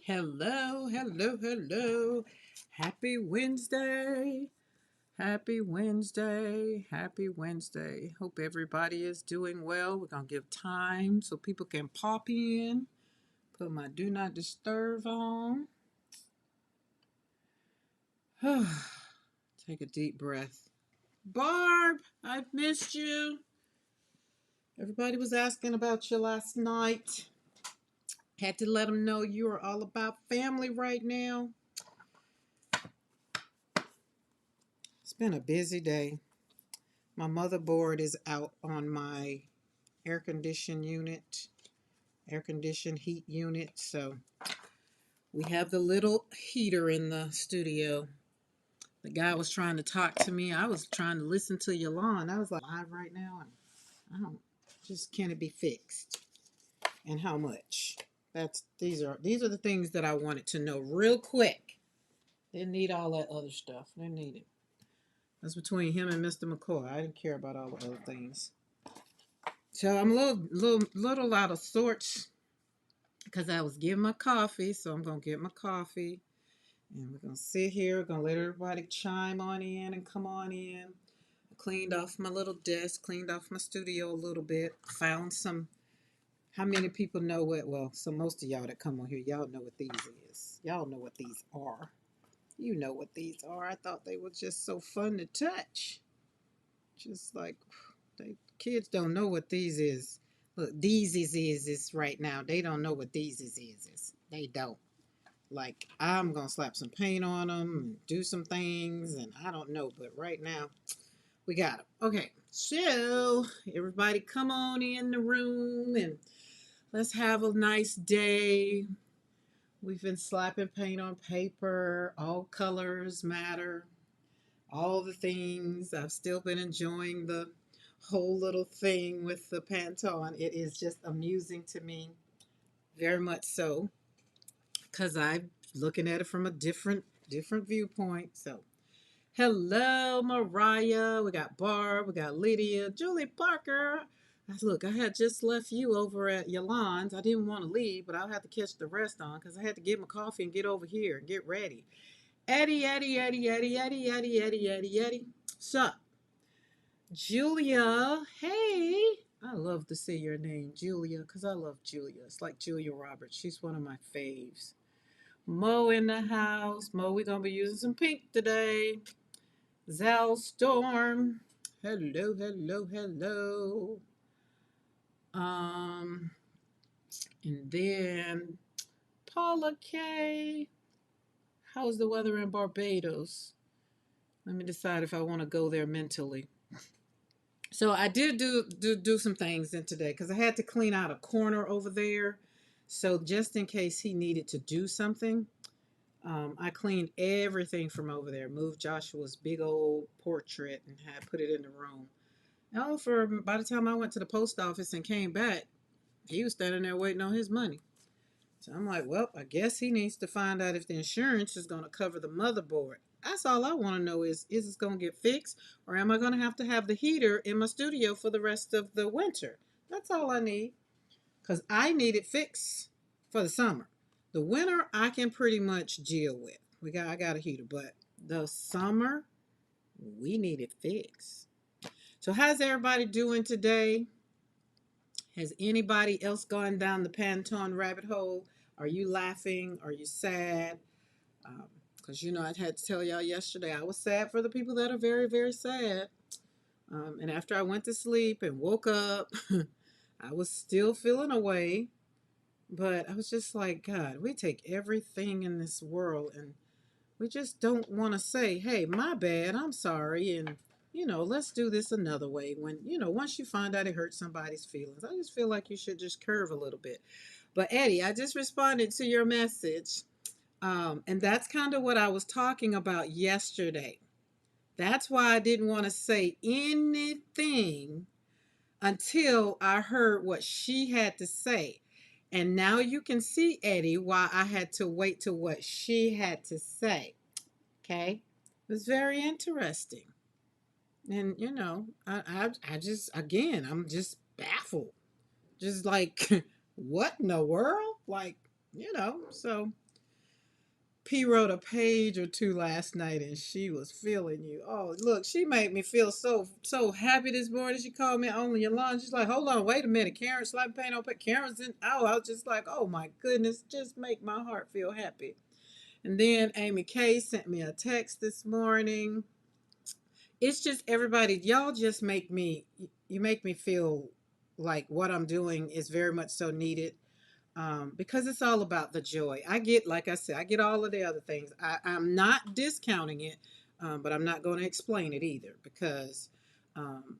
Hello, hello, hello. Happy Wednesday. Happy Wednesday. Happy Wednesday. Hope everybody is doing well. We're going to give time so people can pop in. Put my do not disturb on. Take a deep breath. Barb, I've missed you. Everybody was asking about you last night. Had to let them know you are all about family right now. It's been a busy day. My motherboard is out on my air condition unit, air conditioned heat unit. So we have the little heater in the studio. The guy was trying to talk to me. I was trying to listen to Yolanda. I was like, live right now. I don't just can it be fixed? And how much? These are the things that I wanted to know real quick. Didn't need all that other stuff. Didn't need it. That's between him and Mr. McCoy. I didn't care about all the other things. So I'm a little out of sorts because I was getting my coffee. So I'm gonna get my coffee, and we're gonna sit here. We're gonna let everybody chime on in and come on in. I cleaned off my little desk, cleaned off my studio a little bit. Found some. How many people know what? Well, so most of y'all that come on here, y'all know what these is. Y'all know what these are. You know what these are. I thought they were just so fun to touch. Just like kids don't know what these is. Look, these is right now. They don't know what these is. They don't. Like I'm gonna slap some paint on them and do some things, and I don't know. But right now, we got them. Okay, so everybody, come on in the room and let's have a nice day. We've been slapping paint on paper. All colors matter. All the things. I've still been enjoying the whole little thing with the Pantone. It is just amusing to me, very much so, because I'm looking at it from a different viewpoint. So, hello, Mariah. We got Barb. We got Lydia, Julie Parker. Look, I had just left you over at Yolande's. I didn't want to leave, but I'll have to catch the rest on because I had to get my coffee and get over here and get ready. Eddie, Eddie, Eddie, Eddie, Eddie, Eddie, Eddie, Eddie, Eddie. Sup? Julia, hey. I love to say your name, Julia, because I love Julia. It's like Julia Roberts. She's one of my faves. Mo in the house. Mo, we're going to be using some pink today. Zal Storm. Hello, hello, hello. Um, and then Paula K. How's the weather in Barbados? Let me decide if I want to go there mentally. So I did do some things in today because I had to clean out a corner over there. So just in case he needed to do something, I cleaned everything from over there. Moved Joshua's big old portrait and had put it in the room. Now, for by the time I went to the post office and came back, he was standing there waiting on his money. So I'm like, well, I guess he needs to find out if the insurance is going to cover the motherboard. That's all I want to know is it going to get fixed or am I going to have the heater in my studio for the rest of the winter? That's all I need because I need it fixed for the summer. The winter I can pretty much deal with. I got a heater, but the summer we need it fixed. So how's everybody doing today? Has anybody else gone down the Pantone rabbit hole? Are you laughing? Are you sad? Because, I had to tell y'all yesterday, I was sad for the people that are very, very sad. And after I went to sleep and woke up, I was still feeling away. But I was just like, God, we take everything in this world and we just don't want to say, hey, my bad, I'm sorry. And, let's do this another way. When, once you find out it hurts somebody's feelings, I just feel like you should just curve a little bit. But Eddie, I just responded to your message. And that's kind of what I was talking about yesterday. That's why I didn't want to say anything until I heard what she had to say. And now you can see, Eddie, why I had to wait to what she had to say. Okay? It was very interesting. And, I just, again, I'm just baffled. Just like, what in the world? Like, so P wrote a page or two last night and she was feeling you. Oh, look, she made me feel so happy this morning. She called me on your lawn. She's like, hold on, wait a minute. Karen slapping paint on Karen's in. Oh, I was just like, oh my goodness, just make my heart feel happy. And then Amy K sent me a text this morning. It's just everybody, y'all just you make me feel like what I'm doing is very much so needed, because it's all about the joy. I get, like I said, I get all of the other things. I'm not discounting it, but I'm not going to explain it either because um,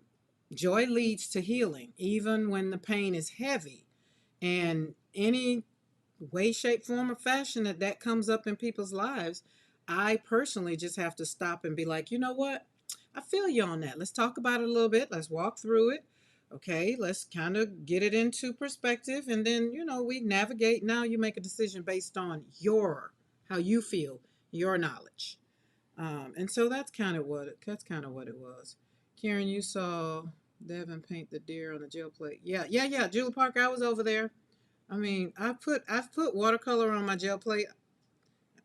joy leads to healing, even when the pain is heavy. And any way, shape, form, or fashion that comes up in people's lives, I personally just have to stop and be like, you know what? I feel you on that. Let's talk about it a little bit. Let's walk through it. Okay, let's kind of get it into perspective. And then, we navigate. Now you make a decision based on how you feel, your knowledge. And so that's kind of what it was. Karen, you saw Devin paint the deer on the gel plate. Yeah, yeah, yeah. Julie Parker, I was over there. I mean, I've put watercolor on my gel plate.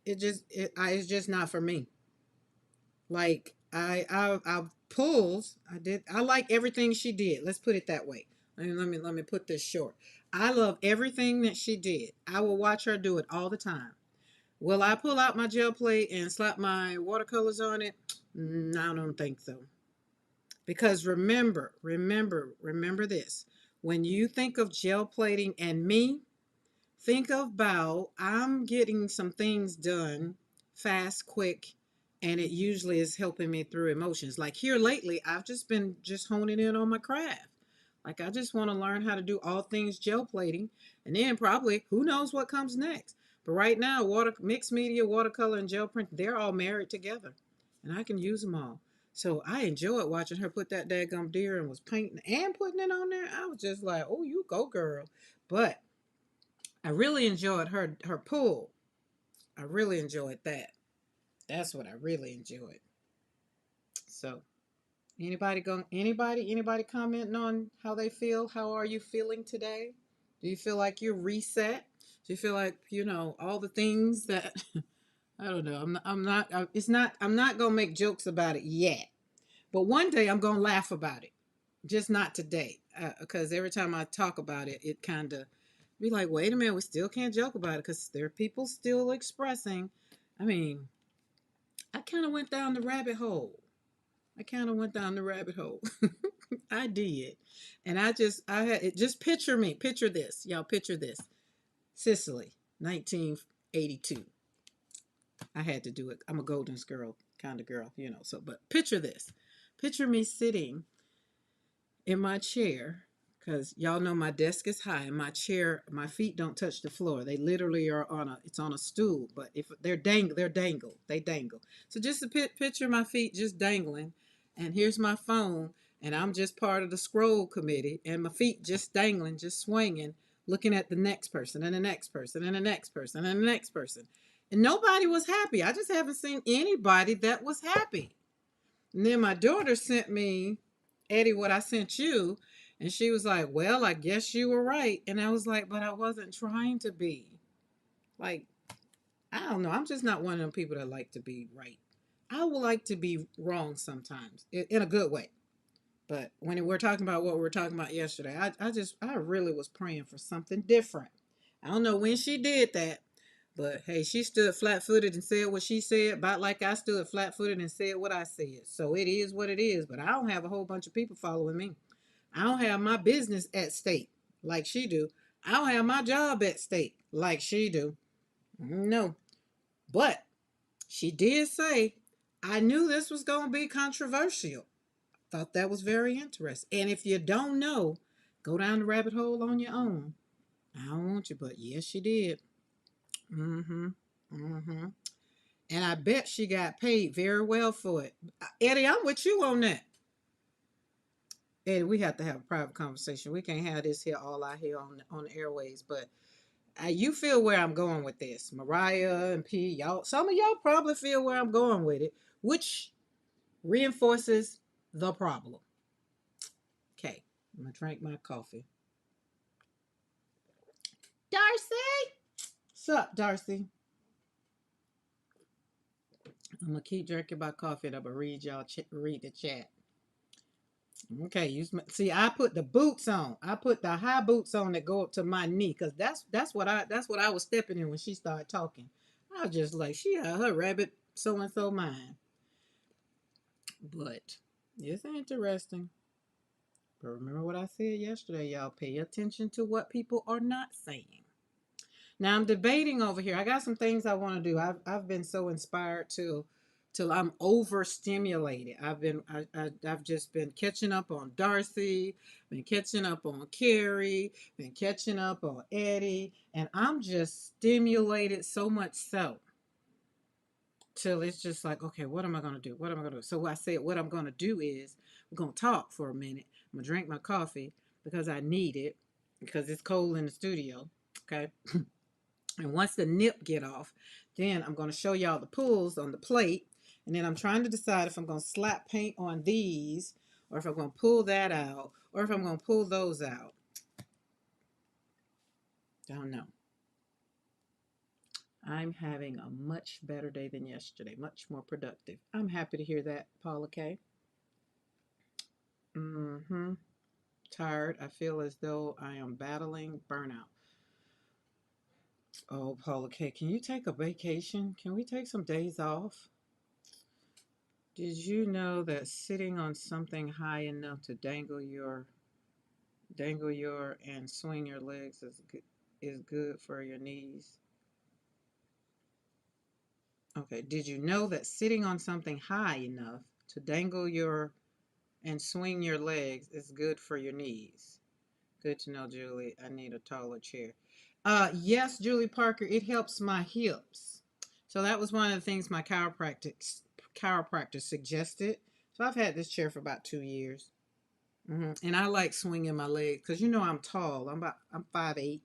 It's just not for me. Like I pulls. I like everything she did. Let's put it that way. Let me put this short. I love everything that she did. I will watch her do it all the time. Will I pull out my gel plate and slap my watercolors on it? I don't think so. Because remember this. When you think of gel plating and me, think about I'm getting some things done fast, quick, and it usually is helping me through emotions. Like here lately, I've just been just honing in on my craft. Like I just want to learn how to do all things gel plating, and then probably who knows what comes next. But right now, mixed media, watercolor, and gel print, they're all married together, and I can use them all. So I enjoyed watching her put that daggum deer and was painting and putting it on there. I was just like, oh, you go, girl. But I really enjoyed her pool. I really enjoyed that. That's what I really enjoyed. So anybody commenting on how they feel? How are you feeling today? Do you feel like you're reset? Do you feel like all the things that I don't know. It's not. I'm not gonna make jokes about it yet. But one day I'm gonna laugh about it. Just not today, because every time I talk about it, it kind of be like, wait a minute, we still can't joke about it because there are people still expressing. I mean, I kind of went down the rabbit hole. I kind of went down the rabbit hole. I did, and I had it. Just picture this, y'all. Picture this, Sicily, 1982. I had to do it. I'm a Golden's girl kind of girl. So, but picture this. Picture me sitting in my chair, because y'all know my desk is high and my chair, my feet don't touch the floor. They literally are it's on a stool, but if they dangle. So just a picture my feet just dangling, and here's my phone, and I'm just part of the scroll committee, and my feet just dangling, just swinging, looking at the next person and the next person and the next person and the next person. And nobody was happy. I just haven't seen anybody that was happy. And then my daughter sent me, Eddie, what I sent you. And she was like, well, I guess you were right. And I was like, but I wasn't trying to be. Like, I don't know. I'm just not one of them people that like to be right. I would like to be wrong sometimes in a good way. But when we're talking about what we were talking about yesterday, I really was praying for something different. I don't know when she did that, but hey, she stood flat footed and said what she said, about like I stood flat footed and said what I said. So it is what it is. But I don't have a whole bunch of people following me. I don't have my business at stake like she do. I don't have my job at stake like she do. No. But she did say, I knew this was going to be controversial. Thought that was very interesting. And if you don't know, go down the rabbit hole on your own. I don't want you, but yes, she did. Mm-hmm. Mm-hmm. And I bet she got paid very well for it. Eddie, I'm with you on that. Eddie, we have to have a private conversation. We can't have this here all out here on the airways. But you feel where I'm going with this, Mariah and P. Y'all, some of y'all probably feel where I'm going with it, which reinforces the problem. Okay, I'm gonna drink my coffee. Darcy, what's up, Darcy? I'm gonna keep drinking my coffee and I'm gonna read the chat. Okay, see. I put the boots on. I put the high boots on that go up to my knee, cause that's what I was stepping in when she started talking. I was just like, she had her rabbit so and so mind. But it's interesting. But remember what I said yesterday, y'all. Pay attention to what people are not saying. Now I'm debating over here. I got some things I want to do. I've been so inspired till I'm overstimulated. I've just been catching up on Darcy, been catching up on Carrie, been catching up on Eddie, and I'm just stimulated so much so till it's just like, okay, what am I gonna do? What am I gonna do? So I said, what I'm gonna do is we're gonna talk for a minute. I'm gonna drink my coffee because I need it because it's cold in the studio. Okay. And once the nip get off, then I'm going to show y'all the pulls on the plate. And then I'm trying to decide if I'm going to slap paint on these or if I'm going to pull that out or if I'm going to pull those out. Don't know. I'm having a much better day than yesterday, much more productive. I'm happy to hear that, Paula K. Mm-hmm. Tired. I feel as though I am battling burnout. Oh, Paula K, can you take a vacation? Can we take some days off? Did you know that sitting on something high enough to dangle your and swing your legs is good for your knees? Okay. Did you know that sitting on something high enough to dangle your and swing your legs is good for your knees? Good to know, Julie. I need a taller chair. Yes, Julie Parker, it helps my hips. So that was one of the things my chiropractor suggested. So I've had this chair for about 2 years. And I like swinging my legs because I'm tall. I'm 5'8",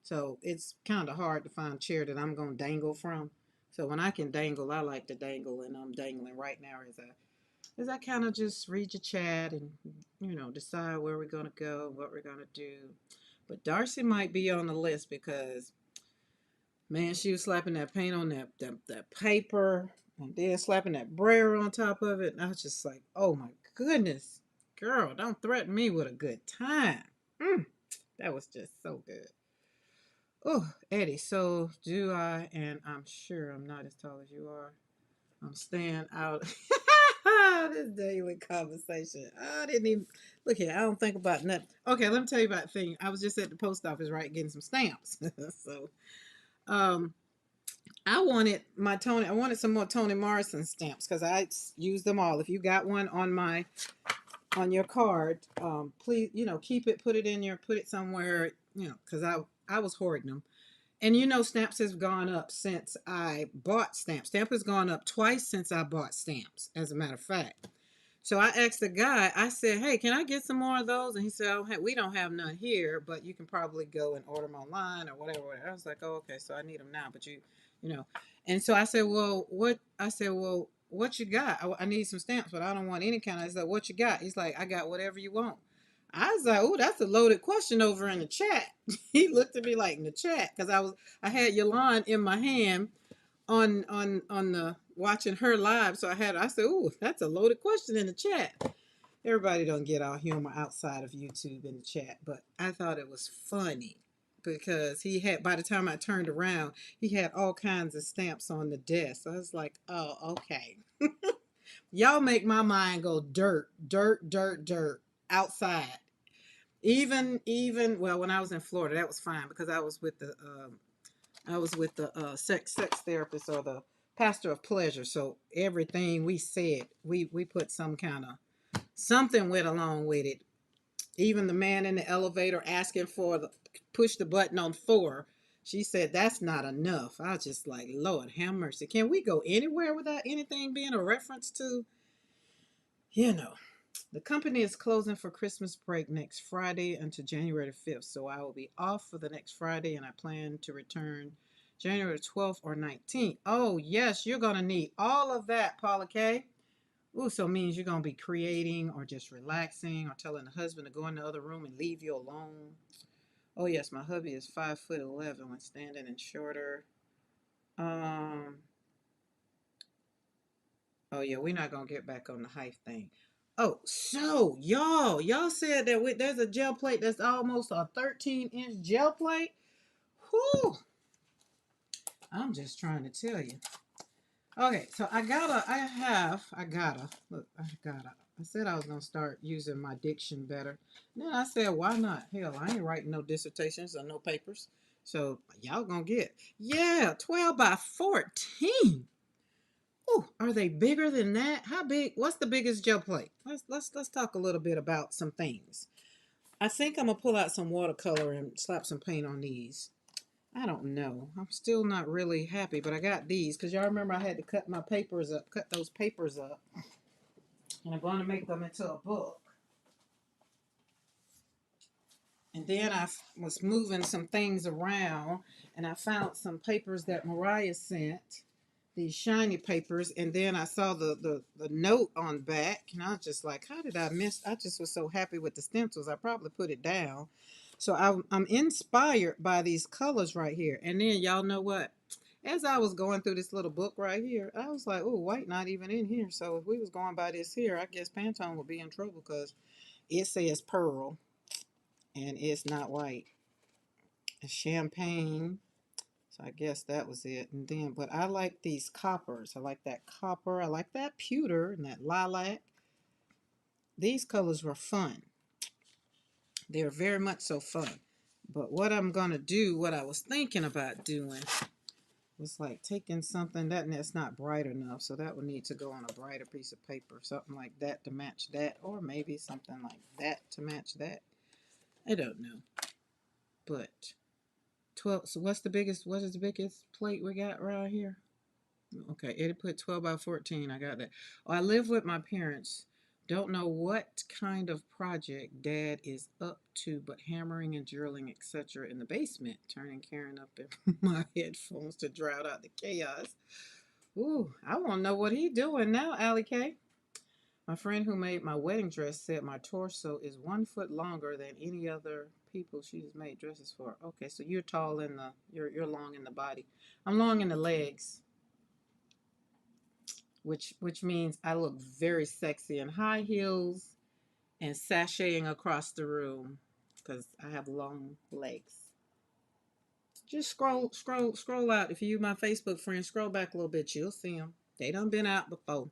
so it's kind of hard to find a chair that I'm gonna dangle from. So when I can dangle, I like to dangle, and I'm dangling right now as I kind of just read your chat and decide where we're gonna go, what we're gonna do. But Darcy might be on the list because man, she was slapping that paint on that paper and then slapping that brayer on top of it, and I was just like, oh my goodness, girl, don't threaten me with a good time. Mm, that was just so good. Oh, Eddie, so do I, and I'm sure I'm not as tall as you are. I'm staying out. This daily conversation. I didn't even look here. I don't think about nothing. Okay, let me tell you about the thing. I was just at the post office, right, getting some stamps. So, um, I wanted some more Toni Morrison stamps because I used them all. If you got one on your card, please, keep it, put it somewhere, because I was hoarding them. And stamps has gone up since I bought stamps. Stamp has gone up twice since I bought stamps, as a matter of fact. So I asked the guy, I said, hey, can I get some more of those? And he said, oh, hey, we don't have none here, but you can probably go and order them online or whatever. I was like, oh, okay, so I need them now, but you know. And so I said, well, what you got? I need some stamps, but I don't want any kind of. I said, what you got? He's like, I got whatever you want. I was like, oh, that's a loaded question over in the chat. He looked at me like in the chat because I had Yolande in my hand on the watching her live. So I said, "Ooh, that's a loaded question in the chat." Everybody don't get our humor outside of YouTube in the chat, but I thought it was funny because he had, by the time I turned around, he had all kinds of stamps on the desk. So I was like, "Oh, okay." Y'all make my mind go dirt, dirt, dirt, dirt outside. Even well, when I was in Florida, that was fine because I was with the sex therapist or the pastor of pleasure. So everything we said, we put some kind of something went along with it. Even the man in the elevator asking for the push the button on 4. She said that's not enough. I was just like, Lord have mercy. Can we go anywhere without anything being a reference to, you know? The company is closing for Christmas break next Friday until January the 5th. So I will be off for the next Friday and I plan to return January 12th or 19th. Oh, yes, you're going to need all of that, Paula K. Ooh, so it means you're going to be creating or just relaxing or telling the husband to go in the other room and leave you alone. Oh, yes, my hubby is 5'11" when standing and shorter. Um, Oh yeah, we're not gonna get back on the height thing. Oh, so y'all said that there's a gel plate that's almost a 13-inch gel plate. Whew. I'm just trying to tell you. Okay, so I said I was gonna start using my diction better. Then I said, why not? Hell, I ain't writing no dissertations or no papers. So y'all gonna get, yeah, 12 by 14. Oh, are they bigger than that? How big? What's the biggest gel plate? Let's talk a little bit about some things. I think I'm gonna pull out some watercolor and slap some paint on these. I don't know. I'm still not really happy, but I got these because y'all remember I had to cut my papers up, cut those papers up, and I'm going to make them into a book. And then I was moving some things around, and I found some papers that Mariah sent, these shiny papers, and then I saw the note on back, and I was just like, how did I miss? I just was so happy with the stencils. I probably put it down. So I'm inspired by these colors right here. And then y'all know what? As I was going through this little book right here, I was like, oh, white not even in here. So if we was going by this here, I guess Pantone would be in trouble because it says pearl and it's not white. It's champagne. So I guess that was it. And then, but I like these coppers. I like that copper. I like that pewter and that lilac. These colors were fun. They're very much so fun. But what I'm going to do, what I was thinking about doing, was like taking something that's not bright enough. So that would need to go on a brighter piece of paper. Something like that to match that. Or maybe something like that to match that. I don't know. But 12. So what is the biggest plate we got right here? Okay, it put 12 by 14. I got that. Oh, I live with my parents. Don't know what kind of project Dad is up to, but hammering and drilling, etc. in the basement, turning Karen up in my headphones to drown out the chaos. Ooh, I want to know what he doing now, Allie K. My friend who made my wedding dress said my torso is 1 foot longer than any other people she's made dresses for. Okay, so you're tall in the you're long in the body. I'm long in the legs, which means I look very sexy in high heels and sashaying across the room because I have long legs. Just scroll out. If you my Facebook friend, scroll back a little bit, you'll see them. They done been out before.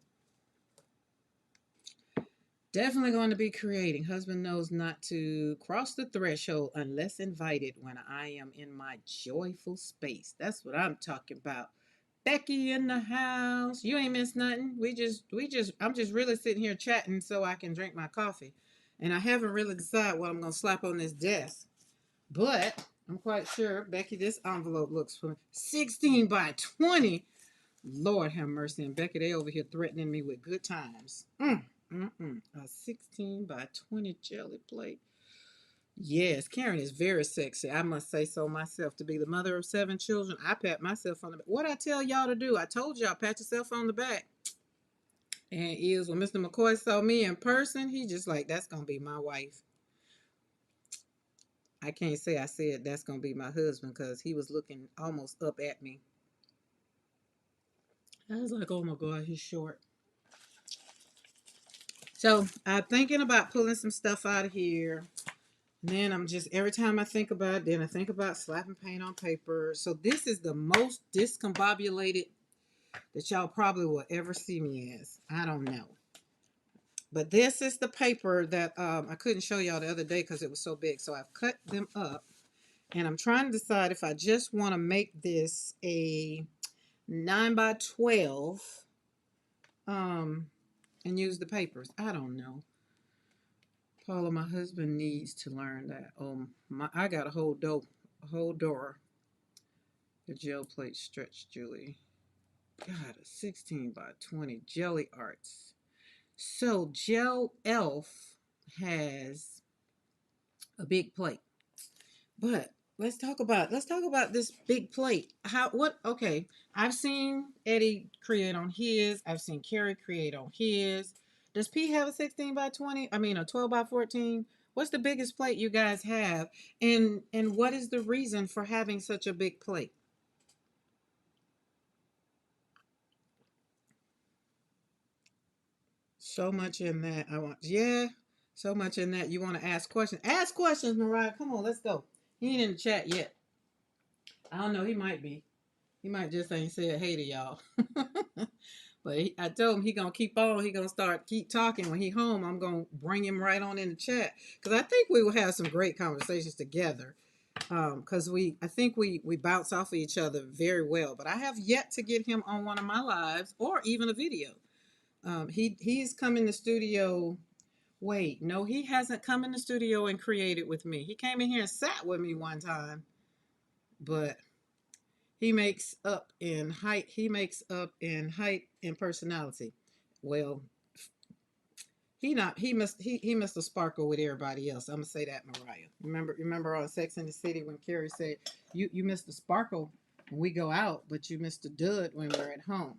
Definitely going to be creating. Husband knows not to cross the threshold unless invited when I am in my joyful space. That's what I'm talking about. Becky in the house. You ain't missed nothing. I'm just really sitting here chatting so I can drink my coffee. And I haven't really decided what I'm going to slap on this desk. But I'm quite sure, Becky, this envelope looks for 16 by 20. Lord have mercy. And Becky, they over here threatening me with good times. A 16 by 20 jelly plate. Yes, Karen is very sexy. I must say so myself. To be the mother of 7 children, I pat myself on the back. What I tell y'all to do? I told y'all, pat yourself on the back. And is when Mr. McCoy saw me in person, he just like, that's going to be my wife. I can't say I said that's going to be my husband because he was looking almost up at me. I was like, oh my God, he's short. So I'm thinking about pulling some stuff out of here. And then I'm just, every time I think about it, then I think about slapping paint on paper. So this is the most discombobulated that y'all probably will ever see me as. I don't know. But this is the paper that I couldn't show y'all the other day because it was so big. So I've cut them up. And I'm trying to decide if I just want to make this a 9 by 12 and use the papers. I don't know. Paula, my husband needs to learn that. I got a whole door. The gel plate stretch, Julie. God, a 16 by 20 jelly arts. So Gel Elf has a big plate. But let's talk about this big plate. Okay. I've seen Eddie create on his. I've seen Carrie create on his. Does P have a 16 by 20? I mean a 12 by 14? What's the biggest plate you guys have? And what is the reason for having such a big plate? So much in that. Yeah, so much in that. You want to ask questions. Ask questions, Mariah. Come on, let's go. He ain't in the chat yet. I don't know. He might be. He might just ain't said hey to y'all. But I told him he gonna keep on. He gonna keep talking. When he home, I'm gonna bring him right on in the chat because I think we will have some great conversations together. Because I think we bounce off of each other very well. But I have yet to get him on one of my lives or even a video. He's come in the studio. Wait, no, he hasn't come in the studio and created with me. He came in here and sat with me one time, but he makes up in height. He makes up in height and personality. Well, he not he must have sparkle with everybody else. I'm gonna say that, Mariah. Remember on Sex and the City when Carrie said you missed the sparkle when we go out, but you missed the dud when we're at home.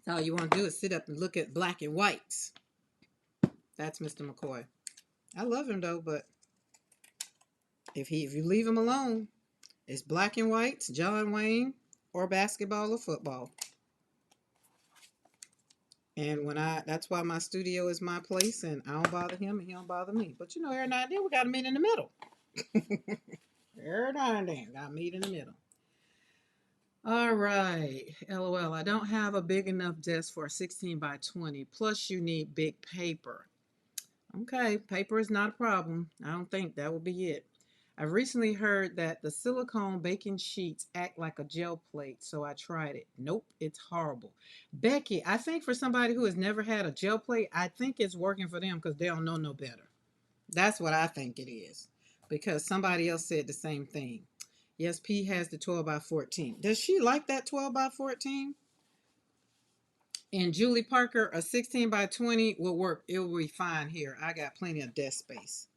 That's all you want to do is sit up and look at black and whites. That's Mr. McCoy. I love him though, but if you leave him alone, it's black and whites, John Wayne, or basketball or football. And that's why my studio is my place, and I don't bother him, and he don't bother me. But every now and then we got to meet in the middle. Every now and then, got to meet in the middle. All right, LOL. I don't have a big enough desk for a 16 by 20. Plus, you need big paper. Okay, paper is not a problem. I don't think that will be it. I've recently heard that the silicone baking sheets act like a gel plate, so I tried it. Nope, it's horrible. Becky, I think for somebody who has never had a gel plate, I think it's working for them because they don't know no better. That's what I think it is. Because somebody else said the same thing. Yes, P has the 12 by 14. Does she like that 12 by 14? And Julie Parker, a 16 by 20 will work. It will be fine here. I got plenty of desk space.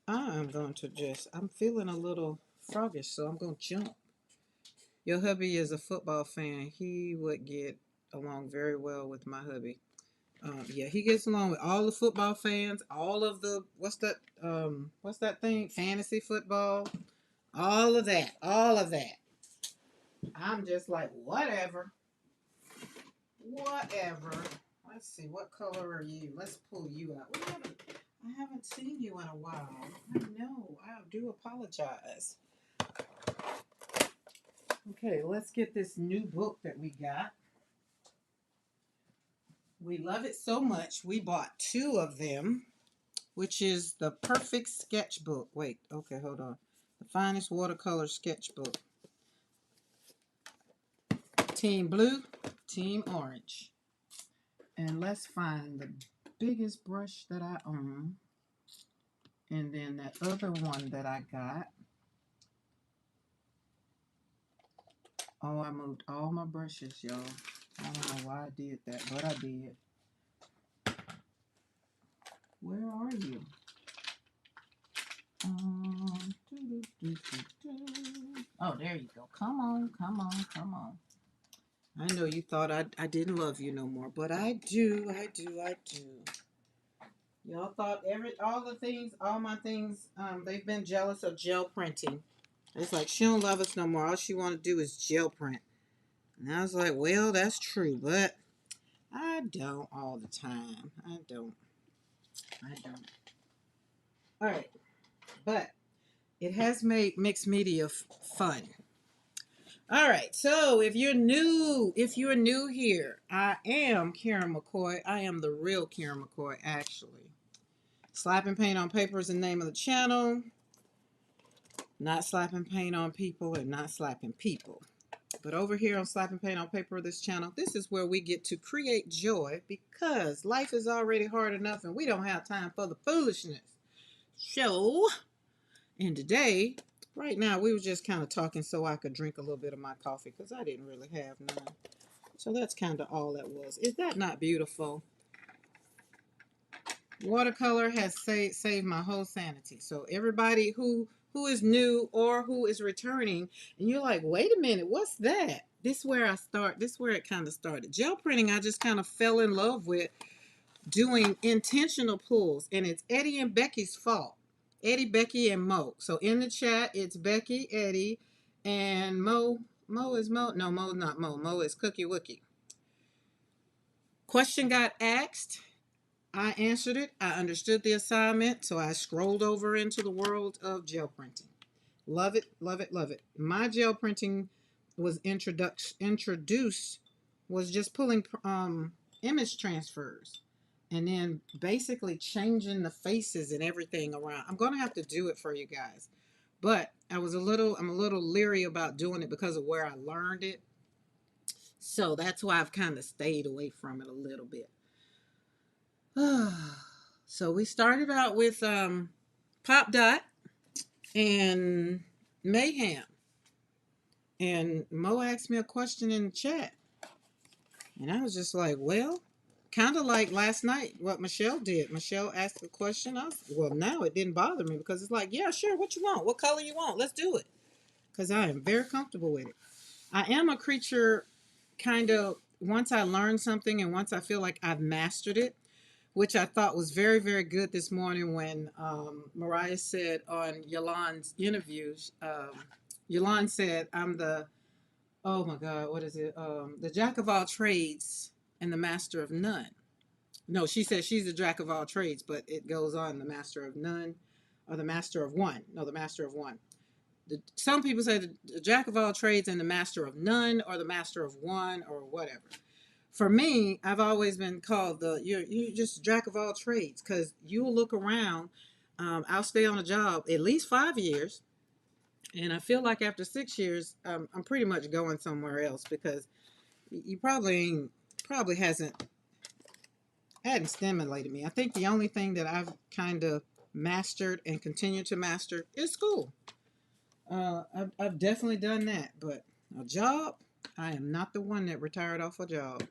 I'm going to I'm feeling a little froggish, so I'm going to jump. Your hubby is a football fan. He would get along very well with my hubby. Yeah, he gets along with all the football fans, all of the, what's that thing? Fantasy football. All of that. All of that. I'm just like, whatever. Whatever. Let's see, what color are you? Let's pull you out. I haven't seen you in a while. I know. I do apologize. Okay, let's get this new book that we got. We love it so much, we bought 2 of them, which is the Perfect Sketchbook. Wait, okay, hold on. The Finest Watercolor Sketchbook. Team Blue, Team Orange. And let's find the biggest brush that I own. And then that other one that I got. Oh, I moved all my brushes, y'all. I don't know why I did that, but I did. Where are you? Oh, there you go. Come on, come on, come on. I know you thought I didn't love you no more, but I do, I do, I do. Y'all thought all my things, they've been jealous of gel printing. It's like she don't love us no more. All she want to do is gel print. And I was like, well, that's true, but I don't all the time. I don't. All right, but it has made mixed media fun. All right, so if you're new here, I am Karen McCoy. I am the real Karen McCoy, actually. Slapping Paint on Paper is the name of the channel. Not slapping paint on people and not slapping people. But over here on Slapping Paint on Paper, this channel, this is where we get to create joy because life is already hard enough and we don't have time for the foolishness. So, and today, right now, we were just kind of talking so I could drink a little bit of my coffee because I didn't really have none. So that's kind of all that was. Is that not beautiful? Watercolor has saved my whole sanity. So everybody who is new or who is returning, and you're like, wait a minute, what's that? This is where it kind of started. Gel printing, I just kind of fell in love with doing intentional pulls, and it's Eddie and Becky's fault. Eddie, Becky, and Mo. So in the chat, it's Becky, Eddie, and Mo. Mo is Mo. No, Mo's not Mo. Mo is Cookie Wookie. Question got asked. I answered it. I understood the assignment, so I scrolled over into the world of gel printing. Love it, love it, love it. My gel printing was introduced was just pulling image transfers and then basically changing the faces and everything around. I'm going to have to do it for you guys. But I'm a little leery about doing it because of where I learned it. So that's why I've kind of stayed away from it a little bit. So we started out with Pop Dot and Mayhem. And Mo asked me a question in the chat. And I was just like, well, kind of like last night, what Michelle did. Michelle asked a question. Well, now it didn't bother me because it's like, yeah, sure, what you want? What color you want? Let's do it. Because I am very comfortable with it. I am a creature kind of, once I learn something and once I feel like I've mastered it, which I thought was very, very good this morning when Mariah said on Yolande's interviews, Yolande said, I'm the, oh my God, what is it? The jack of all trades and the master of none. No, she said she's the jack of all trades, but it goes on the master of none or the master of one. No, the master of one. Some people say the jack of all trades and the master of none or the master of one or whatever. For me, I've always been called you're just jack of all trades because you'll look around. I'll stay on a job at least 5 years, and I feel like after 6 years, I'm pretty much going somewhere else because you probably hadn't stimulated me. I think the only thing that I've kind of mastered and continue to master is school. I've definitely done that, but a job, I am not the one that retired off a job,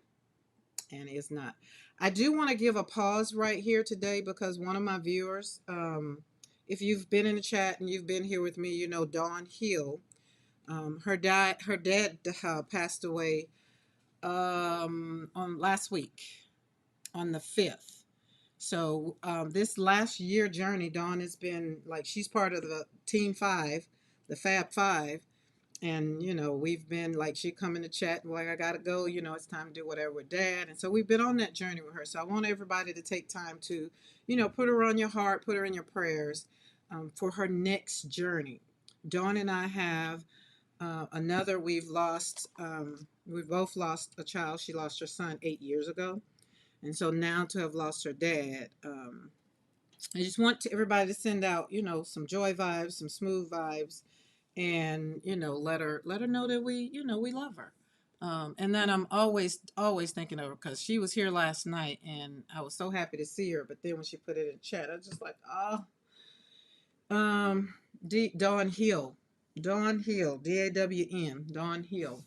and it's not. I do want to give a pause right here today because one of my viewers, if you've been in the chat and you've been here with me, you know Dawn Hill. Her dad passed away on last week on the 5th. So this last year journey, Dawn has been like she's part of the Team Five, the Fab Five, and we've been like she come in the chat like I gotta go. It's time to do whatever with Dad, and so we've been on that journey with her. So I want everybody to take time to, put her on your heart, put her in your prayers for her next journey. Dawn and I have another. We've both lost a child. She lost her son 8 years ago. And so now to have lost her dad, I just want everybody to send out, some joy vibes, some smooth vibes, and let her know that we love her. And then I'm always thinking of her because she was here last night, and I was so happy to see her. But then when she put it in chat, I was just like, Dawn Hill, DAWN, Dawn Hill.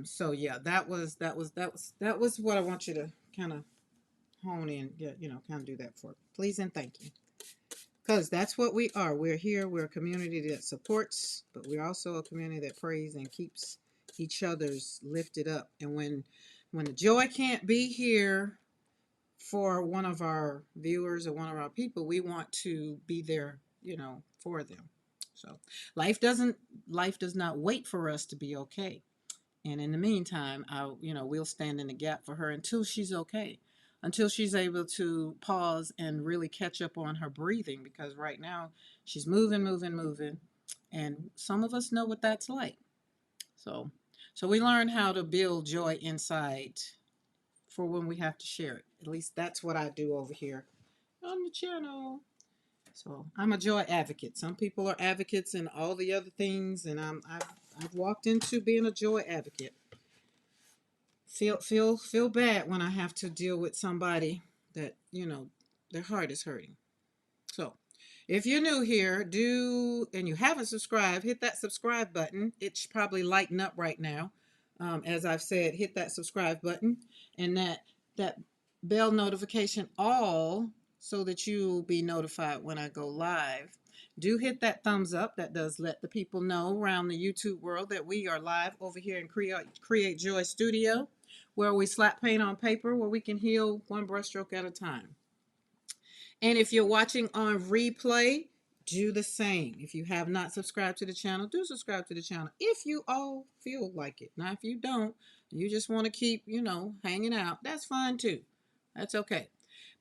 So yeah, that was what I want you to kind of hone in, get, kind of do that for. Please and thank you. Because that's what we are. We're here. We're a community that supports, but we're also a community that prays and keeps each other's lifted up. And when the joy can't be here for one of our viewers or one of our people, we want to be there, for them. So life does not wait for us to be okay. And in the meantime, we'll stand in the gap for her until she's okay, until she's able to pause and really catch up on her breathing, because right now she's moving, moving, moving. And some of us know what that's like. So we learn how to build joy inside for when we have to share it. At least that's what I do over here on the channel. So I'm a joy advocate. Some people are advocates in all the other things, and I've walked into being a joy advocate. Feel bad when I have to deal with somebody that their heart is hurting. So if you're new here, and you haven't subscribed, hit that subscribe button. It's probably lighting up right now. As I've said, hit that subscribe button and that bell notification all, so that you'll be notified when I go live. Do hit that thumbs up. That does let the people know around the YouTube world that we are live over here in Create Joy Studio, where we slap paint on paper, where we can heal one brushstroke at a time. And if you're watching on replay, do the same. If you have not subscribed to the channel, do subscribe to the channel if you all feel like it. Now, if you don't, you just want to keep, hanging out, that's fine too. That's okay.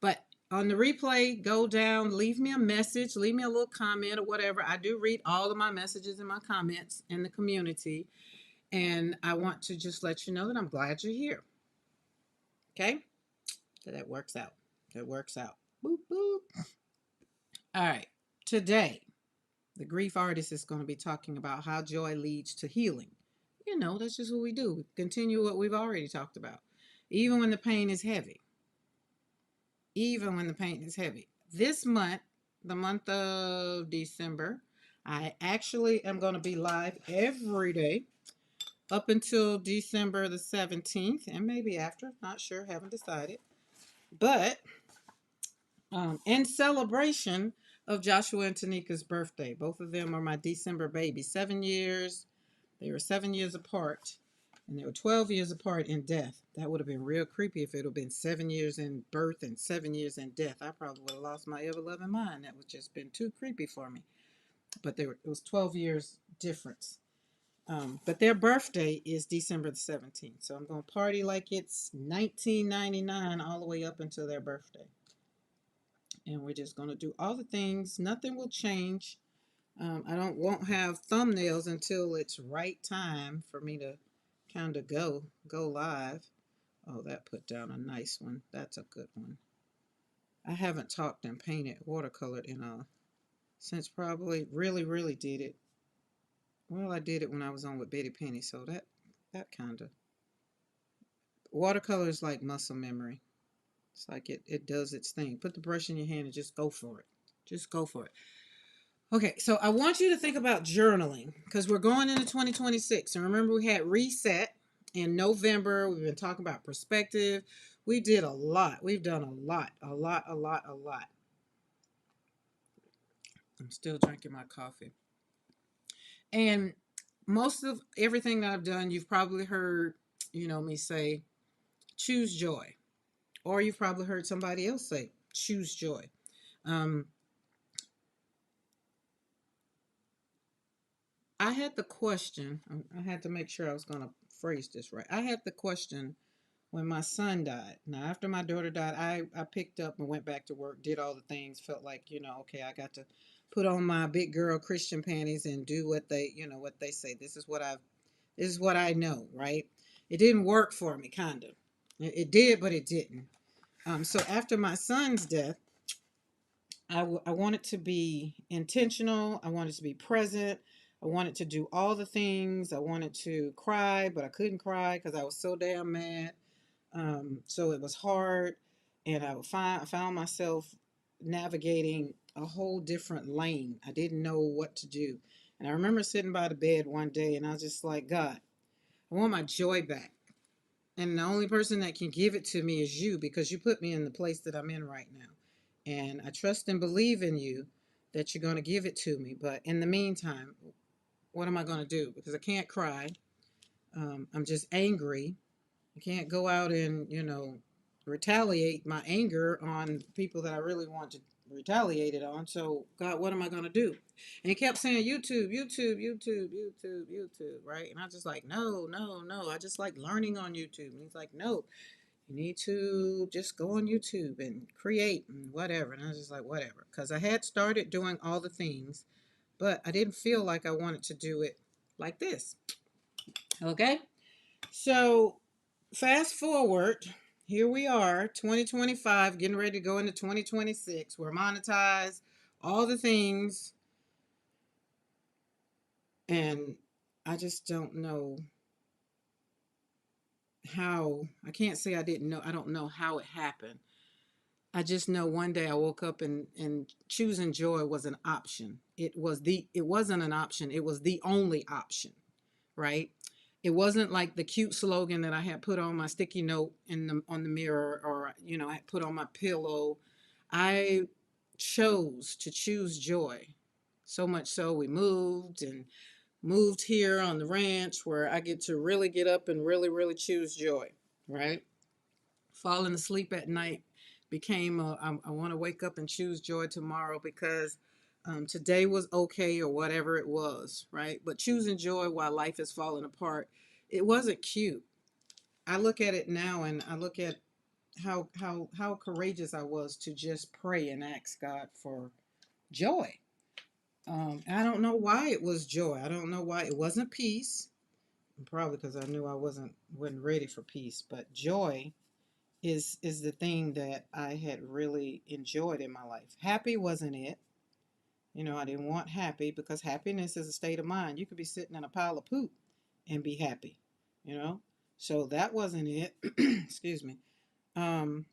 But on the replay, go down, leave me a message, leave me a little comment or whatever. I do read all of my messages and my comments in the community. And I want to just let you know that I'm glad you're here. Okay? So that works out. That works out. Boop, boop. All right. Today, the grief artist is going to be talking about how joy leads to healing. That's just what we do. We continue what we've already talked about. Even when the pain is heavy. Even when the pain is heavy. This month, the month of December, I actually am going to be live every day up until December the 17th, and maybe after, not sure, haven't decided. But in celebration of Joshua and Tanika's birthday, both of them are my December babies. 7 years, they were 7 years apart, and they were 12 years apart in death. That would have been real creepy if it would have been 7 years in birth and 7 years in death. I probably would have lost my ever-loving mind. That would just been too creepy for me. But it was 12 years difference. But their birthday is December the 17th. So I'm going to party like it's 1999 all the way up until their birthday. And we're just going to do all the things. Nothing will change. Won't have thumbnails until it's right time for me to kind of go live. Oh, that put down a nice one. That's a good one. I haven't talked and painted watercolored since probably really did it. Well, I did it when I was on with Betty Penny, so that kind of watercolor is like muscle memory. It's like it does its thing. Put the brush in your hand and just go for it. Just go for it. Okay, so I want you to think about journaling because we're going into 2026. And remember, we had reset in November. We've been talking about perspective. We did a lot. We've done a lot. I'm still drinking my coffee. And most of everything that I've done, you've probably heard, me say, choose joy. Or you've probably heard somebody else say, choose joy. I had the question, I had to make sure I was going to phrase this right. I had the question when my son died. Now, after my daughter died, I picked up and went back to work, did all the things, felt like, okay, I got to put on my big girl Christian panties and do what they say. This is what I know, right? It didn't work for me, kind of. It did, but it didn't. So after my son's death, I wanted to be intentional. I wanted to be present. I wanted to do all the things. I wanted to cry, but I couldn't cry because I was so damn mad. So it was hard, and I found myself navigating a whole different lane. I didn't know what to do. And I remember sitting by the bed one day, and I was just like, God, I want my joy back. And the only person that can give it to me is you because you put me in the place that I'm in right now. And I trust and believe in you that you're going to give it to me. But in the meantime, what am I going to do? Because I can't cry. I'm just angry. I can't go out and, retaliate my anger on people that I really want to retaliate it on. So, God, what am I going to do? And he kept saying, YouTube, YouTube, YouTube, YouTube, YouTube, right? And I was just like, no, no, no. I just like learning on YouTube. And he's like, no, you need to just go on YouTube and create and whatever. And I was just like, whatever. Because I had started doing all the things, but I didn't feel like I wanted to do it like this. Okay? So, fast forward, here we are, 2025, getting ready to go into 2026. We're monetized, all the things, and I just don't know how. I can't say I didn't know. I don't know how it happened. I just know one day I woke up and choosing joy was an option. It wasn't an option. It was the only option, right? It wasn't like the cute slogan that I had put on my sticky note on the mirror, or I had put on my pillow. I chose to choose joy. So much so we moved here on the ranch where I get to really get up and really choose joy, right? Falling asleep at night became I want to wake up and choose joy tomorrow because Today was okay or whatever it was, right? But choosing joy while life is falling apart, it wasn't cute. I look at it now and I look at how courageous I was to just pray and ask God for joy. I don't know why it was joy. I don't know why it wasn't peace. Probably because I knew I wasn't ready for peace. But joy is the thing that I had really enjoyed in my life. Happy wasn't it. I didn't want happy because happiness is a state of mind. You could be sitting in a pile of poop and be happy. You know, so that wasn't it. Excuse me. Um,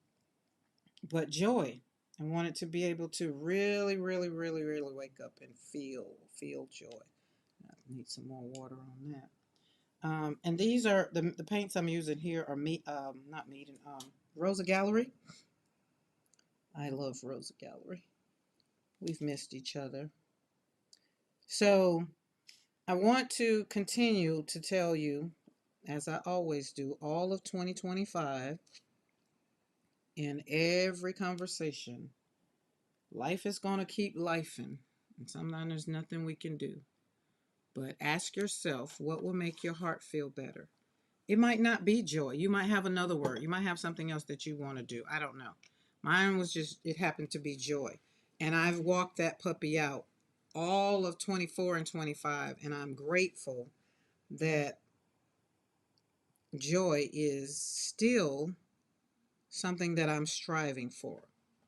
but joy. I wanted to be able to really, really, really, really wake up and feel joy. I need some more water on that. And these are the paints I'm using here are not meat and Rosa Gallery. I love Rosa Gallery. We've missed each other. So I want to continue to tell you, as I always do, all of 2025 in every conversation. Life is going to keep lifing, and sometimes there's nothing we can do. But ask yourself what will make your heart feel better. It might not be joy. You might have another word. You might have something else that you want to do. I don't know. Mine was just, it happened to be joy. And I've walked that puppy out all of 24 and 25. And I'm grateful that joy is still something that I'm striving for.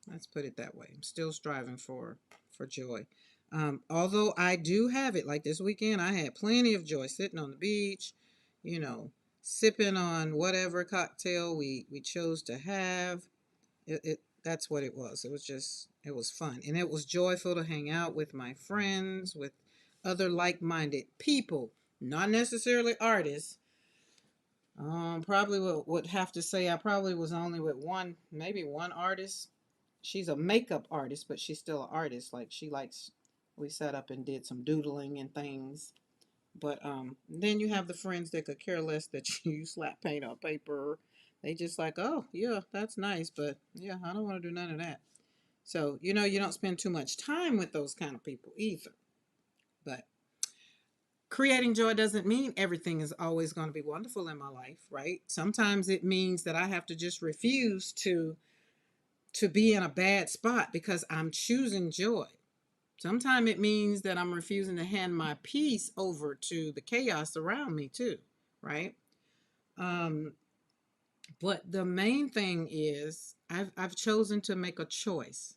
Let's put it that way. I'm still striving for joy. Although I do have it, like this weekend, I had plenty of joy sitting on the beach, you know, sipping on whatever cocktail we chose to have. That's what it was. It was fun, and it was joyful to hang out with my friends, with other like-minded people, not necessarily artists. Probably would have to say I probably was only with one, maybe one artist. She's a makeup artist, but she's still an artist. Like she likes, we sat up and did some doodling and things. But then you have the friends that could care less that you slap paint on paper. They just like, oh yeah, that's nice, but yeah, I don't want to do none of that. So you don't spend too much time with those kind of people either. But creating joy doesn't mean everything is always going to be wonderful in my life, right? Sometimes it means that I have to just refuse to be in a bad spot because I'm choosing joy. Sometimes it means that I'm refusing to hand my peace over to the chaos around me too, right? Um, but the main thing is I've chosen to make a choice.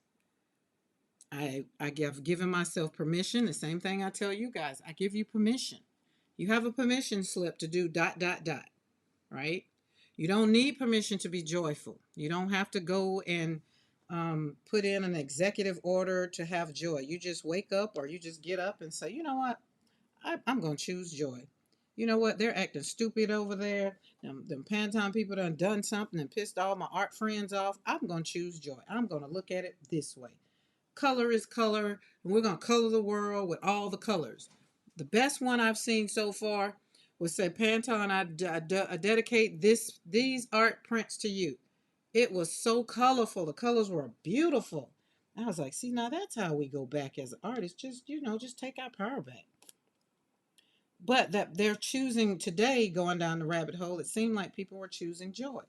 I've given myself permission. The same thing I tell you guys. I give you permission. You have a permission slip to do dot dot dot, right? You don't need permission to be joyful. You don't have to go and put in an executive order to have joy. You just wake up or you just get up and say, you know what? I'm going to choose joy. You know what? They're acting stupid over there. Them Pantone people done something and pissed all my art friends off. I'm going to choose joy. I'm going to look at it this way. Color is color, and we're going to color the world with all the colors. The best one I've seen so far was say, Pantone, I dedicate these art prints to you. It was so colorful. The colors were beautiful. I was like, see, now that's how we go back as artists. Just take our power back. But that they're choosing today, going down the rabbit hole, it seemed like people were choosing joy.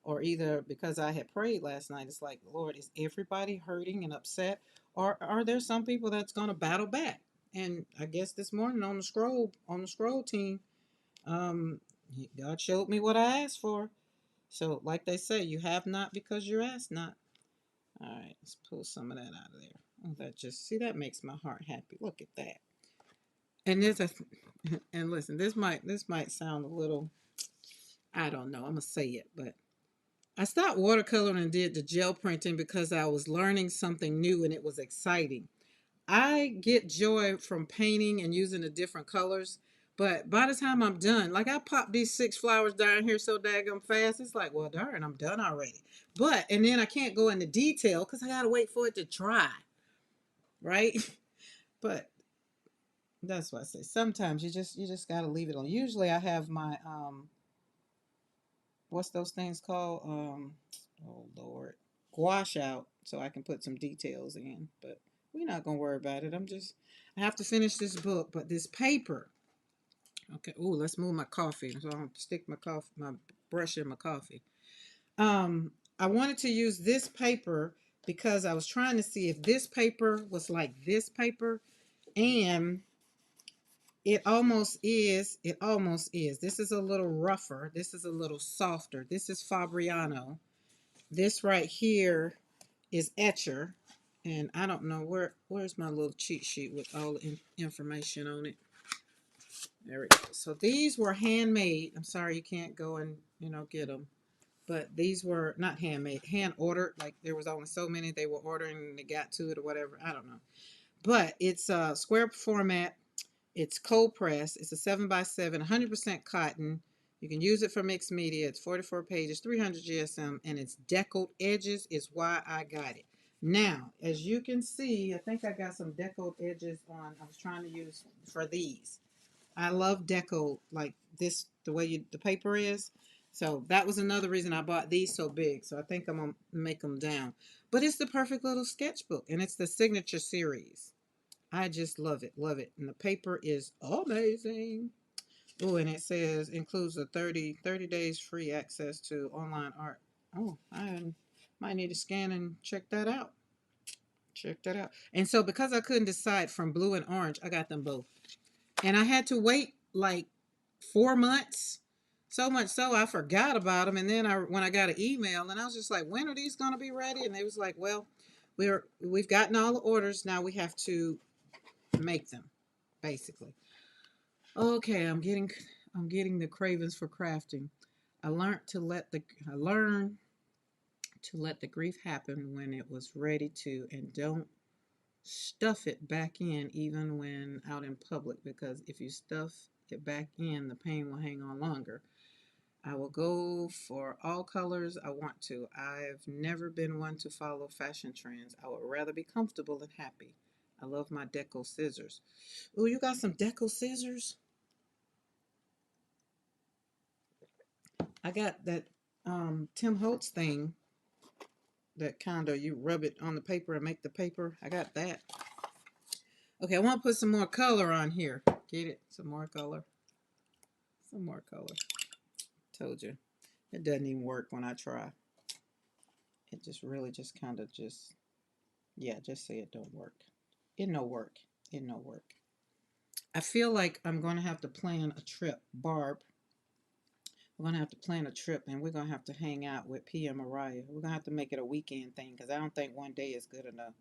Or either because I had prayed last night, it's like, Lord, is everybody hurting and upset? Or are there some people that's going to battle back? And I guess this morning on the scroll team, um, God showed me what I asked for. So, like they say, you have not because you ask not. All right, let's pull some of that out of there. Oh, that makes my heart happy. Look at that. And there's a, and listen, this might sound a little, I don't know. I'm gonna say it, but I stopped watercoloring and did the gel printing because I was learning something new and it was exciting. I get joy from painting and using the different colors, but by the time I'm done, like I popped these 6 flowers down here so daggum fast, it's like, well, darn, I'm done already. And then I can't go into detail because I gotta wait for it to dry, right? But that's what I say. Sometimes you just gotta leave it on. Usually I have my what's those things called? Oh Lord, gouache out so I can put some details in. But We're not gonna worry about it. I have to finish this book, but this paper. Okay. Oh, let's move my coffee. So I'm gonna stick my brush in my coffee. Um, I wanted to use this paper because I was trying to see if this paper was like this paper, and it almost is. It almost is. This is a little rougher. This is a little softer. This is Fabriano. This right here is Etcher. And I don't know where's my little cheat sheet with all the information on it. There we go. So these were handmade. I'm sorry you can't go and get them, but these were not handmade, hand ordered. Like there was only so many they were ordering and they got to it or whatever. I don't know, but it's a square format. It's cold press. It's a 7x7, 100% cotton. You can use it for mixed media. It's 44 pages, 300 GSM, and it's deckled edges is why I got it. Now, as you can see, I think I got some deckled edges on. I was trying to use for these. I love deco like this, the way the paper is. So that was another reason I bought these so big. So I think I'm gonna make them down. But it's the perfect little sketchbook, and it's the signature series. I just love it, love it. And the paper is amazing. Oh, and it says includes a 30 days free access to online art. Oh, I might need to scan and check that out. Check that out. And so because I couldn't decide from blue and orange, I got them both. And I had to wait like 4 months. So much so I forgot about them. And then when I got an email, and I was just like, when are these going to be ready? And they was like, well, we've gotten all the orders. Now we have to make them, basically. Okay, I'm getting the cravings for crafting. I learned to let the grief happen when it was ready to, and don't stuff it back in even when out in public, because if you stuff it back in, the pain will hang on longer. I will go for all colors I want to. I've never been one to follow fashion trends. I would rather be comfortable and happy. I love my deco scissors. Oh, you got some deco scissors? I got that Tim Holtz thing that kind of you rub it on the paper and make the paper. I got that. Okay, I want to put some more color on here. Get it? Some more color. Some more color. Told you. It doesn't even work when I try. It just really just kind of just, yeah, just say it don't work. It no work. It no work. I feel like I'm going to have to plan a trip. Barb, we're going to have to plan a trip, and we're going to have to hang out with P and Mariah. We're going to have to make it a weekend thing because I don't think one day is good enough.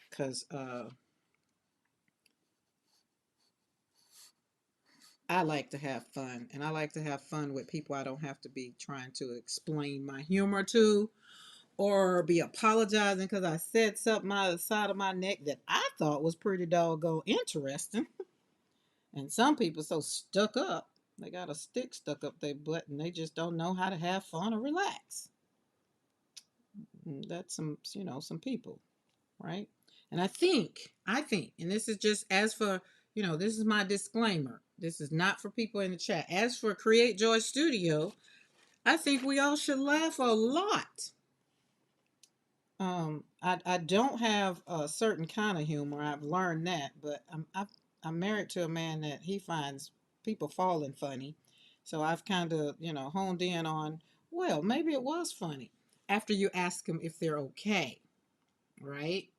Because I like to have fun, and I like to have fun with people I don't have to be trying to explain my humor to or be apologizing because I said something out of the side of my neck that I thought was pretty doggone interesting. And some people so stuck up, they got a stick stuck up their butt and they just don't know how to have fun or relax. That's some people, right? And I think, and this is just as for, this is my disclaimer. This is not for people in the chat. As for Create Joy Studio, I think we all should laugh a lot. I don't have a certain kind of humor. I've learned that, but I'm married to a man that he finds people falling funny. So I've kind of, honed in on, well, maybe it was funny after you ask him if they're okay, right?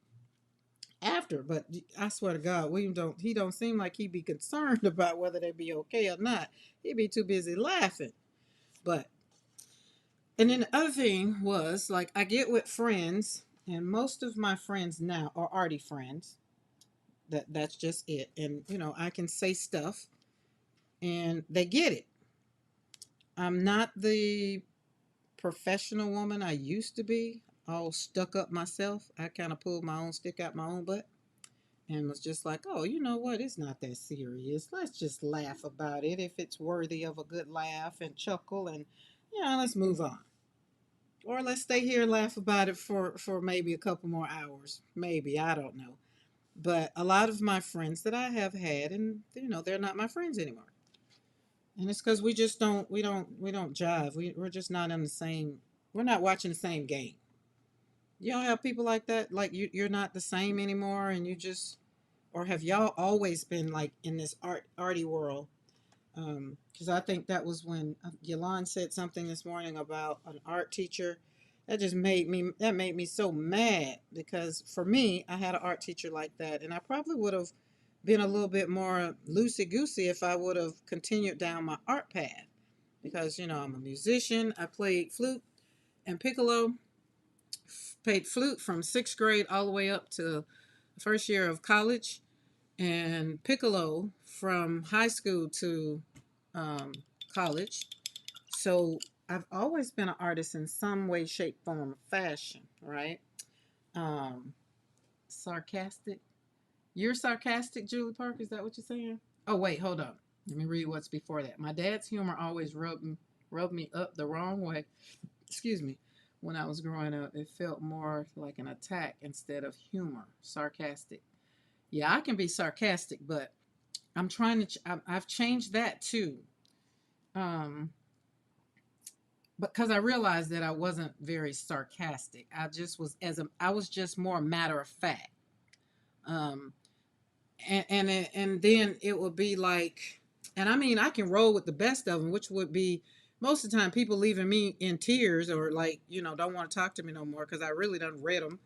After, but I swear to God, he don't seem like he'd be concerned about whether they be okay or not. He'd be too busy laughing. But and then the other thing was like I get with friends, and most of my friends now are arty friends. That's just it. And I can say stuff and they get it. I'm not the professional woman I used to be, all stuck up myself. I kind of pulled my own stick out my own butt and was just like, oh, you know what? It's not that serious. Let's just laugh about it if it's worthy of a good laugh and chuckle, and let's move on. Or let's stay here and laugh about it for maybe a couple more hours. Maybe, I don't know. But a lot of my friends that I have had, and they're not my friends anymore. And it's because we don't jive. We're just not in the same, we're not watching the same game. Y'all have people like that? Like you're not the same anymore, and you just, or have y'all always been like in this arty world? Because I think that was when Yolande said something this morning about an art teacher. That made me so mad because for me, I had an art teacher like that, and I probably would have been a little bit more loosey goosey if I would have continued down my art path. Because I'm a musician. I played flute and piccolo, played flute from sixth grade all the way up to the first year of college, and piccolo from high school to um, college. So I've always been an artist in some way, shape, form, or fashion, right? Um, sarcastic. You're sarcastic, Julie Parker. Is that what you're saying? Oh wait, hold up. Let me read what's before that. My dad's humor always rubbed me up the wrong way. Excuse me. When I was growing up, it felt more like an attack instead of humor. Sarcastic. Yeah, I can be sarcastic, but I'm trying to. I've changed that too. Um, because I realized that I wasn't very sarcastic. I was just more matter of fact. Um, and then it would be like, and I mean, I can roll with the best of them, which would be most of the time people leaving me in tears or like don't want to talk to me no more because I really done read them.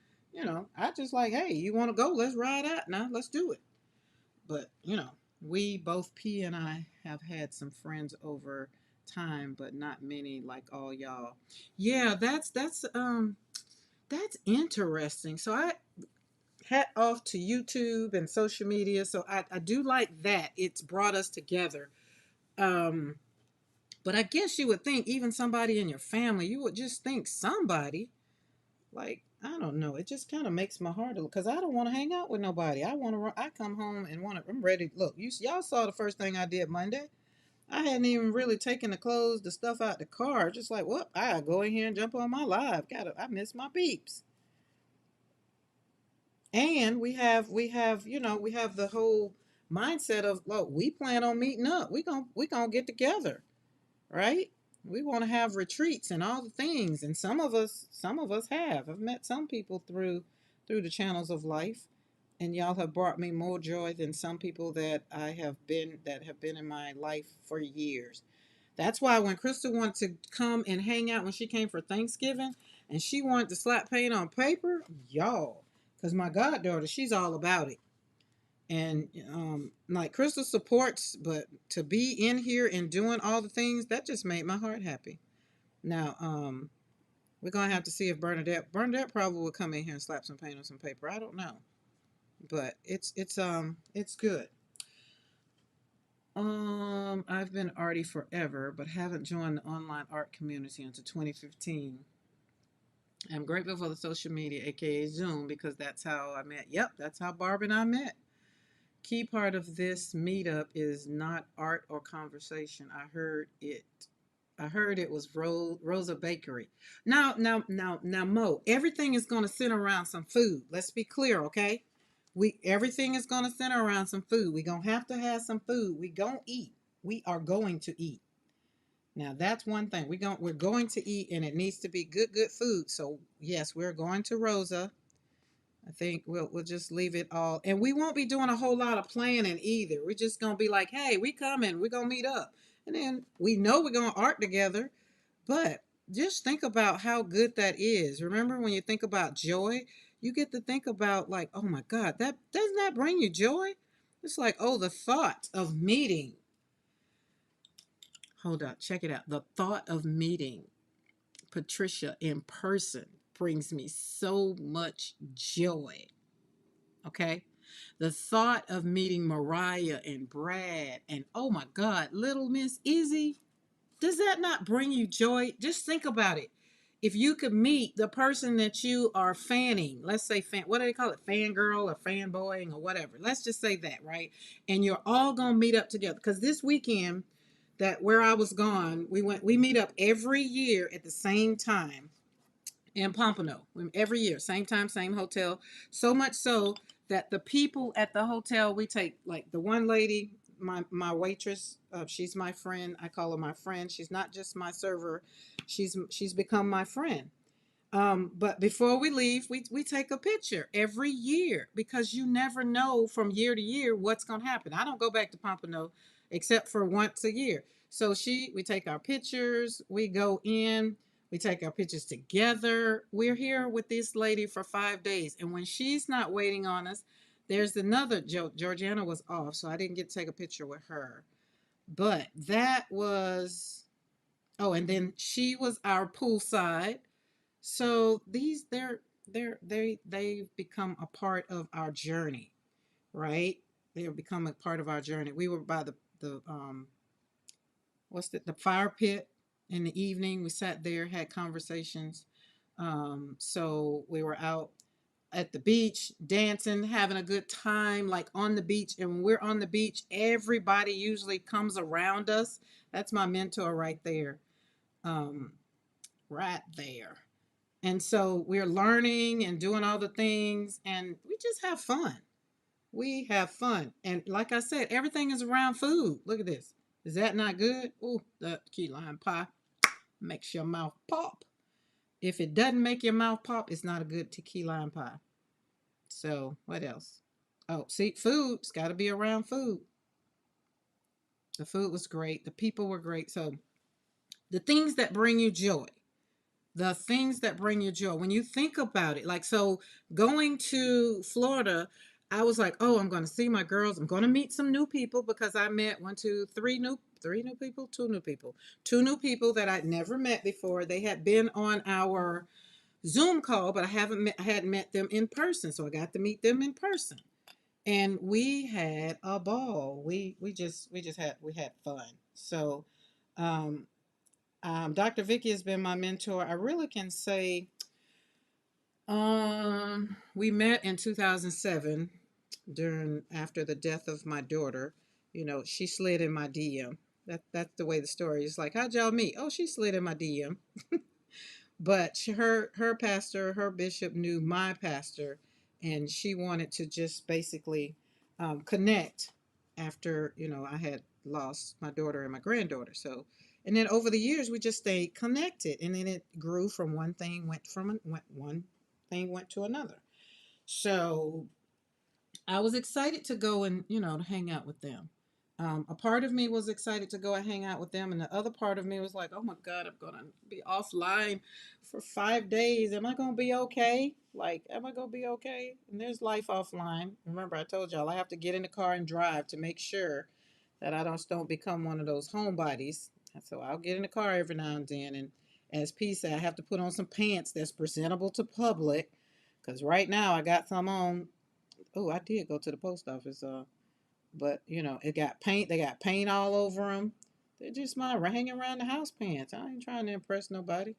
I just like, hey, you want to go? Let's ride out now. Let's do it. But we both P and I have had some friends over time, but not many like all y'all. Yeah, that's interesting. So I hat off to YouTube and social media. So I do like that. It's brought us together. Um, but I guess you would think even somebody in your family, you would just think somebody like I don't know. It just kind of makes my heart because I don't want to hang out with nobody. I want to. I come home and want to. I'm ready. Look, y'all saw the first thing I did Monday. I hadn't even really taken the clothes, the stuff out the car. Just like, what? I go in here and jump on my live. I miss my peeps. And we have the whole mindset of, look, we plan on meeting up. We gonna get together, right? We want to have retreats and all the things, and some of us have. I've met some people through the channels of life, and y'all have brought me more joy than some people that have been in my life for years. That's why when Crystal wanted to come and hang out when she came for Thanksgiving, and she wanted to slap paint on paper, y'all, because my goddaughter, she's all about it. And like Crystal supports, but to be in here and doing all the things that just made my heart happy. Now, we're gonna have to see if Bernadette probably will come in here and slap some paint on some paper. I don't know, but it's good. I've been arty forever, but haven't joined the online art community until 2015. I'm grateful for the social media, aka Zoom, because that's how I met. Yep, that's how Barb and I met. Key part of this meetup is not art or conversation. I heard it was Rosa Bakery. Now, Mo. Everything is going to center around some food. Let's be clear, okay? We everything is going to center around some food. We're gonna have to have some food. We gonna eat. We are going to eat. Now that's one thing. We're going to eat, and it needs to be good food. So yes, we're going to Rosa. I think we'll just leave it all, and we won't be doing a whole lot of planning either. We're just gonna be like, hey, we coming. We're gonna meet up, and then we know we're gonna art together. But just think about how good that is. Remember when you think about joy, you get to think about like, oh my God, that doesn't that bring you joy? It's like, oh, the thought of meeting. Hold up, check it out. The thought of meeting Patricia in person brings me so much joy. Okay. The thought of meeting Mariah and Brad and oh my God, little Miss Izzy, does that not bring you joy? Just think about it. If you could meet the person that you are fanning, let's say what do they call it? Fangirl or fanboying or whatever. Let's just say that, right? And you're all gonna meet up together. Because this weekend that where I was gone, we meet up every year at the same time in Pompano. Every year, same time, same hotel. So much so that the people at the hotel, we take like the one lady, my waitress, she's my friend. I call her my friend. She's not just my server. She's become my friend. But before we leave, we take a picture every year because you never know from year to year what's going to happen. I don't go back to Pompano except for once a year. So we take our pictures, we go in, we take our pictures together. We're here with this lady for 5 days. And when she's not waiting on us, there's another, Georgiana was off, so I didn't get to take a picture with her. But that was, oh, and then she was our poolside. So they've become a part of our journey, right? They have become a part of our journey. We were by the the fire pit in the evening. We sat there, had conversations. So we were out at the beach, dancing, having a good time, like on the beach. And when we're on the beach, everybody usually comes around us. That's my mentor right there. Um, right there. And so we're learning and doing all the things, and we just have fun. We have fun. And like I said, everything is around food. Look at this. Is that not good? Ooh, the key lime pie makes your mouth pop. If it doesn't make your mouth pop, it's not a good key lime pie. So, what else? Oh, see, food's got to be around food. The food was great. The people were great. So, the things that bring you joy, the things that bring you joy when you think about it, like, so going to Florida, I was like, oh, I'm going to see my girls, I'm going to meet some new people, because I met one, two, three new people, two new people that I'd never met before. They had been on our Zoom call, but I hadn't met them in person, so I got to meet them in person, and we had a ball. We had fun. So um Dr. Vicky has been my mentor. I really can say, we met in 2007 during after the death of my daughter. You know, she slid in my DM. That's the way the story is. Like, how'd y'all meet? Oh, she slid in my DM. But her pastor, her bishop knew my pastor, and she wanted to just basically connect after, I had lost my daughter and my granddaughter. So, and then over the years we just stayed connected, and then it grew from one thing went to another. So I was excited to go and, to hang out with them. A part of me was excited to go and hang out with them, and the other part of me was like, oh my God, I'm going to be offline for 5 days. Am I going to be okay? Like, am I going to be okay? And there's life offline. Remember, I told y'all I have to get in the car and drive to make sure that I don't become one of those homebodies. So I'll get in the car every now and then. And as P said, I have to put on some pants that's presentable to public. Because right now I got some on. Oh, I did go to the post office. But it got paint. They got paint all over them. They're just my hanging around the house pants. I ain't trying to impress nobody.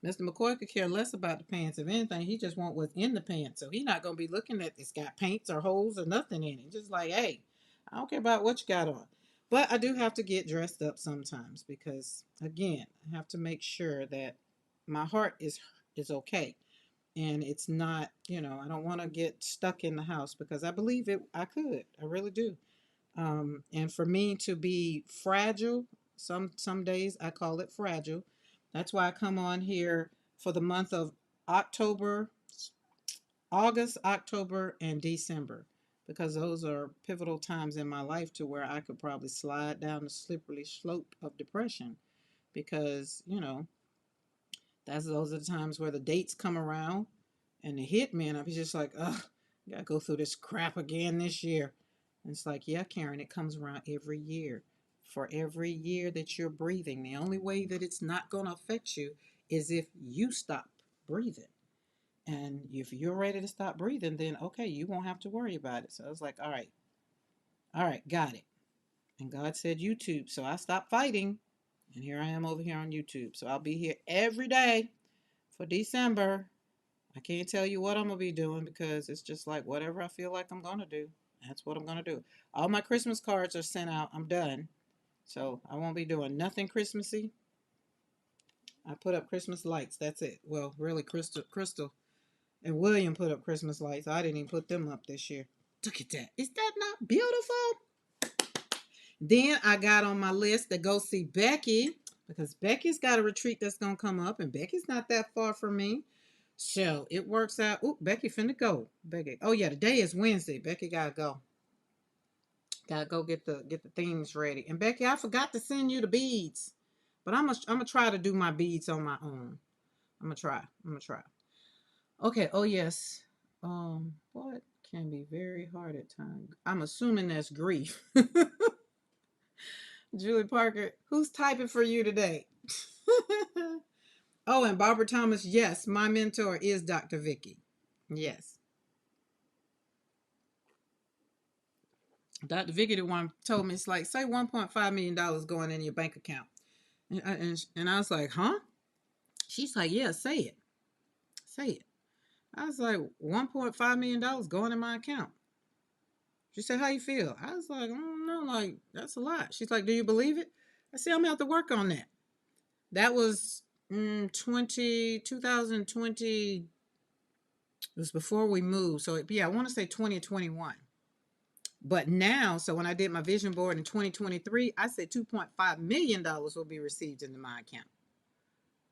Mr. McCoy could care less about the pants. If anything, he just want what's in the pants. So he not gonna be looking at it's got paints or holes or nothing in it. Just like, hey, I don't care about what you got on. But I do have to get dressed up sometimes because, again, I have to make sure that my heart is okay, and it's not. I don't want to get stuck in the house because I believe it. I could. I really do. And for me to be fragile, some days I call it fragile. That's why I come on here for the month of October, August, October, and December, because those are pivotal times in my life to where I could probably slide down the slippery slope of depression. Because those are the times where the dates come around and they hit me, and I'm just like, ugh, I gotta go through this crap again this year. And it's like, yeah, Karen, it comes around every year. For every year that you're breathing, the only way that it's not going to affect you is if you stop breathing. And if you're ready to stop breathing, then okay, you won't have to worry about it. So I was like, all right, got it. And God said YouTube. So I stopped fighting. And here I am over here on YouTube. So I'll be here every day for December. I can't tell you what I'm going to be doing because it's just like whatever I feel like I'm going to do. That's what I'm going to do. All my Christmas cards are sent out. I'm done. So I won't be doing nothing Christmassy. I put up Christmas lights. That's it. Well, really, Crystal and William put up Christmas lights. I didn't even put them up this year. Look at that. Is that not beautiful? Then I got on my list to go see Becky, because Becky's got a retreat that's going to come up, and Becky's not that far from me. So it works out. Ooh, Becky finna go. Becky. Oh yeah, today is Wednesday. Becky gotta go. Gotta go get the things ready. And Becky, I forgot to send you the beads. But I'm gonna try to do my beads on my own. I'm gonna try. I'm gonna try. Okay. Oh yes. What can be very hard at times? I'm assuming that's grief. Julie Parker, who's typing for you today? Oh, and Barbara Thomas, yes, my mentor is Dr. Vicky. Yes. Dr. Vicky, the one told me, it's like, say $1.5 million going in your bank account. And I was like, huh? She's like, yeah, say it. Say it. I was like, $1.5 million going in my account. She said, how you feel? I was like, I don't know, like, that's a lot. She's like, do you believe it? I said, I'm going to have to work on that. That was 2020. It was before we moved. So, yeah, I want to say 2021. But now, so when I did my vision board in 2023, I said $2.5 million will be received into my account.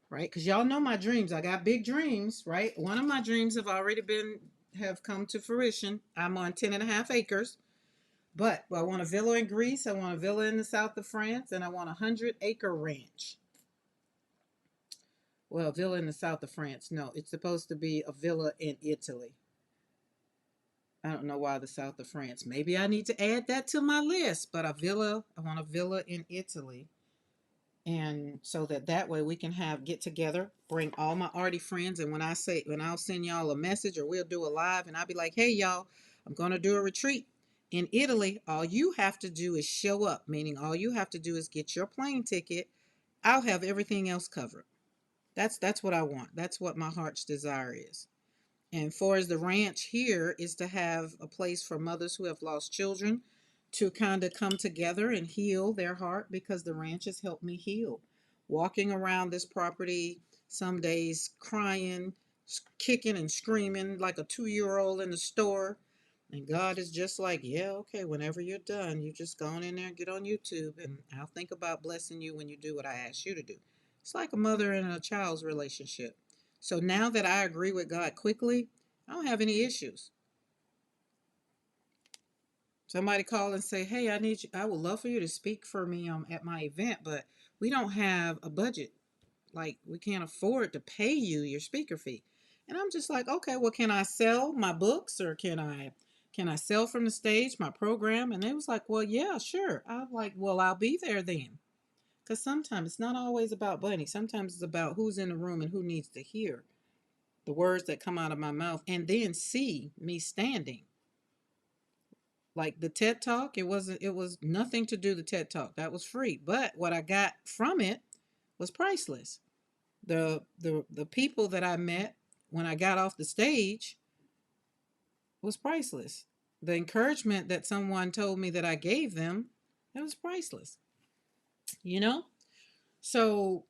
Right? Because y'all know my dreams. I got big dreams, right? One of my dreams have come to fruition. I'm on 10 and a half acres. But I want a villa in Greece, I want a villa in the south of France, and I want a 100-acre ranch. Well, a villa in the south of France. No, it's supposed to be a villa in Italy. I don't know why the south of France. Maybe I need to add that to my list. But I want a villa in Italy. And so that way we can get together, bring all my arty friends. And when I'll send y'all a message or we'll do a live and I'll be like, hey, y'all, I'm going to do a retreat in Italy. All you have to do is show up, meaning all you have to do is get your plane ticket. I'll have everything else covered. That's what I want. That's what my heart's desire is. And for as the ranch here is to have a place for mothers who have lost children to kind of come together and heal their heart, because the ranch has helped me heal. Walking around this property some days crying, kicking and screaming like a 2-year old in the store. And God is just like, yeah, okay, whenever you're done, you just go on in there and get on YouTube, and I'll think about blessing you when you do what I ask you to do. It's like a mother and a child's relationship. So now that I agree with God quickly, I don't have any issues. Somebody call and say, hey, I need you. I would love for you to speak for me at my event, but we don't have a budget. Like, we can't afford to pay you your speaker fee. And I'm just like, okay, well, can I sell my books, or can I sell from the stage my program? And they was like, well, yeah, sure. I'm like, well, I'll be there then. Because sometimes it's not always about money. Sometimes it's about who's in the room and who needs to hear the words that come out of my mouth and then see me standing. Like the TED Talk, it was nothing to do the TED Talk. That was free. But what I got from it was priceless. The people that I met when I got off the stage was priceless. The encouragement that someone told me that I gave them, it was priceless. You know? So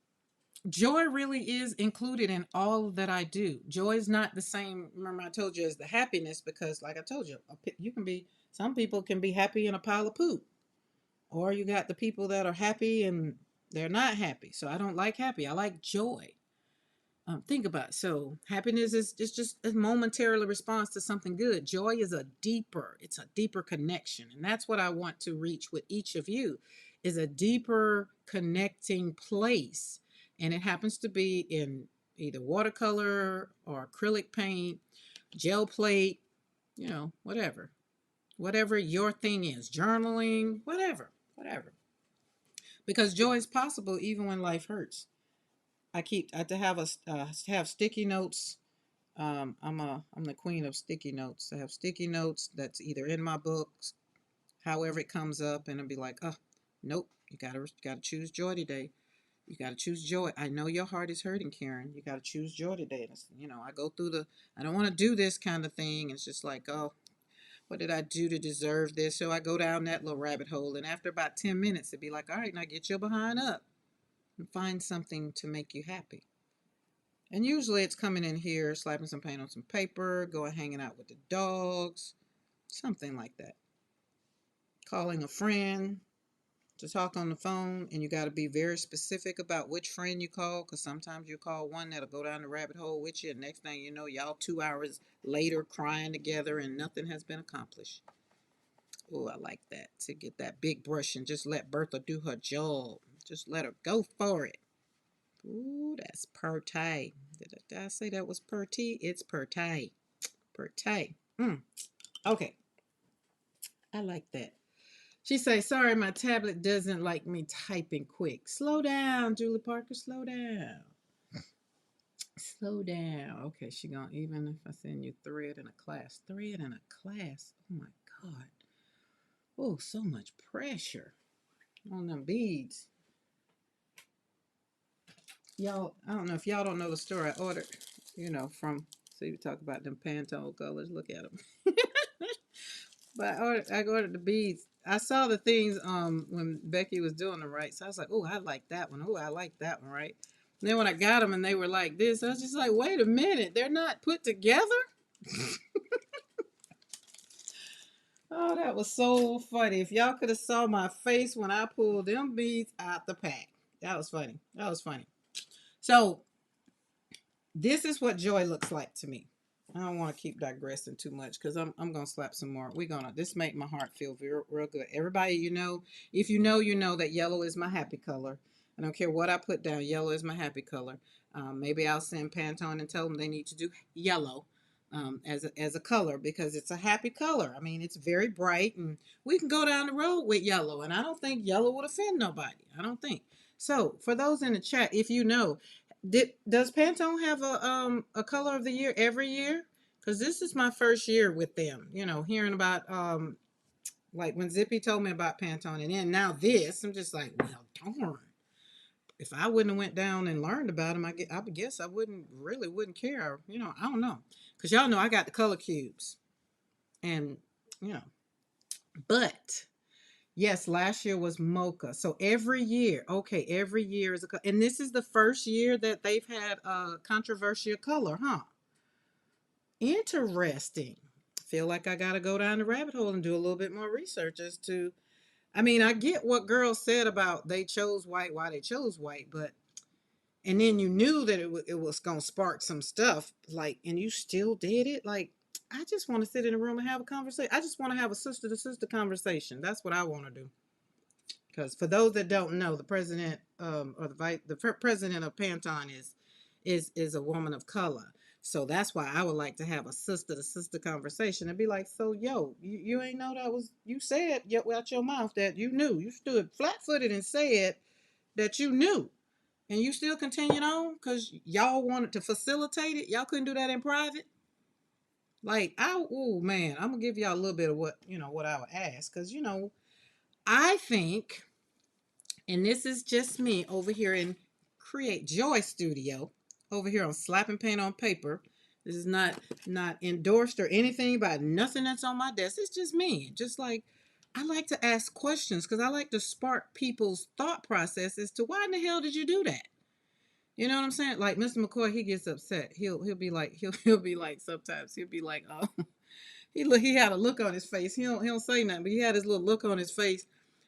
joy really is included in all that I do. Joy is not the same, remember I told you, as the happiness, because like I told you, some people can be happy in a pile of poop. Or you got the people that are happy and they're not happy. So I don't like happy. I like joy. Think about it. So happiness is just a momentarily response to something good. Joy is it's a deeper connection. And that's what I want to reach with each of you, is a deeper connecting place. And it happens to be in either watercolor or acrylic paint, gel plate, whatever. Whatever your thing is, journaling, whatever. Because joy is possible even when life hurts. I have to have sticky notes. I'm the queen of sticky notes. I have sticky notes that's either in my books, however it comes up, and I'll be like, oh, nope, you gotta choose joy today. You gotta choose joy. I know your heart is hurting, Karen. You gotta choose joy today. I go through I don't want to do this kind of thing. It's just like, oh, what did I do to deserve this? So I go down that little rabbit hole, and after about 10 minutes, it'd be like, all right, now get your behind up and find something to make you happy. And usually it's coming in here, slapping some paint on some paper, going hanging out with the dogs, something like that. Calling a friend, to talk on the phone, and you got to be very specific about which friend you call, because sometimes you call one that'll go down the rabbit hole with you, and next thing you know, y'all 2 hours later crying together and nothing has been accomplished. Oh, I like that. To get that big brush and just let Bertha do her job. Just let her go for it. Ooh, that's purty. Did I say that was purty? It's purty. Purty. Okay, I like that. She say, sorry, my tablet doesn't like me typing quick. Slow down, Julie Parker, slow down. Slow down. Okay, she gonna, even if I send you thread in a class. Thread in a class. Oh my God. Oh, so much pressure on them beads. Y'all, I don't know if y'all don't know the store I ordered, from, so you talk about them Pantone colors. Look at them. But I ordered the beads. I saw the things when Becky was doing them, right? So I was like, oh, I like that one. Oh, I like that one, right? And then when I got them and they were like this, I was just like, wait a minute, they're not put together? Oh, that was so funny. If y'all could have saw my face when I pulled them beads out the pack. That was funny. That was funny. So this is what joy looks like to me. I don't want to keep digressing too much because I'm gonna slap some more. This make my heart feel real good. Everybody, if you know that yellow is my happy color. I don't care what I put down. Yellow is my happy color. Maybe I'll send Pantone and tell them they need to do yellow as a color because it's a happy color. I mean, it's very bright, and we can go down the road with yellow. And I don't think yellow would offend nobody. I don't think. So for those in the chat, if you know, does Pantone have a color of the year every year? Because this is my first year with them. Hearing about like when Zippy told me about Pantone, and then now this, I'm just like, well, darn. If I wouldn't have went down and learned about them, I guess I wouldn't care. I don't know, because y'all know I got the color cubes, and you know, but yes, last year was mocha. So every year, okay, every year is and this is the first year that they've had a controversial color, huh? Interesting. Feel like I gotta go down the rabbit hole and do a little bit more research as to. I mean, I get what girls said about they chose white, why they chose white, but and then you knew that it was gonna spark some stuff, like, and you still did it, like. I just want to sit in a room and have a conversation. I just want to have a sister to sister conversation. That's what I want to do. Because for those that don't know, the president or the president of Pantone is a woman of color. So that's why I would like to have a sister to sister conversation and be like, so yo, you ain't know that was you said out your mouth that you knew. You stood flat footed and said that you knew. And you still continued on because y'all wanted to facilitate it. Y'all couldn't do that in private. Like oh man, I'm gonna give y'all a little bit of what I would ask, because I think, and this is just me over here in Create Joy Studio, over here on Slapping Paint on Paper. This is not endorsed or anything by nothing that's on my desk. It's just me. Just like I like to ask questions because I like to spark people's thought process as to why in the hell did you do that? You know what I'm saying? Like Mr. McCoy, he gets upset. He'll be like he'll be like sometimes he'll be like he had a look on his face. He don't say nothing, but he had his little look on his face.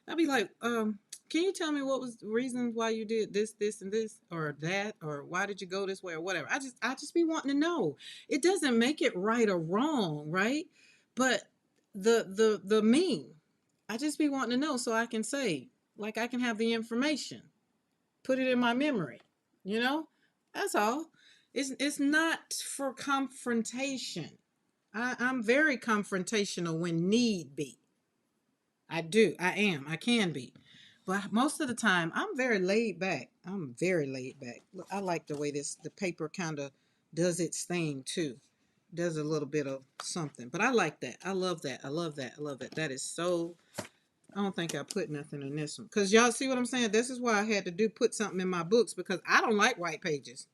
I'd be like, can you tell me what was the reason why you did this, and this, or that, or why did you go this way, or whatever? I just be wanting to know. It doesn't make it right or wrong, right? But the me, I just be wanting to know so I can say, like, I can have the information, put it in my memory, you know. That's all. It's not for confrontation. I'm very confrontational when need be. I do. I am. I can be. But most of the time, I'm very laid back. I'm very laid back. I like the way the paper kind of does its thing too. Does a little bit of something. But I like that. I love that. I love that. I love that. That is so. I don't think I put nothing in this one. Because y'all see what I'm saying? This is why I had to put something in my books, because I don't like white pages.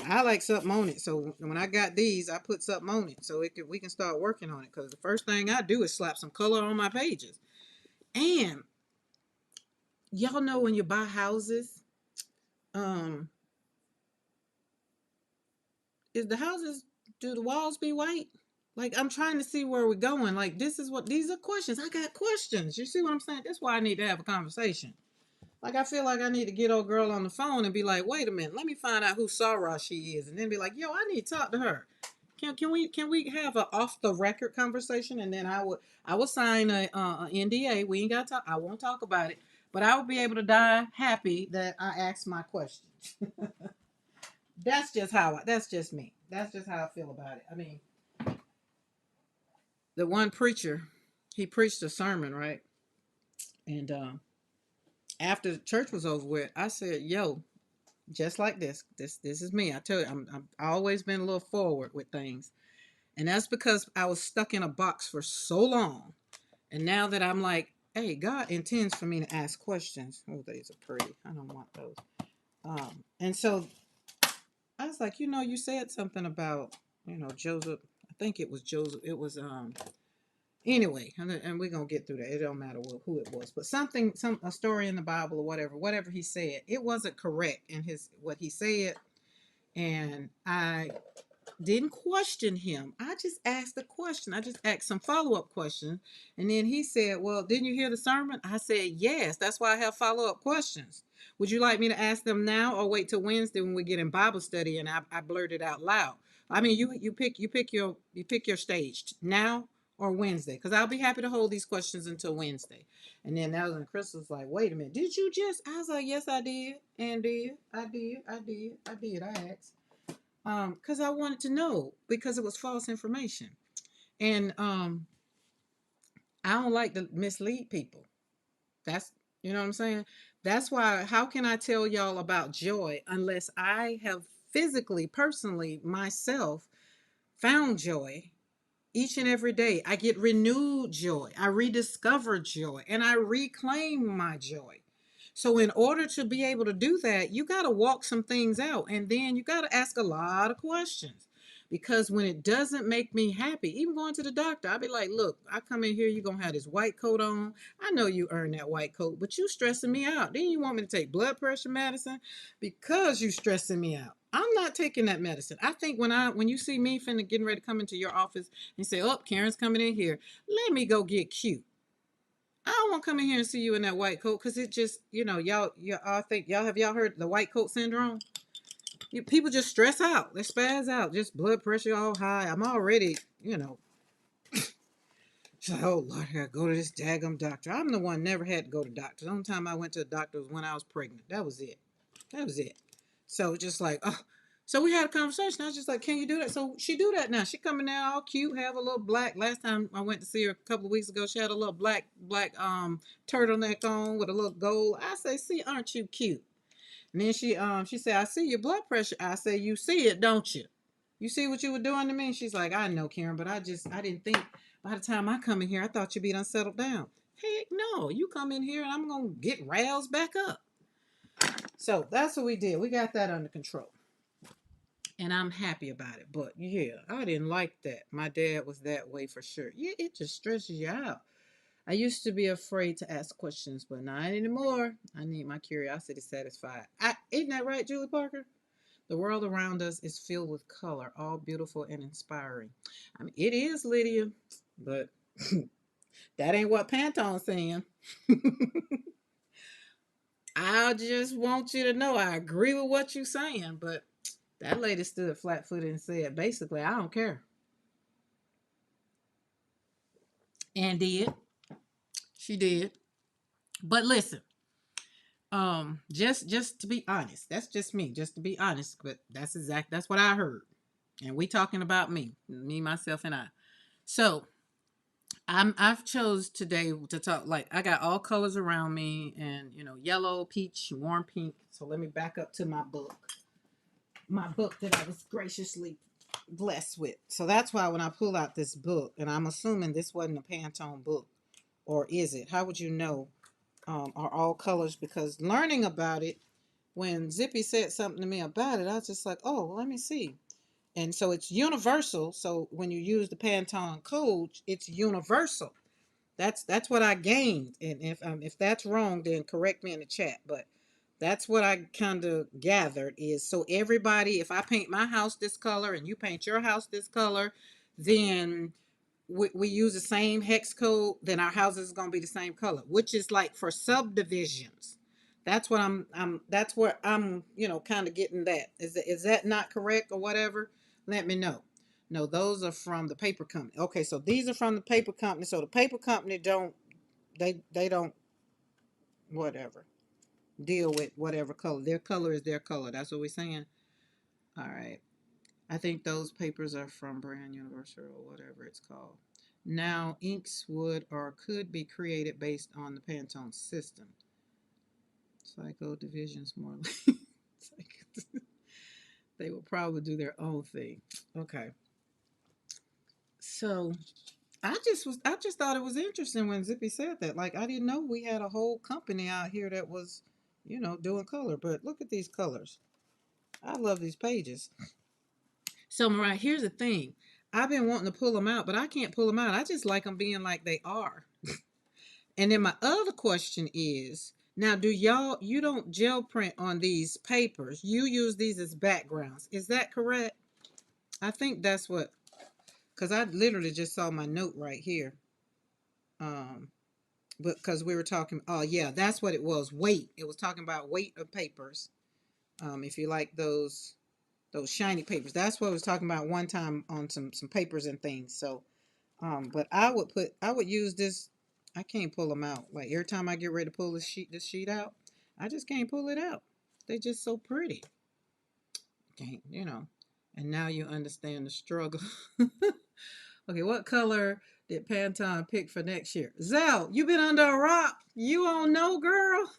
I like something on it. So when I got these, I put something on it so we can start working on it. Because the first thing I do is slap some color on my pages. And y'all know when you buy houses, um, is the houses, do the walls be white? Like, I'm trying to see where we're going. Like, these are questions. I got questions. You see what I'm saying? That's why I need to have a conversation. Like, I feel like I need to get old girl on the phone and be like, wait a minute, let me find out who Sarah she is, and then be like, yo, I need to talk to her. Can we have a off the record conversation? And then I would sign a NDA. We ain't got to talk. I won't talk about it, but I would be able to die happy that I asked my questions. That's just me. That's just how I feel about it. I mean, the one preacher, he preached a sermon, right? And after the church was over with, I said, yo, just like this is me. I tell you, I've always been a little forward with things. And that's because I was stuck in a box for so long. And now that I'm like, hey, God intends for me to ask questions. Oh, these are pretty. I don't want those. And so I was like, you said something about, Joseph. I think it was Joseph. It was anyway, and we're gonna get through that. It don't matter who it was, but a story in the Bible or whatever he said, it wasn't correct in his what he said, and I didn't question him. I just asked a question. I just asked some follow-up questions. And then he said, well, didn't you hear the sermon? I said, yes. That's why I have follow-up questions. Would you like me to ask them now or wait till Wednesday when we get in Bible study? And I blurted out loud. I mean, you pick your stage now or Wednesday, because I'll be happy to hold these questions until Wednesday. And then that was when Chris was like, wait a minute, did you just? I was like, yes, I did. And I asked because I wanted to know, because it was false information. And I don't like to mislead people. That's, you know what I'm saying? That's why, how can I tell y'all about joy unless I have physically, personally, myself found joy each and every day? I get renewed joy. I rediscover joy and I reclaim my joy. So, in order to be able to do that, you got to walk some things out, and then you got to ask a lot of questions. Because when it doesn't make me happy, even going to the doctor, I'll be like, look, I come in here, you're going to have this white coat on. I know you earned that white coat, but you stressing me out. Then you want me to take blood pressure medicine because you stressing me out. I'm not taking that medicine. I think when you see me finna getting ready to come into your office and say, oh, Karen's coming in here, let me go get cute. I don't want to come in here and see you in that white coat, because it just, y'all think, y'all heard the white coat syndrome? People just stress out. They spaz out. Just blood pressure all high. I'm already, it's like, oh Lord, I gotta go to this daggum doctor. I'm the one never had to go to doctor. The only time I went to the doctor was when I was pregnant. That was it. That was it. So just like, oh, so we had a conversation. I was just like, can you do that? So she do that now. She coming out all cute, have a little black. Last time I went to see her a couple of weeks ago, she had a little black turtleneck on with a little gold. I say, see, aren't you cute? And then she said, I see your blood pressure. I say, you see it, don't you? You see what you were doing to me? She's like, I know, Karen, but I didn't think by the time I come in here, I thought you'd be done settled down. Heck no, you come in here and I'm gonna get roused back up. So that's what we did. We got that under control. And I'm happy about it. But yeah, I didn't like that. My dad was that way for sure. Yeah, it just stresses you out. I used to be afraid to ask questions, but not anymore. I need my curiosity satisfied. Isn't that right, Julie Parker? The world around us is filled with color, all beautiful and inspiring. I mean, it is, Lydia, but that ain't what Pantone's saying. I just want you to know I agree with what you're saying, but that lady stood flat footed and said, basically, I don't care. And did. She did. But listen, just to be honest, that's just me, just to be honest, but that's what I heard. And we talking about me, myself, and I. So I've chose today to talk, like, I got all colors around me, and yellow, peach, warm pink. So let me back up to my book that I was graciously blessed with. So that's why when I pull out this book, and I'm assuming this wasn't a Pantone book, or is it? How would you know? Are all colors? Because learning about it, when Zippy said something to me about it, I was just like, oh, let me see. And so it's universal. So when you use the Pantone code, it's universal. That's what I gained. And if that's wrong, then correct me in the chat. But that's what I kind of gathered is, so everybody, if I paint my house this color and you paint your house this color, then we use the same hex code, then our houses is gonna be the same color, which is like for subdivisions. That's what that's where I'm, kind of getting that. Is that not correct or whatever? Let me know. No, those are from the paper company. Okay, so these are from the paper company. So the paper company don't they don't whatever deal with whatever color. Their color is their color. That's what we're saying. All right. I think those papers are from Brand Universal or whatever it's called. Now, inks would or could be created based on the Pantone system. Psycho divisions more like they will probably do their own thing. Okay. So I just thought it was interesting when Zippy said that. Like I didn't know we had a whole company out here that was, doing color. But look at these colors. I love these pages. So Mariah, here's the thing. I've been wanting to pull them out, but I can't pull them out. I just like them being like they are. And then my other question is, now do you don't gel print on these papers. You use these as backgrounds. Is that correct? I think that's what, because I literally just saw my note right here. Um, but because we were talking, oh yeah, that's what it was. Weight. It was talking about weight of papers. If you like those shiny papers, that's what I was talking about one time on some papers and things. So, but I would use this. I can't pull them out. Like every time I get ready to pull this sheet out, I just can't pull it out. They just so pretty. Can't. And now you understand the struggle. Okay, what color did Pantone pick for next year? Zell, you been under a rock. You don't know, girl.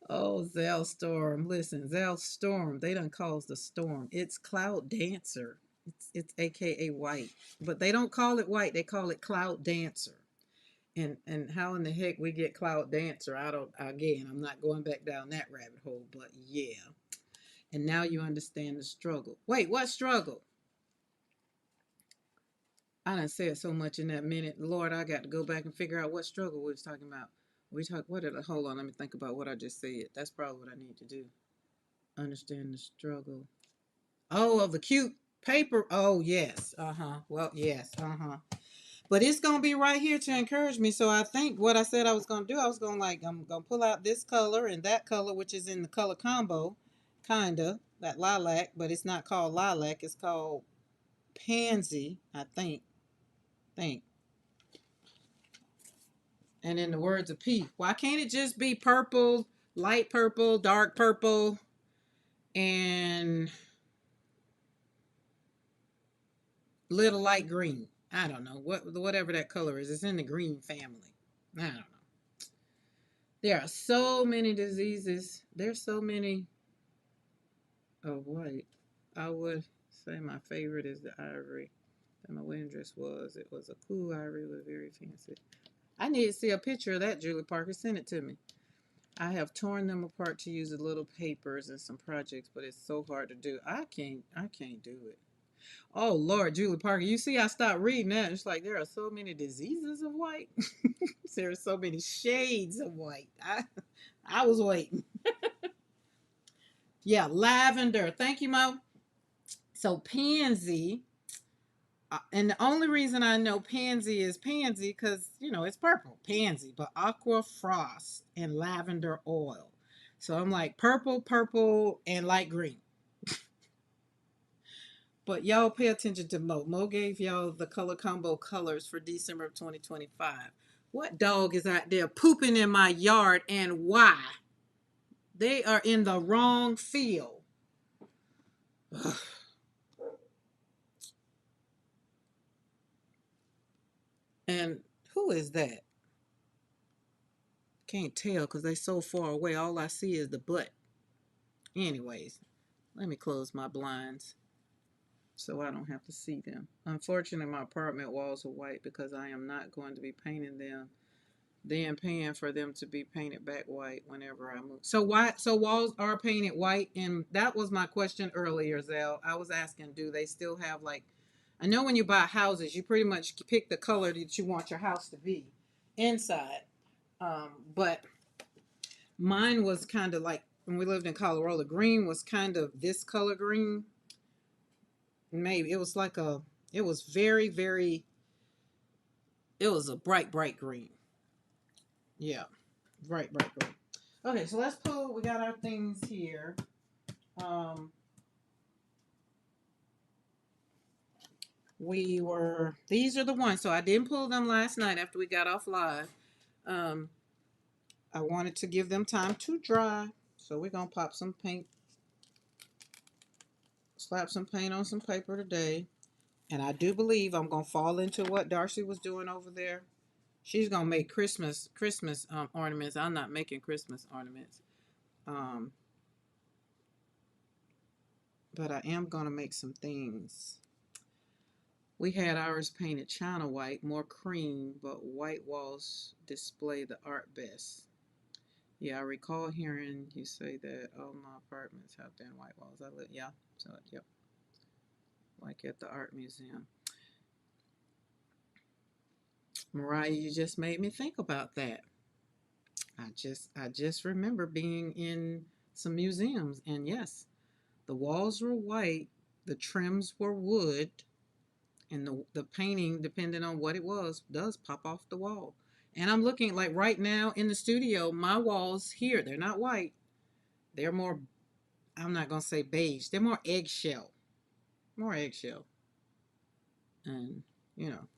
Oh, Zell Storm. Listen, Zell Storm. They done caused the storm. It's Cloud Dancer. It's AKA white. But they don't call it white. They call it Cloud Dancer. And how in the heck we get Cloud Dancer? I don't, again, I'm not going back down that rabbit hole, but yeah. And now you understand the struggle. Wait, what struggle? I done said so much in that minute. Lord, I got to go back and figure out what struggle we was talking about. Hold on, let me think about what I just said. That's probably what I need to do. Understand the struggle. Oh, of the cute paper. Oh, yes. Uh-huh. Well, yes. Uh-huh. But it's gonna be right here to encourage me. So I think what I said I was gonna do, I was gonna I'm gonna pull out this color and that color, which is in the color combo, kinda, that lilac, but it's not called lilac, it's called pansy, I think. And in the words of P, why can't it just be purple, light purple, dark purple, and little light green? I don't know. Whatever that color is. It's in the green family. I don't know. There are so many diseases. There's so many of white. I would say my favorite is the ivory that my wedding dress was. It was a cool ivory with very fancy. I need to see a picture of that, Julie Parker. Send it to me. I have torn them apart to use the little papers and some projects, but it's so hard to do. I can't do it. Oh Lord, Julie Parker, you see I stopped reading that. It's like there are so many diseases of white. There are so many shades of white. I was waiting. Yeah, lavender. Thank you, Mo. So pansy, and the only reason I know pansy is pansy because it's purple, pansy, but aqua frost and lavender oil. So I'm like purple, purple, and light green. But y'all pay attention to Mo. Mo gave y'all the color combo colors for December of 2025. What dog is out there pooping in my yard and why? They are in the wrong field. And who is that? Can't tell because they so far away. All I see is the butt. Anyways, let me close my blinds so I don't have to see them. Unfortunately, my apartment walls are white because I am not going to be painting them, then paying for them to be painted back white whenever I move. So why? So walls are painted white, and that was my question earlier, Zell. I was asking, do they still have like? I know when you buy houses, you pretty much pick the color that you want your house to be inside. But mine was kind of like when we lived in Colorado, green was kind of this color green. maybe it was like a, it was very, very, it was a bright, bright green. Yeah, bright, bright green. Okay, so let's pull, we got our things here. Um, we were, these are the ones. So I didn't pull them last night after we got off live. Um, I wanted to give them time to dry. So we're going to pop some paint, slap some paint on some paper today. And I do believe I'm going to fall into what Darcy was doing over there. She's going to make Christmas ornaments. I'm not making Christmas ornaments. Um, but I am going to make some things. We had ours painted china white, more cream, but white walls display the art best. Yeah, I recall hearing you say that all my apartments have thin white walls. Yeah, so yep, like at the art museum. Mariah, you just made me think about that. I just remember being in some museums, and yes, the walls were white, the trims were wood, and the painting, depending on what it was, does pop off the wall. And I'm looking like right now in the studio, my walls here, they're not white. They're more, I'm not gonna say beige. They're more eggshell. More eggshell. And you know,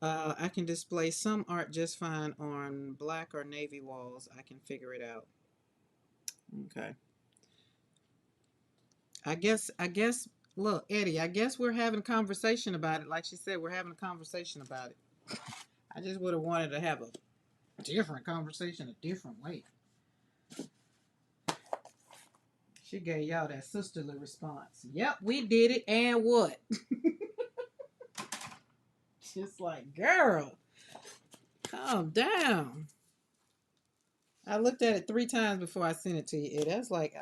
I can display some art just fine on black or navy walls. I can figure it out. Okay. I guess look, Eddie, I guess we're having a conversation about it. Like she said, we're having a conversation about it. I just would have wanted to have a different conversation a different way. She gave y'all that sisterly response. Yep, we did it, and what? Just like, girl, calm down. I looked at it 3 times before I sent it to you, Eddie. I was like,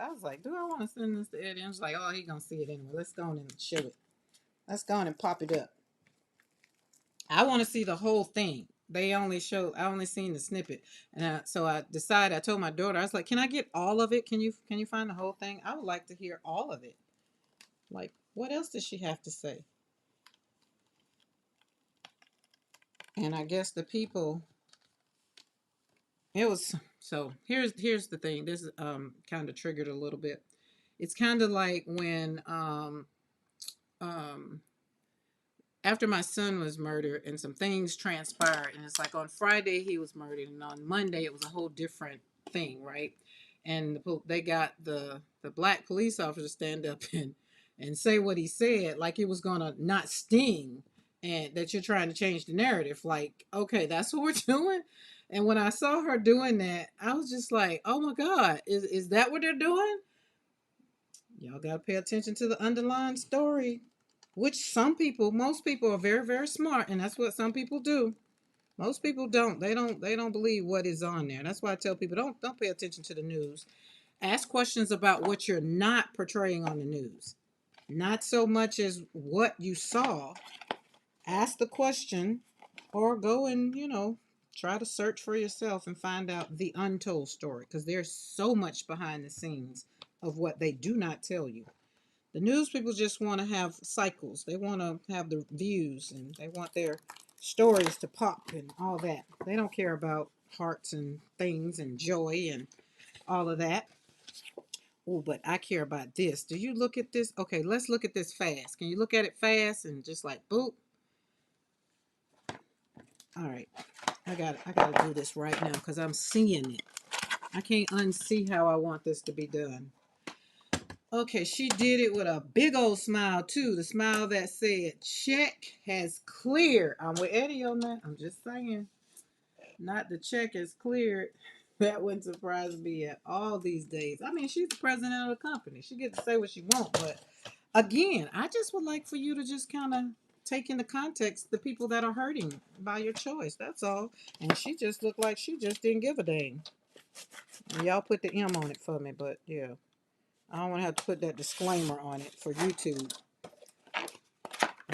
do I want to send this to Eddie? I was like, oh, he gonna see it anyway. Let's go on and show it. Let's go on and pop it up. I want to see the whole thing. I only seen the snippet, and so I decided. I told my daughter, I was like, can I get all of it? Can you find the whole thing? I would like to hear all of it. Like, what else does she have to say? And I guess the people, it was, so here's the thing. This kind of triggered a little bit. It's kind of like when um after my son was murdered and some things transpired, and it's like on Friday he was murdered and on Monday it was a whole different thing, right? And they got the black police officer stand up and say what he said, like it was gonna not sting, and that you're trying to change the narrative. Like, okay, that's what we're doing. And when I saw her doing that, I was just like, oh my God, is that what they're doing? Y'all got to pay attention to the underlying story, which most people are very, very smart, and that's what some people do. Most people don't. They don't believe what is on there. That's why I tell people don't pay attention to the news. Ask questions about what you're not portraying on the news. Not so much as what you saw. Ask the question or go and, try to search for yourself and find out the untold story, because there's so much behind the scenes of what they do not tell you. The news people just want to have cycles. They want to have the views and they want their stories to pop and all that. They don't care about hearts and things and joy and all of that. Oh, but I care about this. Do you look at this? Okay, let's look at this fast. Can you look at it fast and just like boop? All right. I gotta do this right now because I'm seeing it. I can't unsee how I want this to be done. Okay, she did it with a big old smile too. The smile that said, check has cleared. I'm with Eddie on that. I'm just saying. Not the check has cleared. That wouldn't surprise me at all these days. I mean, she's the president of the company. She gets to say what she wants. But again, I just would like for you to just kind of take into context the people that are hurting by your choice. That's all. And she just looked like she just didn't give a dang. And y'all put the M on it for me, but yeah. I don't want to have to put that disclaimer on it for YouTube.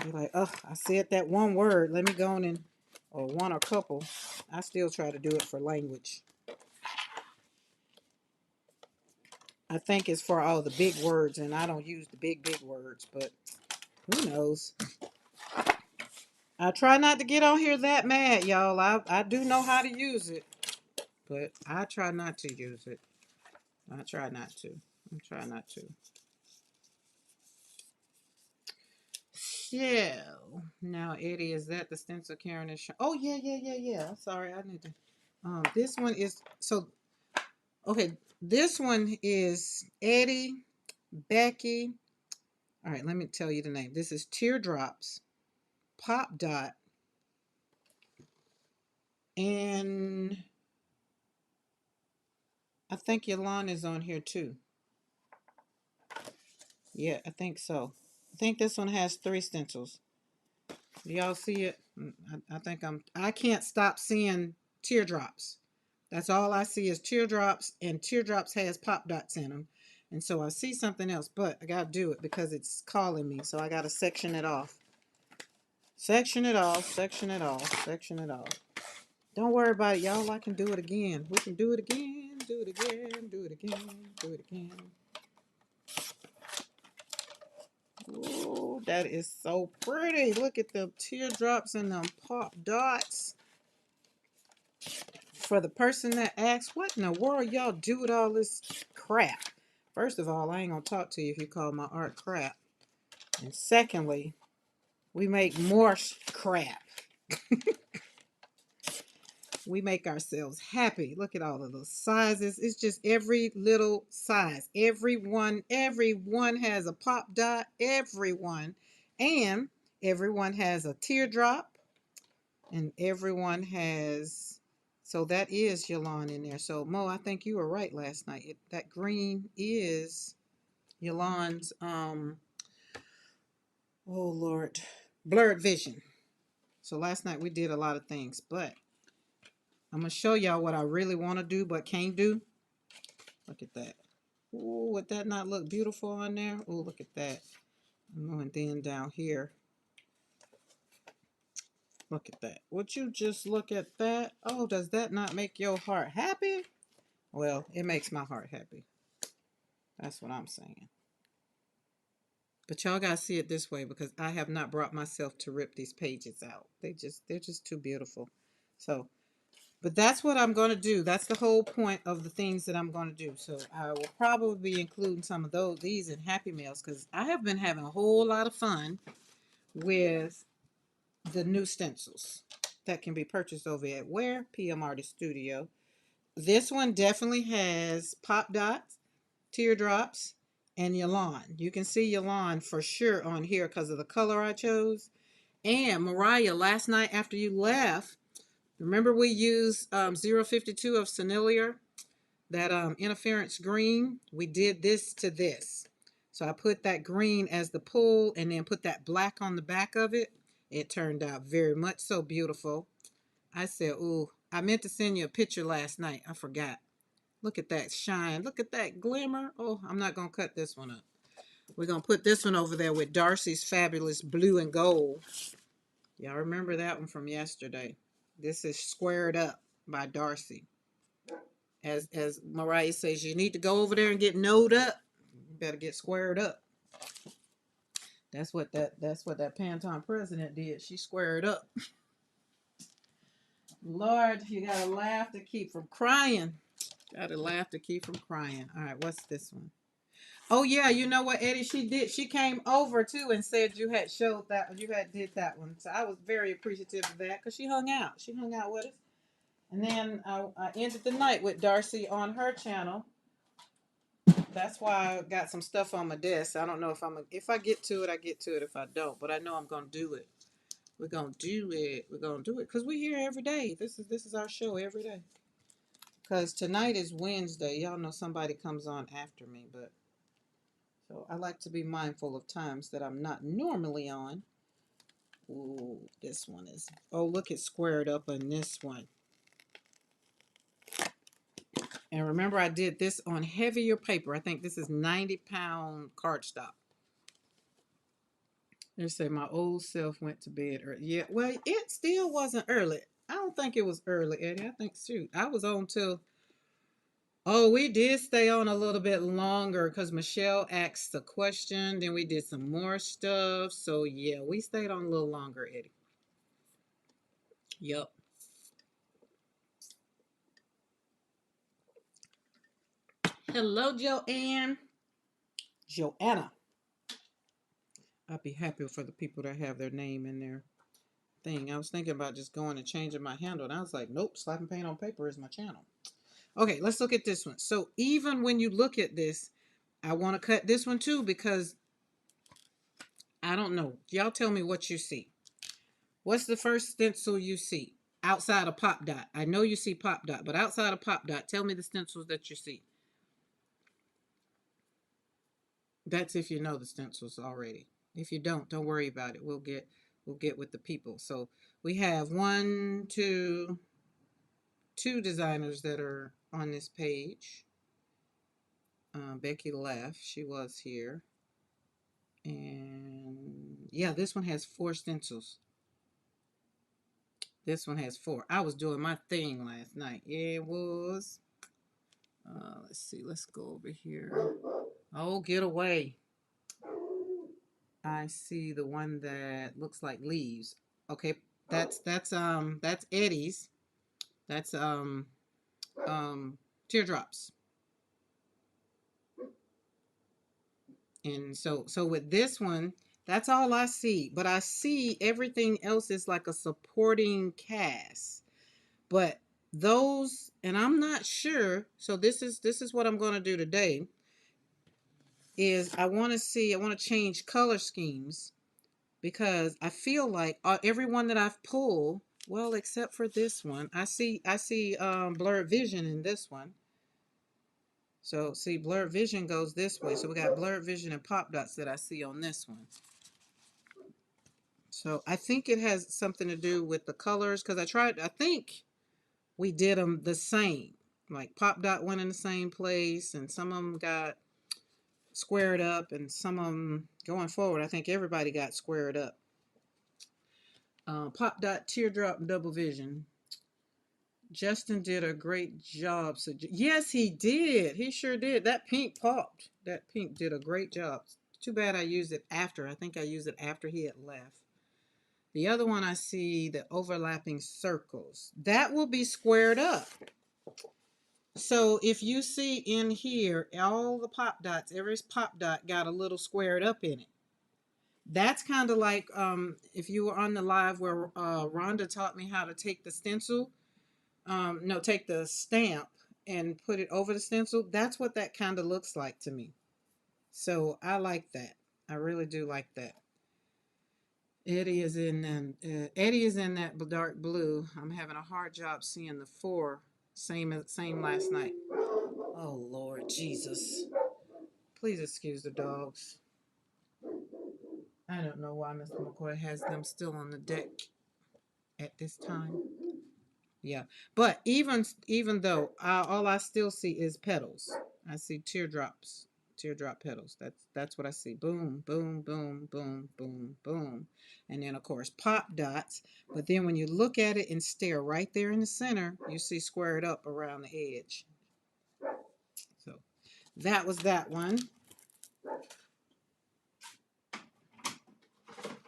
Be like, oh, I said that one word. Let me go on and, or one or couple. I still try to do it for language. I think it's for all the big words, and I don't use the big words, but who knows? I try not to get on here that mad, y'all. I do know how to use it, but I try not to use it. I try not to. I try not to. So now, Eddie, is that the stencil Karen is showing? Oh yeah. I'm sorry, I need to. This one is so okay. This one is Eddie, Becky. All right, let me tell you the name. This is Teardrops, Pop Dot, and I think Yolanda is on here too. Yeah, I think so. I think this one has 3 stencils. Do y'all see it? I think I can't stop seeing teardrops. That's all I see is teardrops, and teardrops has pop dots in them. And so I see something else, but I got to do it because it's calling me. So I got to section it off. Section it off, section it off, section it off. Don't worry about it, y'all. I can do it again. We can do it again, do it again, do it again, do it again. Oh, that is so pretty. Look at the teardrops and them pop dots. For the person that asks, what in the world y'all do with all this crap? First of all, I ain't gonna talk to you if you call my art crap. And secondly, we make more crap. We make ourselves happy. Look at all of those sizes. It's just every little size. Everyone has a pop dot. Everyone. And everyone has a teardrop. And everyone has, so that is Yolanda in there. So Mo, I think you were right last night. That green is Yolanda's, oh Lord, blurred vision. So last night we did a lot of things, but I'm going to show y'all what I really want to do but can't do. Look at that. Ooh, would that not look beautiful on there? Oh, look at that. And then down here, look at that. Would you just look at that? Oh, does that not make your heart happy? Well, it makes my heart happy. That's what I'm saying. But y'all gotta see it this way because I have not brought myself to rip these pages out. They're just too beautiful. So, but that's what I'm gonna do. That's the whole point of the things that I'm gonna do. So I will probably be including some of these in Happy Meals because I have been having a whole lot of fun with the new stencils that can be purchased over at where? PM Artist Studio. This one definitely has pop dots, teardrops, and Yolanda. You can see Yolanda for sure on here because of the color I chose. And Mariah, last night after you left, remember we used 052 of Sennelier, that interference green? We did this to this. So I put that green as the pull and then put that black on the back of it. It turned out very much so beautiful. I said, ooh, I meant to send you a picture last night. I forgot. Look at that shine. Look at that glimmer. Oh, I'm not going to cut this one up. We're going to put this one over there with Darcy's Fabulous Blue and Gold. Y'all remember that one from yesterday. This is Squared Up by Darcy. As Mariah says, you need to go over there and get knowed up. You better get squared up. That's what that Pantone president did. She squared up. Lord, you gotta laugh to keep from crying. Gotta laugh to keep from crying. All right, what's this one? Oh yeah, you know what, Eddie? She did. She came over too and said you had showed that you had did that one. So I was very appreciative of that because she hung out. She hung out with us, and then I ended the night with Darcy on her channel. That's why I got some stuff on my desk. I don't know if I get to it, I get to it. If I don't, but I know I'm gonna do it. We're gonna do it. We're gonna do it because we're here every day. This is our show every day. Because tonight is Wednesday. Y'all know somebody comes on after me, but so I like to be mindful of times that I'm not normally on. Ooh, this one is. Oh, look, it's squared up on this one. And remember, I did this on heavier paper. I think this is 90-pound cardstock. They say my old self went to bed early. Yeah, well, it still wasn't early. I don't think it was early, Eddie. I think, shoot, I was on till Oh, we did stay on a little bit longer because Michelle asked a question. Then we did some more stuff. So yeah, we stayed on a little longer, Eddie. Yep. Hello, Joanne. Joanna. I'd be happy for the people that have their name in their thing. I was thinking about just going and changing my handle, and I was like, nope, slapping paint on paper is my channel. Okay, let's look at this one. So even when you look at this, I want to cut this one too because I don't know. Y'all tell me what you see. What's the first stencil you see outside of Pop Dot? I know you see Pop Dot, but outside of Pop Dot, tell me the stencils that you see. That's if you know the stencils already. If you don't worry about it. We'll get with the people. So we have two designers that are on this page. Becky left. She was here. And yeah, this one has 4 stencils. This one has 4. I was doing my thing last night. Yeah, it was. Let's see. Let's go over here. Oh, get away. I see the one that looks like leaves. Okay, that's Eddie's. That's teardrops. And so with this one, that's all I see. But I see everything else is like a supporting cast. But those, and I'm not sure. So this is what I'm going to do today. Is I want to change color schemes because I feel like everyone that I've pulled, well, except for this one, I see blurred vision in this one. So see, blurred vision goes this way. So we got blurred vision and pop dots that I see on this one. So I think it has something to do with the colors because I think we did them the same. Like pop dot went in the same place and some of them got squared up and some of them going forward. I think everybody got squared up. Pop dot teardrop double vision. Justin did a great job. So yes, he did. He sure did. That pink popped. That pink did a great job. Too bad I used it after. I think I used it after he had left. The other one I see the overlapping circles. That will be squared up. So if you see in here, all the pop dots, every pop dot got a little squared up in it. That's kind of like if you were on the live where Rhonda taught me how to take the stencil, no, take the stamp and put it over the stencil. That's what that kind of looks like to me. So I like that. I really do like that. Eddie is in that dark blue. I'm having a hard job seeing the 4. Same last night. Oh Lord Jesus. Please excuse the dogs. I don't know why Mr. McCoy has them still on the deck at this time. Yeah, but even though all I still see is petals. I see teardrops, teardrop petals. That's what I see. Boom, boom, boom, boom, boom, boom, and then of course pop dots. But then when you look at it and stare right there in the center, you see squared up around the edge. So that was that one.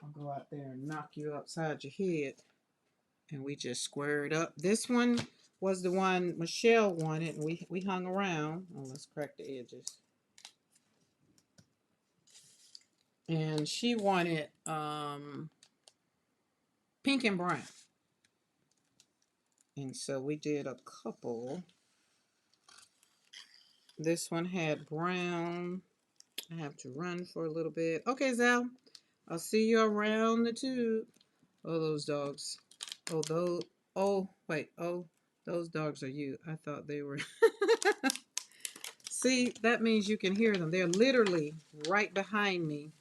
I'll go out there and knock you upside your head. And we just squared up. This one was the one Michelle wanted, and we hung around. Oh, let's crack the edges. And she wanted pink and brown. And so we did a couple. This one had brown. I have to run for a little bit. Okay, Zal. I'll see you around the tube. Oh, those dogs. Oh, those. Oh, wait. Oh, those dogs are you. I thought they were. See, that means you can hear them. They're literally right behind me,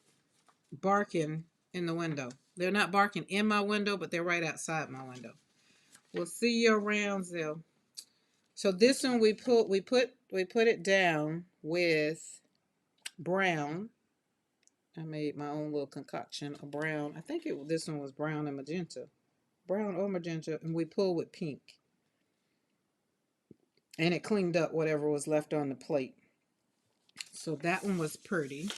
barking in the window. They're not barking in my window, but they're right outside my window. We'll see you around, Zil. So this one we put it down with brown. I made my own little concoction of brown. I think this one was brown and magenta. Brown or magenta, and we pull with pink. And it cleaned up whatever was left on the plate. So that one was pretty.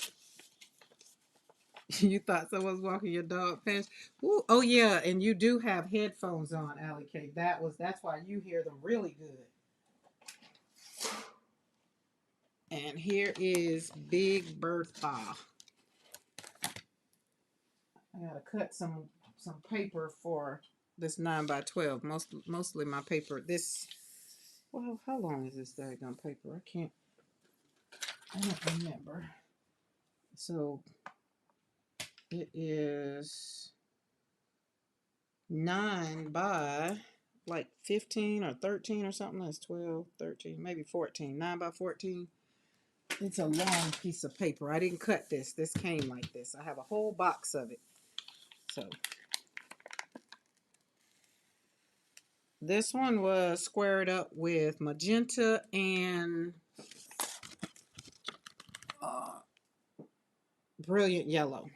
You thought someone was walking your dog past? Ooh, oh yeah, and you do have headphones on, Allie K. That's why you hear them really good. And here is Big Bertha. I gotta cut some paper for this 9x12. Mostly my paper. This, well, how long is this daggone paper? I don't remember. So it is 9 by like 15 or 13 or something. That's 12, 13, maybe 14. 9 by 14. It's a long piece of paper. I didn't cut this. This came like this. I have a whole box of it. So this one was squared up with magenta and brilliant yellow.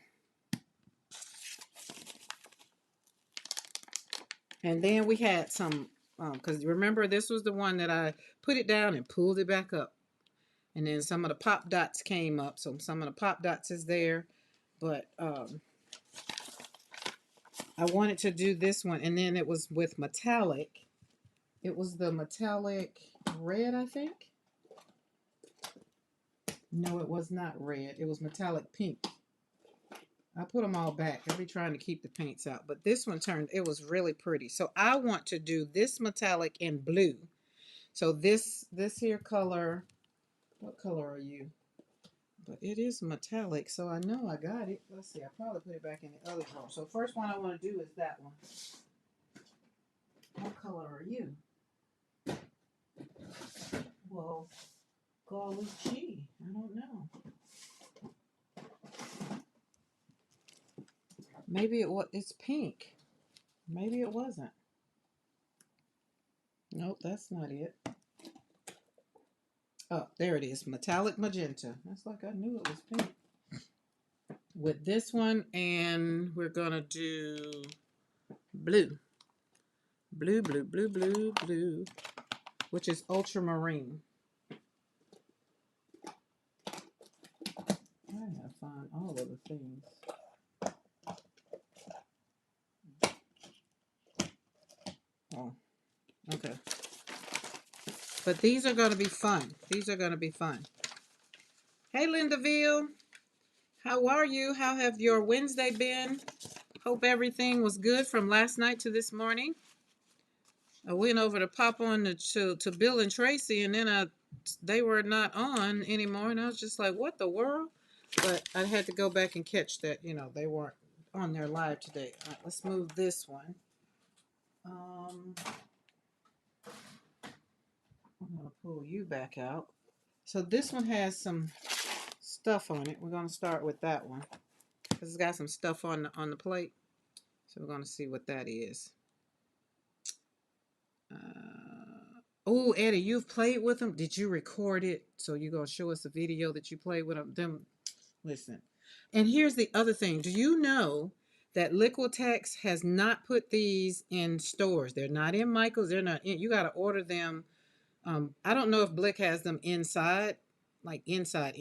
And then we had some, because remember this was the one that I put it down and pulled it back up. And then some of the pop dots came up. So some of the pop dots is there. But I wanted to do this one. And then it was with metallic. It was the metallic red, I think. No, it was not red. It was metallic pink. I put them all back. I'll be trying to keep the paints out. But this one it was really pretty. So I want to do this metallic in blue. So this here color, what color are you? But it is metallic, so I know I got it. Let's see, I probably put it back in the other drawer. So first one I want to do is that one. What color are you? Well, golly gee, I don't know. Maybe it's pink. Maybe it wasn't. Nope, that's not it. Oh, there it is. Metallic magenta. That's like I knew it was pink. With this one, and we're going to do blue. Blue, blue, blue, blue, blue, which is ultramarine. I gotta find all of the things. Oh, okay. But these are going to be fun. These are going to be fun. Hey, Lindaville. How are you? How have your Wednesday been? Hope everything was good from last night to this morning. I went over to pop on to Bill and Tracy, and then they were not on anymore, and I was just like, what the world? But I had to go back and catch that, they weren't on their live today. All right, let's move this one. I'm going to pull you back out. So this one has some stuff on it. We're going to start with that one because it's got some stuff on the plate. So we're going to see what that is. Oh, Eddie, you've played with them. Did you record it? So you're going to show us a video that you played with them. Listen. And here's the other thing. Do you know that Liquitex has not put these in stores? They're not in Michael's. They're not in. You got to order them. I don't know if Blick has them inside, like inside,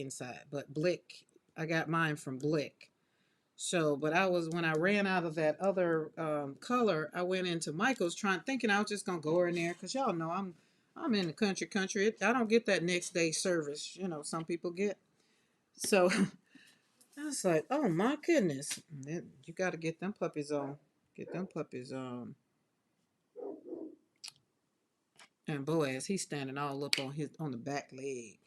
but Blick, I got mine from Blick. So, but when I ran out of that other color, I went into Michael's thinking I was just going to go in there because y'all know I'm in the country. I don't get that next day service, some people get. So I was like, oh my goodness. You got to get them puppies on. Get them puppies on. And Boaz, he's standing all up on the back leg.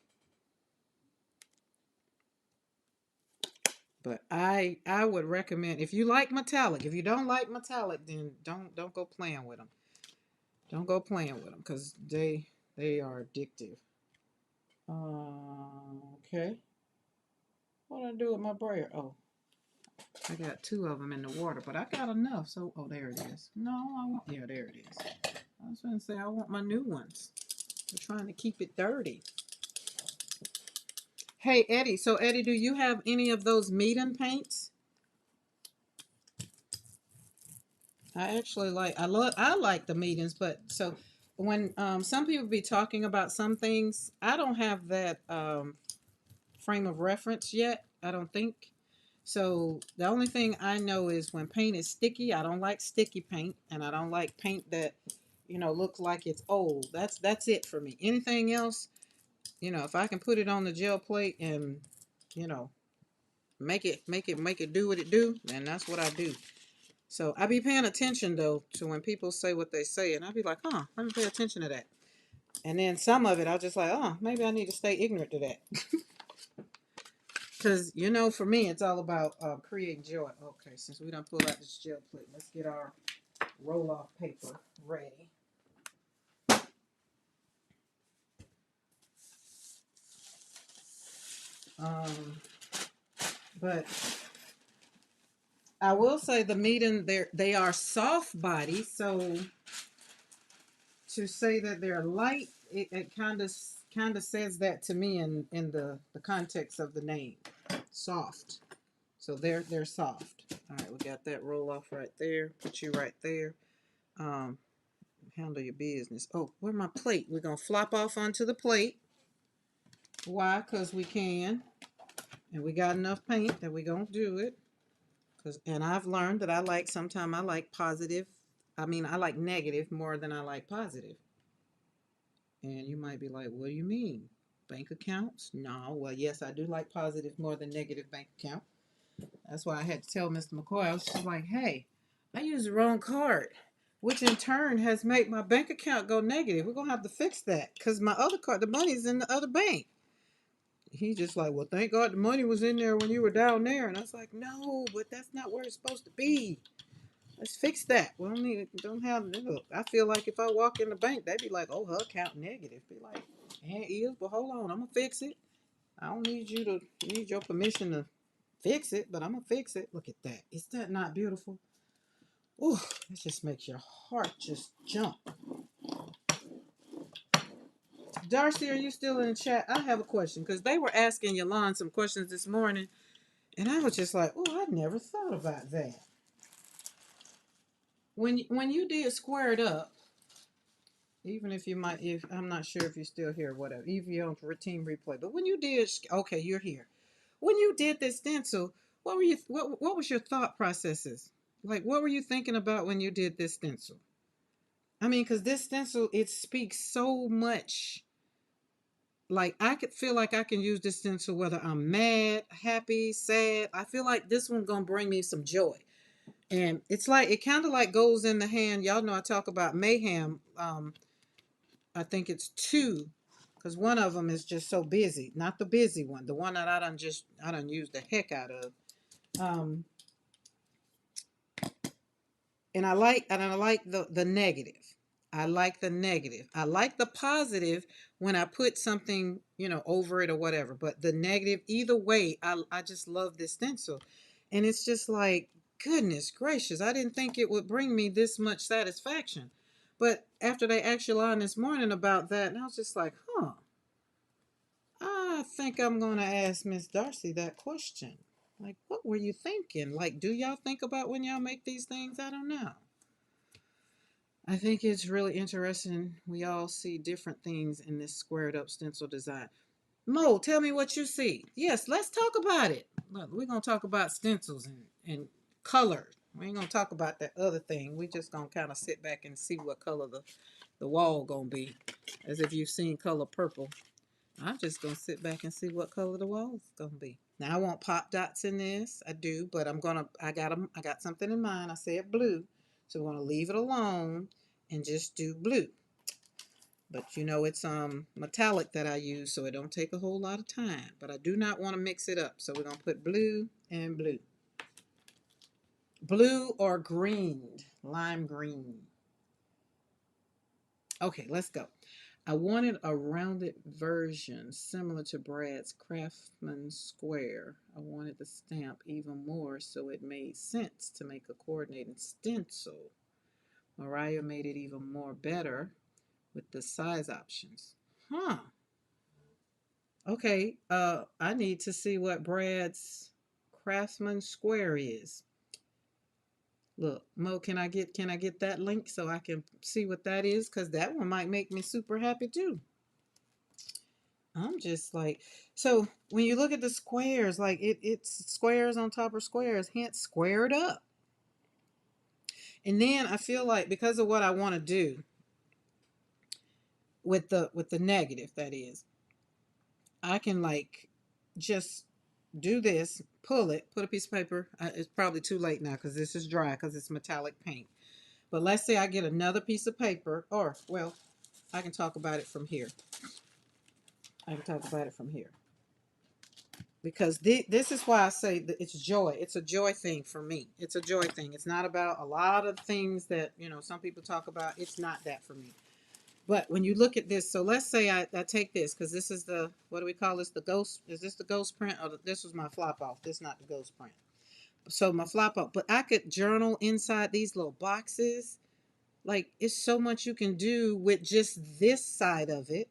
But I would recommend, if you like metallic, if you don't like metallic, then don't go playing with them. Don't go playing with them because they are addictive. Okay. What do I do with my brayer? Oh, I got 2 of them in the water, but I got enough. So, oh, there it is. No, yeah, there it is. I was going to say I want my new ones. We're trying to keep it dirty. Hey, Eddie. So, Eddie, do you have any of those Meeden paints? I actually like the Meedens, but so when some people be talking about some things, I don't have that frame of reference yet. I don't think. So the only thing I know is when paint is sticky, I don't like sticky paint, and I don't like paint that, looks like it's old. That's it for me. Anything else, if I can put it on the gel plate and, you know, make it do what it do, then that's what I do. So I be paying attention though to when people say what they say, and I be like, huh, let me pay attention to that. And then some of it, I'll just like, oh, maybe I need to stay ignorant to that. Because, for me, it's all about creating joy. Okay, since we don't pull out this gel plate, let's get our roll off paper ready. Um, but I will say the medium, they are soft body. So to say that they're light, it kind of says that to me in the context of the name, soft. So they're soft. All right, we got that roll off right there. Put you right there. Um, Handle your business. Oh, where my plate? We're gonna flop off onto the plate. Why? Cause we can, and we got enough paint that we gonna do it. And I've learned that sometimes I like positive. I mean, I like negative more than I like positive. And you might be like, what do you mean? Bank accounts? No. Well, yes, I do like positive more than negative bank account. That's why I had to tell Mr. McCoy. I was just like, hey, I used the wrong card, which in turn has made my bank account go negative. We're going to have to fix that because my other card, the money's in the other bank. He just like, well, thank God the money was in there when you were down there. And I was like, no, but that's not where it's supposed to be. Let's fix that. We don't have, look, I feel like if I walk in the bank, they'd be like, oh, her account negative. Be like, it is, but hold on, I'm going to fix it. I don't need your permission to fix it, but I'm gonna fix it. Look at that. Is that not beautiful? Ooh, it just makes your heart just jump. Darcy, are you still in the chat? I have a question because they were asking Yolanda some questions this morning, and I was just like, oh, I never thought about that. When you did square it up, even if I'm not sure if you're still here, whatever, even you're on team replay, but when you did, okay, you're here. When you did this stencil, what was your thought processes? Like, what were you thinking about when you did this stencil? I mean, because this stencil, it speaks so much. Like, I could feel like I can use this stencil whether I'm mad, happy, sad. I feel like this one's going to bring me some joy. And it's like, it kind of like goes in the hand. Y'all know I talk about mayhem. I think it's two, because one of them is just so busy. Not the busy one, the one that I done used the heck out of. Um, and I like the negative. I like the negative. I like the positive when I put something, over it or whatever. But the negative, either way, I just love this stencil. And it's just like, goodness gracious, I didn't think it would bring me this much satisfaction. But after they asked Yolanda this morning about that, and I was just like, huh, I think I'm going to ask Miss Darcy that question. Like, what were you thinking? Like, do y'all think about when y'all make these things? I don't know. I think it's really interesting. We all see different things in this squared up stencil design. Mo, tell me what you see. Yes, let's talk about it. Look, we're going to talk about stencils and color. We ain't going to talk about that other thing. We just going to kind of sit back and see what color the wall going to be. As if you've seen color purple. I'm just going to sit back and see what color the wall's going to be. Now, I want pop dots in this. I do, but I got something in mind. I said blue. So we're going to leave it alone and just do blue. But it's metallic that I use, so it don't take a whole lot of time. But I do not want to mix it up. So we're going to put blue and blue. Blue or green, lime green. Okay, let's go. I wanted a rounded version similar to Brad's Craftsman Square. I wanted the stamp even more so it made sense to make a coordinated stencil. Mariah made it even more better with the size options. Huh. Okay, I need to see what Brad's Craftsman Square is. Look, Mo, can I get that link so I can see what that is? Because that one might make me super happy too. I'm just like, so when you look at the squares, like it's squares on top of squares, hence squared up. And then I feel like because of what I want to do with the negative, that is, I can like just do this, pull it, put a piece of paper. It's probably too late now because this is dry because it's metallic paint. But let's say I get another piece of paper, or well, I can talk about it from here. I can talk about it from here because this is why I say that it's joy. It's a joy thing for me. It's a joy thing. It's not about a lot of things that some people talk about. It's not that for me. But when you look at this, so let's say I take this because this is the, what do we call this? The ghost. Is this the ghost print? Or this was my flop off. This is not the ghost print. So my flop off. But I could journal inside these little boxes. Like it's so much you can do with just this side of it.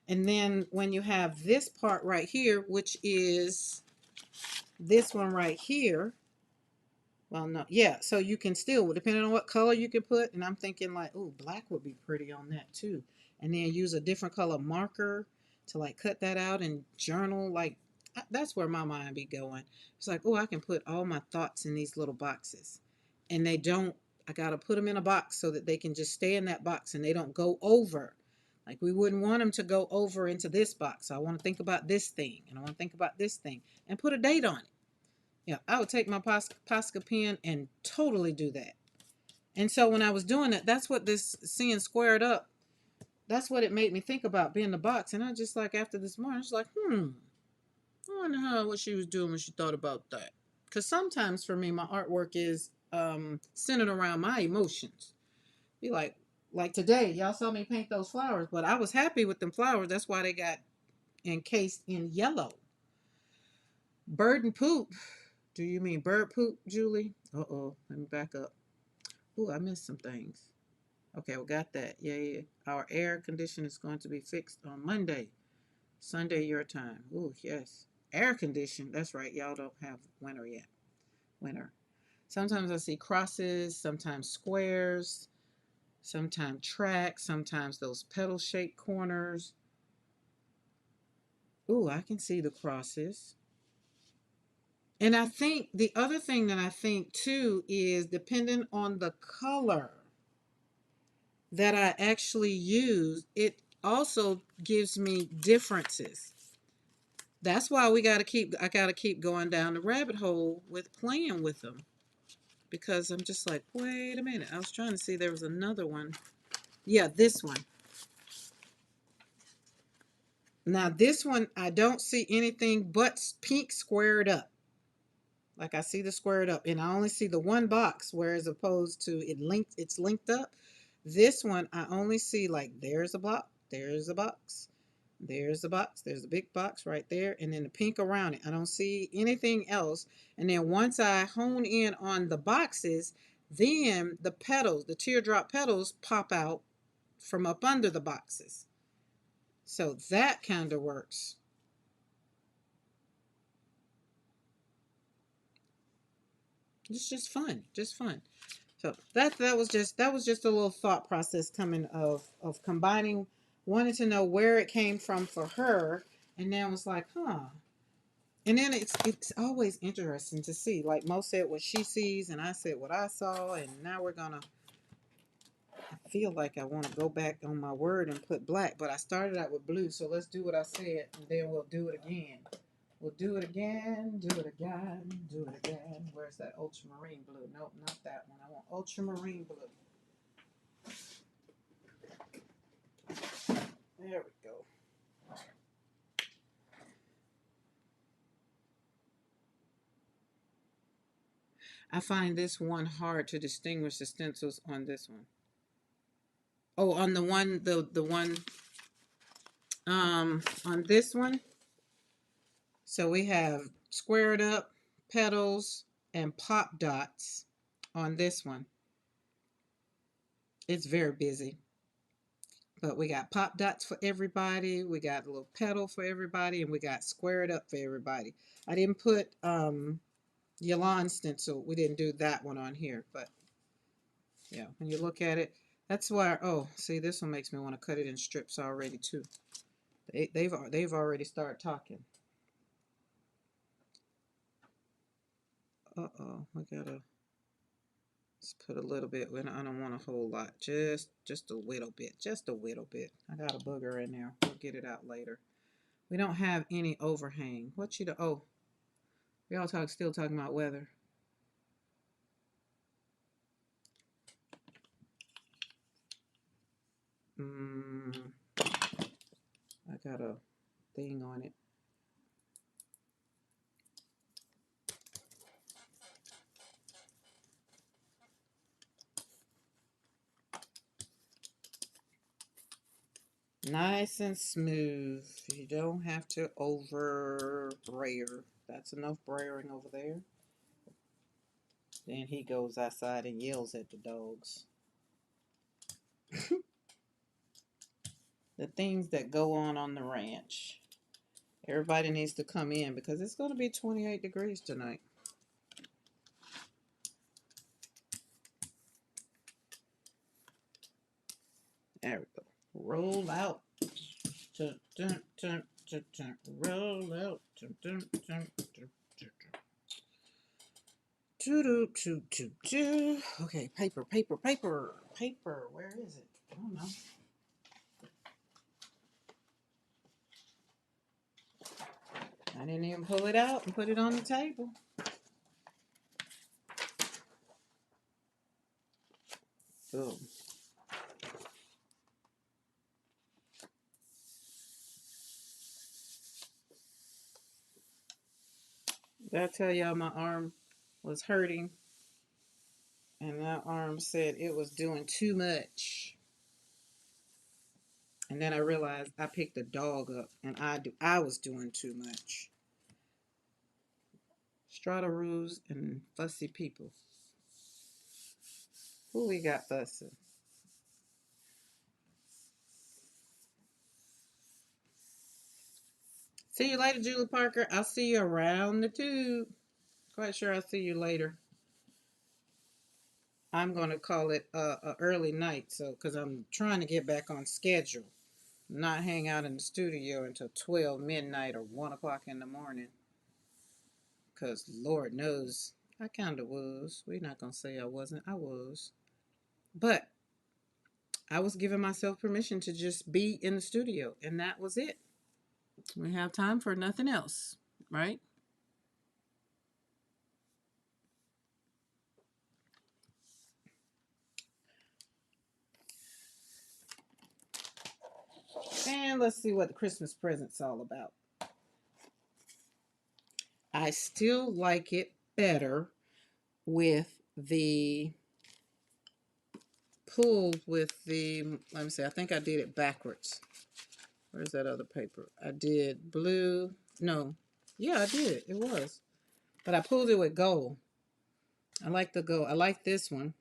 And then when you have this part right here, which is this one right here, well, no, yeah. So you can still, depending on what color you can put, and I'm thinking like, oh, black would be pretty on that too. And then use a different color marker to like cut that out and journal. Like that's where my mind be going. It's like, oh, I can put all my thoughts in these little boxes, and they don't. I gotta put them in a box so that they can just stay in that box and they don't go over. Like we wouldn't want them to go over into this box. So I want to think about this thing, and I want to think about this thing, and put a date on it. Yeah, I would take my Posca pen and totally do that. And so when I was doing it, that's what this seeing squared up, that's what it made me think about being the box. And I just like after this morning, I was like, I wonder what she was doing when she thought about that. Because sometimes for me, my artwork is centered around my emotions. Be like today, y'all saw me paint those flowers, but I was happy with them flowers. That's why they got encased in yellow. Bird and poop. Do you mean bird poop, Julie? Uh-oh. Let me back up. Ooh, I missed some things. Okay, we got that. Yeah, yeah. Our air condition is going to be fixed on Monday. Sunday your time. Ooh, yes. Air condition. That's right. Y'all don't have winter yet. Winter. Sometimes I see crosses, sometimes squares, sometimes tracks, sometimes those petal shaped corners. Ooh, I can see the crosses. And I think the other thing that I think too is depending on the color that I actually use, it also gives me differences. That's why I got to keep going down the rabbit hole with playing with them because I'm just like, wait a minute. I was trying to see there was another one. Yeah, this one. Now, this one, I don't see anything but pink squared up. Like I see the squared up, and I only see the one box, whereas opposed to it's linked up. This one, I only see like there's a block, there's a box, there's a box, there's a big box right there, and then the pink around it. I don't see anything else. And then once I hone in on the boxes, then the petals, the teardrop petals, pop out from up under the boxes. So that kind of works. It's just fun, just fun. So that was just a little thought process coming of combining, wanting to know where it came from for her, and then was like, huh. And then it's always interesting to see. Like Mo said what she sees, and I said what I saw, and now we're gonna. I feel like I want to go back on my word and put black, but I started out with blue, so let's do what I said, and then we'll do it again. We'll do it again, do it again, do it again. Where's that ultramarine blue? Nope, not that one. I want ultramarine blue. There we go. I find this one hard to distinguish the stencils on this one. Oh, on the one on this one. So we have squared up petals and pop dots on this one. It's very busy. But we got pop dots for everybody, we got a little petal for everybody, and we got squared up for everybody. I didn't put Yalan stencil. We didn't do that one on here, but yeah, when you look at it, that's why. Oh, see, this one makes me want to cut it in strips already too. They've already started talking. We gotta. Let's put a little bit. I don't want a whole lot. Just a little bit. Just a little bit. I got a booger in there. We'll get it out later. We don't have any overhang. What you do? Oh, we all still talking about weather. I got a thing on it. Nice and smooth. You don't have to over brayer. That's enough brayering over there. Then he goes outside and yells at the dogs. The things that go on the ranch. Everybody needs to come in because it's going to be 28 degrees tonight. There we go. Roll out. Dun, dun, dun, dun, dun. Roll out. Dun, dun, dun, dun, dun. Okay, paper. Where is it? I don't know. I didn't even pull it out and put it on the table. Boom. Did I tell y'all my arm was hurting? And that arm said it was doing too much. And then I realized I picked a dog up and I was doing too much. Strata Ruse and fussy people. Who we got fussing? See you later, Julie Parker. I'll see you around the tube. Quite sure I'll see you later. I'm going to call it a early night, so because I'm trying to get back on schedule. Not hang out in the studio until 12 midnight or 1 o'clock in the morning. Because Lord knows, I kind of was. We're not going to say I wasn't. I was. But I was giving myself permission to just be in the studio, and that was it. We have time for nothing else, right? And let's see what the Christmas present's all about. I still like it better with the pull with the, let me see, I think I did it backwards. Where's that other paper? I did blue. No. Yeah, I did. It was. But I pulled it with gold. I like the gold. I like this one.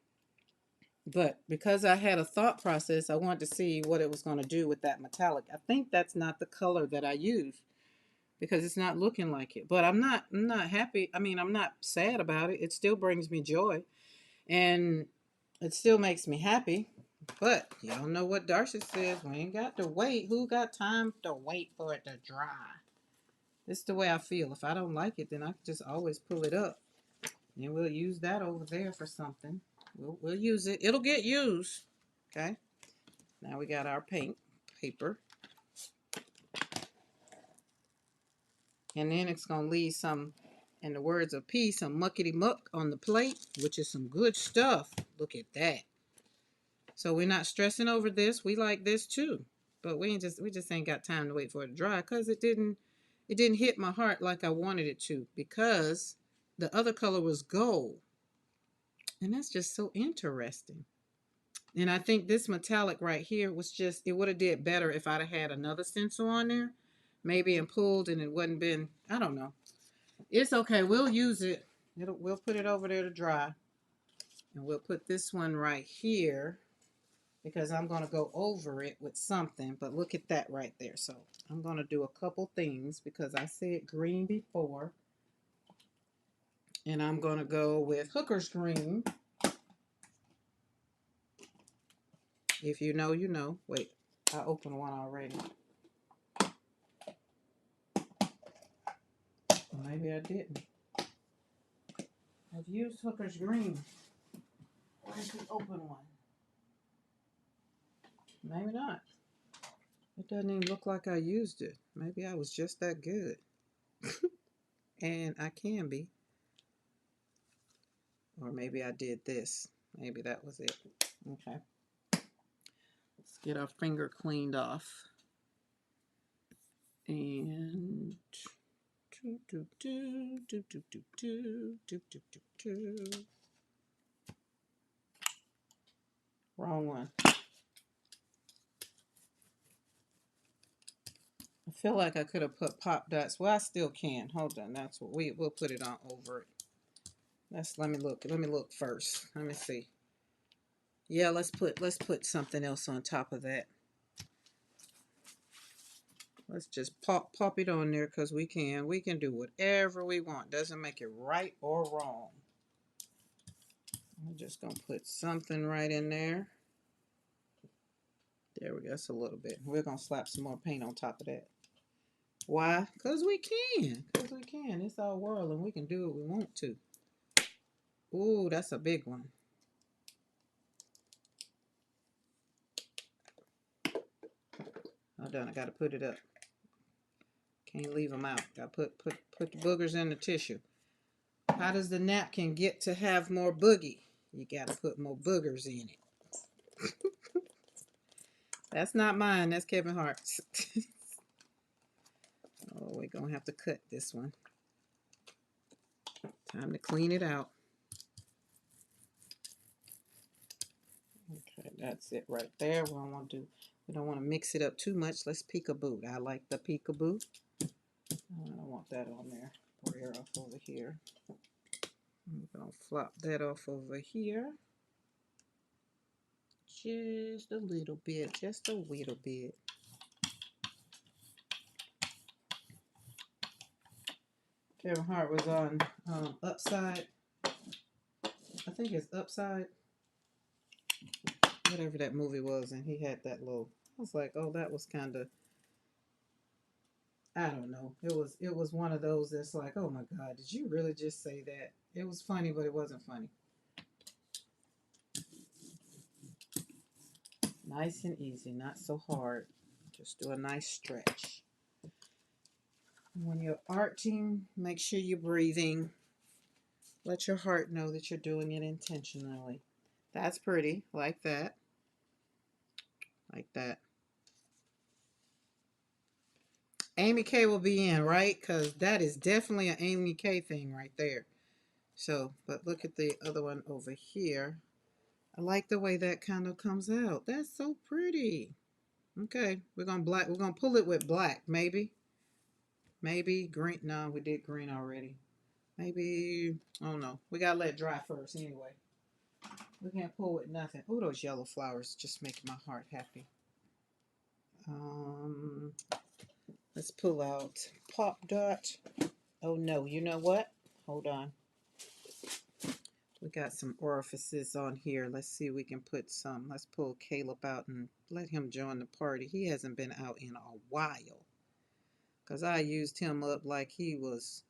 But because I had a thought process, I wanted to see what it was going to do with that metallic. I think that's not the color that I used because it's not looking like it. But I'm not happy. I mean, I'm not sad about it. It still brings me joy. And it still makes me happy. But y'all know what Darcy says. We ain't got to wait. Who got time to wait for it to dry? This is the way I feel. If I don't like it, then I can just always pull it up. And we'll use that over there for something. We'll use it. It'll get used. Okay. Now we got our paint paper. And then it's going to leave some, in the words of P, some muckety muck on the plate, which is some good stuff. Look at that. So we're not stressing over this. We like this too. But we just ain't got time to wait for it to dry because it didn't hit my heart like I wanted it to because the other color was gold. And that's just so interesting. And I think this metallic right here was just, it would have did better if I'd have had another stencil on there. Maybe and pulled and it wouldn't been, I don't know. It's okay. We'll use it. We'll put it over there to dry. And we'll put this one right here because I'm going to go over it with something. But look at that right there. So I'm going to do a couple things because I said green before. And I'm going to go with Hooker's Green. If you know, you know. Wait, I opened one already. Maybe I didn't. I've used Hooker's Green. Why did you open one? Maybe not. It doesn't even look like I used it. Maybe I was just that good. And I can be. Or maybe I did this. Maybe that was it. Okay. Let's get our finger cleaned off. And wrong one. I feel like I could have put pop dots. Well, I still can. Hold on. That's what we'll put it on over it. Let me look. Let me look first. Let me see. Yeah, let's put something else on top of that. Let's just pop it on there because we can. We can do whatever we want. Doesn't make it right or wrong. I'm just gonna put something right in there. There we go. That's a little bit. We're gonna slap some more paint on top of that. Why? Because we can. Because we can. It's our world and we can do what we want to. Ooh, that's a big one. Hold on, I gotta put it up. Can't leave them out. Gotta put the boogers in the tissue. How does the napkin get to have more boogie? You gotta put more boogers in it. That's not mine. That's Kevin Hart's. Oh, we're gonna have to cut this one. Time to clean it out. Okay, that's it right there. We don't want to mix it up too much. Let's peekaboo. I like the peekaboo. I don't want that on there. Pour air off over here. I'm gonna flop that off over here. Just a little bit. Just a little bit. Kevin Hart was on Upside. I think it's Upside. Whatever that movie was, and he had that little. I was like, oh, that was kind of. I don't know. It was one of those that's like, oh my God, did you really just say that? It was funny, but it wasn't funny. Nice and easy, not so hard. Just do a nice stretch. When you're arting, make sure you're breathing. Let your heart know that you're doing it intentionally. That's pretty, like that. Like that. Amy K will be in, right? Because that is definitely an Amy K thing right there. So, but look at the other one over here. I like the way that kind of comes out. That's so pretty. Okay, we're gonna pull it with black, maybe. Maybe green. No, we did green already. Maybe, I don't know. We gotta let it dry first anyway. We can't pull with nothing. Oh, those yellow flowers just make my heart happy. Let's pull out Pop Dot. Oh no, you know what? Hold on. We got some orifices on here. Let's see if we can put some. Let's pull Caleb out and let him join the party. He hasn't been out in a while. Because I used him up like he was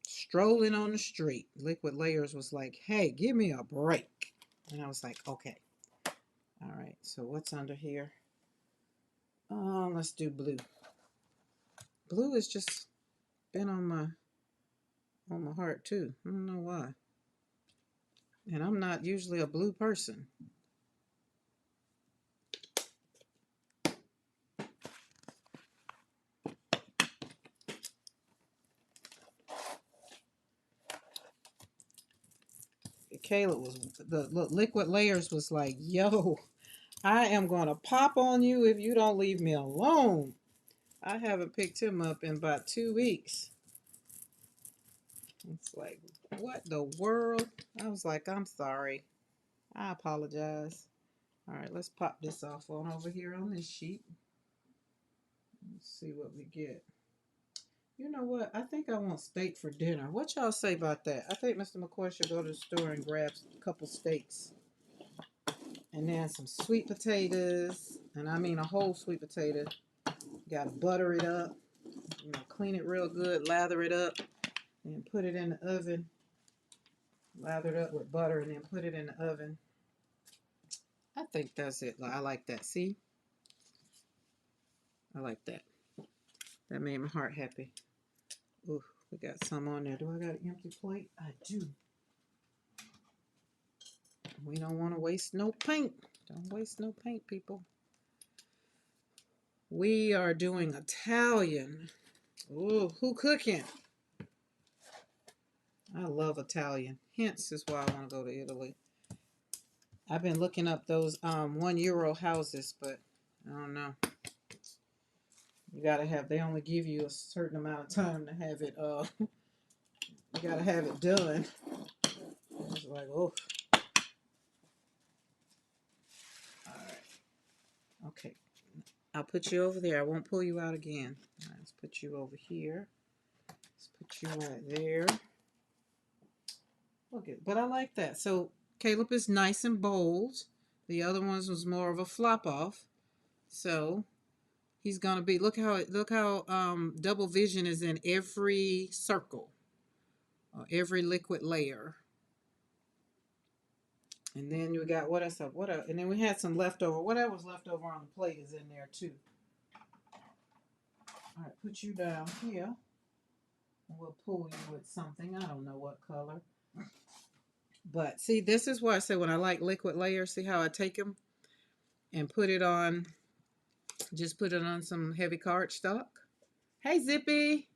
strolling on the street. Liquid Layers was like, hey, give me a break. And I was like, okay. All right, so what's under here? Let's do blue. Blue has just been on my heart too. I don't know why. And I'm not usually a blue person. Kayla was the Liquid Layers was like, yo, I am gonna pop on you if you don't leave me alone. I haven't picked him up in about 2 weeks. It's like, what the world? I was like, I'm sorry. I apologize. All right, let's pop this off on over here on this sheet. Let's see what we get. You know what? I think I want steak for dinner. What y'all say about that? I think Mr. McCoy should go to the store and grab a couple steaks. And then some sweet potatoes. And I mean a whole sweet potato. You gotta butter it up. You know, clean it real good, lather it up, and put it in the oven. Lather it up with butter and then put it in the oven. I think that's it. I like that. See? I like that. That made my heart happy. Ooh, we got some on there. Do I got an empty plate? I do. We don't want to waste no paint. Don't waste no paint, people. We are doing Italian. Ooh, who cooking? I love Italian. Hence is why I want to go to Italy. I've been looking up those €1 houses, but I don't know. You gotta have. They only give you a certain amount of time to have it. You gotta have it done. It's like, oh. All right. Okay. I'll put you over there. I won't pull you out again. All right, let's put you over here. Let's put you right there. Look at, but I like that. So Caleb is nice and bold. The other ones was more of a flop off. So he's gonna be. Look how double vision is in every circle, every liquid layer. And then you got what else? What else? And then we had some leftover. Whatever was left over on the plate is in there too. All right, put you down here. We'll pull you with something. I don't know what color. But see, this is why I say when I like liquid layers, see how I take them and put it on, just put it on some heavy cardstock. Hey, Zippy.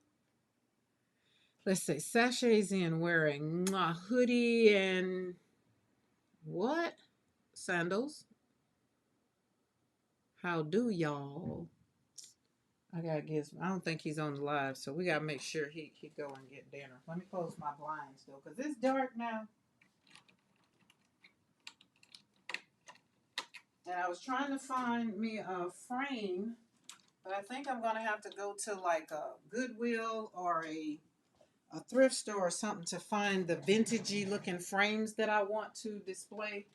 Let's say Sashay's in wearing a hoodie and what? Sandals. How do y'all? I gotta get. I don't think he's on the live, so we gotta make sure he go and get dinner. Let me close my blinds though, cause it's dark now. And I was trying to find me a frame, but I think I'm gonna have to go to like a Goodwill or a thrift store or something to find the vintagey looking frames that I want to display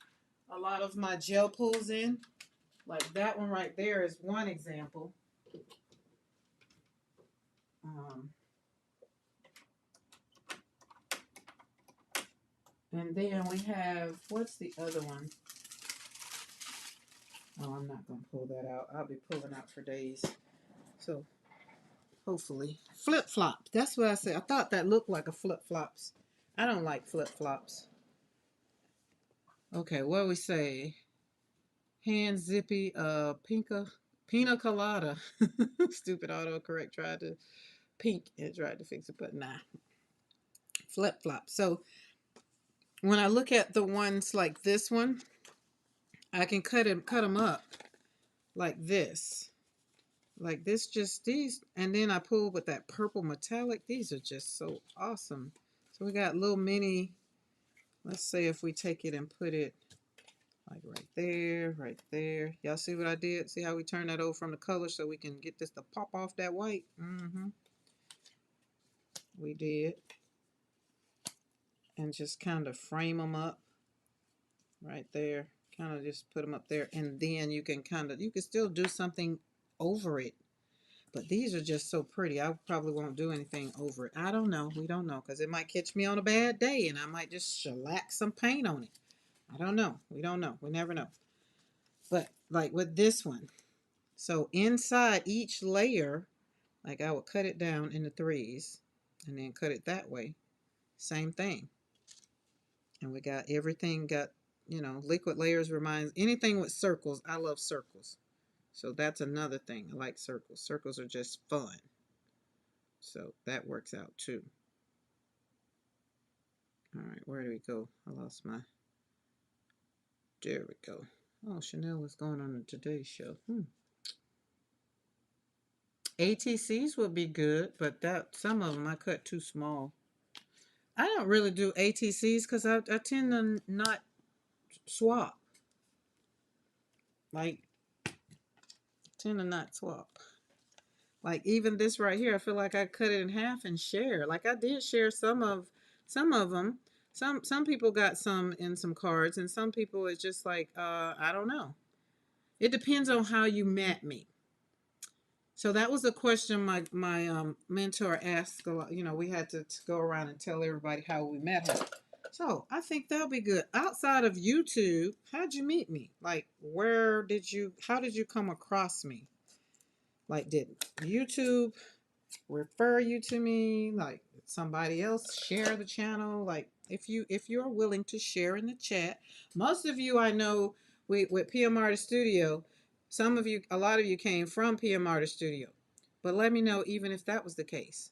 a lot of my gel pulls in. Like that one right there is one example. And then we have, what's the other one? Oh, I'm not going to pull that out. I'll be pulling out for days. So, hopefully. Flip-flop. That's what I said. I thought that looked like a flip-flops. I don't like flip-flops. Okay, what do we say? Hand zippy, pina colada. Stupid autocorrect tried to pink and tried to fix it, but nah. Flip-flop. So, when I look at the ones like this one, I can cut them up like this. Like this, just these, and then I pulled with that purple metallic. These are just so awesome. So we got little mini, let's say if we take it and put it like right there, right there. Y'all see what I did? See how we turned that over from the color so we can get this to pop off that white? We did. And just kind of frame them up right there. Kind of just put them up there. And then you can you can still do something over it. But these are just so pretty. I probably won't do anything over it. I don't know. We don't know. Because it might catch me on a bad day. And I might just shellac some paint on it. I don't know. We don't know. We never know. But like with this one. So inside each layer, like I would cut it down into threes. And then cut it that way. Same thing. And we got everything got, liquid layers reminds. Anything with circles. I love circles. So that's another thing. I like circles. Circles are just fun. So that works out too. All right, where do we go? I lost my. There we go. Oh, Chanel was going on the Today Show. ATCs would be good, but some of them I cut too small. I don't really do ATCs because I tend to not swap. Like, tend to not swap. Like even this right here, I feel like I cut it in half and share. Like I did share some of them. Some people got some in some cards, and some people it's just like I don't know. It depends on how you met me. So that was a question my mentor asked a lot. You know, we had to go around and tell everybody how we met her. So I think that'll be good. Outside of YouTube, how'd you meet me? Like, how did you come across me? Like, did YouTube refer you to me? Like, did somebody else share the channel? Like, if you're willing to share in the chat, most of you I know with PM Artist Studio, some of you, a lot of you came from PM Artist Studio, but let me know even if that was the case.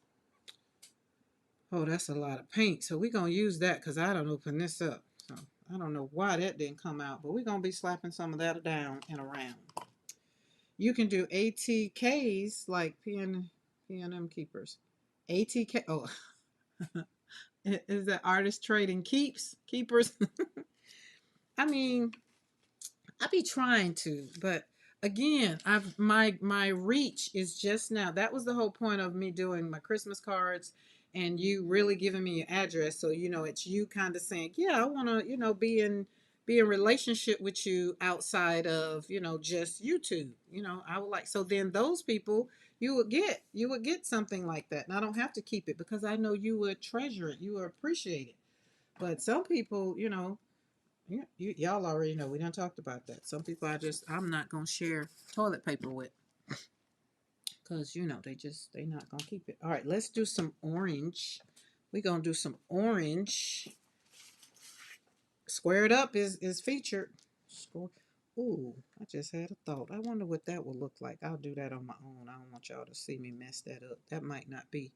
Oh, that's a lot of paint. So we're going to use that because I don't open this up. So I don't know why that didn't come out, but we're going to be slapping some of that down and around. You can do ATKs like PNM keepers. ATK. Oh, is that artist trading keepers? I mean, I be trying to, but again, I've my reach is just now. That was the whole point of me doing my Christmas cards and you really giving me your address. So, it's you kind of saying, yeah, I want to, be in relationship with you outside of, just YouTube. I would like, so then those people you would get something like that. And I don't have to keep it because I know you would treasure it. You would appreciate it. But some people, yeah, y'all already know. We done talked about that. Some people I'm not gonna share toilet paper with, cause they not gonna keep it. All right, let's do some orange. We gonna do some orange. Squared up is featured. Ooh, I just had a thought. I wonder what that will look like. I'll do that on my own. I don't want y'all to see me mess that up. That might not be.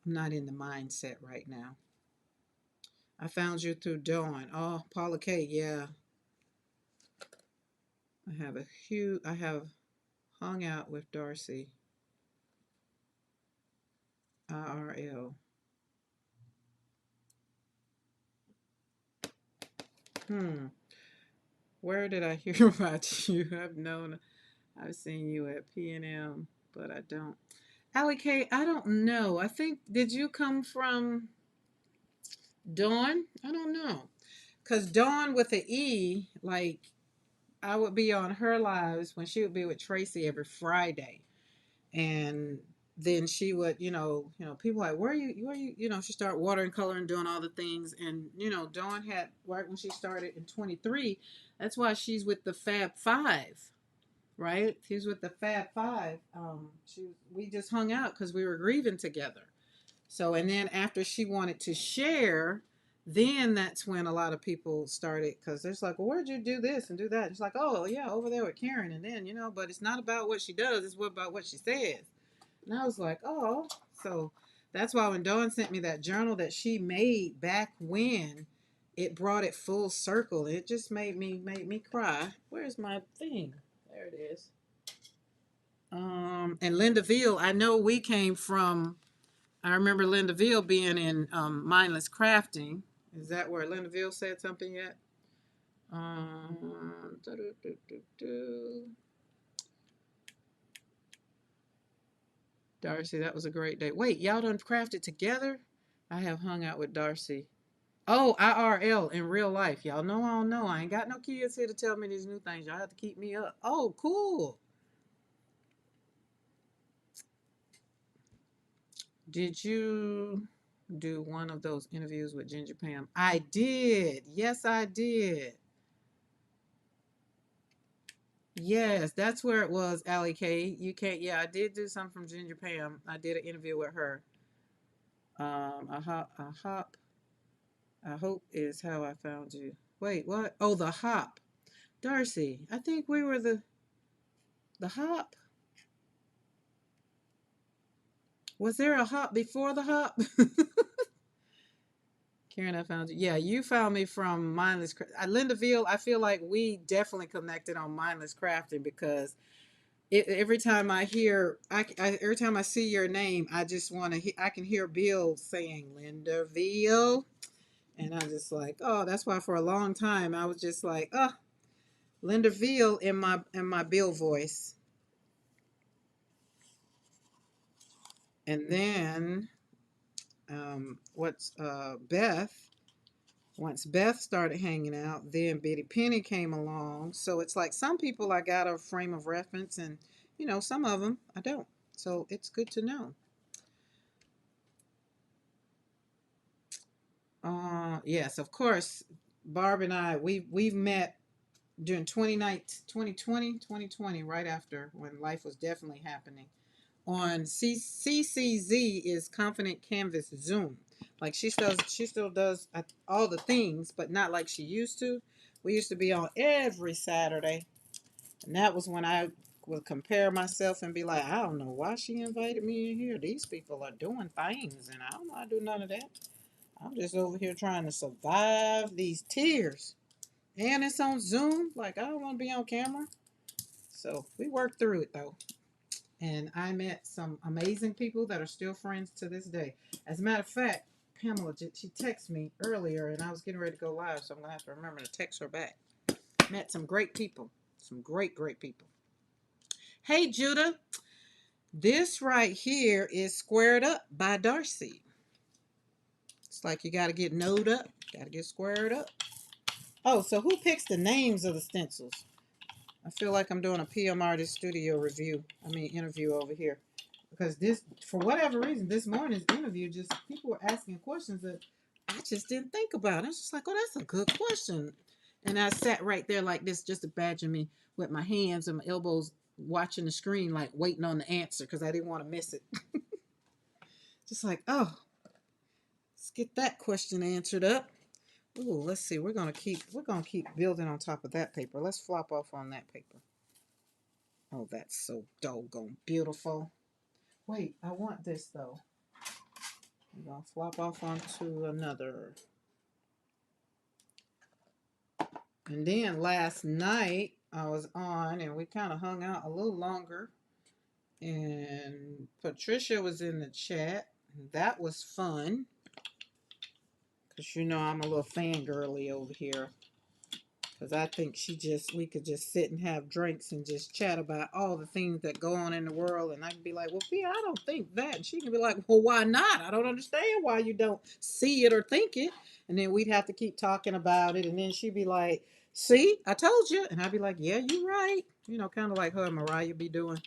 I'm not in the mindset right now. I found you through Dawn. Oh, Paula K. Yeah, I have hung out with Darcy IRL. Hmm. Where did I hear about you? I've seen you at P&M, but I don't. Allie K, I don't know. I think, did you come from Dawn? I don't know. Because Dawn with an E, like, I would be on her lives when she would be with Tracy every Friday. And then she would, people like, where you, she started watering color and doing all the things. And, Dawn had, right when she started in 23, that's why she's with the Fab Five, right? She's with the Fab Five. We just hung out because we were grieving together. So, and then after she wanted to share, then that's when a lot of people started, because there's like, well, where'd you do this and do that? It's like, oh, yeah, over there with Karen. And then, but it's not about what she does, it's about what she says. And I was like, oh, so that's why when Dawn sent me that journal that she made back when, it brought it full circle. It just made me cry. Where's my thing? There it is. And Linda Veal, I know we came from. I remember Linda Veal being in Mindless Crafting. Is that where Linda Veal said something yet? Um, Darcy, that was a great day. Wait, y'all done crafted together? I have hung out with Darcy. Oh, IRL in real life. Y'all know I don't know. I ain't got no kids here to tell me these new things. Y'all have to keep me up. Oh, cool. Did you do one of those interviews with Ginger Pam? I did. Yes, I did. Yes, that's where it was, Allie K. You can't, yeah, I did do something from Ginger Pam. I did an interview with her. I hope is how I found you. Wait, what? Oh, the hop. Darcy, I think we were the hop. Was there a hop before the hop? Karen, I found you. Yeah, you found me from Mindless Linda Veal, I feel like we definitely connected on Mindless Crafting because every time I hear, every time I see your name, I just want to. I can hear Bill saying Linda Veal, and I'm just like, oh, that's why for a long time I was just like, oh, Linda Veal in my Bill voice. And then what's Beth? Once Beth started hanging out, then Betty Penny came along. So it's like some people I got a frame of reference, and some of them I don't. So it's good to know. Yes, of course. Barb and I, we've met during 2020, right after when life was definitely happening. On CCZ is Confident Canvas Zoom. Like she still does all the things, but not like she used to. We used to be on every Saturday, and that was when I would compare myself and be like, I don't know why she invited me in here. These people are doing things, and I don't know how to do none of that. I'm just over here trying to survive these tears. And it's on Zoom. Like, I don't want to be on camera. So we worked through it though. And I met some amazing people that are still friends to this day. As a matter of fact, Pamela, she texted me earlier and I was getting ready to go live, so I'm going to have to remember to text her back. Met some great people. Some great, great people. Hey, Judah. This right here is Squared Up by Darcy. It's like you got to get knowed up. Got to get squared up. Oh, so who picks the names of the stencils? I feel like I'm doing a PM Artist Studio interview over here. Because this, for whatever reason, this morning's interview, just people were asking questions that I just didn't think about. I was just like, oh, that's a good question. And I sat right there like this, just imagining me with my hands and my elbows watching the screen, like waiting on the answer because I didn't want to miss it. Just like, oh, let's get that question answered up. Ooh, let's see. We're gonna keep building on top of that paper. Let's flop off on that paper. Oh, that's so doggone beautiful. Wait, I want this though. I'm gonna flop off onto another. And then last night I was on and we kind of hung out a little longer. And Patricia was in the chat. That was fun. Because I'm a little fangirly over here. Because I think we could just sit and have drinks and just chat about all the things that go on in the world. And I can be like, well, Pia, I don't think that. And she can be like, well, why not? I don't understand why you don't see it or think it. And then we'd have to keep talking about it. And then she'd be like, see, I told you. And I'd be like, yeah, you're right. Kind of like her and Mariah be doing.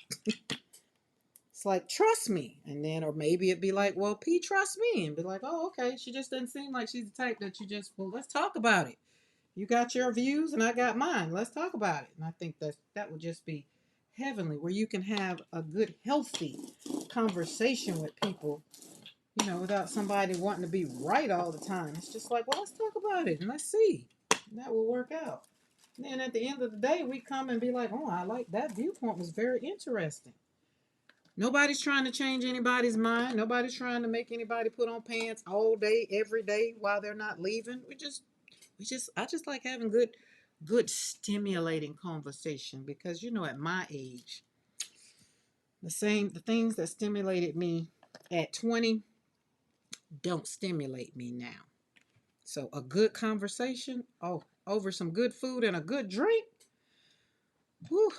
It's like, trust me. And then, or maybe it'd be like, well, P, trust me. And be like, oh, okay. She just doesn't seem like she's the type that well, let's talk about it. You got your views and I got mine. Let's talk about it. And I think that would just be heavenly, where you can have a good, healthy conversation with people, without somebody wanting to be right all the time. It's just like, well, let's talk about it and let's see. And that will work out. And then at the end of the day, we come and be like, oh, I like that viewpoint, was very interesting. Nobody's trying to change anybody's mind. Nobody's trying to make anybody put on pants all day, every day while they're not leaving. I just like having good stimulating conversation, because at my age, the things that stimulated me at 20 don't stimulate me now. So a good conversation, over some good food and a good drink, whew,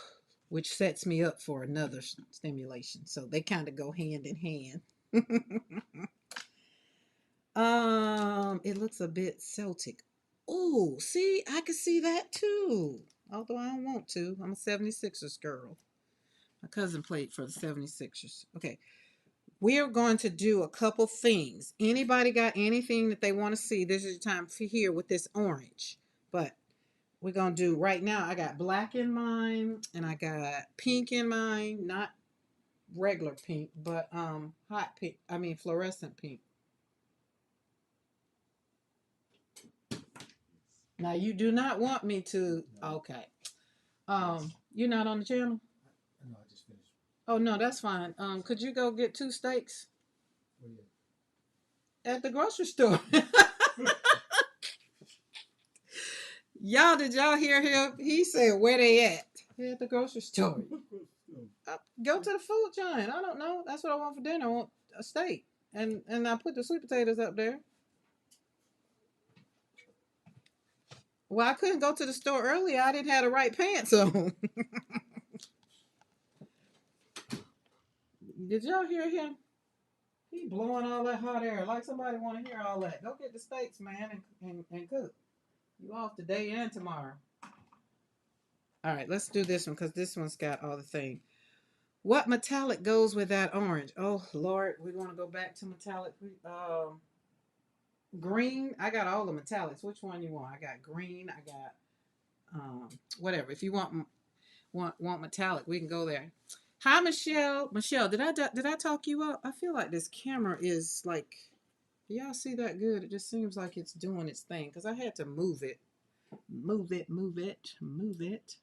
which sets me up for another stimulation. So they kind of go hand in hand. It looks a bit Celtic. Oh, see, I could see that too. Although I don't want to. I'm a 76ers girl. My cousin played for the 76ers. Okay. We're going to do a couple things. Anybody got anything that they want to see? This is your time for here with this orange. But we're going to do right now. I got black in mine and I got pink in mine. Not regular pink, but hot pink. Fluorescent pink. Now you do not want me to. Okay. You're not on the channel? No, I just finished. Oh no, that's fine. Could you go get 2 steaks? Where you at the grocery store? Did y'all hear him? He said, where they at? At the grocery store. Go to the food giant. I don't know. That's what I want for dinner. I want a steak. And I put the sweet potatoes up there. Well, I couldn't go to the store earlier. I didn't have the right pants on. Did y'all hear him? He blowing all that hot air like somebody want to hear all that. Go get the steaks, man, and cook. You off today and tomorrow. All right, let's do this one because this one's got all the thing. What metallic goes with that orange? Oh Lord, we want to go back to metallic. Green. I got all the metallics. Which one you want? I got green. I got whatever. If you want metallic, we can go there. Hi, Michelle. Michelle, did I talk you up? I feel like this camera is like. Do y'all see that good? It just seems like it's doing its thing because I had to move it. Move it, move it, move it.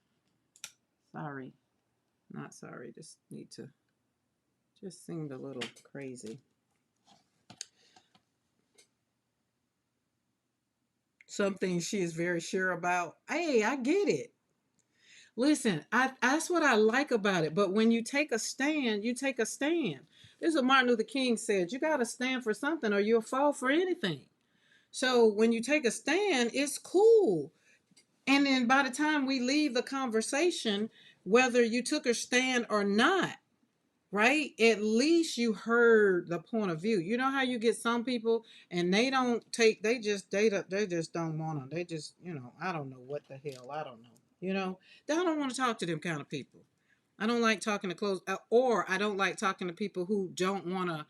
Sorry. Not sorry. Just need to. Just seemed a little crazy. Something she is very sure about. Hey, I get it. Listen, that's what I like about it. But when you take a stand, you take a stand. This is what Martin Luther King said. You got to stand for something or you'll fall for anything. So when you take a stand, it's cool. And then by the time we leave the conversation, whether you took a stand or not, right? At least you heard the point of view. You know how you get some people and they don't take, they just don't want to. They just, I don't know what the hell. I don't know. I don't want to talk to them kind of people. I don't like talking to or I don't like talking to people who don't want to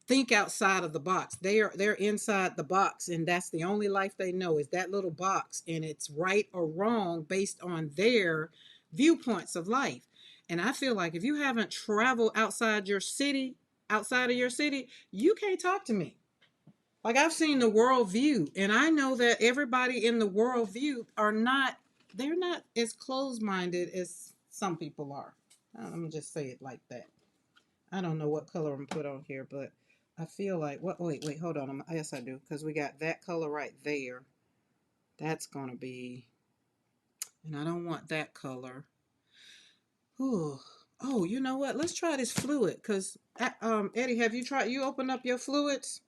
think outside of the box. They're inside the box, and that's the only life they know is that little box, and it's right or wrong based on their viewpoints of life. And I feel like if you haven't traveled outside of your city, you can't talk to me. Like I've seen the world view, and I know that everybody in the world view they're not as closed minded as some people are. Let me just say it like that. I don't know what color I'm put on here, but I feel like what? Wait, hold on. Yes, I do, because we got that color right there. That's gonna be, and I don't want that color. Ooh. Oh, you know what? Let's try this fluid, because Eddie, have you tried? You open up your fluids.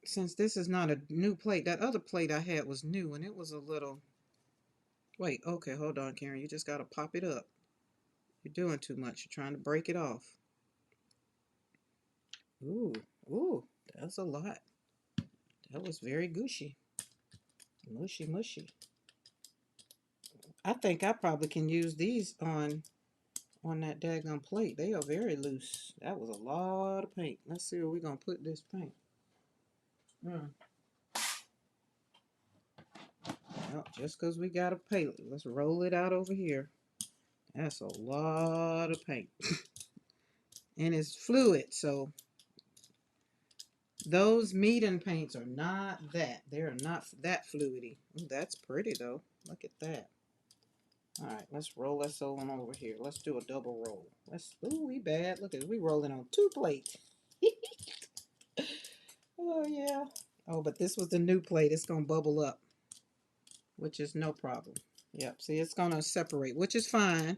Since this is not a new plate, that other plate I had was new, and it was a little. Wait, okay, hold on, Karen. You just gotta pop it up. You're doing too much. You're trying to break it off. Ooh, ooh, that's a lot. That was very gushy. Mushy, mushy. I think I probably can use these on that daggone plate. They are very loose. That was a lot of paint. Let's see where we're gonna put this paint. Mm. Well, just because we got a plate, let's roll it out over here. That's a lot of paint. And it's fluid, so those meeting paints are not that. They're not that fluidy. Ooh, that's pretty though. Look at that. All right, let's roll this on over here. Let's do a double roll. Ooh, we bad. Look at we rolling on two plates. Oh yeah. Oh, but this was the new plate. It's gonna bubble up, which is no problem. Yep. See, it's gonna separate, which is fine.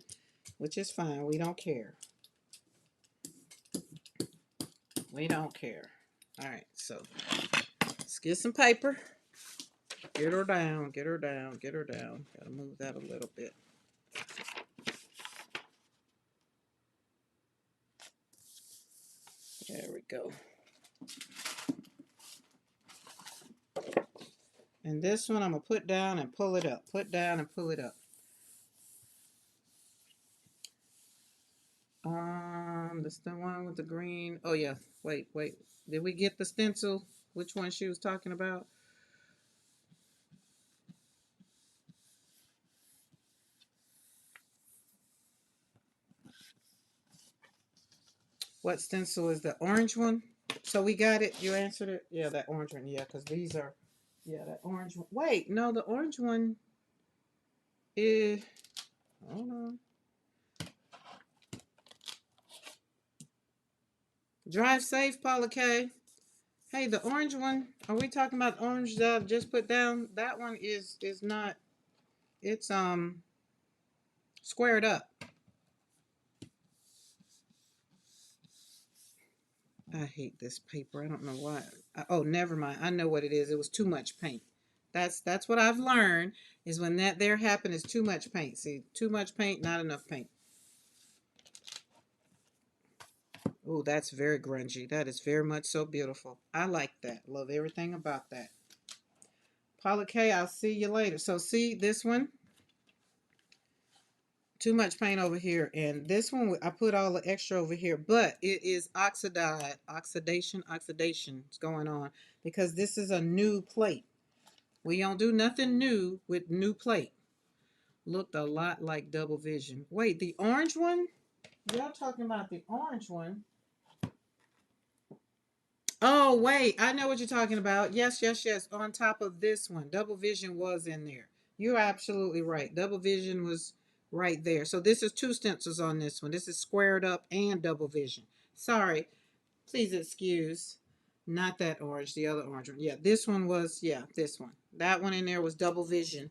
Which is fine. We don't care. We don't care. All right. So let's get some paper. Get her down. Get her down. Get her down. Gotta move that a little bit. There we go. And this one I'm gonna put down and pull it up. Put down and pull it up. That's the one with the green. Oh yeah. Wait. Did we get the stencil? Which one she was talking about? What stencil is the orange one? So we got it. You answered it. Yeah, that orange one. Yeah, because these are. Yeah, that orange one. Wait, no, the orange one is. Hold on. Drive safe, Paula K. Hey, the orange one. Are we talking about the orange that I've just put down? That one is not. It's squared up. I hate this paper. I don't know why. Oh, never mind. I know what it is. It was too much paint. That's what I've learned is when that there happened is too much paint. See, too much paint, not enough paint. Oh, that's very grungy. That is very much so beautiful. I like that. Love everything about that. Paula K, I'll see you later. So see this one? Too much paint over here. And this one, I put all the extra over here. But it is oxidation is going on. Because this is a new plate. We don't do nothing new with new plate. Looked a lot like Double Vision. Wait, the orange one? Y'all talking about the orange one? Oh, wait, I know what you're talking about. Yes, yes, yes. On top of this one, Double Vision was in there. You're absolutely right. Double Vision was right there. So this is two stencils on this one. This is squared up and Double Vision. Sorry. Please excuse. Not that orange, the other orange one. Yeah, this one was, yeah, this one. That one in there was Double Vision,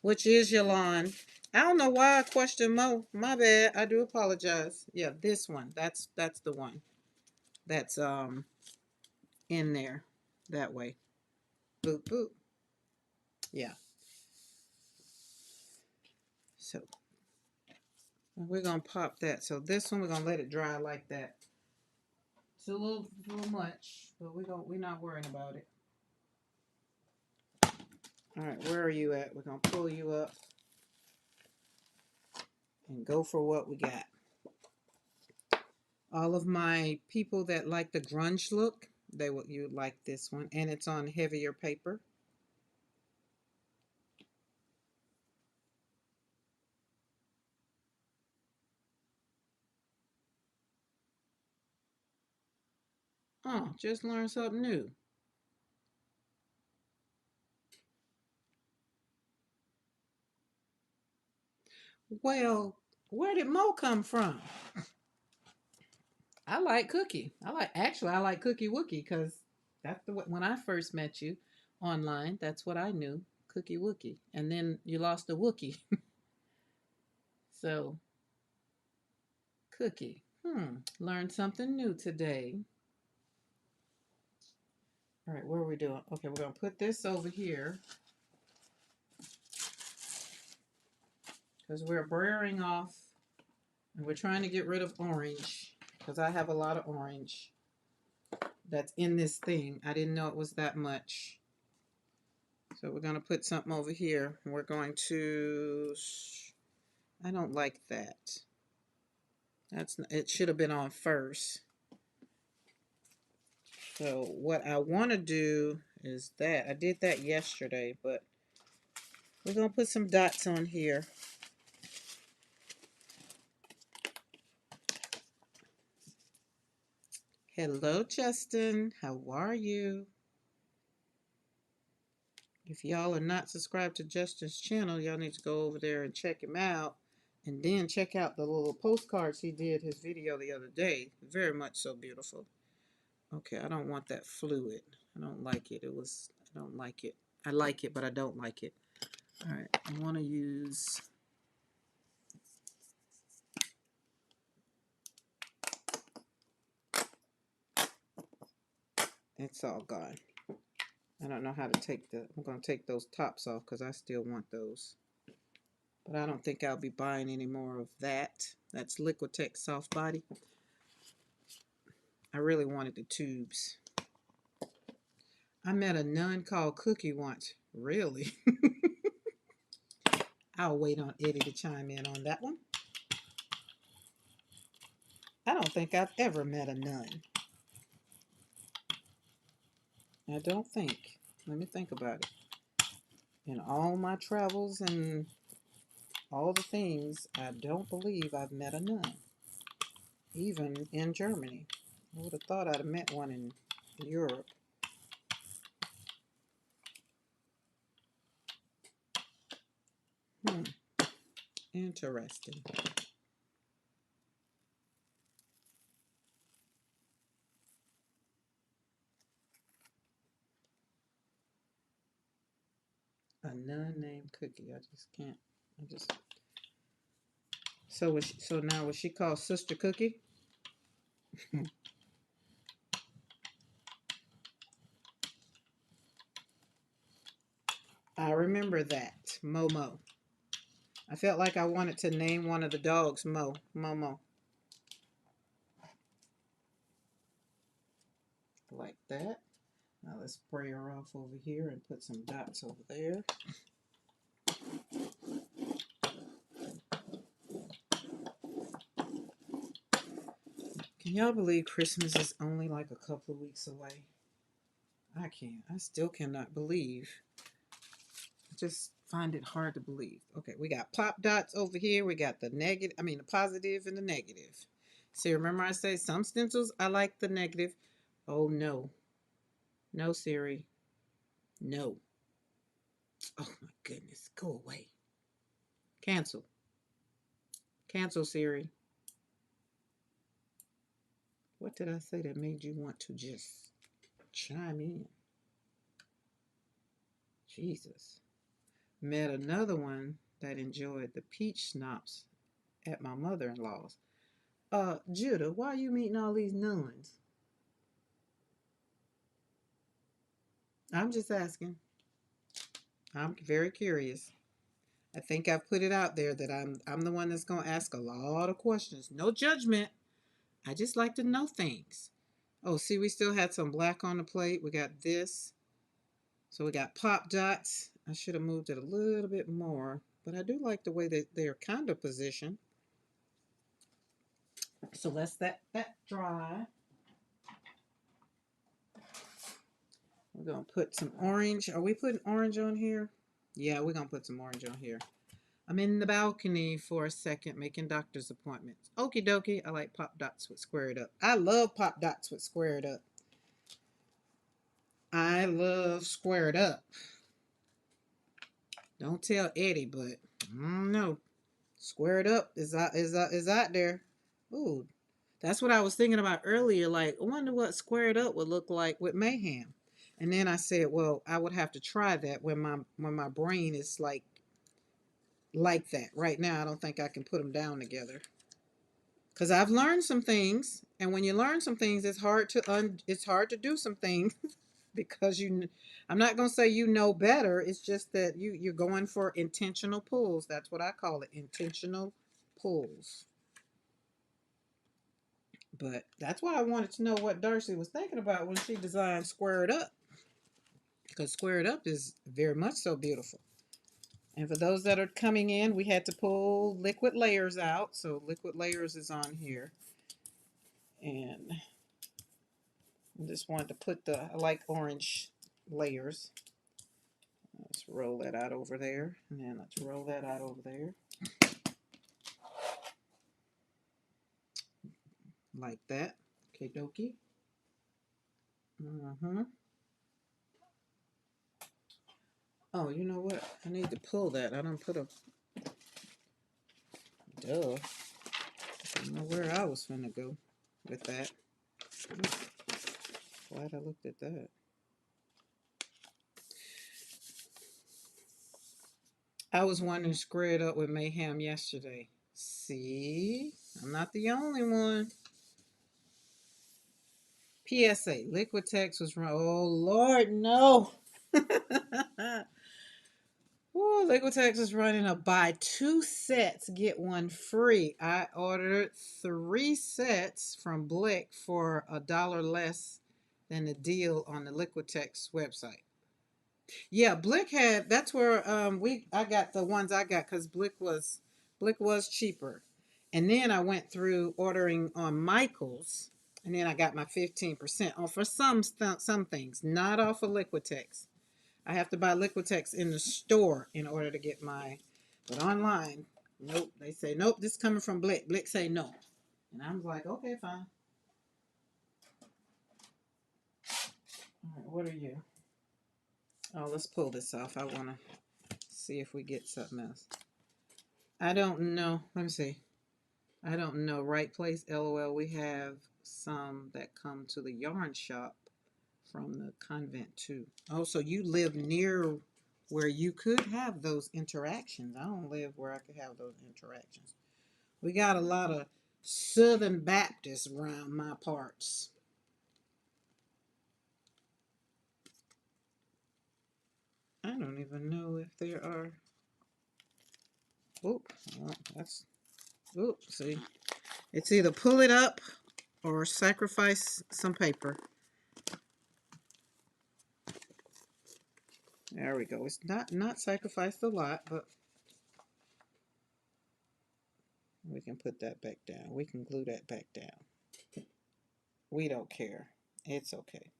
which is Yolande. I don't know why I questioned Mo. My bad. I do apologize. Yeah, this one. That's the one. That's in there that way. Boop boop. Yeah. So we're gonna pop that. So this one we're gonna let it dry like that. It's a little much, but we're not worrying about it. All right, where are you at? We're gonna pull you up and go for what we got. All of my people that like the grunge look, you would like this one, and it's on heavier paper. Oh, just learned something new. Well, where did Mo come from? I like Cookie. I like Cookie Wookie because that's when I first met you online. That's what I knew, Cookie Wookie, and then you lost the Wookie. So Cookie. Learned something new today. All right, what are we doing? Okay, we're gonna put this over here because we're brewing off and we're trying to get rid of orange because I have a lot of orange that's in this thing. I didn't know it was that much. So we're going to put something over here. We're going to, I don't like that. It should have been on first. So what I want to do is that. I did that yesterday, but we're going to put some dots on here. Hello, Justin. How are you? If y'all are not subscribed to Justin's channel, y'all need to go over there and check him out. And then check out the little postcards he did his video the other day. Very much so beautiful. Okay, I don't want that fluid. I don't like it. I don't like it. I like it, but I don't like it. All right, I want to use, it's all gone. I don't know how to I'm going to take those tops off because I still want those. But I don't think I'll be buying any more of that. That's Liquitex Soft Body. I really wanted the tubes. I met a nun called Cookie once. Really? I'll wait on Eddie to chime in on that one. I don't think I've ever met a nun. I don't think. Let me think about it. In all my travels and all the things, I don't believe I've met a nun. Even in Germany. I would have thought I'd have met one in Europe. Interesting. A nun named Cookie. I just can't. I just. So now was she called Sister Cookie? I remember that. Momo. I felt like I wanted to name one of the dogs Mo. Momo. that. Now let's spray her off over here and put some dots over there. Can y'all believe Christmas is only like a couple of weeks away? I can't. I still cannot believe. I just find it hard to believe. Okay, we got pop dots over here. We got the negative, the positive and the negative. See, remember I say some stencils, I like the negative. Oh, no. No, Siri. No. Oh, my goodness. Go away. Cancel. Cancel, Siri. What did I say that made you want to just chime in? Jesus. Met another one that enjoyed the peach schnapps at my mother-in-law's. Judah, why are you meeting all these nuns? I'm just asking. I'm very curious. I think I've put it out there that I'm the one that's gonna ask a lot of questions. No judgment. I just like to know things. Oh, see, we still had some black on the plate. We got this. So we got pop dots. I should have moved it a little bit more, but I do like the way that they're kind of positioned. So let's that dry. We're gonna put some orange. Are we putting orange on here? Yeah, we're gonna put some orange on here. I'm in the balcony for a second making doctor's appointments. Okie dokie. I like pop dots with squared up. I love pop dots with squared up. I love squared up. Don't tell Eddie, but I don't know. Squared up is out there. Ooh, that's what I was thinking about earlier. Like, I wonder what squared up would look like with mayhem. And then I said, well, I would have to try that when my brain is like that. Right now, I don't think I can put them down together. Because I've learned some things, and when you learn some things, it's hard to do some things because I'm not going to say you know better. It's just that you're going for intentional pulls. That's what I call it, intentional pulls. But that's why I wanted to know what Darcy was thinking about when she designed Squared Up, because Squared Up is very much so beautiful. And for those that are coming in, we had to pull liquid layers out. So liquid layers is on here. And I just wanted to put I like orange layers. Let's roll that out over there. And then let's roll that out over there. Like that. Okay, dokie. Oh, you know what? I need to pull that. I don't put a... Duh. I don't know where I was finna go with that. Glad I looked at that. I was wondering squared up with mayhem yesterday. See? I'm not the only one. PSA, Liquitex was wrong. Oh, Lord, no. Ooh, Liquitex is running a buy 2 sets, get 1 free. I ordered 3 sets from Blick for $1 less than the deal on the Liquitex website. Yeah, Blick had, that's where I got the ones I got because Blick was cheaper. And then I went through ordering on Michael's, and then I got my 15% off for some things, not off of Liquitex. I have to buy Liquitex in the store in order to get but online, nope. They say, nope, this is coming from Blick. Blick say no. And I'm like, okay, fine. All right, what are you? Oh, let's pull this off. I want to see if we get something else. I don't know. Let me see. I don't know. Right place, LOL. We have some that come to the yarn shop from the convent too. Oh, so you live near where you could have those interactions. I don't live where I could have those interactions. We got a lot of Southern Baptists around my parts. I don't even know if there are. Oop, see. It's either pull it up or sacrifice some paper. There we go. It's not sacrificed a lot, but we can put that back down. We can glue that back down. We don't care. It's okay.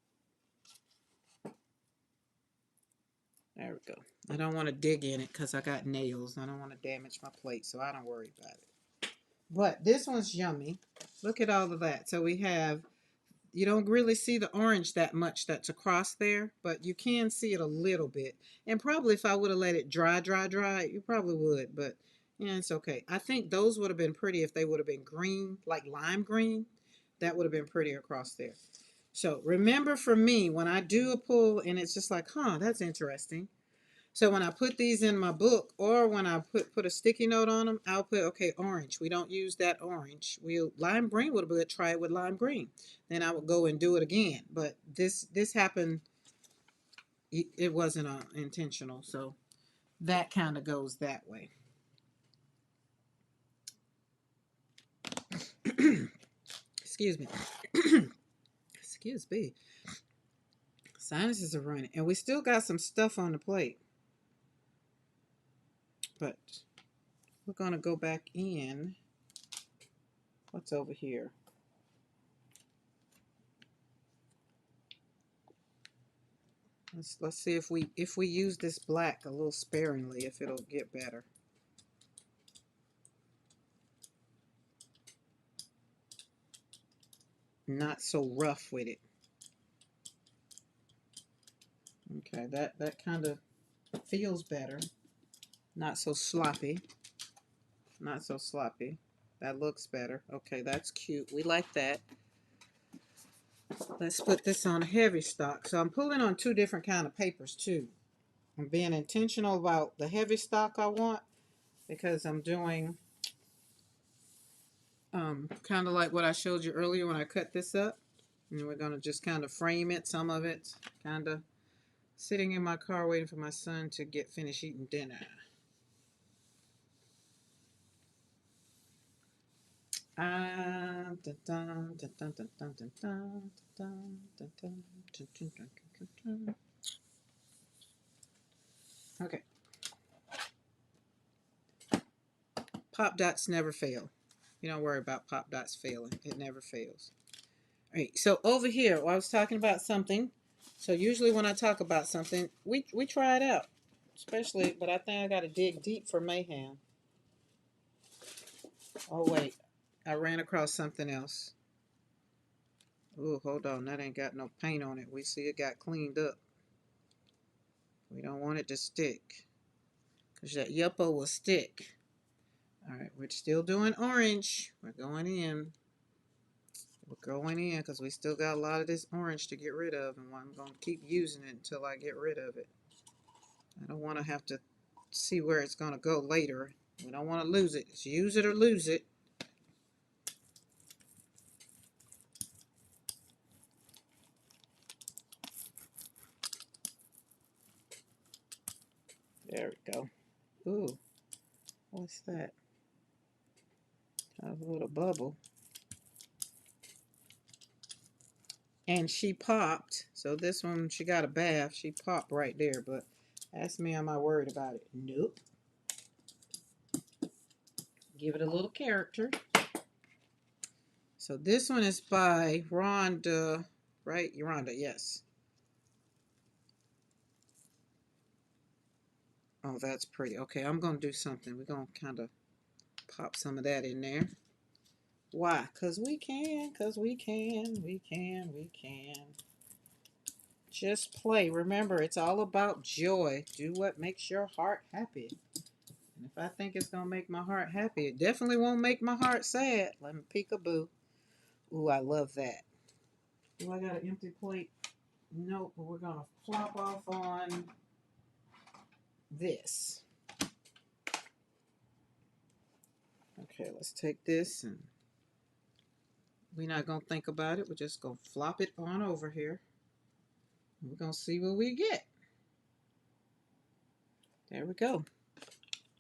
There we go. I don't want to dig in it because I got nails. I don't want to damage my plate, so I don't worry about it. But this one's yummy. Look at all of that. So we have, you don't really see the orange that much that's across there, but you can see it a little bit. And probably if I would have let it dry, you probably would, but yeah, it's okay. I think those would have been pretty if they would have been green, like lime green. That would have been pretty across there. So remember for me, when I do a pull and it's just like, huh, that's interesting. So when I put these in my book, or when I put a sticky note on them, I'll put, okay, orange. We don't use that orange. Lime green would have been, try it with lime green. Then I would go and do it again. But this happened, it wasn't intentional. So that kind of goes that way. Excuse me. Excuse me. Sinuses are running. And we still got some stuff on the plate. But we're going to go back in. What's over here? Let's see if we use this black a little sparingly, if it'll get better. Not so rough with it. Okay, that kind of feels better. Not so sloppy. Not so sloppy. That looks better. Okay, that's cute. We like that. Let's put this on a heavy stock. So I'm pulling on two different kind of papers too. I'm being intentional about the heavy stock I want because I'm doing kind of like what I showed you earlier when I cut this up. And we're going to just kind of frame it. Some of it's kind of sitting in my car waiting for my son to get finished eating dinner. Okay. Pop dots never fail. You don't worry about pop dots failing. It never fails. All right. So over here, I was talking about something. So usually when I talk about something, we try it out. Especially, but I think I got to dig deep for mayhem. Oh wait, I ran across something else. Oh, hold on, that ain't got no paint on it. We see it got cleaned up. We don't want it to stick, because that yuppo will stick. All right, we're still doing orange. We're going in. We're going in, because we still got a lot of this orange to get rid of, and I'm going to keep using it until I get rid of it. I don't want to have to see where it's going to go later. We don't want to lose it. It's use it or lose it. There we go. Ooh, what's that? A little bubble. And she popped. So this one, she got a bath. She popped right there. But ask me, am I worried about it? Nope. Give it a little character. So this one is by Rhonda, right? Rhonda, yes. Oh, that's pretty. Okay, I'm going to do something. We're going to kind of pop some of that in there. Why? Because we can. Because we can. We can. We can. Just play. Remember, it's all about joy. Do what makes your heart happy. And if I think it's going to make my heart happy, it definitely won't make my heart sad. Let me peekaboo. Ooh, I love that. Ooh, I got an empty plate. Nope, but we're going to plop off on this. Okay, let's take this, and we're not going to think about it. We're just going to flop it on over here. We're going to see what we get. There we go.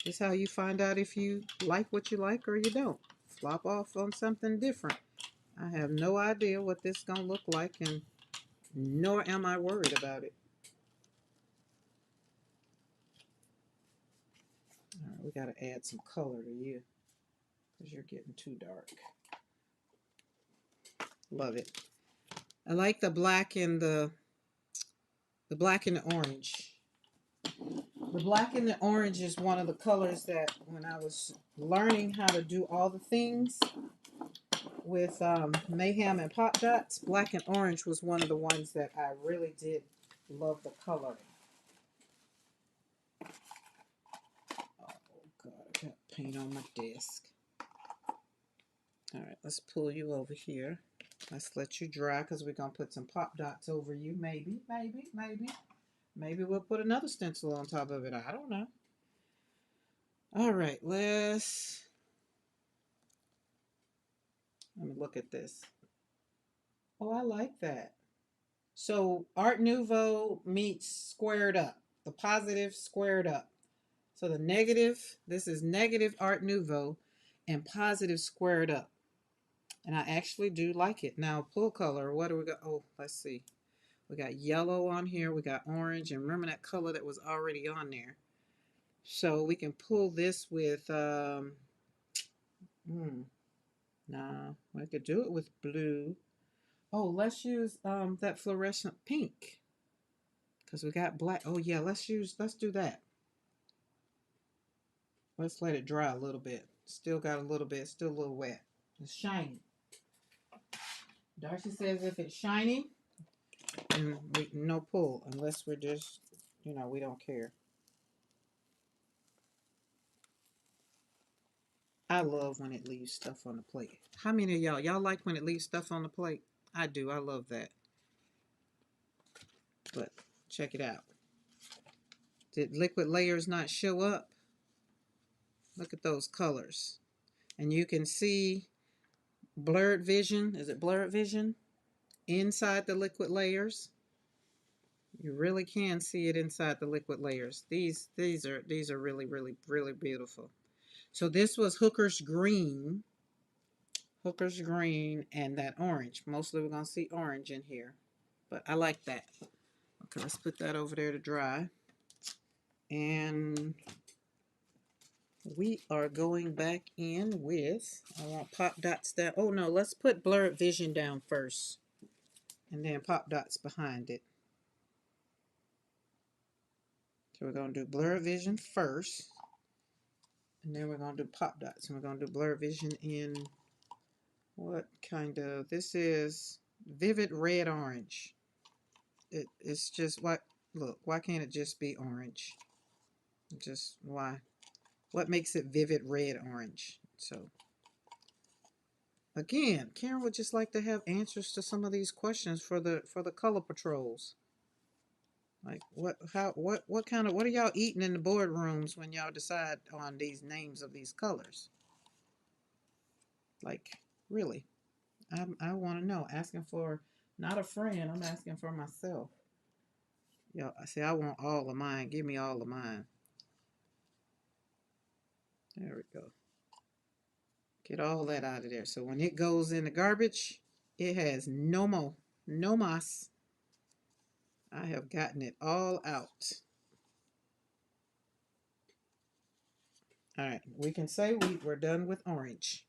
This is how you find out if you like what you like or you don't. Flop off on something different. I have no idea what this is going to look like, and nor am I worried about it. We got to add some color to you because you're getting too dark. Love it. I like the black and the black and the orange. The black and the orange is one of the colors that when I was learning how to do all the things with Mayhem and Pop Dots, black and orange was one of the ones that I really did love the coloring. Oh God, I got paint on my desk. All right, let's pull you over here. Let's let you dry because we're going to put some Pop Dots over you. Maybe. Maybe we'll put another stencil on top of it. I don't know. All right, let me look at this. Oh, I like that. So Art Nouveau meets squared up. The positive squared up. So the negative, this is negative Art Nouveau and positive squared up. And I actually do like it. Now, pull color, what do we got? Oh, let's see. We got yellow on here. We got orange. And remember that color that was already on there. So we can pull this with, nah, I could do it with blue. Oh, let's use that fluorescent pink. Because we got black. Oh, yeah, let's do that. Let's let it dry a little bit. Still got a little bit, still a little wet. It's shiny. Darcy says if it's shiny, then no pull, unless we're just, we don't care. I love when it leaves stuff on the plate. How many of y'all like when it leaves stuff on the plate? I do. I love that. But check it out. Did liquid layers not show up? Look at those colors. And you can see blurred vision. Is it blurred vision? Inside the liquid layers. You really can see it inside the liquid layers. These are really, really, really beautiful. So this was Hooker's Green. Hooker's Green and that orange. Mostly we're going to see orange in here. But I like that. Okay, let's put that over there to dry. And we are going back in with, I want Pop Dots down. Oh no, let's put Blurred Vision down first. And then Pop Dots behind it. So we're going to do Blurred Vision first. And then we're going to do Pop Dots. And we're going to do Blurred Vision in what kind of, this is Vivid Red Orange. It's just, what, look, why can't it just be orange? Just why? What makes it Vivid Red Orange? So, again, Karen would just like to have answers to some of these questions for the color patrols. Like what are y'all eating in the boardrooms when y'all decide on these names of these colors? Like, really? I want to know. Asking for not a friend, I'm asking for myself. Yo, I say I want all of mine. Give me all of mine. There we go. Get all that out of there. So when it goes in the garbage, it has no more, no mas. I have gotten it all out. All right, we can say we're done with orange.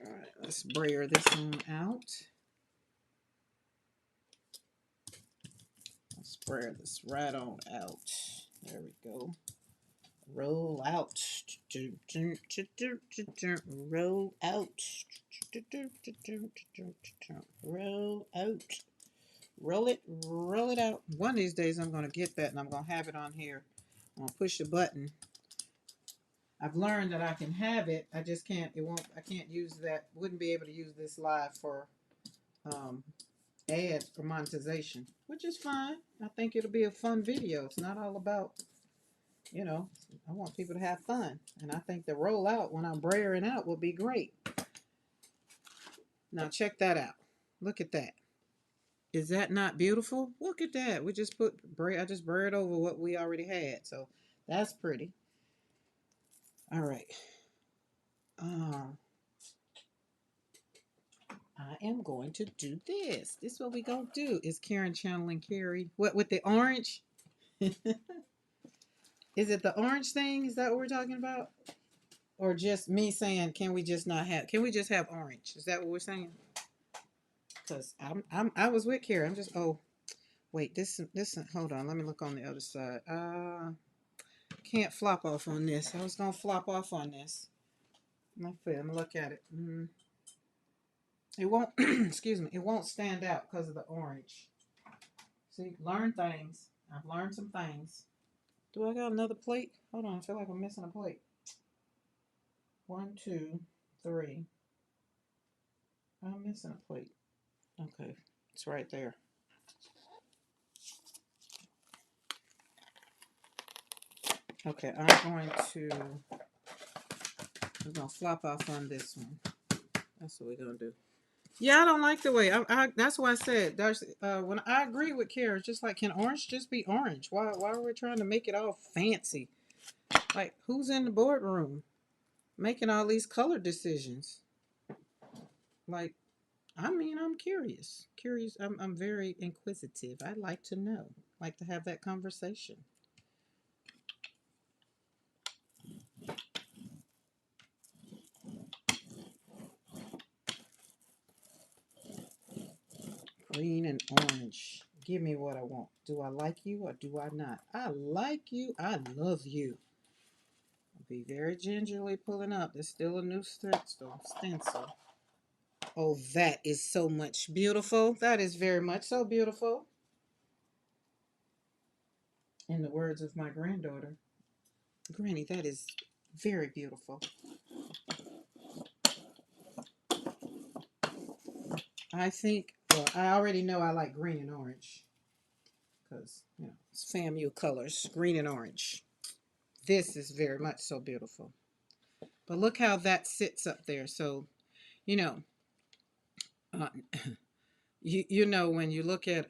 All right, let's brayer this one out. Let's brayer this right on out. There we go. Roll out. Roll out. Roll out. Roll it out. One of these days I'm going to get that and I'm going to have it on here. I'm going to push the button. I've learned that I can have it. I just can't, I can't use that, wouldn't be able to use this live for ads for monetization, which is fine. I think it'll be a fun video. It's not all about, I want people to have fun. And I think the rollout when I'm brayering out will be great. Now check that out. Look at that. Is that not beautiful? Look at that. We just I just brayed over what we already had. So that's pretty. All right. I am going to do this. This is what we gonna do. Is Karen channeling Carrie? What with the orange? Is it the orange thing? Is that what we're talking about? Or just me saying, can we just not have? Can we just have orange? Is that what we're saying? Because I was with Kara. I'm just. Oh, wait. This. Hold on. Let me look on the other side. Can't flop off on this. I was gonna flop off on this. Let me look at it. It won't. Excuse me. It won't stand out because of the orange. See, learn things. I've learned some things. Do I got another plate? Hold on. I feel like I'm missing a plate. One, two, three. I'm missing a plate. Okay, it's right there. Okay, we're gonna flop off on this one. That's what we're gonna do. Yeah, I don't like the way. That's why I said when I agree with Kara, just like, can orange just be orange? Why are we trying to make it all fancy? Like, who's in the boardroom making all these color decisions? Like, I mean, I'm curious. Curious. I'm very inquisitive. I like to know. Like to have that conversation. Green and orange. Give me what I want. Do I like you or do I not? I like you. I love you. I'll be very gingerly pulling up. There's still a new stencil. Oh, that is so much beautiful. That is very much so beautiful. In the words of my granddaughter, Granny, that is very beautiful. I think, well, I already know I like green and orange because, it's FAMU colors, green and orange. This is very much so beautiful. But look how that sits up there. So, you know, uh, when you look at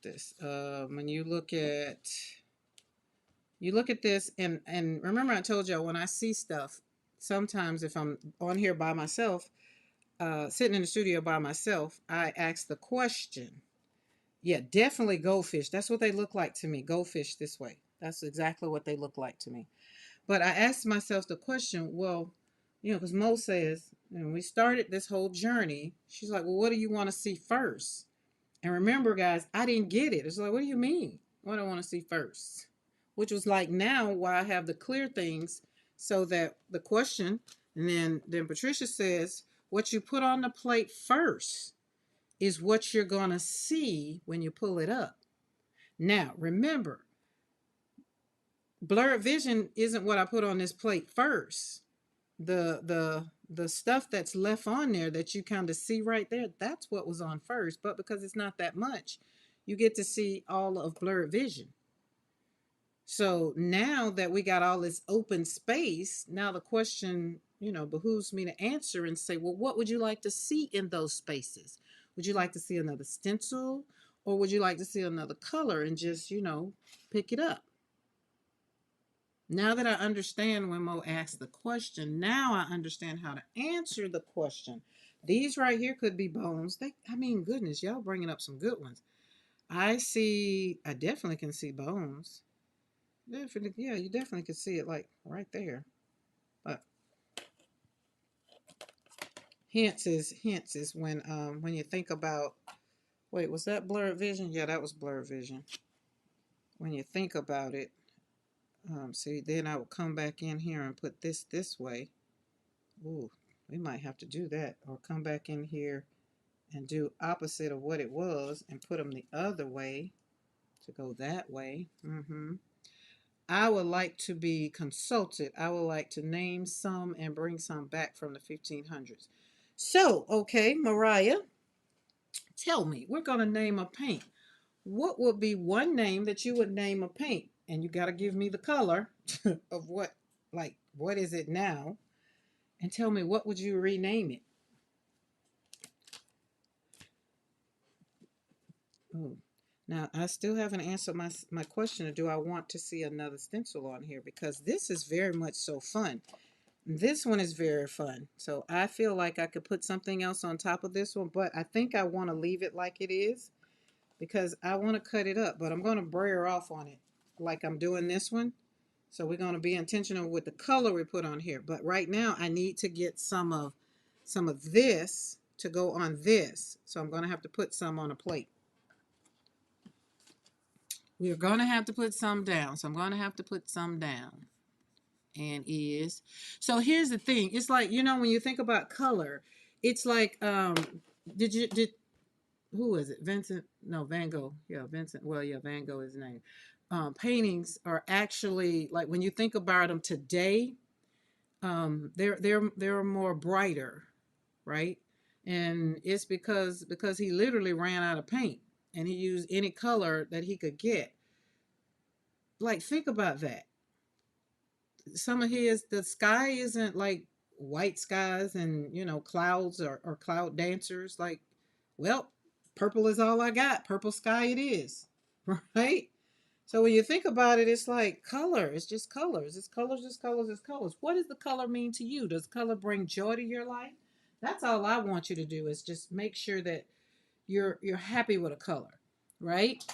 this. When you look at this, and remember I told y'all when I see stuff, sometimes if I'm on here by myself, sitting in the studio by myself, I ask the question. Yeah, definitely goldfish. That's what they look like to me. Goldfish this way. That's exactly what they look like to me. But I asked myself the question, well, because Mo says, when we started this whole journey, she's like, well, what do you want to see first? And remember, guys, I didn't get it. It's like, what do you mean? What do I want to see first? Which was like now why I have the clear things so that the question, and then Patricia says, what you put on the plate first is what you're going to see when you pull it up. Now, remember, blurred vision isn't what I put on this plate first. The stuff that's left on there that you kind of see right there, that's what was on first. But because it's not that much, you get to see all of blurred vision. So now that we got all this open space, now the question, behooves me to answer and say, well, what would you like to see in those spaces? Would you like to see another stencil, or would you like to see another color and just, pick it up? Now that I understand when Mo asked the question, now I understand how to answer the question. These right here could be bones. Goodness, y'all bringing up some good ones. I definitely can see bones. Definitely, yeah, you definitely can see it like right there. But hints is when you think about, wait, was that blurred vision? Yeah, that was blurred vision. When you think about it, see, then I will come back in here and put this way. Ooh, we might have to do that, or come back in here and do opposite of what it was and put them the other way to go that way. I would like to be consulted. I would like to name some and bring some back from the 1500s. So, okay, Mariah, tell me, we're going to name a paint. What would be one name that you would name a paint? And you got to give me the color of what is it now? And tell me, what would you rename it? Oh, now I still haven't answered my question. Do I want to see another stencil on here? Because this is very much so fun. This one is very fun. So I feel like I could put something else on top of this one, but I think I want to leave it like it is because I want to cut it up, but I'm going to brayer off on it. like I'm doing this one. So we're going to be intentional with the color we put on here. But right now I need to get some of this to go on this. So I'm going to have to put some on a plate. We're going to have to put some down. So I'm going to have to put some down. And so here's the thing. It's like, you know, when you think about color, it's like, did who is it? Vincent? No, Van Gogh. Yeah, Vincent. Well, yeah, Van Gogh is his name. Paintings are actually, like, when you think about them today, they're more brighter, right? And it's because he literally ran out of paint and he used any color that he could get. Like, think about that. Some of the sky isn't like white skies and, you know, clouds or cloud dancers. Like, well, purple is all I got. Purple sky it is, right? So when you think about it, it's like color. It's just colors. It's colors, it's colors, it's colors. What does the color mean to you? Does color bring joy to your life? That's all I want you to do, is just make sure that you're happy with a color, right?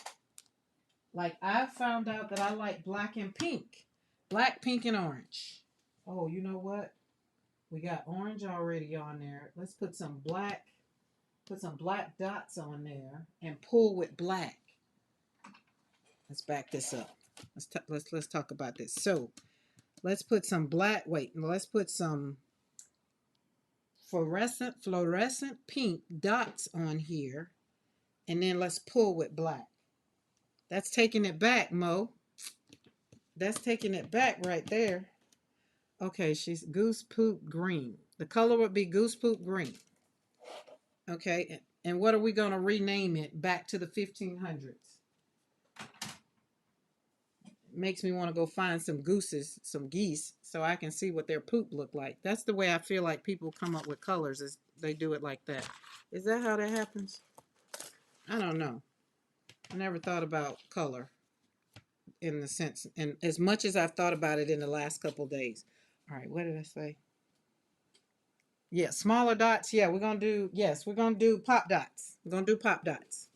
Like, I found out that I like black and pink. Black, pink, and orange. Oh, you know what? We got orange already on there. Let's put some black dots on there and pull with black. Let's back this up. Let's talk about this. So let's put some black. Wait, let's put some fluorescent pink dots on here, and then let's pull with black. That's taking it back, Mo. That's taking it back right there. Okay, she's goose poop green. The color would be goose poop green. Okay, and what are we going to rename it back to the 1500s? Makes me want to go find some geese, so I can see what their poop look like. That's the way I feel like people come up with colors, is they do it like that. Is that how that happens? I don't know. I never thought about color in the sense, and as much as I've thought about it in the last couple days. All right, what did I say? Yeah, smaller dots. Yeah, we're gonna do pop dots. We're gonna do pop dots.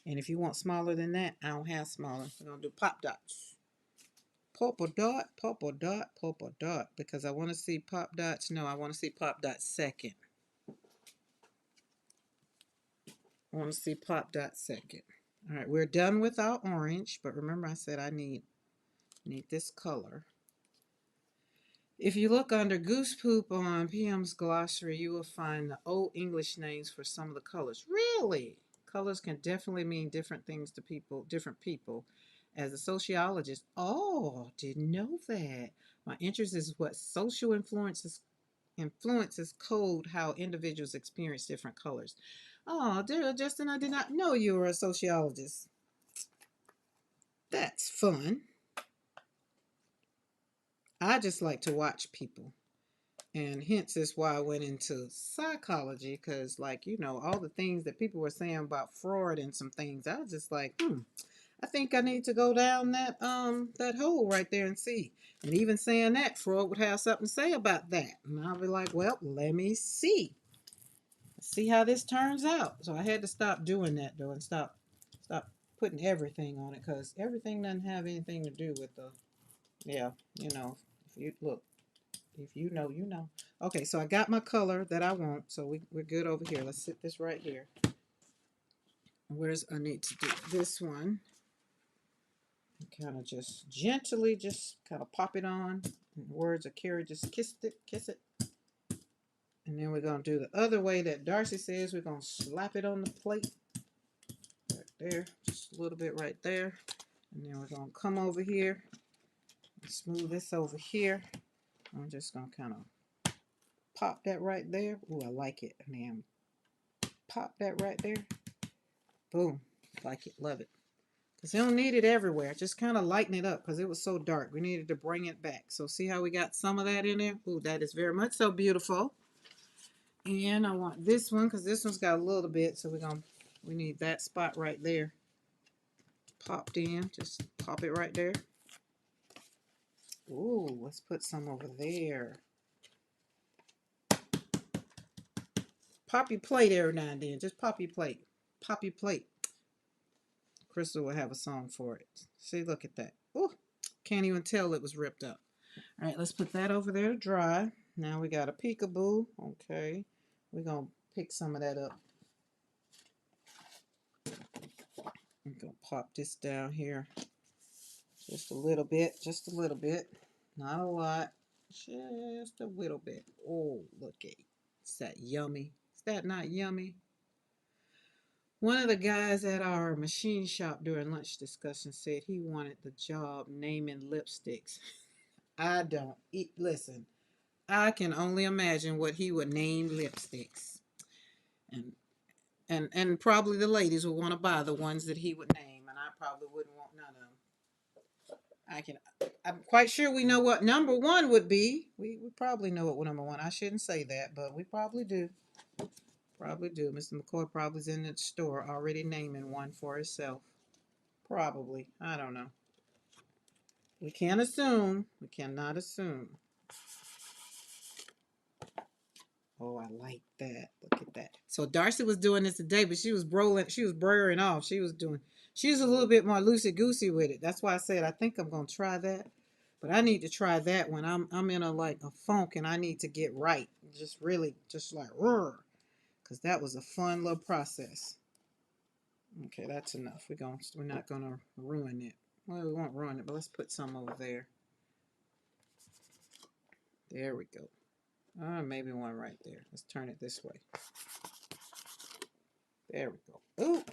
And if you want smaller than that, I don't have smaller. We're gonna do pop dots. Purple dot, purple dot, purple dot. Because I want to see pop dots. No, I want to see pop dots second. I want to see pop dots second. All right, we're done with our orange. But remember, I said I need this color. If you look under goose poop on PM's glossary, you will find the old English names for some of the colors. Really? Colors can definitely mean different things to people, different people. As a sociologist, oh, didn't know that. My interest is what social influences code how individuals experience different colors. Oh, dear Justin, I did not know you were a sociologist. That's fun. I just like to watch people. And hence is why I went into psychology, because, like, you know, all the things that people were saying about Freud and some things, I was just like, I think I need to go down that hole right there and see. And even saying that, Freud would have something to say about that. And I'll be like, well, let me see. See how this turns out. So I had to stop doing that, though, and stop putting everything on it, because everything doesn't have anything to do with the, yeah, you know, if you look. If you know, you know. Okay, so I got my color that I want. So we're good over here. Let's sit this right here. Where's I need to do this one. Kind of just gently, just kind of pop it on. Words of Carrie, just kiss it. And then we're going to do the other way that Darcy says. We're going to slap it on the plate. Right there. Just a little bit right there. And then we're going to come over here. And smooth this over here. I'm just going to kind of pop that right there. Ooh, I like it. And then pop that right there. Boom. Like it. Love it. Because you don't need it everywhere. Just kind of lighten it up because it was so dark. We needed to bring it back. So see how we got some of that in there? Ooh, that is very much so beautiful. And I want this one because this one's got a little bit. So we need that spot right there. Popped in. Just pop it right there. Ooh, let's put some over there. Pop your plate every now and then. Just pop your plate. Pop your plate. Crystal will have a song for it. See, look at that. Oh, can't even tell it was ripped up. All right, let's put that over there to dry. Now we got a peekaboo. Okay, we're gonna pick some of that up. I'm gonna pop this down here just a little bit, just a little bit, not a lot, just a little bit. Oh, look at it. Is that yummy? Is that not yummy? One of the guys at our machine shop during lunch discussion said he wanted the job naming lipsticks. I don't eat. Listen, I can only imagine what he would name lipsticks, and and probably the ladies would want to buy the ones that he would name, and I probably wouldn't want none of them. I can. I'm quite sure we know what number one would be. We probably know what number one. I shouldn't say that, but we probably do. Probably do. Mr. McCoy probably's in the store already naming one for himself. Probably. I don't know. We can't assume. We cannot assume. Oh, I like that. Look at that. So Darcy was doing this today, but she was rolling. She was brewing off. She was doing. She was a little bit more loosey goosey with it. That's why I said I think I'm gonna try that. But I need to try that when I'm in a like a funk and I need to get right. Just really just like roar, because that was a fun little process. Okay, that's enough. We're not gonna ruin it. Well, we won't ruin it, but let's put some over there. There we go. Maybe one right there. Let's turn it this way. There we go. Ooh,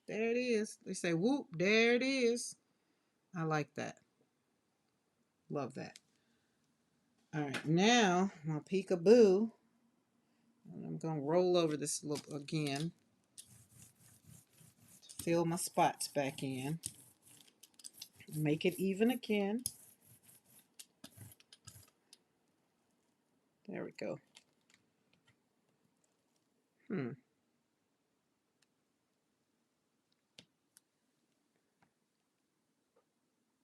there it is. They say whoop, there it is. I like that. Love that. All right, now my peekaboo. I'm gonna roll over this look again to fill my spots back in. Make it even again. There we go.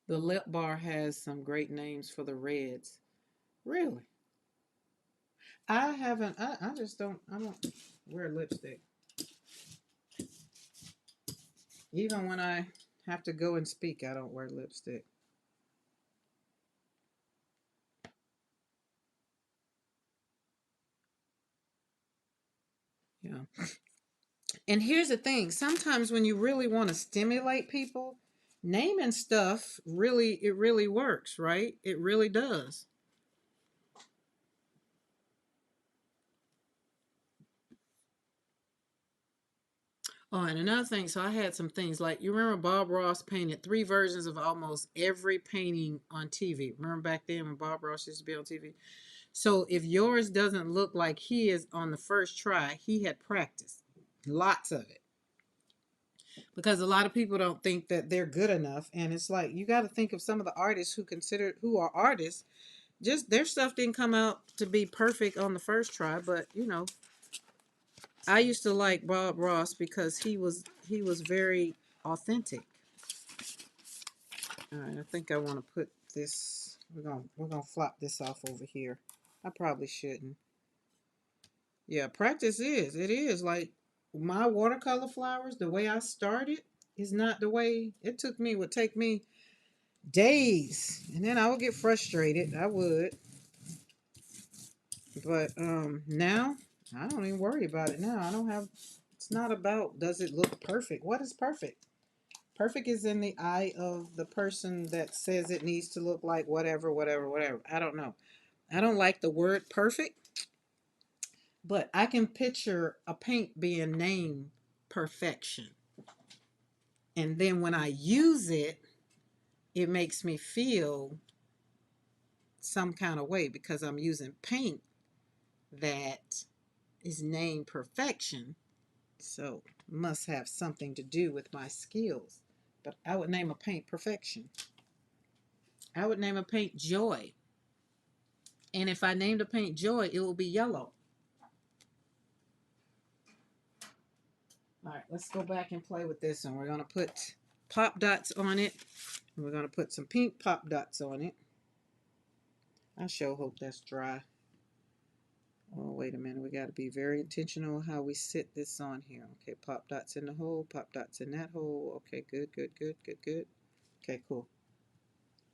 The lip bar has some great names for the reds. Really? I haven't. I just don't. I don't wear lipstick. Even when I have to go and speak, I don't wear lipstick. Yeah. And here's the thing, sometimes when you really want to stimulate people, naming stuff really works, right? It really does. Oh, and another thing, so I had some things like you remember Bob Ross painted 3 versions of almost every painting on TV. Remember back then when Bob Ross used to be on TV? So if yours doesn't look like his on the first try, he had practiced lots of it. Because a lot of people don't think that they're good enough, and it's like you got to think of some of the artists who are artists. Just their stuff didn't come out to be perfect on the first try, but I used to like Bob Ross because he was very authentic. All right, I think I want to put this. We're gonna flop this off over here. I probably shouldn't. Yeah, practice is. It is like my watercolor flowers. The way I started is not the way it took me. Would take me days, and then I would get frustrated. I would, but now I don't even worry about it. Now I don't have. It's not about does it look perfect. What is perfect? Perfect is in the eye of the person that says it needs to look like whatever, whatever, whatever. I don't know. I don't like the word perfect, but I can picture a paint being named perfection. And then when I use it, it makes me feel some kind of way because I'm using paint that is named perfection. So must have something to do with my skills. But I would name a paint perfection. I would name a paint joy. And if I named a paint joy, it will be yellow. All right, let's go back and play with this one. We're going to put pop dots on it. And we're going to put some pink pop dots on it. I sure hope that's dry. Oh, wait a minute. We got to be very intentional how we sit this on here. Okay, pop dots in the hole, pop dots in that hole. Okay, good, good, good, good, good. Okay, cool.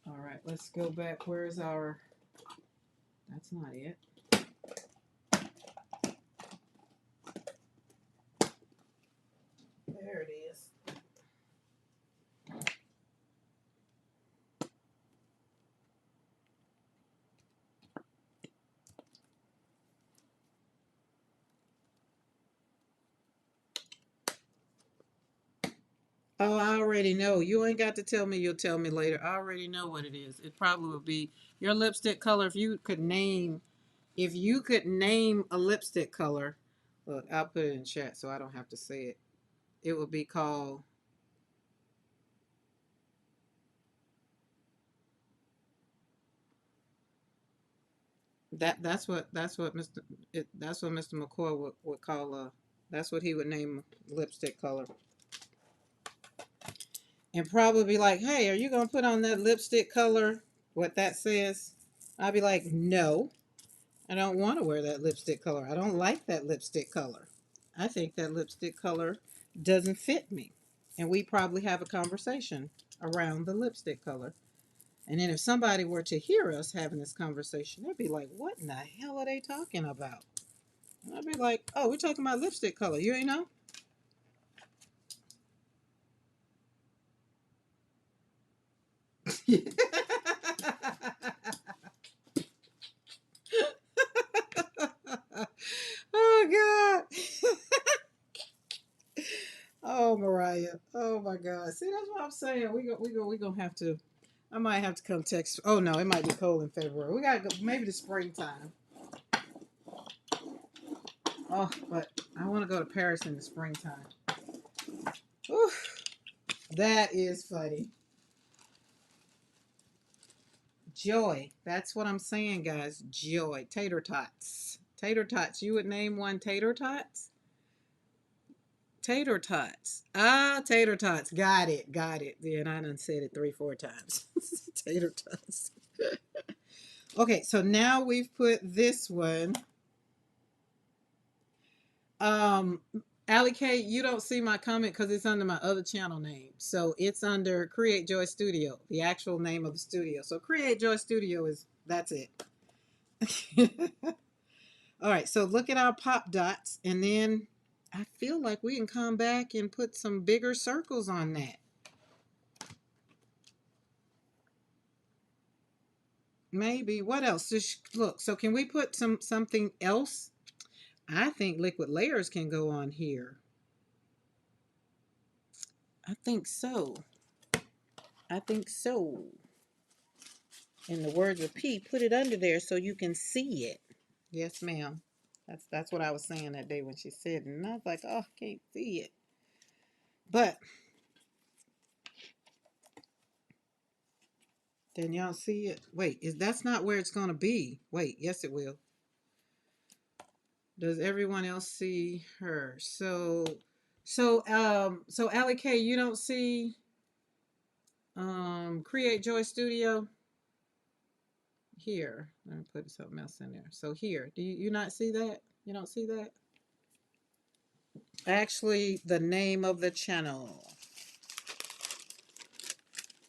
All right, let's go back. Where's our... That's not it. There it is. Oh, I already know. You ain't got to tell me. You'll tell me later. I already know what it is. It probably would be your lipstick color. If you could name a lipstick color, look, I'll put it in chat so I don't have to say it. It would be called that. That's what Mr. McCoy would call a. That's what he would name a lipstick color. And probably be like, "Hey, are you gonna put on that lipstick color? What that says?" I'd be like, "No, I don't want to wear that lipstick color. I don't like that lipstick color. I think that lipstick color doesn't fit me." And we probably have a conversation around the lipstick color. And then if somebody were to hear us having this conversation, they'd be like, "What in the hell are they talking about?" And I'd be like, "Oh, we're talking about lipstick color. You ain't know?" Oh God. Oh, Mariah. Oh my God. See, that's what I'm saying. We gonna have to. I might have to come text. Oh no, it might be cold in February. We gotta go. Maybe the springtime. Oh, but I want to go to Paris in the springtime. Whew, that is funny. Joy. That's what I'm saying, guys. Joy. Tater tots. Tater tots. You would name one tater tots? Tater tots. Ah, tater tots. Got it. Got it. Yeah, and I done said it 3, 4 times. Tater tots. Okay, so now we've put this one. Um, Allie K, you don't see my comment because it's under my other channel name. So it's under Create Joy Studio, the actual name of the studio. So Create Joy Studio that's it. All right, so look at our pop dots, and then I feel like we can come back and put some bigger circles on that. Maybe. What else? Just look. So can we put something else? I think liquid layers can go on here. I think so. I think so. In the words of P, put it under there so you can see it. Yes, ma'am. That's what I was saying that day when she said it. And I was like, oh, I can't see it. But then y'all see it. Wait, that's not where it's gonna be. Wait, yes it will. Does everyone else see her? So Allie K, you don't see Create Joy Studio here. Let me put something else in there. So here, do you not see that? You don't see that? Actually, the name of the channel.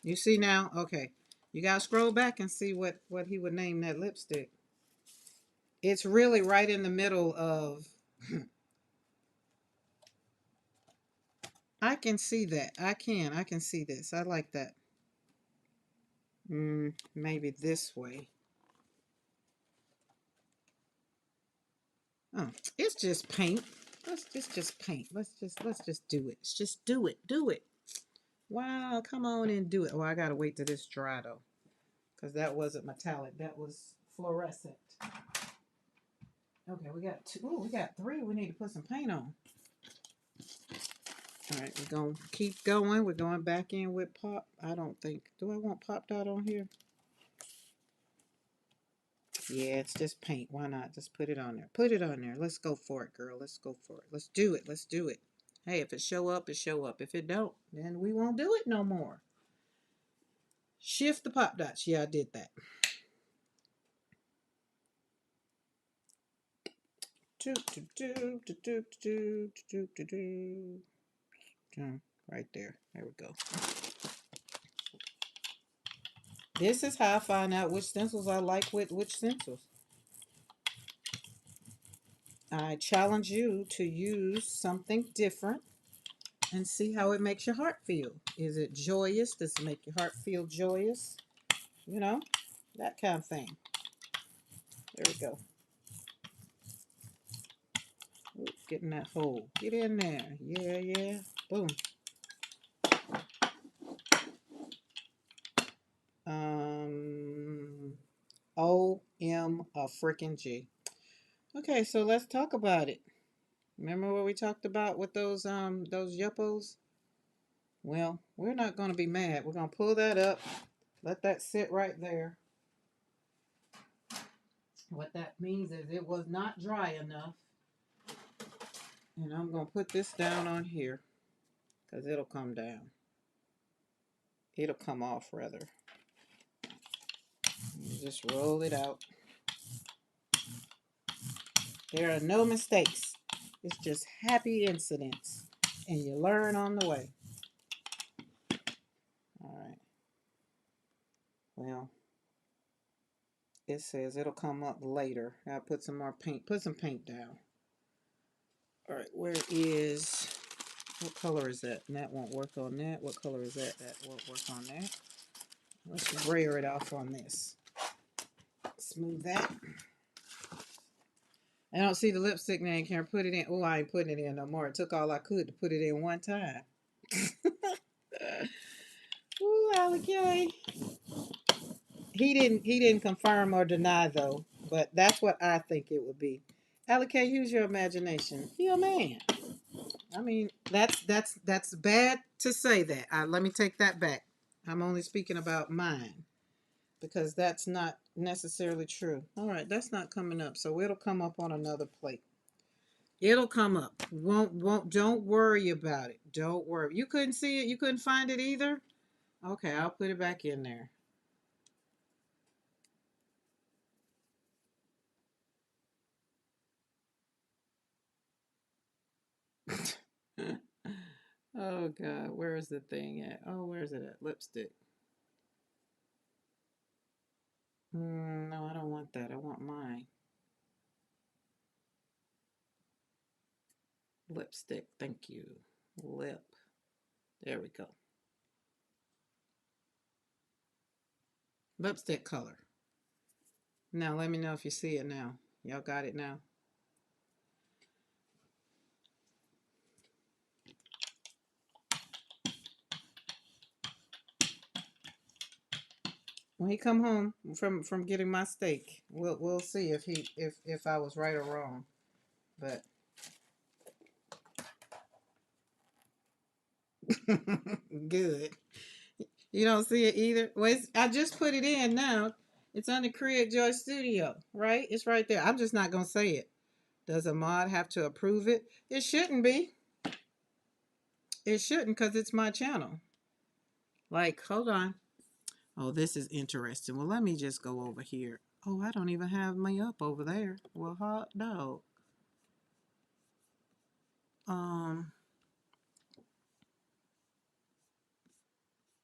You see now? Okay. You gotta scroll back and see what he would name that lipstick. It's really right in the middle of. I can see that. I can see this. I like that. Maybe this way. Oh, it's just paint. It's just paint. Let's just do it. Let's just do it. Do it. Wow, come on and do it. Oh, I gotta wait till this dry though, because that wasn't metallic. That was fluorescent. Okay, we got two. Oh, we got three. We need to put some paint on. All right, we're gonna keep going. We're going back in with pop. I don't think. Do I want pop dot on here? Yeah, it's just paint. Why not? Just put it on there. Put it on there. Let's go for it, girl. Let's go for it. Let's do it. Let's do it. Hey, if it show up, it show up. If it don't, then we won't do it no more. Shift the pop dots. Yeah, I did that. Do, do, do, do, do, do, do, do, do, do. Right there. There we go. This is how I find out which stencils I like with which stencils. I challenge you to use something different and see how it makes your heart feel. Is it joyous? Does it make your heart feel joyous? You know, that kind of thing. There we go. Ooh, get in that hole. Get in there. Yeah, yeah. Boom. O-M a freaking G. Okay, so let's talk about it. Remember what we talked about with those yuppos? Well, we're not gonna be mad. We're gonna pull that up, let that sit right there. What that means is it was not dry enough. And I'm gonna put this down on here because it'll come down. It'll come off rather. You just roll it out. There are no mistakes. It's just happy incidents. And you learn on the way. All right. Well, it says it'll come up later. I'll put some more paint. Put some paint down. All right, where is, what color is that? And that won't work on that. What color is that? That won't work on that. Let's brayer it off on this. Smooth that. I don't see the lipstick now. You can't put it in. Oh, I ain't putting it in no more. It took all I could to put it in one time. Ooh, Allie. He didn't confirm or deny though, but that's what I think it would be. Allie, use your imagination. He a man. I mean, that's bad to say that. Let me take that back. I'm only speaking about mine because that's not necessarily true. All right, that's not coming up, so it'll come up on another plate. It'll come up. Won't. Don't worry about it. Don't worry. You couldn't see it. You couldn't find it either. Okay, I'll put it back in there. Oh God, where is the thing at? Oh, where is it at? Lipstick. No, I don't want that. I want mine. Lipstick. Thank you. Lip. There we go. Lipstick color. Now let me know if you see it now. Y'all got it now? When he come home from getting my steak, we'll see if I was right or wrong. But good. You don't see it either. Well, I just put it in now. It's on the Create Joy Studio, right? It's right there. I'm just not gonna say it. Does a mod have to approve it? It shouldn't be. It shouldn't because it's my channel. Like, hold on. Oh, this is interesting. Well, let me just go over here. Oh, I don't even have my up over there. Well, hot dog. Um,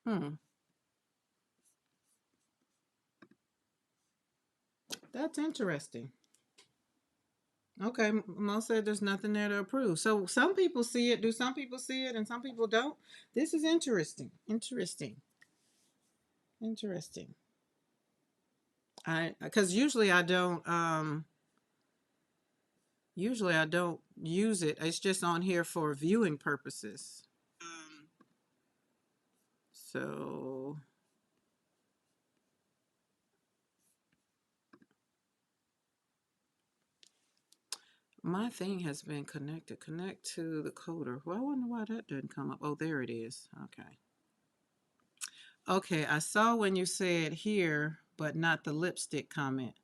hmm. That's interesting. Okay, Mo said there's nothing there to approve. So some people see it. Do some people see it and some people don't? This is interesting. Interesting. Because usually I don't use it. It's just on here for viewing purposes. So my thing has been connected. Connect to the coder. Well, I wonder why that didn't come up. Oh, there it is. Okay. Okay, I saw when you said here, but not the lipstick comment.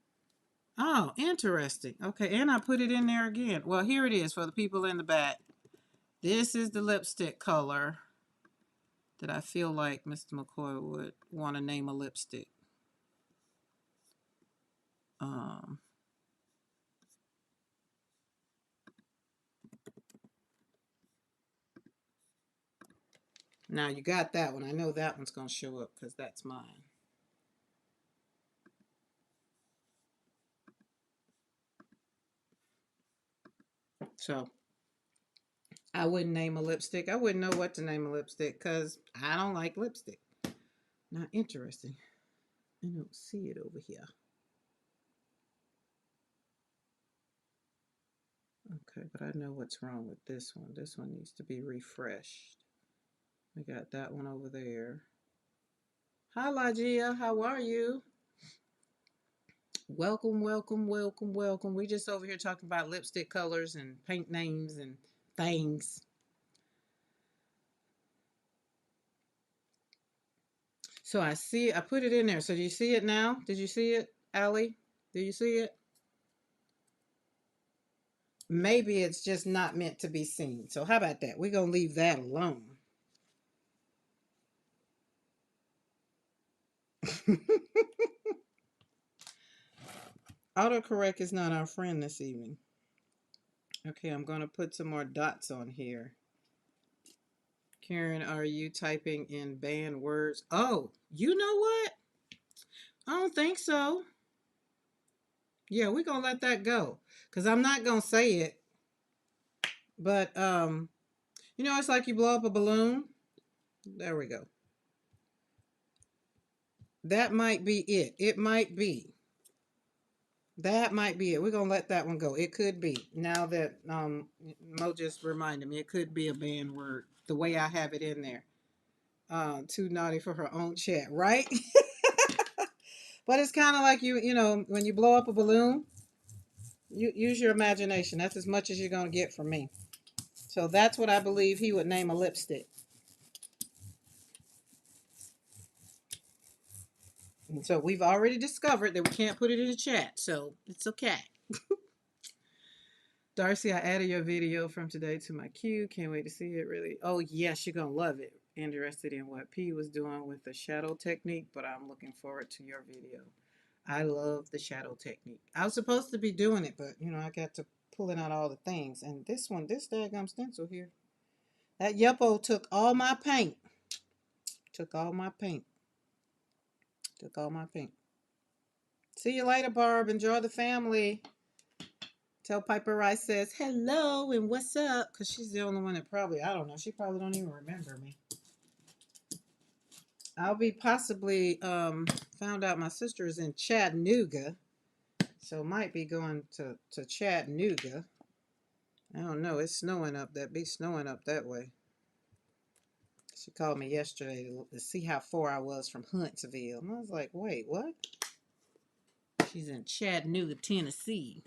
Oh, interesting. Okay, and I put it in there again. Well, here it is for the people in the back. This is the lipstick color that I feel like Mr. McCoy would want to name a lipstick. Um, Now you got that one. I know that one's going to show up because that's mine. So I wouldn't name a lipstick. I wouldn't know what to name a lipstick because I don't like lipstick. Not interesting. I don't see it over here. Okay, but I know what's wrong with this one. This one needs to be refreshed. We got that one over there. Hi, Lagia. How are you? Welcome, welcome, welcome, welcome. We just over here talking about lipstick colors and paint names and things. So I put it in there. So do you see it now? Did you see it, Allie? Do you see it? Maybe it's just not meant to be seen. So how about that? We're going to leave that alone. Autocorrect is not our friend this evening. Okay, I'm going to put some more dots on here. Karen, are you typing in banned words? Oh, you know what? I don't think so. Yeah, we're going to let that go because I'm not going to say it. But, it's like you blow up a balloon. There we go. That might be it. It might be. That might be it. We're gonna let that one go. It could be. Now that Mo just reminded me, it could be a banned word. The way I have it in there. Too naughty for her own chat, right? But it's kind of like when you blow up a balloon, you use your imagination. That's as much as you're gonna get from me. So that's what I believe he would name a lipstick. And so we've already discovered that we can't put it in the chat, so it's okay. Darcy, I added your video from today to my queue. Can't wait to see it, really. Oh, yes, you're going to love it. Interested in what P was doing with the shadow technique, but I'm looking forward to your video. I love the shadow technique. I was supposed to be doing it, but, I got to pulling out all the things. And this daggum stencil here, that Yuppo took all my paint. Took all my paint. Took all my paint. See you later, Barb. Enjoy the family. Tell Piper Rice says hello and what's up, because she's the only one that probably, I don't know, she probably don't even remember me. I'll be possibly, found out my sister is in Chattanooga, so might be going to Chattanooga. I don't know, it's snowing up, snowing up that way. She called me yesterday to see how far I was from Huntsville, and I was like, wait, what? She's in Chattanooga, Tennessee.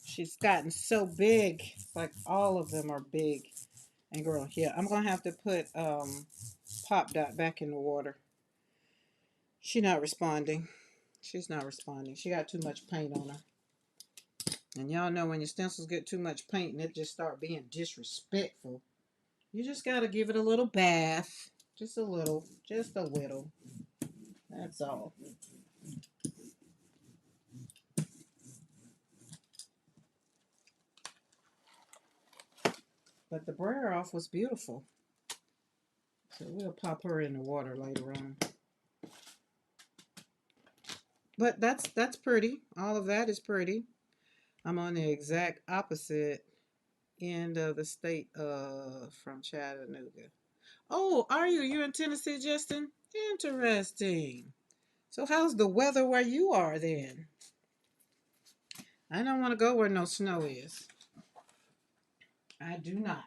She's gotten so big. It's like all of them are big and growing. Yeah, I'm gonna have to put Pop Dot back in the water. She's not responding. She's not responding. She got too much paint on her. And y'all know when your stencils get too much paint and it just start being disrespectful, you just gotta give it a little bath. Just a little. Just a little. That's all. But the Brer off was beautiful. So we'll pop her in the water later on. But that's pretty. All of that is pretty. I'm on the exact opposite end of the state from Chattanooga. Oh, are you? You're in Tennessee, Justin? Interesting. So how's the weather where you are then? I don't want to go where no snow is. I do not.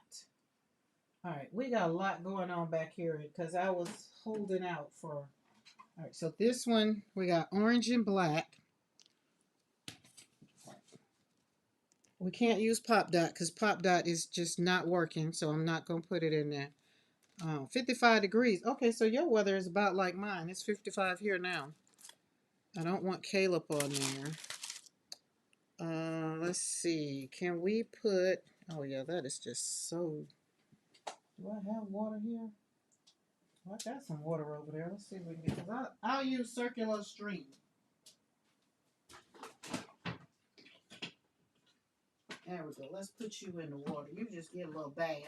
All right, we got a lot going on back here because I was holding out for. All right, so this one we got orange and black. We can't use Pop Dot because Pop Dot is just not working, so I'm not going to put it in there. 55 degrees. Okay, so your weather is about like mine. It's 55 here now. I don't want Caleb on there. Let's see. Can we put... Oh, yeah, that is just so... Do I have water here? Well, I got some water over there. Let's see if we can get... I'll use circular stream. There we go. Let's put you in the water. You just get a little bath.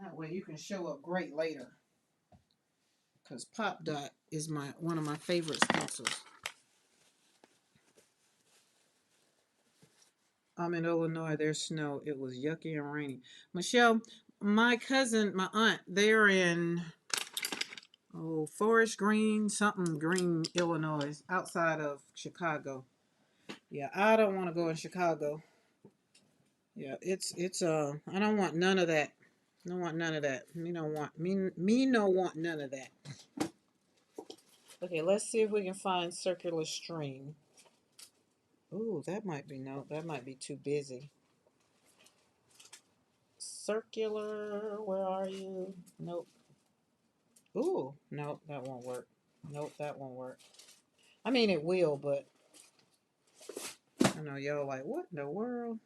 That way you can show up great later. Because Pop Dot is one of my favorite stencils. I'm in Illinois. There's snow. It was yucky and rainy. Michelle, my cousin, my aunt, they're in Forest Green, something Green, Illinois, outside of Chicago. Yeah, I don't want to go in Chicago. Yeah, it's I don't want none of that. I don't want none of that. Me don't want me no want none of that. Okay, let's see if we can find circular stream. Ooh, that might be that might be too busy. Circular, where are you? Nope. Ooh, nope, that won't work. Nope, that won't work. I mean, it will, but I know y'all like, what in the world?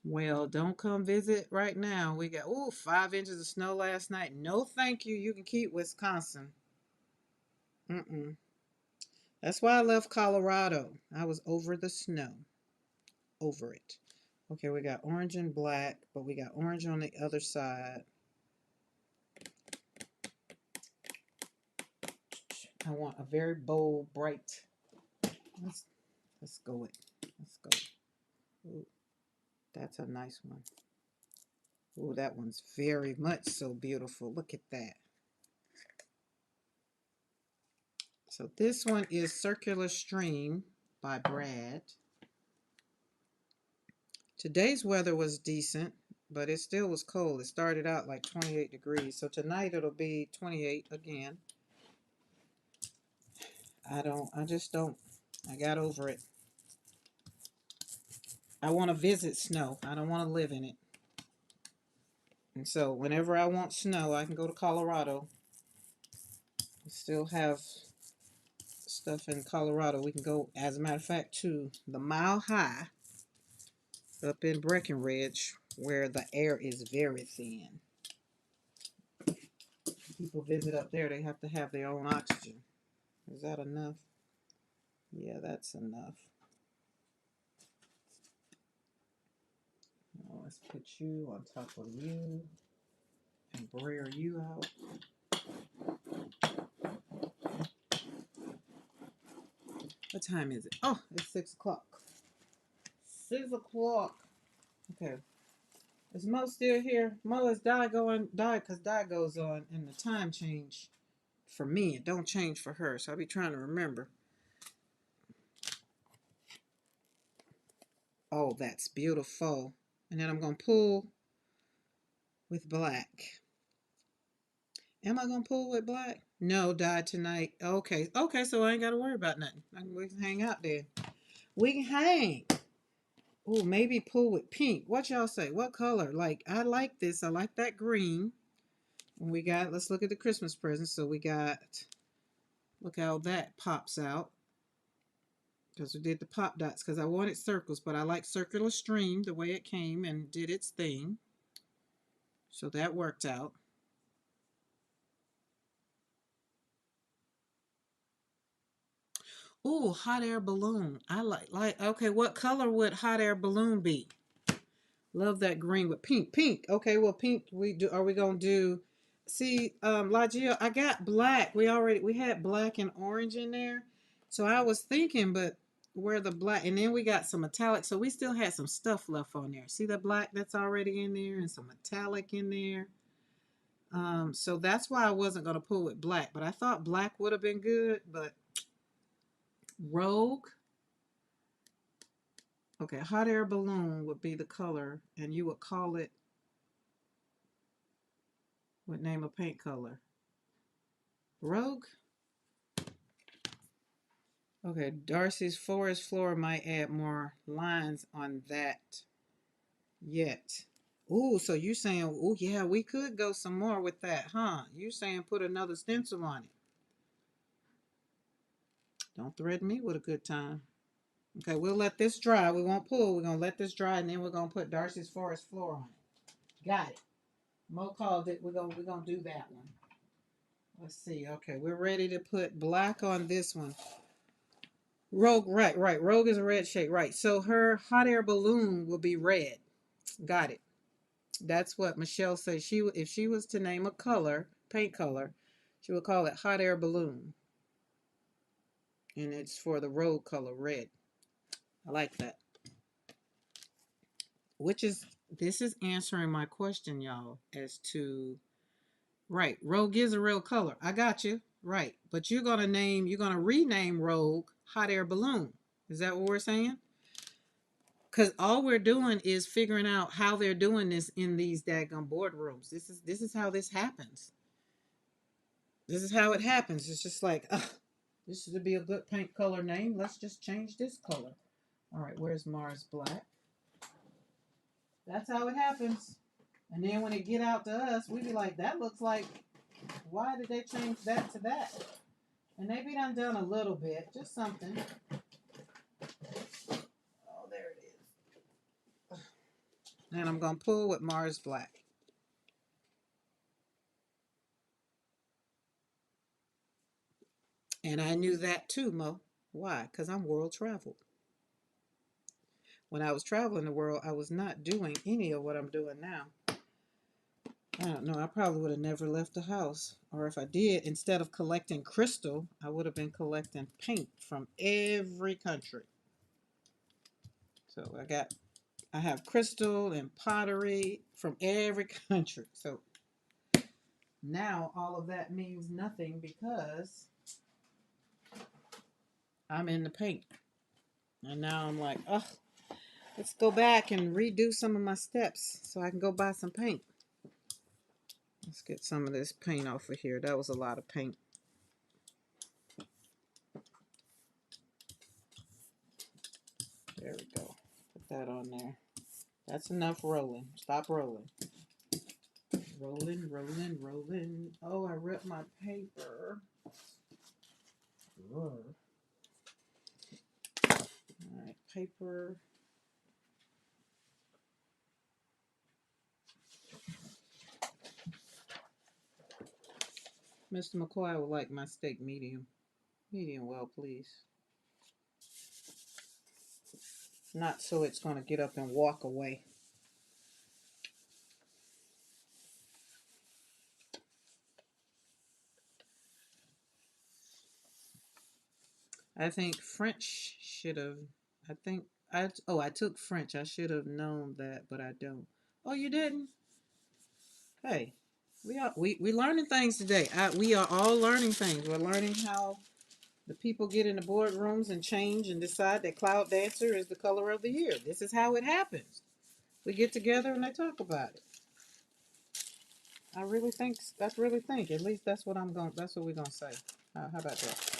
Well, don't come visit right now. We got 5 inches of snow last night. No, thank you. You can keep Wisconsin. Mm-mm. That's why I left Colorado. I was over the snow. Over it. Okay, we got orange and black, but we got orange on the other side. I want a very bold, bright. Let's go it. Let's go. Ooh, that's a nice one. Ooh, that one's very much so beautiful. Look at that. So this one is Circular Stream by Brad. Today's weather was decent, but it still was cold. It started out like 28 degrees. So tonight it'll be 28 again. I just don't, I got over it. I want to visit snow. I don't want to live in it. And so whenever I want snow, I can go to Colorado. We still have stuff in Colorado. We can go, as a matter of fact, to the Mile High up in Breckenridge, where the air is very thin. People visit up there, they have to have their own oxygen. Is that enough? Yeah, that's enough. Now let's put you on top of you and brayer you out. What time is it? Oh, it's 6 o'clock. 6 o'clock. Okay. Is Mo still here? Mo, is Di because Di goes on in the time change for me. It don't change for her, so I'll be trying to remember. Oh, that's beautiful. And then I'm going to pull with black. Am I going to pull with black? No, Di tonight. Okay. Okay, so I ain't got to worry about nothing. We can hang out there. We can hang. Oh, maybe pull with pink. What y'all say? What color? Like, I like this. I like that green. And we got, let's look at the Christmas presents. So we got, look how that pops out. Because we did the pop dots because I wanted circles, but I like circular stream the way it came and did its thing. So that worked out. Ooh, hot air balloon. I like, okay, what color would hot air balloon be? Love that green with pink. Pink. Okay, well, pink, are we going to do, see, Lagio, I got black. We had black and orange in there. So I was thinking, but where the black, and then we got some metallic. So we still had some stuff left on there. See the black that's already in there and some metallic in there. So that's why I wasn't going to pull with black, but I thought black would have been good, but Rogue. Okay, hot air balloon would be the color, and you would call it, would name a paint color. Rogue? Okay, Darcy's forest floor might add more lines on that yet. Ooh, so you saying, ooh, yeah, we could go some more with that, huh? You saying put another stencil on it. Don't threaten me with a good time. Okay, we'll let this dry. We won't pull. We're going to let this dry, and then we're going to put Darcy's forest floor on it. Got it. Mo called it. We're gonna do that one. Let's see. Okay, we're ready to put black on this one. Rogue, right, right. Rogue is a red shade, right. So her hot air balloon will be red. Got it. That's what Michelle says. If she was to name a color, paint color, she would call it hot air balloon. And it's for the rogue color, red. I like that. Which is, this is answering my question, y'all, as to, right, rogue is a real color. I got you. Right. But you're going to rename rogue hot air balloon. Is that what we're saying? Because all we're doing is figuring out how they're doing this in these daggone boardrooms. This is how this happens. This is how it happens. It's just like, this should be a good paint color name. Let's just change this color. All right, where's Mars Black? That's how it happens. And then when it get out to us, we be like, that looks like, why did they change that to that? And they be done a little bit, just something. Oh, there it is. And I'm going to pull with Mars Black. And I knew that too, Mo. Why? Because I'm world traveled. When I was traveling the world, I was not doing any of what I'm doing now. I don't know. I probably would have never left the house. Or if I did, instead of collecting crystal, I would have been collecting paint from every country. So I have crystal and pottery from every country. So now all of that means nothing because I'm in the paint. And now I'm like, oh, let's go back and redo some of my steps so I can go buy some paint. Let's get some of this paint off of here. That was a lot of paint. There we go. Put that on there. That's enough rolling. Stop rolling. Rolling, rolling, rolling. Oh, I ripped my paper. All right, paper. Mr. McCoy, I would like my steak medium. Medium well, please. Not so it's going to get up and walk away. I think French should have. I took French. I should have known that, but I don't. Oh, you didn't? Hey, we learning things today. We are all learning things. We're learning how the people get in the boardrooms and change and decide that Cloud Dancer is the color of the year. This is how it happens. We get together and they talk about it. I really think that's really think. At least that's what I'm going. That's what we're gonna say. How about that?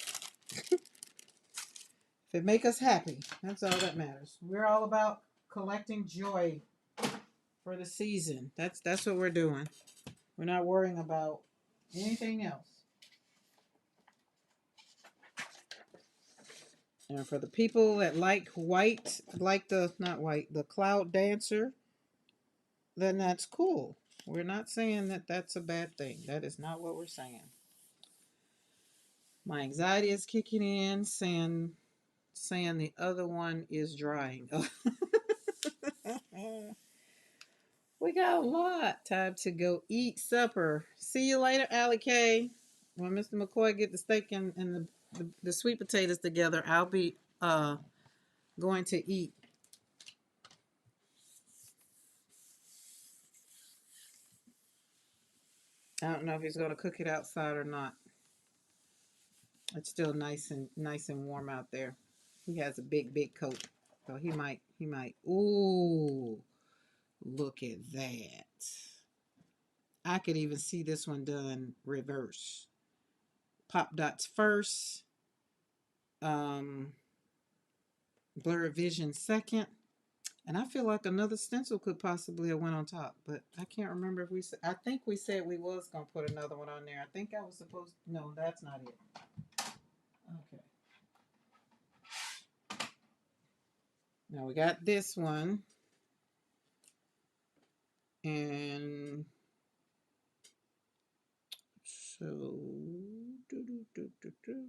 If it make us happy, that's all that matters. We're all about collecting joy for the season. That's what we're doing. We're not worrying about anything else. And for the people that like white, like the not white, the Cloud Dancer, then that's cool. We're not saying that that's a bad thing. That is not what we're saying. My anxiety is kicking in, saying the other one is drying. We got a lot. Time to go eat supper. See you later, Allie K. When Mr. McCoy get the steak and the sweet potatoes together, I'll be going to eat. I don't know if he's going to cook it outside or not. It's still nice and warm out there. He has a big coat, so he might. Ooh, look at that! I could even see this one done reverse. Pop dots first, um, blur vision second, and I feel like another stencil could possibly have went on top, but I can't remember if we. I think we said we was gonna put another one on there. I think I was supposed. No, that's not it. Okay. Now we got this one, and so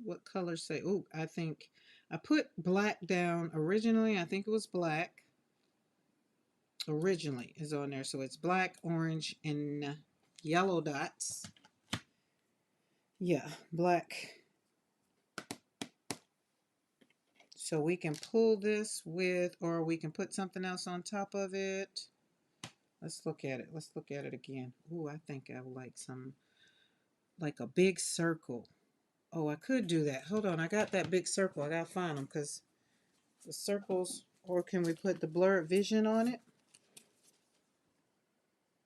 What colors say? Oh, I think I put black down originally. I think it was black. Originally is on there. So it's black, orange, and yellow dots. Yeah, black. So we can pull this with, or we can put something else on top of it. Let's look at it. Let's look at it again. Ooh, I think I would like some, like a big circle. Oh, I could do that. Hold on, I got that big circle. I gotta find them because the circles, or can we put the blurred vision on it?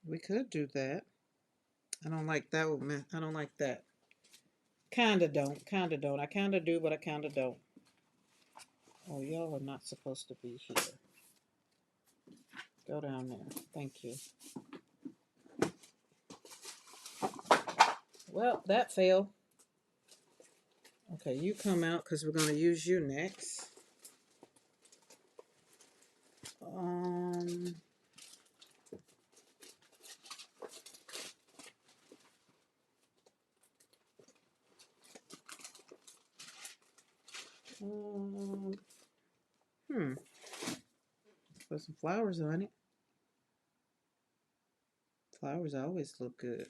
We could do that. I don't like that one. I don't like that. Kinda don't. Kinda don't. I kinda do, but I kinda don't. Oh, y'all are not supposed to be here. Go down there. Thank you. Well, that failed. Okay, you come out because we're going to use you next. Um, um, hmm. Put some flowers on it. Flowers always look good.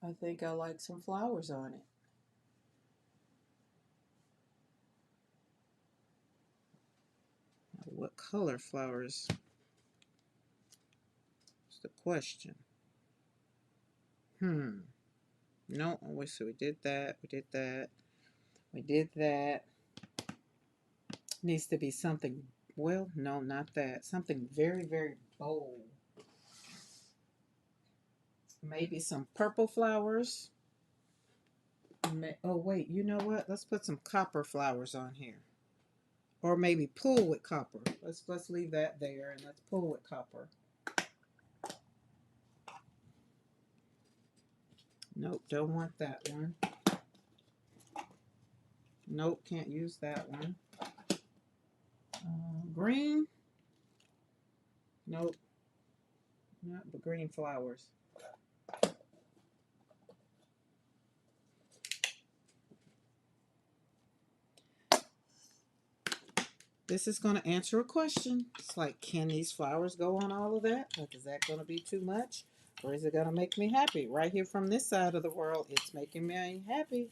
I think I like some flowers on it. What color flowers? Is the question. No, wait, so we did that, we did that, we did that. Needs to be something, well, no, not that. Something very, very bold. Maybe some purple flowers. Oh, wait, you know what? Let's put some copper flowers on here. Or maybe pull with copper. Let's leave that there and let's pull with copper. Nope, don't want that one. Nope, can't use that one. Green? Nope, not the green flowers. This is going to answer a question. It's like, can these flowers go on all of that? Like, is that going to be too much? Or is it going to make me happy? Right here from this side of the world, it's making me happy.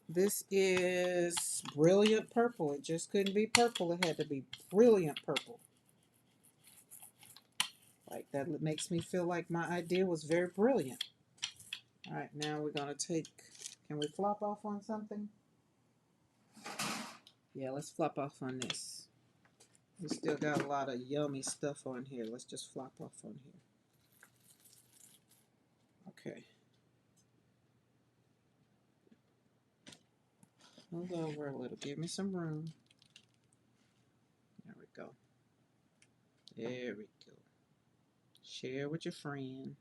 This is brilliant purple. It just couldn't be purple. It had to be brilliant purple. Like, that makes me feel like my idea was very brilliant. All right, now we're going to take, can we flop off on something? Yeah, let's flop off on this. We still got a lot of yummy stuff on here. Let's just flop off on here. Okay. Move over a little. Give me some room. There we go. There we go. Share with your friend.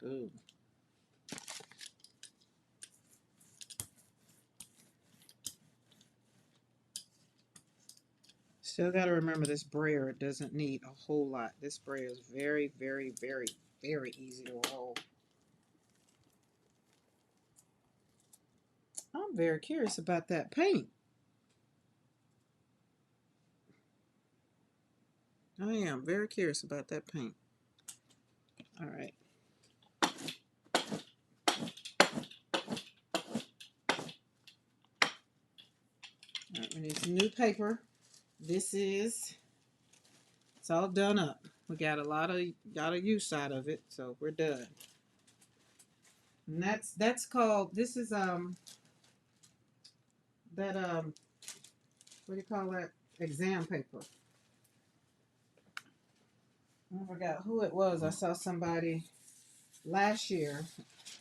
Boom. Still got to remember this brayer doesn't need a whole lot. This brayer is very, very, very, very easy to roll. I'm very curious about that paint. I am very curious about that paint. All right. All right, we need some new paper. This is, it's all done up. We got a lot of use out of it, so we're done. And that's called, this is that what do you call that? Exam paper. I forgot who it was. I saw somebody last year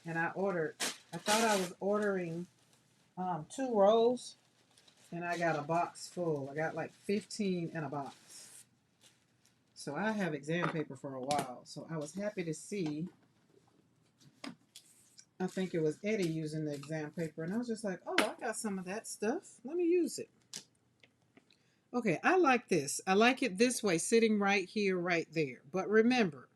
and I thought I was ordering 2 rolls and I got a box full. I got like 15 in a box. So I have exam paper for a while. So I was happy to see, I think it was Eddie using the exam paper. And I was just like, oh, I got some of that stuff. Let me use it. Okay, I like this. I like it this way, sitting right here, right there. But remember,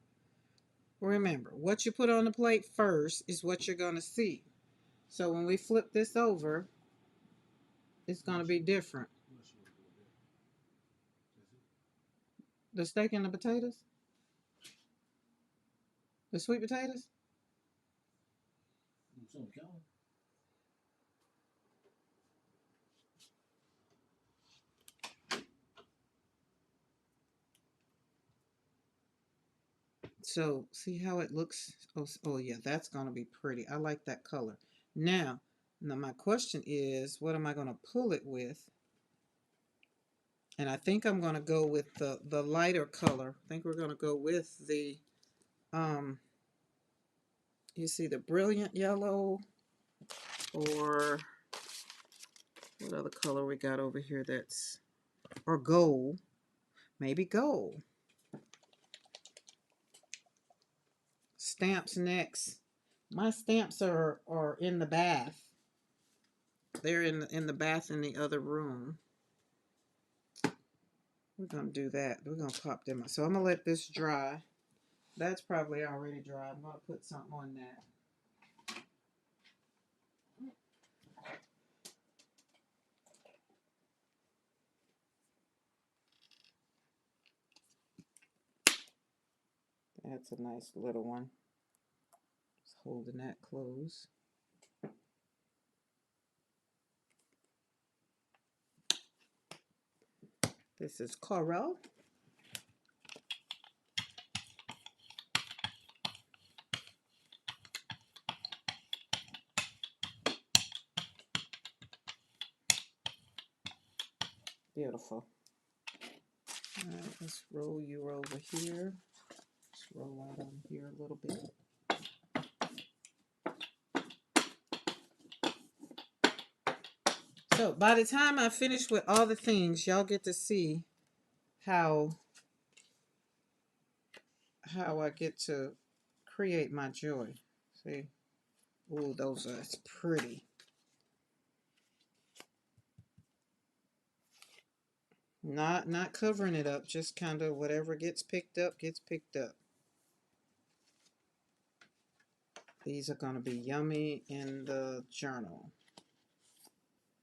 Remember, what you put on the plate first is what you're going to see. So when we flip this over, it's going to be different. The steak and the potatoes? The sweet potatoes? So see how it looks? Oh yeah, that's going to be pretty. I like that color. Now my question is, what am I going to pull it with? And I think I'm going to go with the lighter color. I think we're going to go with the, you see the brilliant yellow, or what other color we got over here that's, or gold. Maybe gold. Stamps next. My stamps are in the bath. They're in the bath in the other room. We're going to do that. We're going to pop them. So I'm going to let this dry. That's probably already dry. I'm going to put something on that. That's a nice little one. Just holding that close. This is coral. Beautiful. All right, let's roll you over here. Let's roll out on here a little bit. So by the time I finish with all the things, y'all get to see how I get to create my joy. See? Ooh, those are pretty. Not covering it up, just kind of whatever gets picked up, gets picked up. These are going to be yummy in the journal.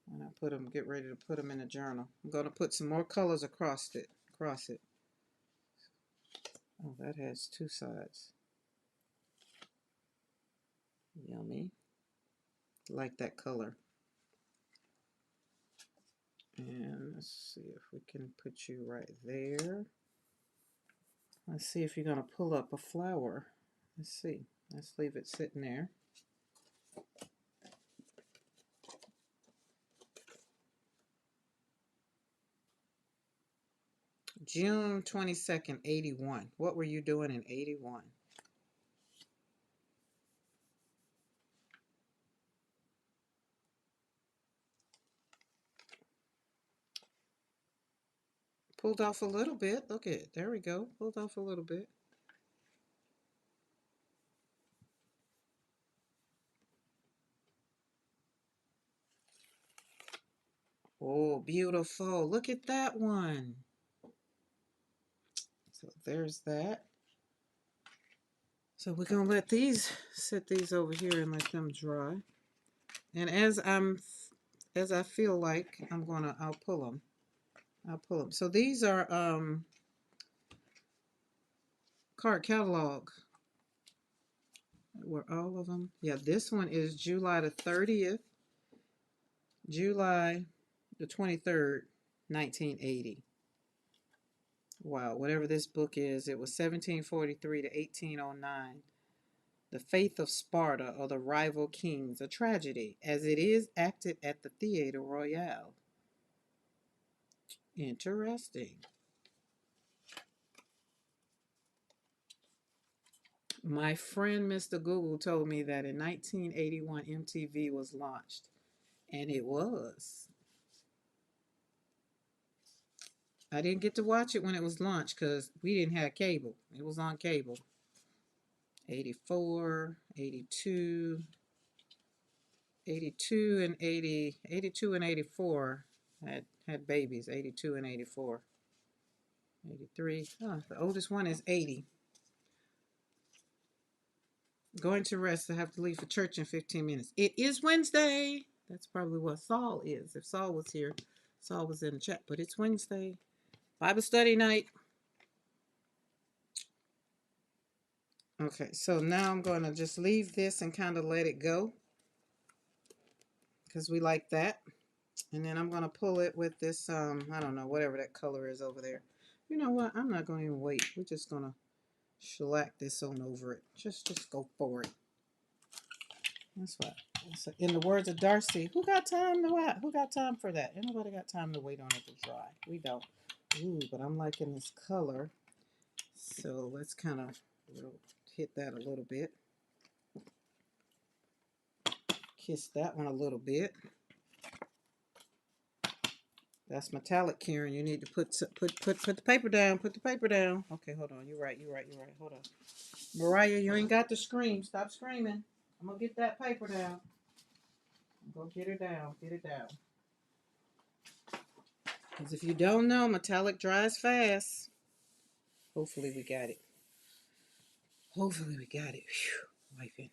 When I put them, get ready to put them in the journal. I'm going to put some more colors across it. Oh, that has two sides. Yummy. Like that color. And let's see if we can put you right there. Let's see if you're going to pull up a flower. Let's see. Let's leave it sitting there. June 22nd, 81. What were you doing in 81? Pulled off a little bit. Look at it. There we go. Pulled off a little bit. Oh, beautiful. Look at that one. So there's that. So we're going to let these, set these over here and let them dry. And as I feel like I'll pull them. So these are card catalog. Were all of them? Yeah, this one is July the 30th, July the 23rd, 1980. Wow, whatever this book is, it was 1743 to 1809. The Faith of Sparta, or the Rival Kings, a tragedy, as it is acted at the Theatre Royal. Interesting. My friend Mr. Google told me that in 1981 MTV was launched, and it was. I didn't get to watch it when it was launched because we didn't have cable. It was on cable. 84, 82, 82 and 80, 82 and 84 had babies. 82 and 84. 83. Oh, the oldest one is 80. Going to rest. I have to leave for church in 15 minutes. It is Wednesday. That's probably what Saul is. If Saul was here, Saul was in the chat. But it's Wednesday. Bible study night. Okay, so now I'm going to just leave this and kind of let it go because we like that. And then I'm going to pull it with this, I don't know, whatever that color is over there. You know what? I'm not going to even wait. We're just going to shellac this on over it. Just go for it. That's what. So in the words of Darcy, who got time to what? Who got time for that? Ain't nobody got time to wait on it to dry. We don't. Ooh, but I'm liking this color. So let's kind of hit that a little bit. Kiss that one a little bit. That's metallic, Karen. You need to put the paper down. Put the paper down. Okay, hold on. You're right. Hold on. Mariah, you ain't got to scream. Stop screaming. I'm gonna get that paper down. Go get her down. Get it down. Because if you don't know, metallic dries fast. Hopefully we got it. Hopefully we got it. Whew. Wiping.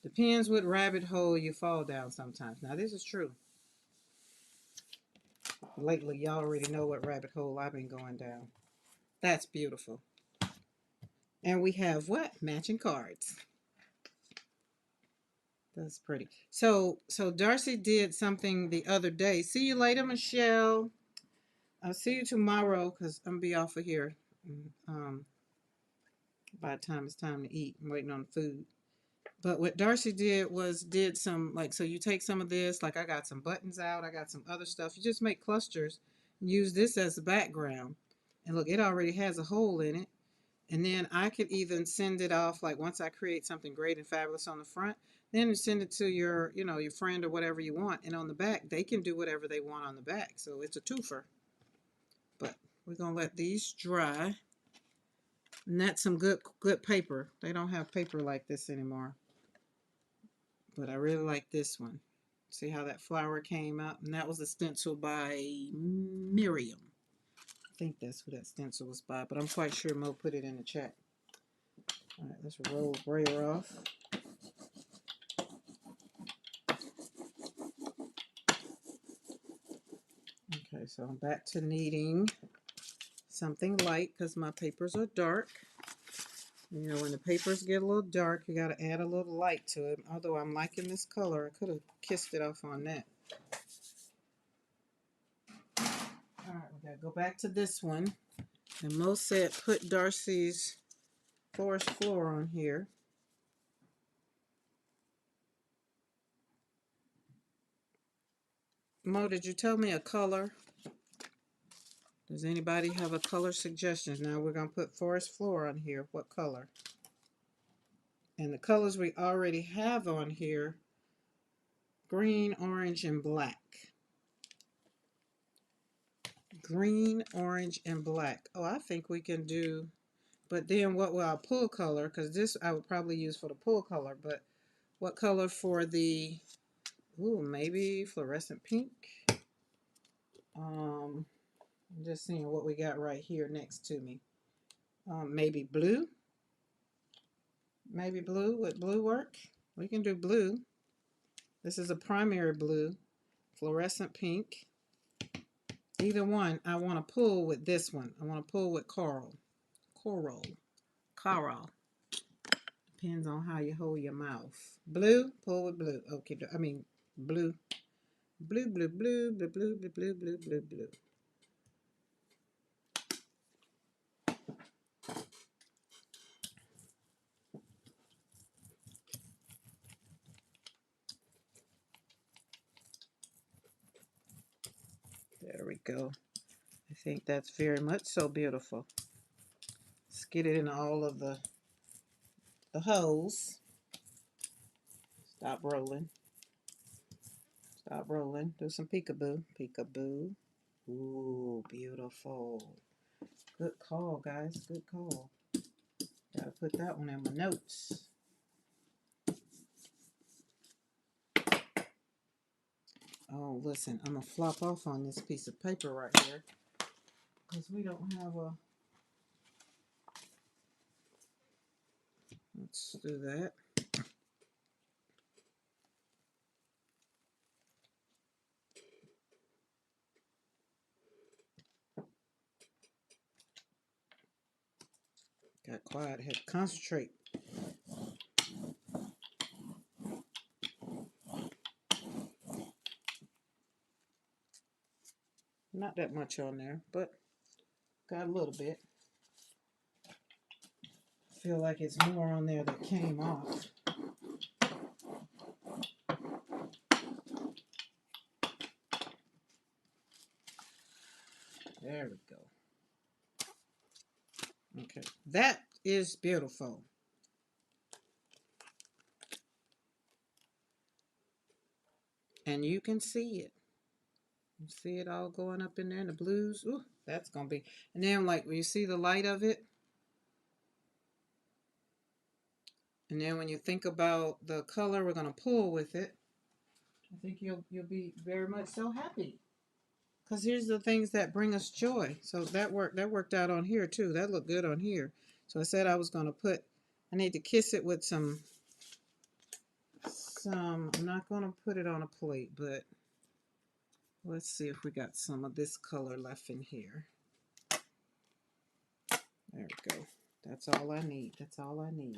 Depends what rabbit hole you fall down sometimes. Now this is true. Lately, y'all already know what rabbit hole I've been going down. That's beautiful. And we have what? Matching cards. That's pretty. So Darcy did something the other day. See you later, Michelle. I'll see you tomorrow because I'm gonna be off of here. By the time it's time to eat, I'm waiting on food. But what Darcy did was did some like, so you take some of this, like I got some buttons out, I got some other stuff. You just make clusters, use this as the background. And look, it already has a hole in it. And then I could even send it off, like once I create something great and fabulous on the front, then you send it to your, your friend or whatever you want. And on the back, they can do whatever they want on the back. So it's a twofer. But we're going to let these dry. And that's some good paper. They don't have paper like this anymore. But I really like this one. See how that flower came out? And that was a stencil by Miriam. I think that's who that stencil was by, but I'm quite sure Mo put it in the chat. All right, let's roll brayer off. Okay, so I'm back to needing something light because my papers are dark. You know, when the papers get a little dark, you got to add a little light to it. Although I'm liking this color, I could have kissed it off on that. All right, we got to go back to this one. And Mo said put Darcy's forest floor on here. Mo, did you tell me a color? Does anybody have a color suggestion? Now we're going to put forest floor on here. What color? And the colors we already have on here, green, orange, and black. Green, orange, and black. Oh, I think we can do, but then what will I pull color? Because this I would probably use for the pull color, but what color for the, ooh, maybe fluorescent pink? I'm just seeing what we got right here next to me. Maybe blue? Maybe blue. Would blue work? We can do blue. This is a primary blue. Fluorescent pink. Either one, I want to pull with this one. I want to pull with coral. Coral. Depends on how you hold your mouth. Blue, pull with blue. Okay, I mean blue. Blue, blue, blue, blue, blue, blue, blue, blue, blue, blue. There we go. I think that's very much so beautiful. Let's get it in all of the holes. Stop rolling. Stop rolling. Do some peekaboo. Peekaboo. Ooh, beautiful. Good call, guys. Good call. Gotta put that one in my notes. Oh, listen, I'm gonna flop off on this piece of paper right here because we don't have a. Let's do that. Got quiet, had to concentrate. Not that much on there, but got a little bit. Feel like it's more on there that came off. There we go. Okay, that is beautiful. And you can see it. You see it all going up in there in the blues. Ooh, that's gonna be. And then like when you see the light of it, and then when you think about the color we're gonna pull with it, I think you'll be very much so happy. Because here's the things that bring us joy. So that worked out on here too. That looked good on here. So I said I was gonna put. I need to kiss it with some. I'm not gonna put it on a plate, but let's see if we got some of this color left in here. There we go. That's all I need. That's all I need.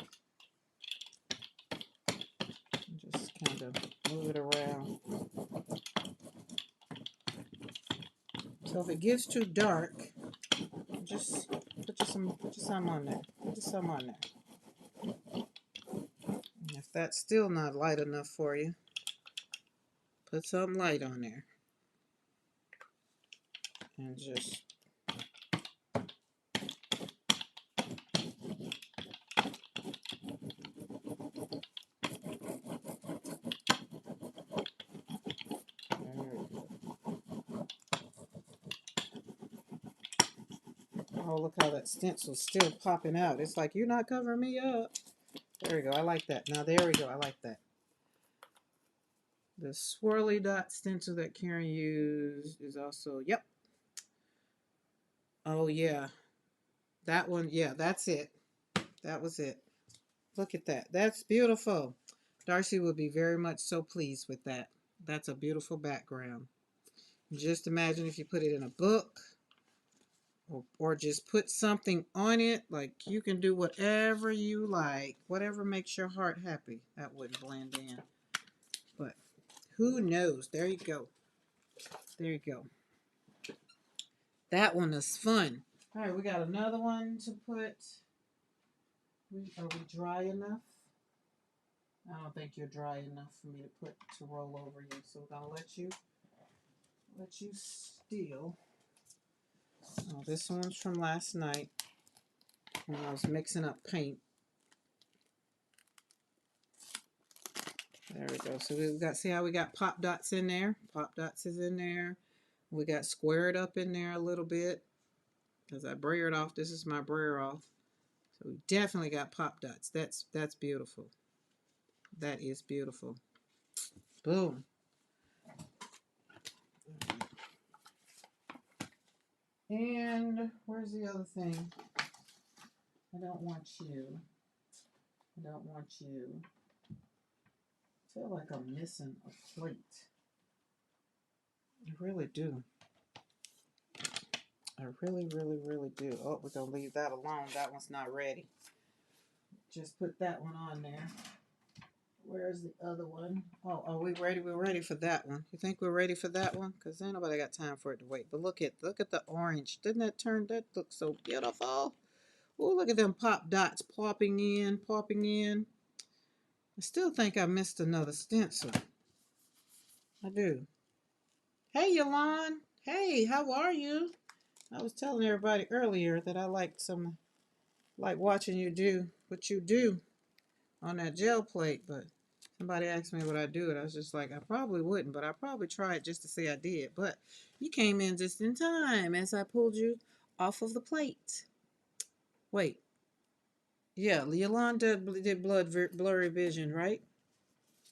Just kind of move it around. So if it gets too dark, just put some on there. Put some on there. And if that's still not light enough for you, put some light on there. And just oh, look how that stencil's still popping out. It's like, you're not covering me up. There we go. I like that. Now, there we go. I like that. The swirly dot stencil that Karen used is also, yep. Oh, yeah. That one, yeah, that's it. That was it. Look at that. That's beautiful. Darcy would be very much so pleased with that. That's a beautiful background. Just imagine if you put it in a book or just put something on it. Like, you can do whatever you like. Whatever makes your heart happy. That wouldn't blend in. But who knows? There you go. There you go. That one is fun. All right, we got another one to put. Are we dry enough? I don't think you're dry enough for me to roll over you. So we're gonna let you steal. Oh, this one's from last night when I was mixing up paint. There we go. So we've got, see how we got pop dots in there? Pop dots is in there. We got squared up in there a little bit because I brayered off. This is my brayer off. So we definitely got pop dots. That's beautiful. That is beautiful. Boom. And where's the other thing? I don't want you. I don't want you. I feel like I'm missing a plate. I really do. I really, really, really do. Oh, we're going to leave that alone. That one's not ready. Just put that one on there. Where's the other one? Oh, are we ready? We're ready for that one. You think we're ready for that one? Because ain't nobody got time for it to wait. But look at the orange. Didn't that turn? That looks so beautiful. Oh, look at them pop dots popping in, popping in. I still think I missed another stencil. I do. Hey, Yolande. Hey, how are you? I was telling everybody earlier that I like watching you do what you do on that gel plate, but somebody asked me what I do, and I was just like, I probably wouldn't, but I probably try it just to say I did. But you came in just in time as I pulled you off of the plate. Wait. Yeah, Yolanda did blurry vision, right?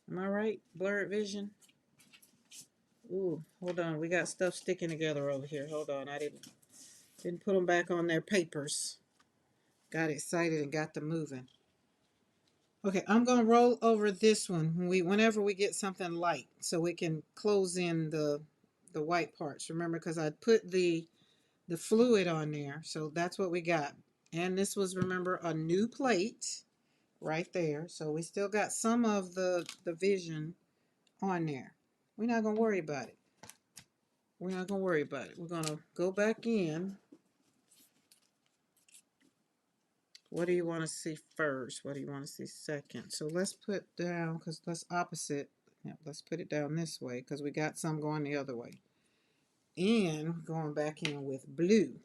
Am I right? Blurred vision? Ooh, hold on. We got stuff sticking together over here. Hold on. I didn't put them back on their papers. Got excited and got them moving. Okay, I'm gonna roll over this one whenever we get something light, so we can close in the white parts. Remember, because I put the fluid on there, so that's what we got. And this was, remember, a new plate right there, so we still got some of the vision on there. We're not gonna worry about it. We're not gonna worry about it. We're gonna go back in. What do you want to see first? What do you want to see second? So let's put down, because that's opposite. Yeah, let's put it down this way because we got some going the other way. And going back in with blue.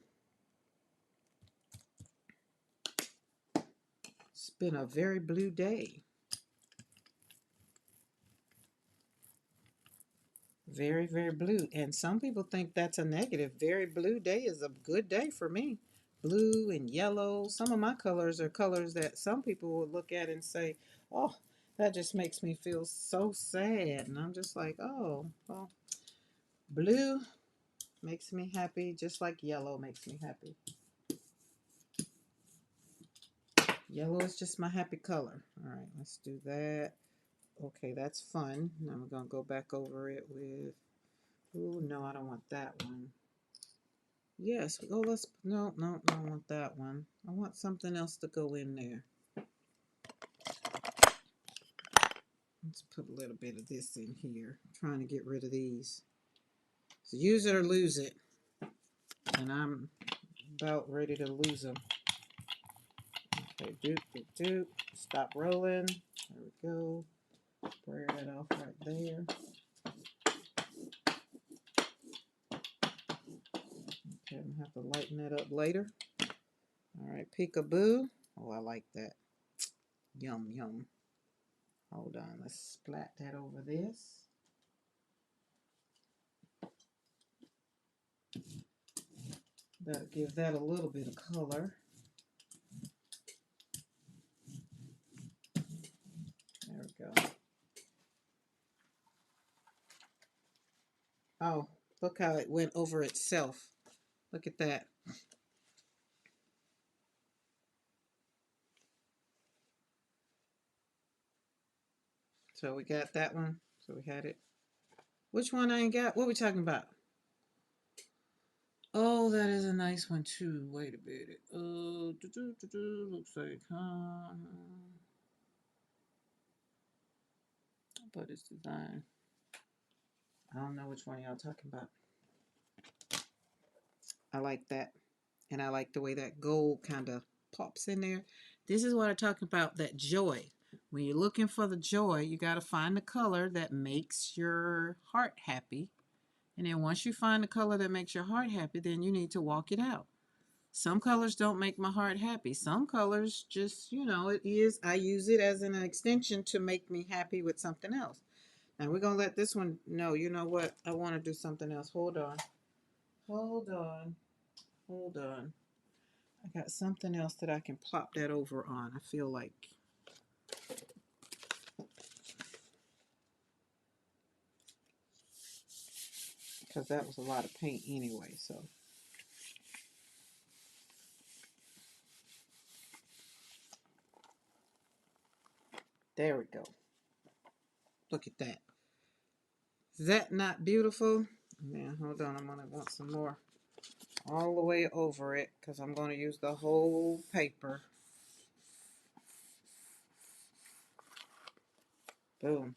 It's been a very blue day. Very, very blue. And some people think that's a negative. Very blue day is a good day for me. Blue and yellow. Some of my colors are colors that some people will look at and say, oh, that just makes me feel so sad. And I'm just like, oh, well, blue makes me happy just like yellow makes me happy. Yellow is just my happy color. All right, let's do that. Okay, that's fun. Now we're going to go back over it with, oh, no, I don't want that one. Yes, oh, let's, no, no, I don't want that one. I want something else to go in there. Let's put a little bit of this in here. I'm trying to get rid of these. So use it or lose it. And I'm about ready to lose them. Okay, doop, doop, doop. Stop rolling. There we go. Spray that off right there. Okay, I'm gonna have to lighten that up later. All right, peekaboo. Oh, I like that. Yum, yum. Hold on, let's splat that over this. That'll give that a little bit of color. There we go. Oh, look how it went over itself. Look at that. So we got that one. So we had it. Which one I ain't got? What we talking about? Oh, that is a nice one too. Wait a minute. Looks like, but it's design. I don't know which one y'all talking about. I like that. And I like the way that gold kind of pops in there. This is what I'm talking about, that joy. When you're looking for the joy, you got to find the color that makes your heart happy. And then once you find the color that makes your heart happy, then you need to walk it out. Some colors don't make my heart happy. Some colors just, it is, I use it as an extension to make me happy with something else. Now we're going to let this one know, you know what? I want to do something else. Hold on. Hold on. Hold on. I got something else that I can plop that over on. I feel like. Because that was a lot of paint anyway, so. There we go. Look at that. Is that not beautiful? Yeah, hold on. I'm going to want some more all the way over it because I'm going to use the whole paper. Boom.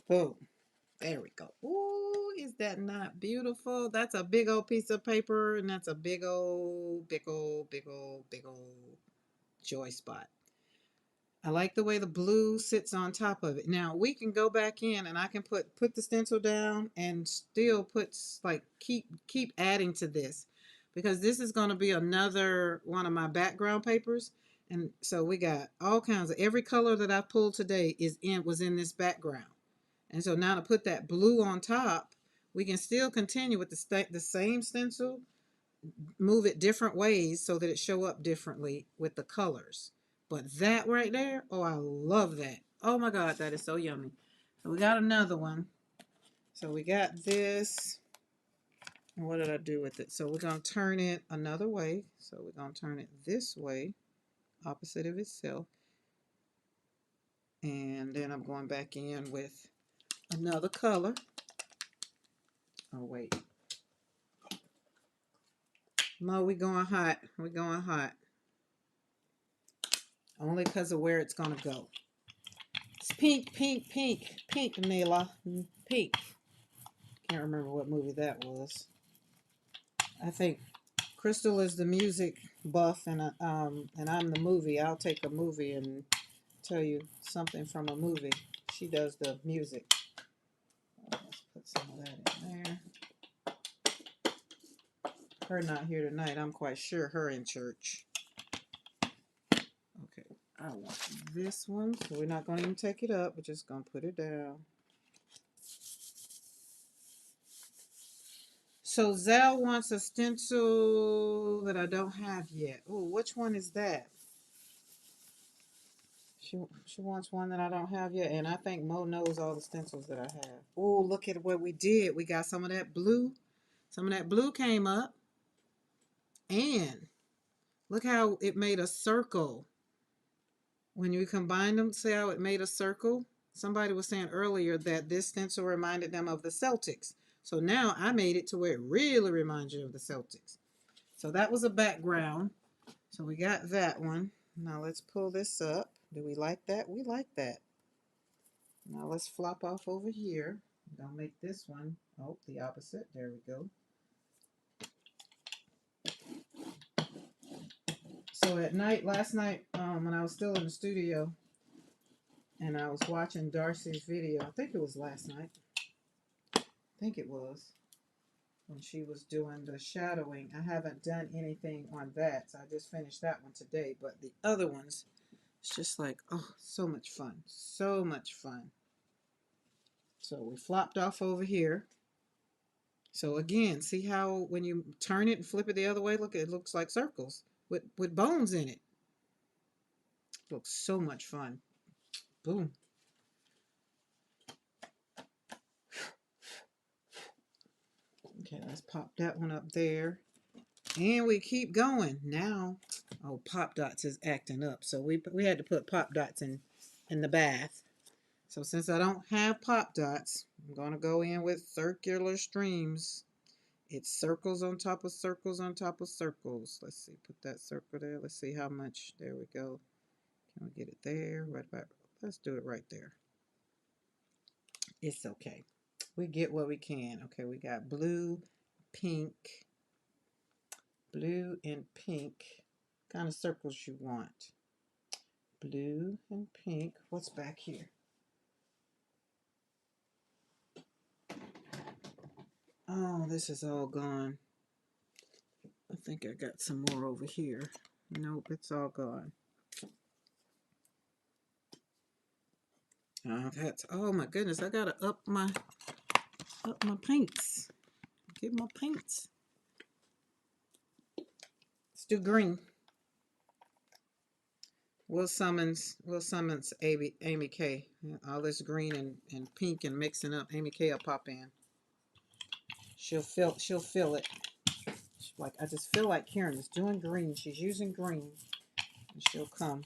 Boom. There we go. Ooh, is that not beautiful? That's a big old piece of paper, and that's a big old, big old, big old, big old joy spot. I like the way the blue sits on top of it. Now we can go back in and I can put the stencil down and still put, like, keep adding to this because this is going to be another one of my background papers. And so we got all kinds of, every color that I pulled today was in this background. And so now to put that blue on top, we can still continue with the same stencil, move it different ways so that it show up differently with the colors. But that right there, oh, I love that. Oh my God, that is so yummy. So we got another one. So we got this. And what did I do with it? So we're going to turn it another way. So we're going to turn it this way, opposite of itself. And then I'm going back in with another color. Oh, wait. Mo, we going hot. We're going hot. Only because of where it's going to go. It's pink, pink, pink, pink, Nila. Pink. Can't remember what movie that was. I think Crystal is the music buff, and I'm the movie. I'll take a movie and tell you something from a movie. She does the music. Let's put some of that in there. Her not here tonight. I'm quite sure her in church. Okay, I want this one, so we're not going to even take it up. We're just going to put it down. So Zell wants a stencil that I don't have yet. Oh, which one is that? She wants one that I don't have yet, and I think Mo knows all the stencils that I have. Oh, look at what we did. We got some of that blue. Some of that blue came up, and look how it made a circle. When you combine them, see how it made a circle? Somebody was saying earlier that this stencil reminded them of the Celtics. So now I made it to where it really reminds you of the Celtics. So that was a background. So we got that one. Now let's pull this up. Do we like that? We like that. Now let's flop off over here. I'm going to make this one, oh, the opposite. There we go. So at night, last night, when I was still in the studio and I was watching Darcy's video, I think it was last night. I think it was when she was doing the shadowing. I haven't done anything on that, so I just finished that one today. But the other ones, it's just like, oh, so much fun. So much fun. So we flopped off over here. So again, see how when you turn it and flip it the other way, look, it looks like circles with bones in it. Looks so much fun. Boom. Okay, let's pop that one up there. And we keep going. Now, oh, Pop Dots is acting up. So we had to put Pop Dots in the bath. So since I don't have Pop Dots, I'm going to go in with circular streams. It's circles on top of circles on top of circles. Let's see, put that circle there. Let's see how much. There we go. Can we get it there? Right about. Let's do it right there. It's okay. We get what we can. Okay, we got blue, pink, blue and pink. What kind of circles you want? Blue and pink. What's back here? Oh, this is all gone. I think I got some more over here. Nope, it's all gone. That's, oh my goodness, I gotta up my paints. Get my paints. Let's do green. We'll summons Amy K. All this green and pink and mixing up. Amy K will pop in. She'll feel it. Like, I just feel like Karen is doing green. She's using green. And she'll come.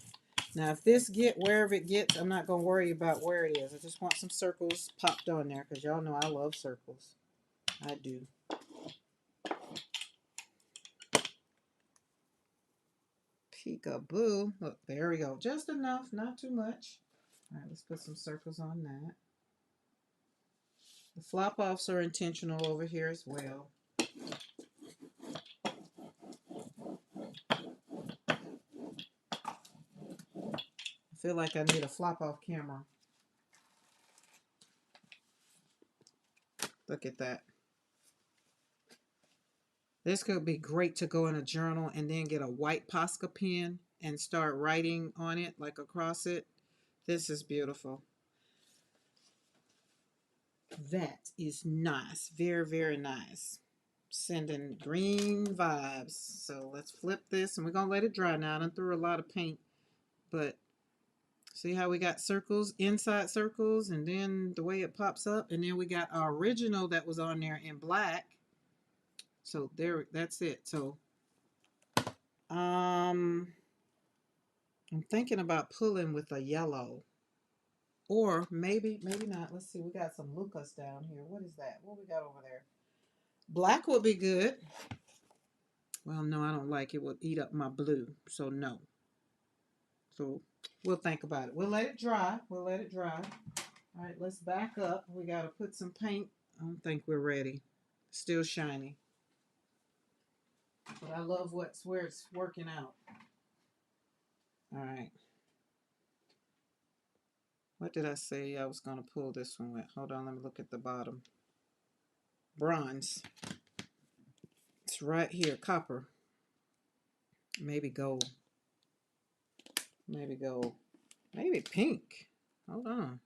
Now, if this get wherever it gets, I'm not going to worry about where it is. I just want some circles popped on there because y'all know I love circles. I do. Peekaboo. Look, there we go. Just enough, not too much. All right, let's put some circles on that. The flop-offs are intentional over here as well. I feel like I need a flop-off camera. Look at that. This could be great to go in a journal and then get a white Posca pen and start writing on it, like across it. This is beautiful. That is nice. Very, very nice. Sending green vibes. So let's flip this and we're going to let it dry now. I done threw a lot of paint, but See how we got circles, inside circles, and then the way it pops up, and then we got our original that was on there in black. So there, that's it. So I'm thinking about pulling with a yellow, or maybe not. Let's see. We got some Lucas down here. What is that? What we got over there? Black would be good. Well, no, I don't like it. It would eat up my blue, so no. So we'll think about it. We'll let it dry. We'll let it dry. All right, let's back up. We got to put some paint. I don't think we're ready. Still shiny. But I love where it's working out. All right. What did I say I was going to pull this one with? Hold on, let me look at the bottom. Bronze. It's right here. Copper. Maybe gold. Maybe gold. Maybe pink. Hold on.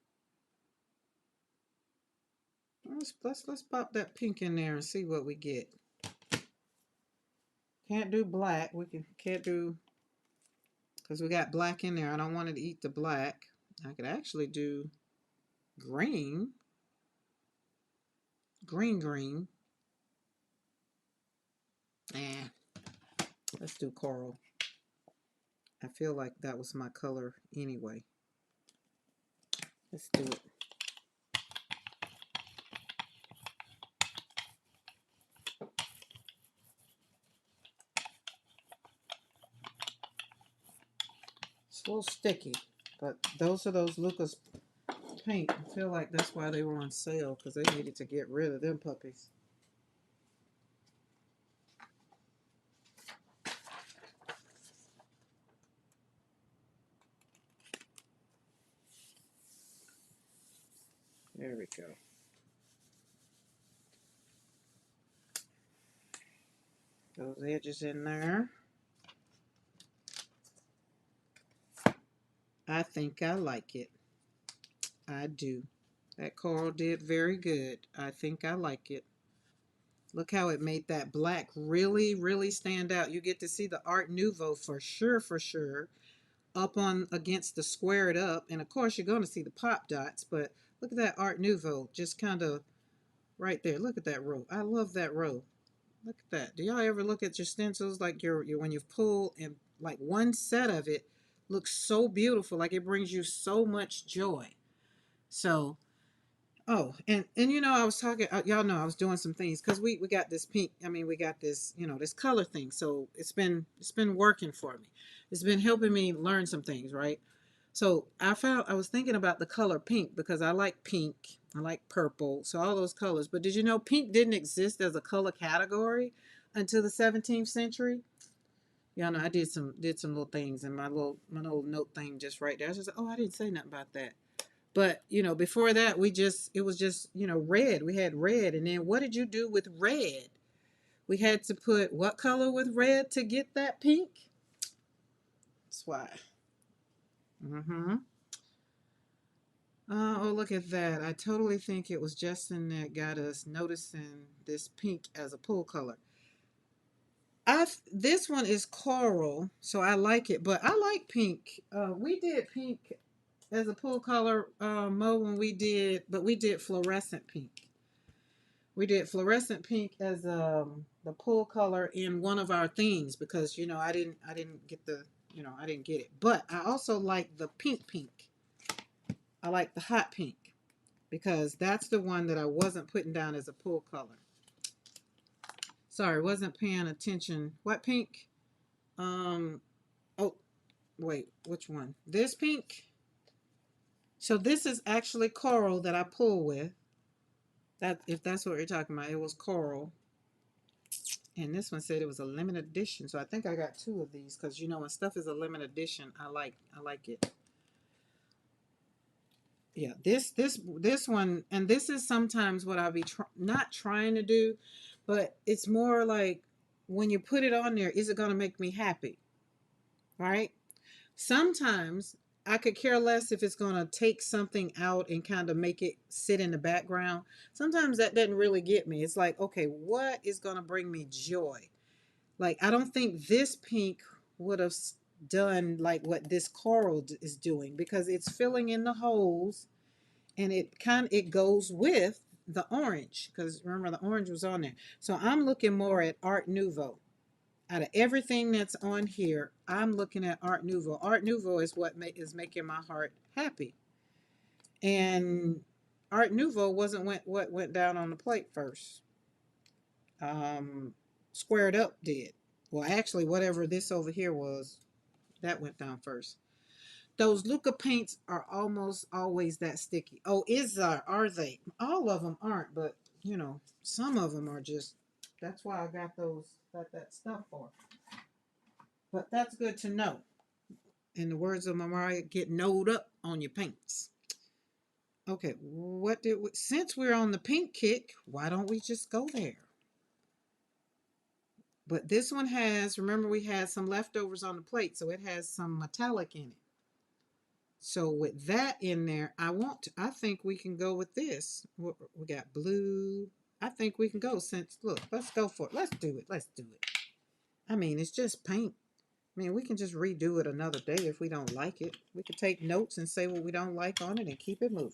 Let's pop that pink in there and see what we get. Can't do black. Can't do, because we got black in there. I don't want it to eat the black. I could actually do green. Green. Let's do coral. I feel like that was my color anyway. Let's do it. It's a little sticky, but those are those Lucas paint. I feel like that's why they were on sale, because they needed to get rid of them puppies. There we go. Those edges in there. I think I like it. I do. That coral did very good. I think I like it. Look how it made that black really, really stand out. You get to see the Art Nouveau for sure. Up on against the squared up. And of course, you're going to see the pop dots. But look at that Art Nouveau. Just kind of right there. Look at that row. I love that row. Look at that. Do y'all ever look at your stencils like your when you've pulled and like one set of it looks so beautiful. Like it brings you so much joy. So oh, and you know, I was talking, y'all know I was doing some things because we got this pink, I mean, we got this, you know, this color thing. So it's been working for me. It's been helping me learn some things, right? So I was thinking about the color pink because I like pink, I like purple, so all those colors. But did you know pink didn't exist as a color category until the 17th century? Y'all know I did some little things and my little note thing just right there. I was just like, oh, I didn't say nothing about that. But, you know, before that, it was just, you know, red. We had red. And then what did you do with red? We had to put what color with red to get that pink? That's why. Mm-hmm. Oh, look at that. I totally think it was Justin that got us noticing this pink as a pool color. This one is coral, so I like it, but I like pink. We did pink as a pool color, Mo, when we did fluorescent pink. We did fluorescent pink as the pool color in one of our themes because you know I didn't get the I didn't get it. But I also like the pink. I like the hot pink because that's the one that I wasn't putting down as a pool color. Sorry, wasn't paying attention. What pink? Oh, wait, which one? This pink. So this is actually coral that I pull with. That if that's what you're talking about, it was coral. And this one said it was a limited edition, so I think I got two of these because you know when stuff is a limited edition, I like it. Yeah, this one, and this is sometimes what I'll be not trying to do, but it's more like when you put it on there, is it going to make me happy? Right? Sometimes I could care less if it's going to take something out and kind of make it sit in the background. Sometimes that doesn't really get me. It's like, okay, what is going to bring me joy? Like, I don't think this pink would have done like what this coral is doing, because it's filling in the holes, and it goes with the orange, because remember the orange was on there. So I'm looking more at Art Nouveau. Out of everything that's on here, I'm looking at Art Nouveau. Art Nouveau is what is making my heart happy. And Art Nouveau wasn't what went down on the plate first. Um, Squared Up did. Well, actually, whatever this over here was, that went down first. Those Luca paints are almost always that sticky. Oh, are they? All of them aren't, but you know, some of them are just. That's why I got that stuff for. But that's good to know. In the words of Mariah, get knowed up on your paints. Okay, since we're on the pink kick, why don't we just go there? But this one has, remember we had some leftovers on the plate, so it has some metallic in it. So with that in there, I think we can go with this. We got blue. I think we can go look, let's go for it. Let's do it. Let's do it. I mean, it's just paint. I mean, we can just redo it another day if we don't like it. We could take notes and say what we don't like on it and keep it moving.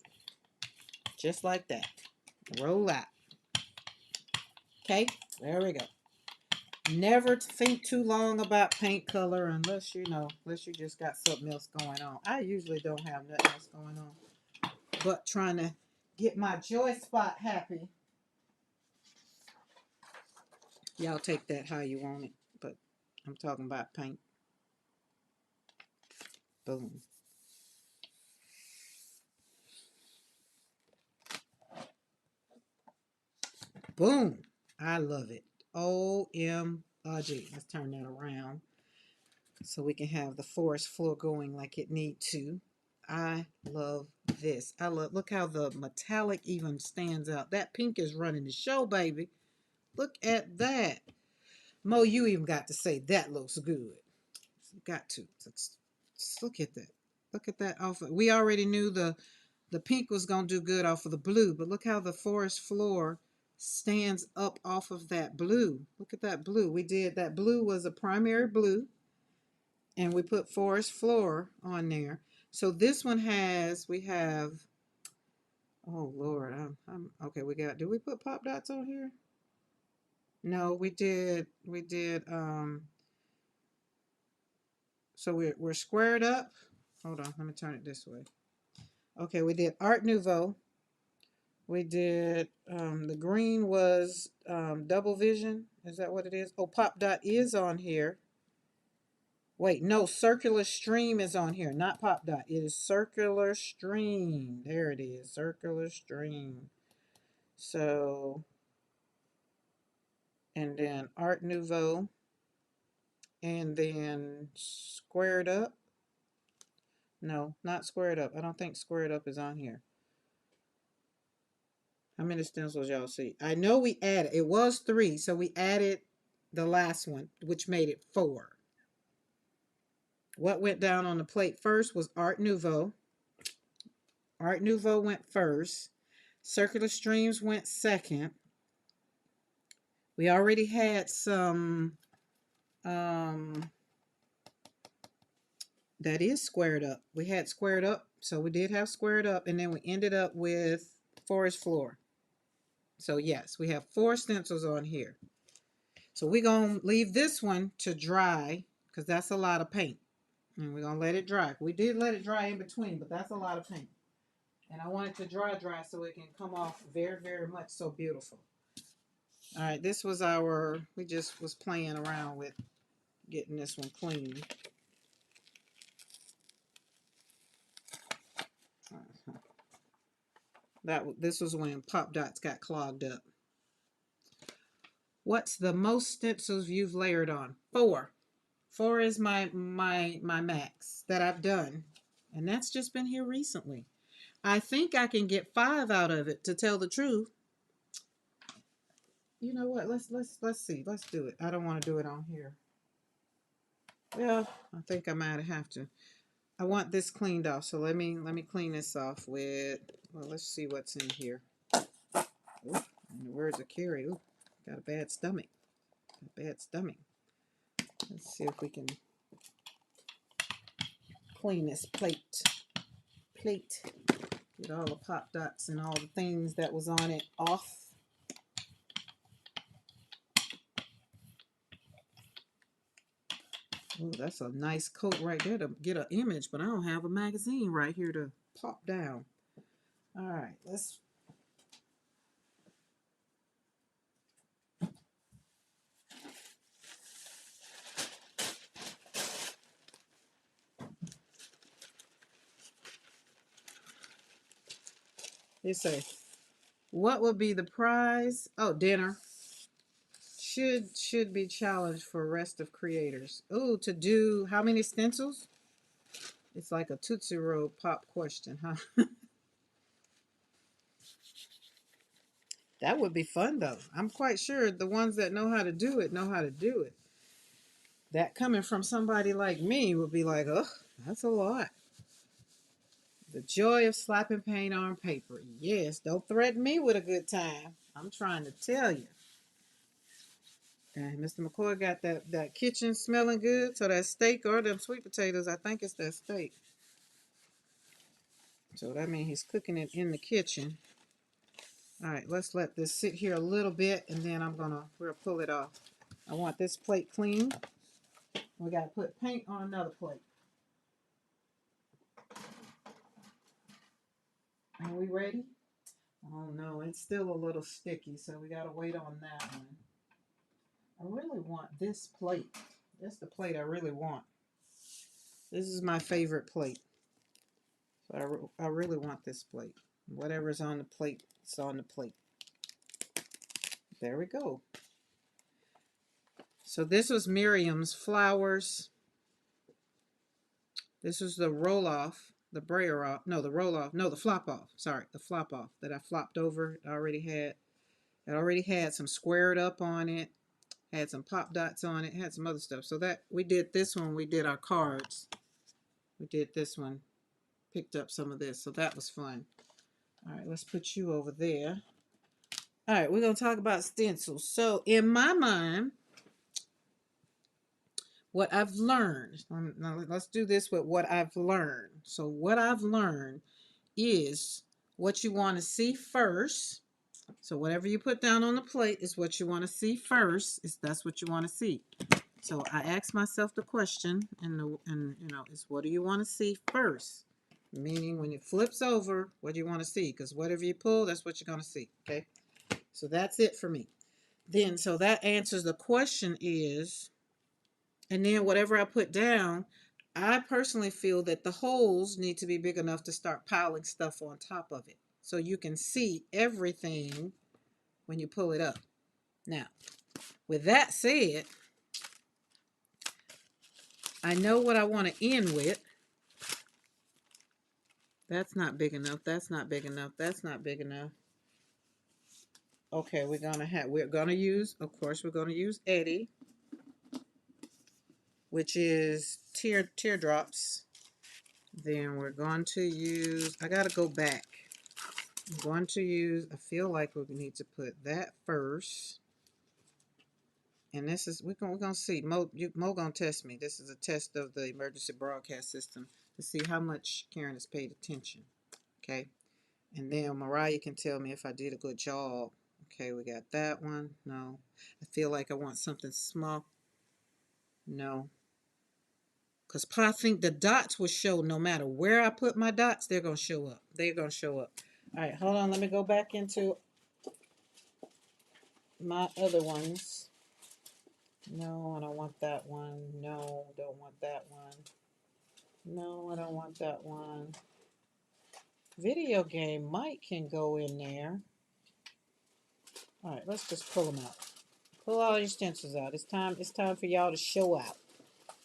Just like that. Roll out. Okay, there we go. Never think too long about paint color unless you just got something else going on. I usually don't have nothing else going on, but trying to get my joy spot happy. Y'all take that how you want it, but I'm talking about paint. Boom. Boom. I love it. OMG. Let's turn that around so we can have the forest floor going like it need to. I love this. Look how the metallic even stands out. That pink is running the show, baby. Look at that. Mo, you even got to say that looks good. You got to. Let's look at that. Look at that off. We already knew the pink was going to do good off of the blue, but look how the forest floor stands up off of that blue. Look at that blue. That blue was a primary blue, and we put forest floor on there. So this one we have, oh Lord, I'm okay. Did we put pop dots on here? No, we did. So we're squared up. Hold on, let me turn it this way. Okay, we did Art Nouveau. We did, the green was double vision. Is that what it is? Oh, pop dot is on here. Wait, no, circular stream is on here, not pop dot. It is circular stream. There it is, circular stream. So, and then Art Nouveau, and then squared up. No, not squared up. I don't think squared up is on here. How many stencils y'all see? I know we added, it was 3, so we added the last one, which made it 4. What went down on the plate first was Art Nouveau. Art Nouveau went first. Circular Streams went second. We already had some, that is squared up. We had squared up, so we did have squared up, and then we ended up with forest floor. So yes, we have 4 stencils on here. So we're going to leave this one to dry, because that's a lot of paint. And we're going to let it dry. We did let it dry in between, but that's a lot of paint. And I want it to dry so it can come off very, very much so beautiful. All right, this was we just was playing around with getting this one clean. This was when pop dots got clogged up. What's the most stencils you've layered on? 4. 4 is my max that I've done, and that's just been here recently. I think I can get 5 out of it, to tell the truth. You know what? Let's see. Let's do it. I don't want to do it on here. Well, I think I might have to. I want this cleaned off, so let me clean this off with. Well, let's see what's in here. Ooh, in the words of Carrie, ooh, got a bad stomach. Let's see if we can. clean this plate. Get all the pop dots and all the things that was on it off. Oh, that's a nice coat right there to get an image, but I don't have a magazine right here to pop down. All right, let's. They say, what would be the prize? Oh, dinner. Should be challenged for rest of creators. Oh, to do how many stencils? It's like a Tootsie Roll pop question, huh? That would be fun though. I'm quite sure the ones that know how to do it know how to do it. That coming from somebody like me would be like, ugh, that's a lot. The joy of slapping paint on paper. Yes, don't threaten me with a good time. I'm trying to tell you. And Mr. McCoy got that kitchen smelling good. So that steak or them sweet potatoes, I think it's that steak. So that means he's cooking it in the kitchen. All right, let's let this sit here a little bit, and then we'll pull it off. I want this plate clean. We got to put paint on another plate. Are we ready? Oh no, it's still a little sticky, so we got to wait on that one. I really want this plate. That's the plate I really want. This is my favorite plate. So I really want this plate. Whatever's on the plate, it's on the plate. There we go. So this was Miriam's flowers. This was the roll off, the brayer off. No, the roll off. No, the flop off. Sorry, the flop off that I flopped over. It already had some squared up on it. Had some pop dots on it. Had some other stuff. So that we did this one. We did our cards. We did this one. Picked up some of this. So that was fun. All right, let's put you over there. All right, we're going to talk about stencils. So in my mind, what I've learned, now let's do this with what I've learned. So what I've learned is what you want to see first. So whatever you put down on the plate is what you want to see first. That's what you want to see. So I asked myself the question, and is what do you want to see first? Meaning when it flips over, what do you want to see? Because whatever you pull, that's what you're going to see. Okay. So that's it for me. Then, so that answers the question is, and then whatever I put down, I personally feel that the holes need to be big enough to start piling stuff on top of it. So you can see everything when you pull it up. Now, with that said, I know what I want to end with. That's not big enough. That's not big enough. That's not big enough. Okay, we're gonna use, of course, we're gonna use Eddie, which is teardrops. Then we're going to use, I gotta go back. I'm going to use, I feel like we need to put that first. And this is, we're gonna see, Mo gonna test me. This is a test of the emergency broadcast system to see how much Karen has paid attention. Okay. And then Mariah can tell me if I did a good job. Okay, we got that one. No. I feel like I want something small. No. Because I think the dots will show no matter where I put my dots, they're going to show up. They're going to show up. All right, hold on. Let me go back into my other ones. No, I don't want that one. No, don't want that one. No, I don't want that one. Video game mic can go in there. All right, let's just pull them out. Pull all your stencils out. It's time for y'all to show out.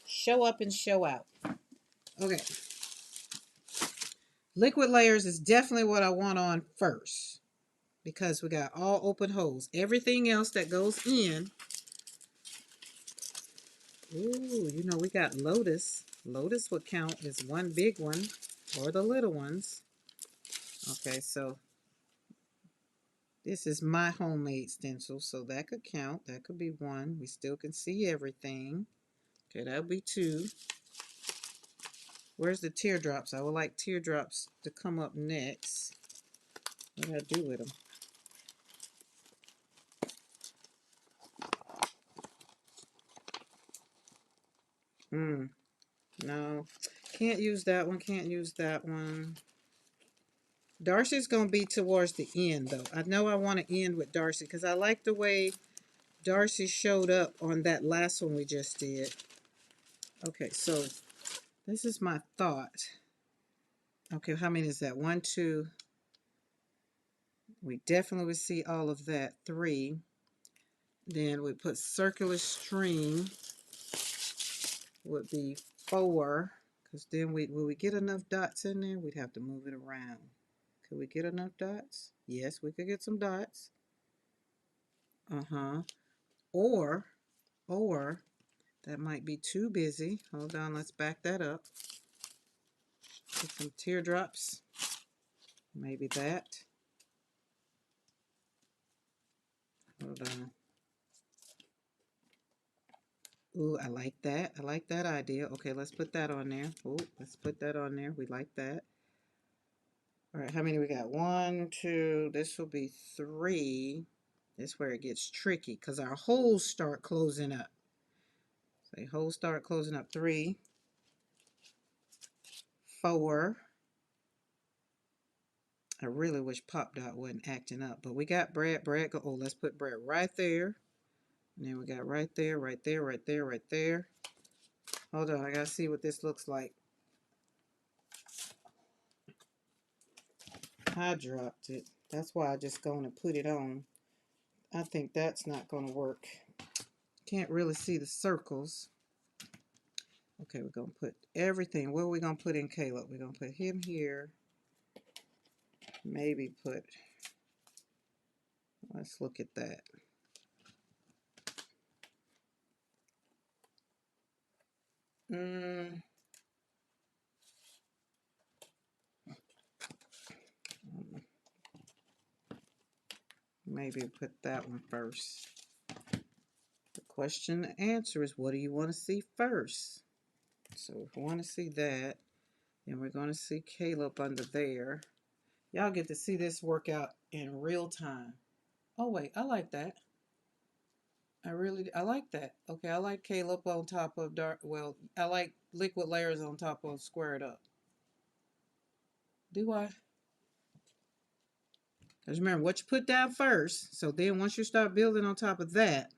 Show up and show out. Okay. Liquid layers is definitely what I want on first, because we got all open holes. Everything else that goes in. Ooh, we got lotus. Lotus would count as one big one, or the little ones. Okay, so this is my homemade stencil, so that could count. That could be one. We still can see everything. Okay, that'll be two. Where's the teardrops? I would like teardrops to come up next. What do I do with them? No. Can't use that one. Can't use that one. Darcy's going to be towards the end, though. I know I want to end with Darcy because I like the way Darcy showed up on that last one we just did. Okay, so this is my thought. Okay, how many is that? 1, 2. We definitely would see all of that. 3. Then we put circular string would be 4. Because then will we get enough dots in there? We'd have to move it around. Could we get enough dots? Yes, we could get some dots. Uh-huh. Or that might be too busy. Hold on, let's back that up. Put some teardrops. Maybe that. Hold on. Ooh, I like that. I like that idea. Okay, let's put that on there. Ooh, let's put that on there. We like that. All right, how many we got? 1, 2. This will be 3. This is where it gets tricky because our holes start closing up. So holes start closing up. 3, 4. I really wish Pop Dot wasn't acting up, but we got Brad. Oh, let's put Brad right there. And then we got right there, right there, right there, right there. Hold on, I gotta see what this looks like. I dropped it. That's why I just going to put it on. I think that's not going to work. Can't really see the circles. Okay, we're going to put everything. What are we going to put in Caleb? We're going to put him here. Maybe put, let's look at that. Maybe put that one first. The question to answer is, what do you want to see first? So if we want to see that, then we're going to see Caleb under there. Y'all get to see this workout in real time. Oh wait, I like that. I like that. Okay, I like Caleb on top of dark. Well, I like liquid layers on top of squared up. Do I? Because remember what you put down first. So then once you start building on top of that,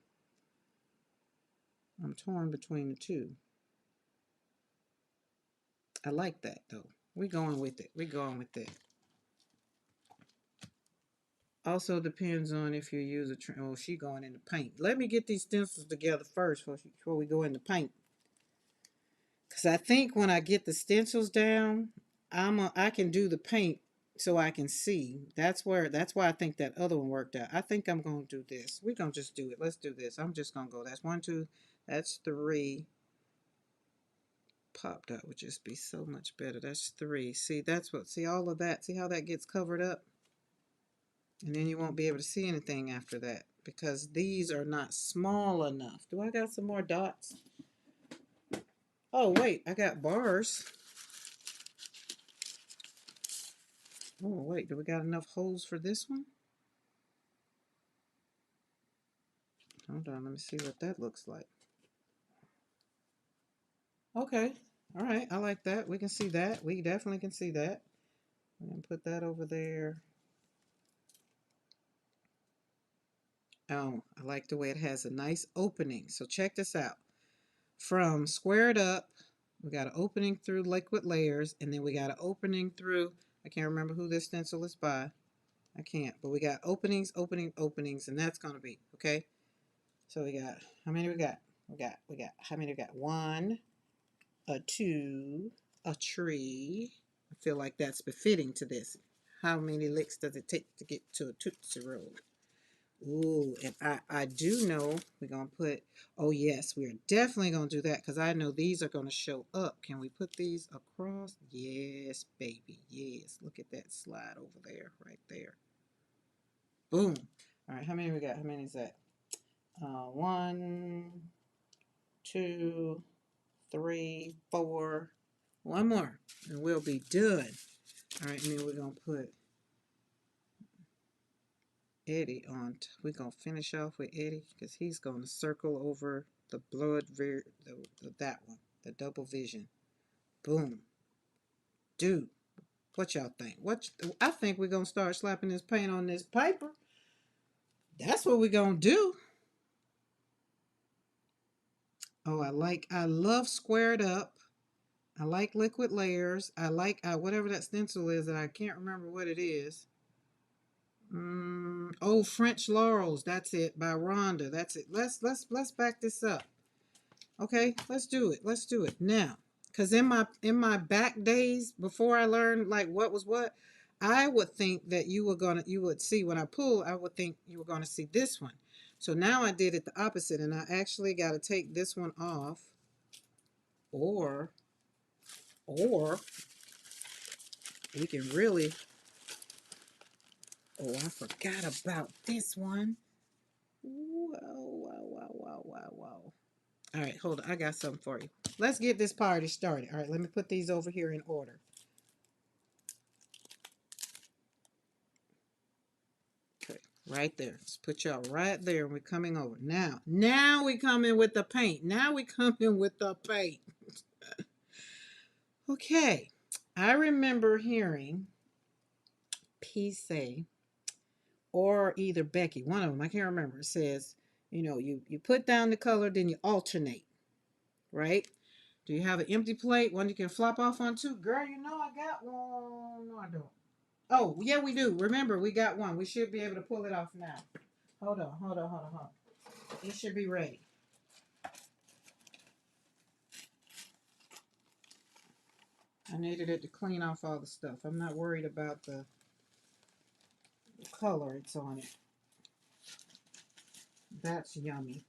I'm torn between the two. I like that though. We're going with it. We're going with it. Also depends on if you use a oh, she going in the paint. Let me get these stencils together first before we go in the paint. Because I think when I get the stencils down, I can do the paint so I can see. That's why I think that other one worked out. I think I'm gonna do this. We're gonna just do it. Let's do this. I'm just gonna go. That's 1, 2, that's 3. Pop dot would just be so much better. That's 3. See, see all of that. See how that gets covered up? And then you won't be able to see anything after that because these are not small enough. Do I got some more dots? Oh, wait, I got bars. Oh, wait, do we got enough holes for this one? Hold on, let me see what that looks like. Okay, all right, I like that. We can see that. We definitely can see that. I'm going to put that over there. Oh, I like the way it has a nice opening. So check this out. From squared up, we got an opening through liquid layers, and then we got an opening through, I can't remember who this stencil is by. I can't, but we got openings, openings, and that's going to be, okay? So we got, how many we got? We got, how many we got? 1, a 2, a tree. I feel like that's befitting to this. How many licks does it take to get to a Tootsie Roll? Ooh, and I do know we're going to put, oh yes, we're definitely going to do that because I know these are going to show up. Can we put these across? Yes, baby, yes. Look at that slide over there, right there. Boom. All right, how many we got? How many is that? 1, 2, 3, 4. One more, and we'll be done. All right, and then we're going to put Eddie on. We're going to finish off with Eddie because he's going to circle over the that one, the double vision. Boom. Dude, what y'all think? I think we're going to start slapping this paint on this paper. That's what we're going to do. Oh, I love squared up. I like liquid layers. I like whatever that stencil is that I can't remember what it is. Oh, French Laurels. That's it, by Rhonda. That's it. Let's back this up. Okay, let's do it. Let's do it now. Cause in my back days before I learned like what was what, I would think that you would see when I pull. I would think you were gonna see this one. So now I did it the opposite, and I actually got to take this one off, or we can really. Oh, I forgot about this one. Wow. All right, hold on. I got something for you. Let's get this party started. All right, let me put these over here in order. Okay, right there. Let's put y'all right there, and we're coming over. Now we come in with the paint. Now we come in with the paint. Okay, I remember hearing P say, or either Becky, one of them, I can't remember, says, you put down the color, then you alternate, right? Do you have an empty plate, one you can flop off onto? Girl, I got one. No, I don't. Oh, yeah, we do. Remember, we got one. We should be able to pull it off now. Hold on. It should be ready. I needed it to clean off all the stuff. I'm not worried about the color it's on it. That's yummy.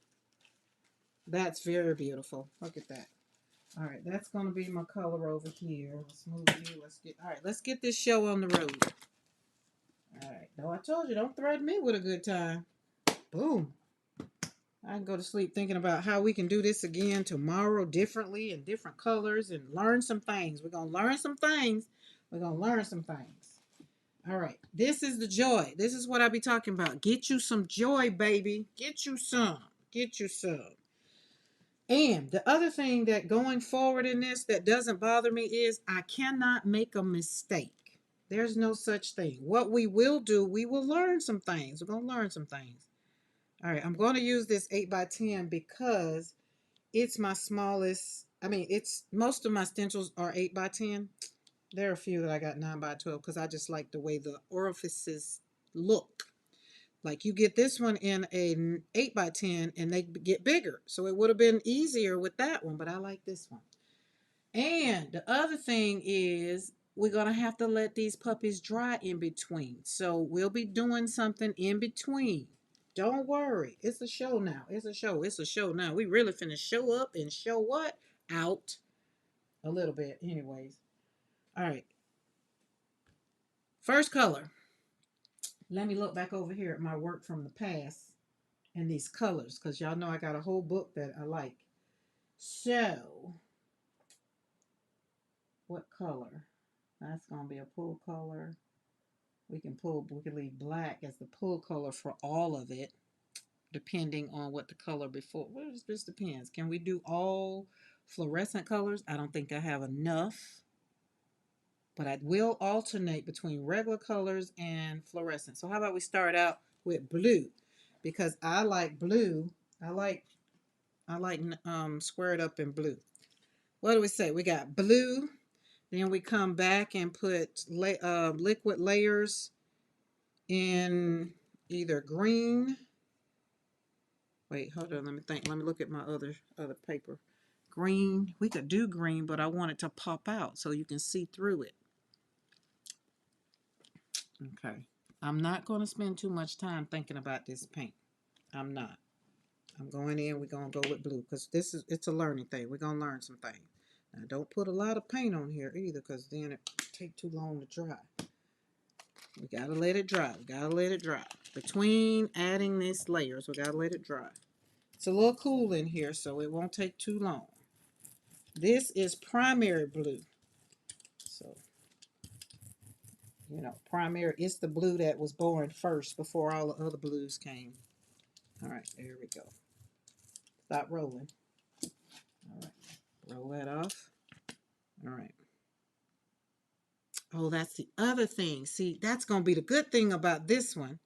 That's very beautiful. Look at that. All right, that's going to be my color over here. Let's move you. Let's get this show on the road. All right. No, I told you, don't threaten me with a good time. Boom. I can go to sleep thinking about how we can do this again tomorrow differently in different colors and learn some things. We're going to learn some things. All right. This is the joy. This is what I be talking about. Get you some joy, baby. Get you some. And the other thing that going forward in this that doesn't bother me is I cannot make a mistake. There's no such thing. What we will do, we will learn some things. We're going to learn some things. All right, I'm going to use this 8x10 because it's my smallest. I mean, most of my stencils are 8x10. There are a few that I got 9x12 because I just like the way the orifices look. Like you get this one in an 8x10 and they get bigger. So it would have been easier with that one, but I like this one. And the other thing is we're going to have to let these puppies dry in between. So we'll be doing something in between. Don't worry. It's a show now. It's a show now. We really finna show up and show what? Out a little bit anyways. All right. First color. Let me look back over here at my work from the past and these colors because y'all know I got a whole book that I like. So, what color? That's going to be a pull color. We can leave black as the pull color for all of it, depending on what the color before. Well, it just depends. Can we do all fluorescent colors? I don't think I have enough, but I will alternate between regular colors and fluorescent. So how about we start out with blue, because I like blue. I like squared up in blue. What do we say? We got blue. Then we come back and put liquid layers in either green. Wait, hold on. Let me think. Let me look at my other paper. Green. We could do green, but I want it to pop out so you can see through it. Okay. I'm not going to spend too much time thinking about this paint. I'm not. I'm going in. We're going to go with blue because it's a learning thing. We're going to learn some things. Now, don't put a lot of paint on here either because then it take too long to dry. We got to let it dry. Between adding these layers, we got to let it dry. It's a little cool in here, so it won't take too long. This is primary blue. You know, primary, it's the blue that was born first before all the other blues came. All right, there we go. Stop rolling. All right, roll that off. All right. Oh, that's the other thing. See, that's going to be the good thing about this one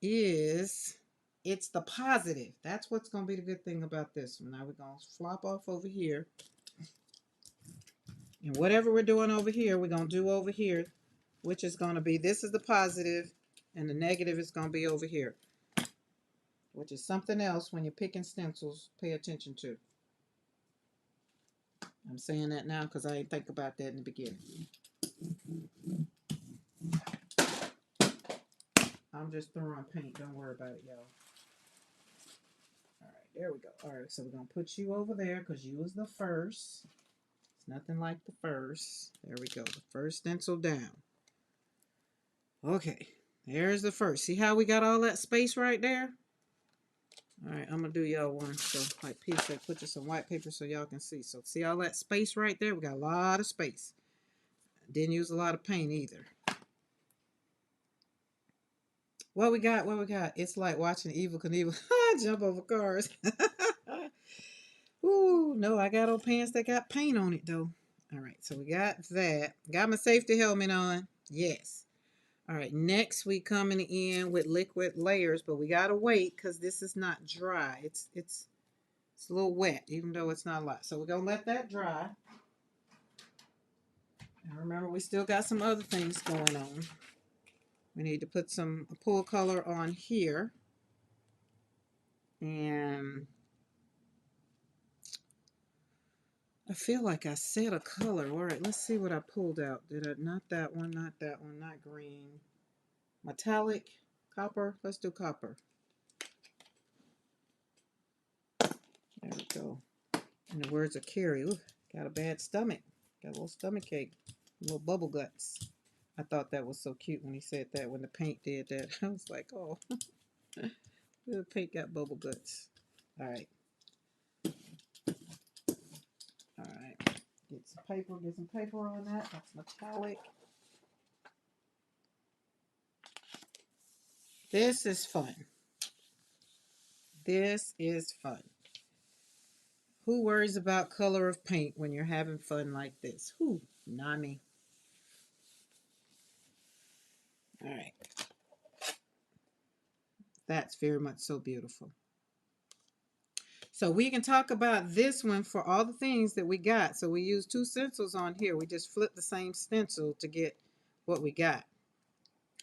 is it's the positive. That's what's going to be the good thing about this one. Now we're going to flop off over here. And whatever we're doing over here, we're going to do over here, which is going to be, this is the positive, and the negative is going to be over here, which is something else when you're picking stencils, pay attention to. I'm saying that now because I didn't think about that in the beginning. I'm just throwing paint. Don't worry about it, y'all. All right, there we go. All right, so we're going to put you over there because you was the first. It's nothing like the first. There we go. The first stencil down. Okay, there's the first. See how we got all that space right there? All right, I'm going to do y'all one. So, like Pete said, put just some white paper so y'all can see. So, see all that space right there? We got a lot of space. Didn't use a lot of paint either. What we got? What we got? It's like watching Evel Knievel jump over cars. Ooh, no, I got on pants that got paint on it, though. All right, so we got that. Got my safety helmet on. Yes. All right, next we coming in with liquid layers, but we got to wait because this is not dry. It's a little wet, even though it's not a lot. So we're going to let that dry. And remember, we still got some other things going on. We need to put some pool color on here. And I feel like I said a color. All right, let's see what I pulled out. Did I? Not that one, not that one, not green. Metallic, copper. Let's do copper. There we go. In the words of Carrie, ooh, got a bad stomach. Got a little stomach ache. Little bubble guts. I thought that was so cute when he said that, when the paint did that. I was like, oh, the paint got bubble guts. All right. All right. Get some paper on that. That's metallic. This is fun. This is fun. Who worries about color of paint when you're having fun like this? Who? Not me. All right. That's very much so beautiful. So we can talk about this one for all the things that we got. So we use two stencils on here. We just flip the same stencil to get what we got.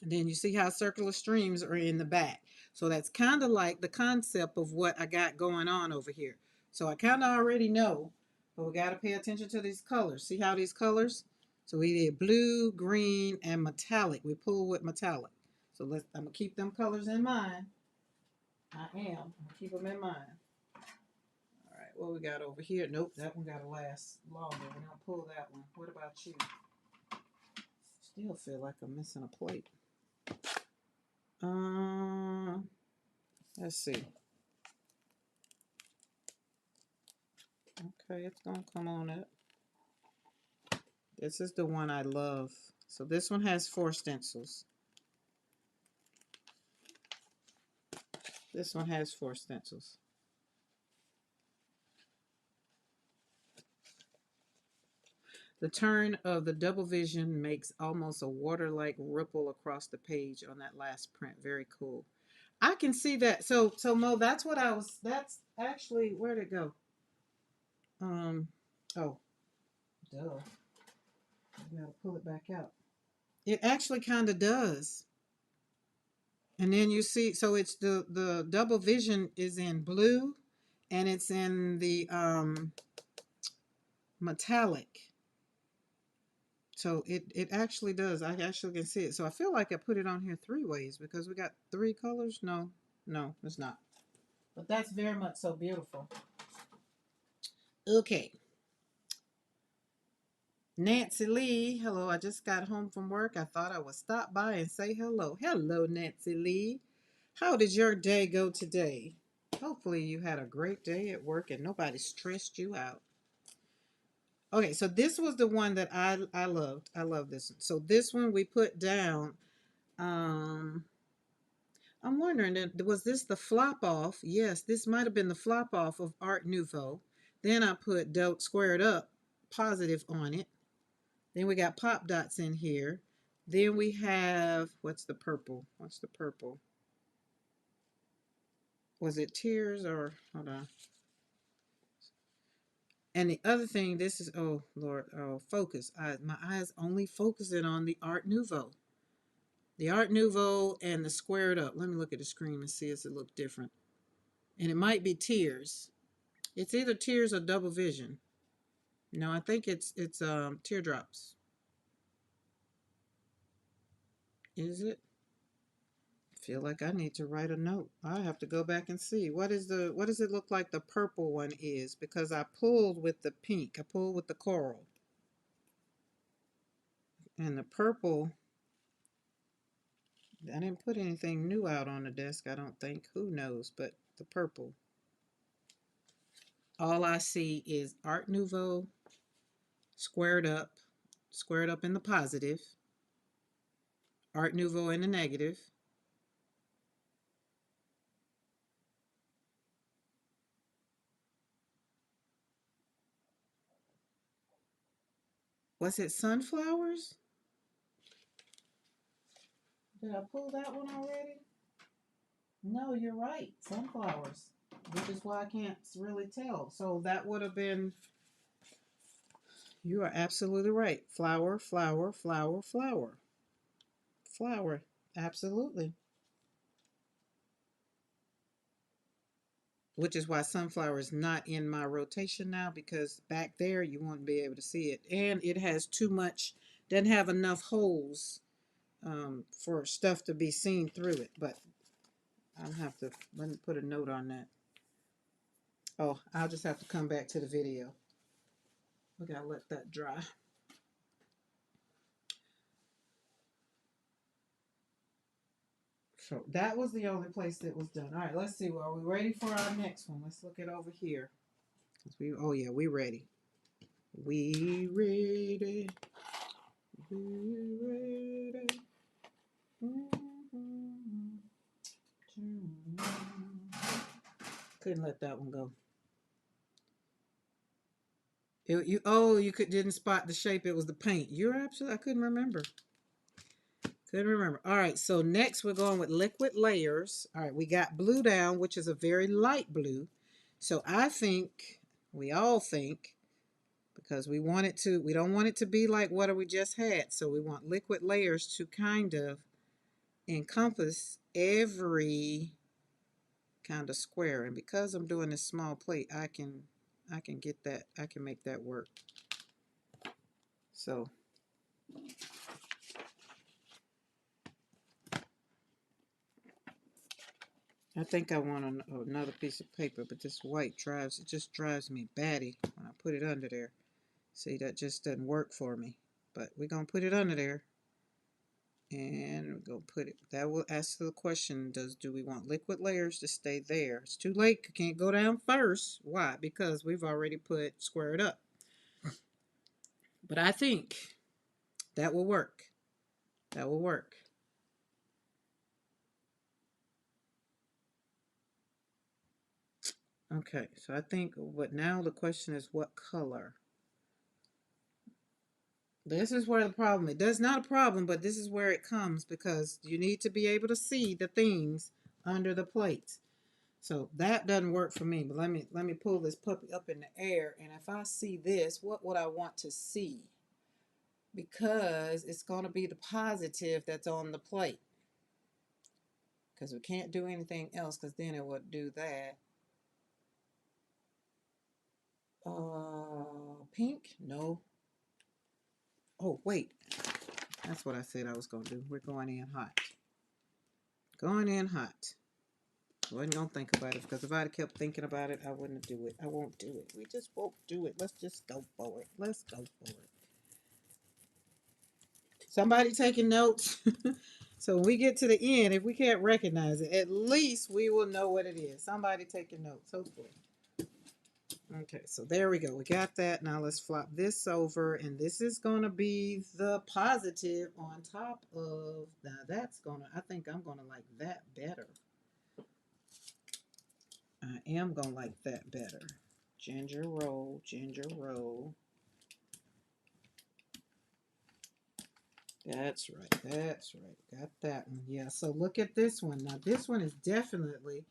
And then you see how circular streams are in the back. So that's kind of like the concept of what I got going on over here. So I kind of already know, but we got to pay attention to these colors. See how these colors? So we did blue, green, and metallic. We pull with metallic. So I'm going to keep them colors in mind. I am. I'm going to keep them in mind. All right, what we got over here? Nope, that one got to last longer. We're going to pull that one. What about you? Still feel like I'm missing a plate. Let's see. Okay, it's gonna come on up. This is the one I love. So this one has 4 stencils. This one has 4 stencils. The turn of the double vision makes almost a water-like ripple across the page on that last print. Very cool. I can see that. So Mo, that's what I was, that's actually, where'd it go? Oh, duh. I gotta pull it back out. It actually kind of does. And then you see, so it's the double vision is in blue and it's in the metallic. So it actually does. I actually can see it. So I feel like I put it on here 3 ways because we got 3 colors. No, it's not. But that's very much so beautiful. Okay. Nancy Lee, hello. I just got home from work. I thought I would stop by and say hello. Hello, Nancy Lee. How did your day go today? Hopefully you had a great day at work and nobody stressed you out. Okay, so this was the one that I loved. I love this one. So this one we put down. Um, I'm wondering, was this the flop off? Yes, this might have been the flop off of Art Nouveau. Then I put Don't Square It Up positive on it. Then we got pop dots in here. Then we have, what's the purple? What's the purple? Was it tears or, hold on. And the other thing, this is, oh Lord, oh, focus. My eyes only focusing on the Art Nouveau. The Art Nouveau and the squared up. Let me look at the screen and see if it look different. And it might be tears. It's either tears or double vision. No, I think it's teardrops. Is it? I feel like I need to write a note. I have to go back and see. What does it look like the purple one is? Because I pulled with the pink. I pulled with the coral. And the purple, I didn't put anything new out on the desk, I don't think. Who knows? But the purple. All I see is Art Nouveau squared up in the positive, Art Nouveau in the negative. Was it sunflowers? Did I pull that one already? No, you're right. Sunflowers. Which is why I can't really tell. So that would have been, you are absolutely right. Flower, flower, flower, flower. Flower. Absolutely. Which is why sunflower is not in my rotation now, because back there you won't be able to see it. And it has too much, doesn't have enough holes for stuff to be seen through it. But I'll have to, let me put a note on that. Oh, I'll just have to come back to the video. We gotta let that dry. So that was the only place that was done. All right, let's see. Well, are we ready for our next one? Let's look it over here. Oh yeah, we ready. We ready. We ready. Couldn't let that one go. You didn't spot the shape. It was the paint. You're absolutely. I couldn't remember. Couldn't remember. All right. So next we're going with liquid layers. All right. We got blue down, which is a very light blue. So I think we all think, because we don't want it to be like what we just had. So we want liquid layers to kind of encompass every kind of square. And because I'm doing this small plate, I can get that, I can make that work. So I think I want another piece of paper, but this white it just drives me batty when I put it under there. See, that just doesn't work for me. But we're going to put it under there. And we're going to put it, that will ask the question, do we want liquid layers to stay there? It's too late, can't go down first. Why? Because we've already put squared up. But I think that will work. That will work. Okay, so I think what now the question is what color? This is where the problem, it does not a problem, but this is where it comes, because you need to be able to see the things under the plates. So that doesn't work for me, but let me pull this puppy up in the air, and if I see this, what would I want to see? Because it's going to be the positive that's on the plate. Because we can't do anything else, because then it would do that. Pink? No. Oh, wait. That's what I said I was going to do. We're going in hot. Going in hot. I wasn't going to think about it, because if I had kept thinking about it, I wouldn't do it. I won't do it. We just won't do it. Let's just go for it. Let's go for it. Somebody taking notes. So when we get to the end, if we can't recognize it, at least we will know what it is. Somebody taking notes. Hopefully. Okay, so there we go. We got that. Now let's flop this over, and this is going to be the positive on top of, now that's going to, I think I'm going to like that better. I am going to like that better. Ginger roll, ginger roll. That's right, that's right. Got that one. Yeah, so look at this one. Now this one is definitely,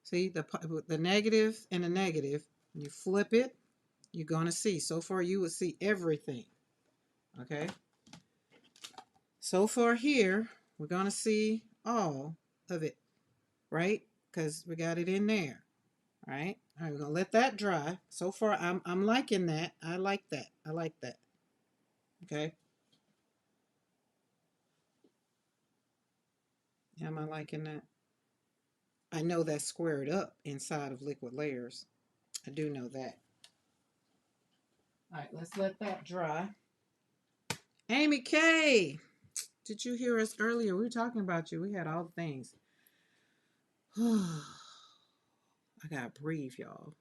see the negative and the negative. You flip it, you're going to see. So far you would see everything. Okay? So far here, we're going to see all of it, right? Because we got it in there, right? All right, we're going to let that dry. So far, I'm liking that. I like that. I like that. Okay? Am I liking that? I know that's squared up inside of liquid layers. I do know that. All right, let's let that dry. Amy K, did you hear us earlier? We were talking about you. We had all the things. I gotta breathe, y'all.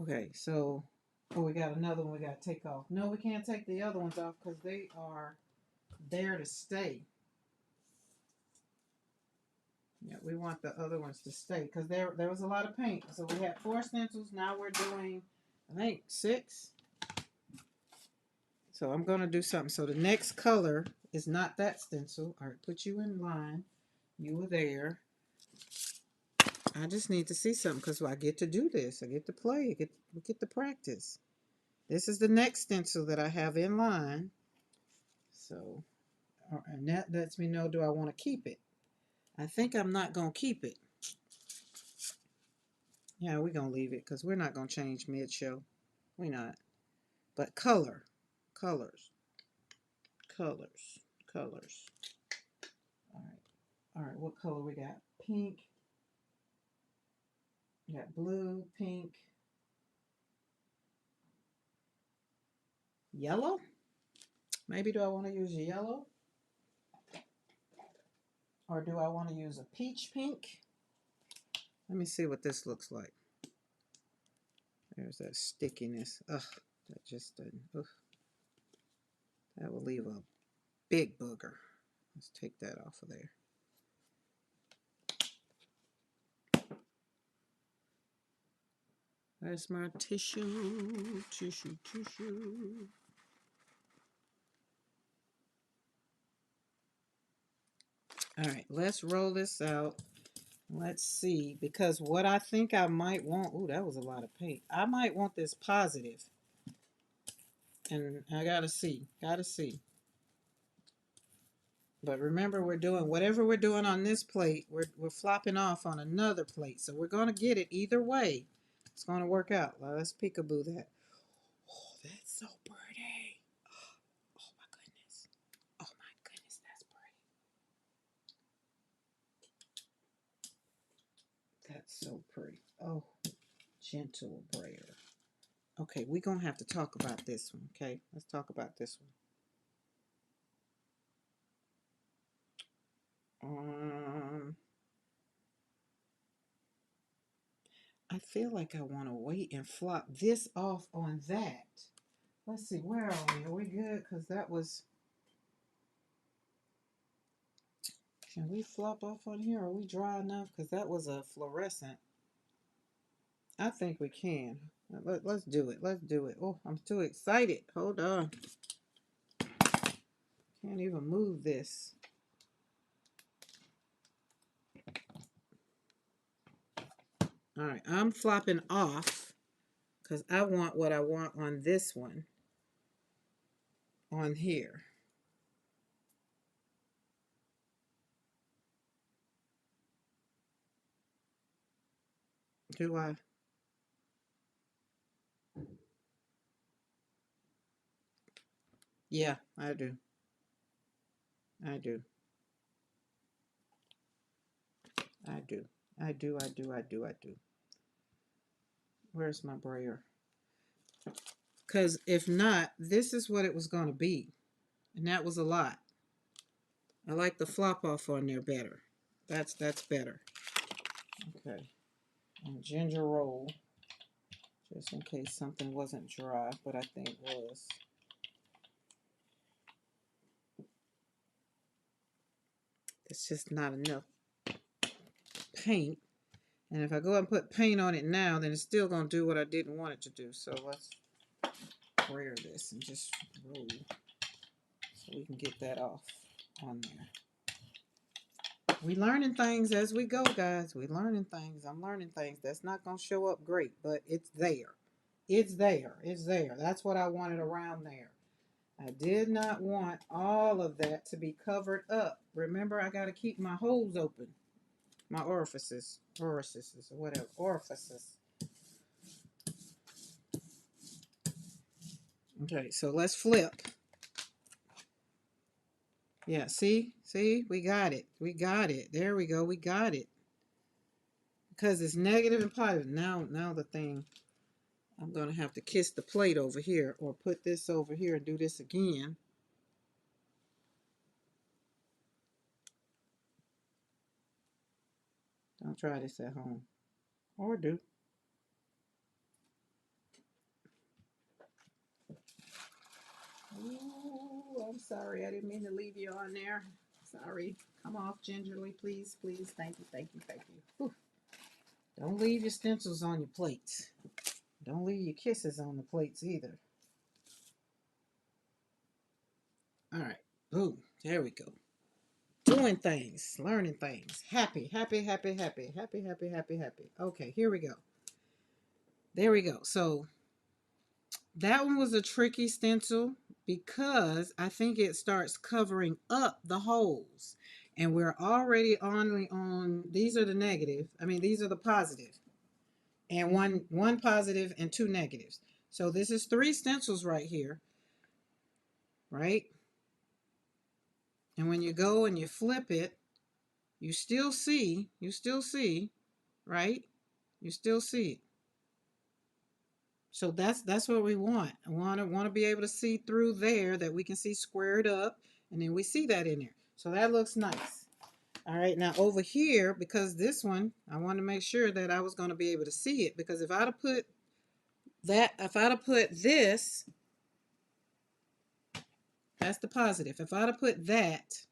Okay, so, oh, we got another one we gotta take off. No, we can't take the other ones off because they are there to stay. Yeah, we want the other ones to stay because there was a lot of paint. So we had 4 stencils. Now we're doing, I think, 6. So I'm gonna do something. So the next color is not that stencil. All right, put you in line. You were there. I just need to see something because I get to do this. I get to play. We get to practice. This is the next stencil that I have in line. So, and that lets me know, do I want to keep it? I think I'm not going to keep it. Yeah, we're going to leave it because we're not going to change mid-show. We're not. But color. Colors. Colors. Colors. All right. All right, what color we got? Pink. We got blue, pink, yellow. Maybe do I want to use yellow? Or do I want to use a peach pink? Let me see what this looks like. There's that stickiness. Ugh, that just doesn't. Ugh. That will leave a big booger. Let's take that off of there. There's my tissue, tissue, tissue. All right, let's roll this out. Let's see, because what I think I might want, ooh, that was a lot of paint. I might want this positive. And I gotta see, gotta see. But remember, we're doing whatever we're doing on this plate, we're flopping off on another plate. So we're gonna get it either way. It's gonna work out. Well, let's peekaboo that. Oh, that's so pretty. Oh my goodness. Oh my goodness, that's pretty. That's so pretty. Oh, gentle brayer. Okay, we're gonna have to talk about this one. Okay, let's talk about this one. I feel like I want to wait and flop this off on that. Let's see, where are we? Are we good? Because that was... Can we flop off on here? Are we dry enough? Because that was a fluorescent. I think we can. Let's do it. Let's do it. Oh, I'm too excited. Hold on. Can't even move this. All right, I'm flopping off because I want what I want on this one. On here. Do I? Yeah, I do. I do. I do. I do. I do. I do. I do. Where's my brayer? Because if not, this is what it was going to be. And that was a lot. I like the flop off on there better. That's better. Okay. And ginger roll. just in case something wasn't dry, but I think it was. It's just not enough paint. And if I go and put paint on it now, then it's still going to do what I didn't want it to do. So let's rear this and just roll so we can get that off on there. We learning things as we go, guys. We learning things. I'm learning things. That's not going to show up great, but it's there. It's there. It's there. That's what I wanted around there. I did not want all of that to be covered up. Remember, I got to keep my holes open. My orifices. Orifices or whatever. Orifices. Okay, so let's flip. Yeah, see? See? We got it. We got it. There we go. We got it. Because it's negative and positive. Now the thing, I'm going to have to kiss the plate over here or put this over here and do this again. Don't try this at home. Or do. Ooh, I'm sorry. I didn't mean to leave you on there. Sorry. Come off gingerly, please, please. Thank you, thank you, thank you. Whew. Don't leave your stencils on your plates. Don't leave your kisses on the plates either. All right. Boom. There we go. Doing things, learning things. Happy, happy, happy, happy, happy, happy, happy, happy. Okay, here we go. There we go. So that one was a tricky stencil because I think it starts covering up the holes. And we're already on these are the negative. I mean, these are the positive. And one positive and two negatives. So this is 3 stencils right here, right? And when you go and you flip it, you still see, right? You still see it. So that's what we want. I want to be able to see through there, that we can see squared up, and then we see that in there. So that looks nice. All right, now over here, because this one, I want to make sure that I was going to be able to see it, because if I'd have put this, that's the positive. If I'd have put that,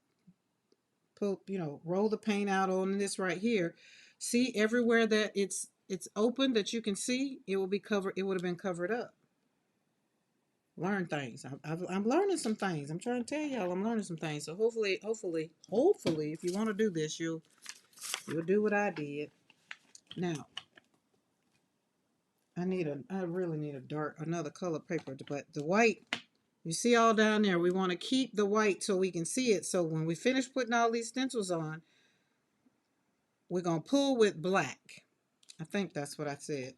roll the paint out on this right here, see everywhere that it's open that you can see, it will be covered. It would have been covered up. Learn things. I'm learning some things. I'm trying to tell y'all I'm learning some things. So hopefully, if you want to do this, you'll do what I did. Now, I really need another color paper, but the white, you see all down there, we want to keep the white so we can see it. So when we finish putting all these stencils on, we're going to pull with black. I think that's what I said.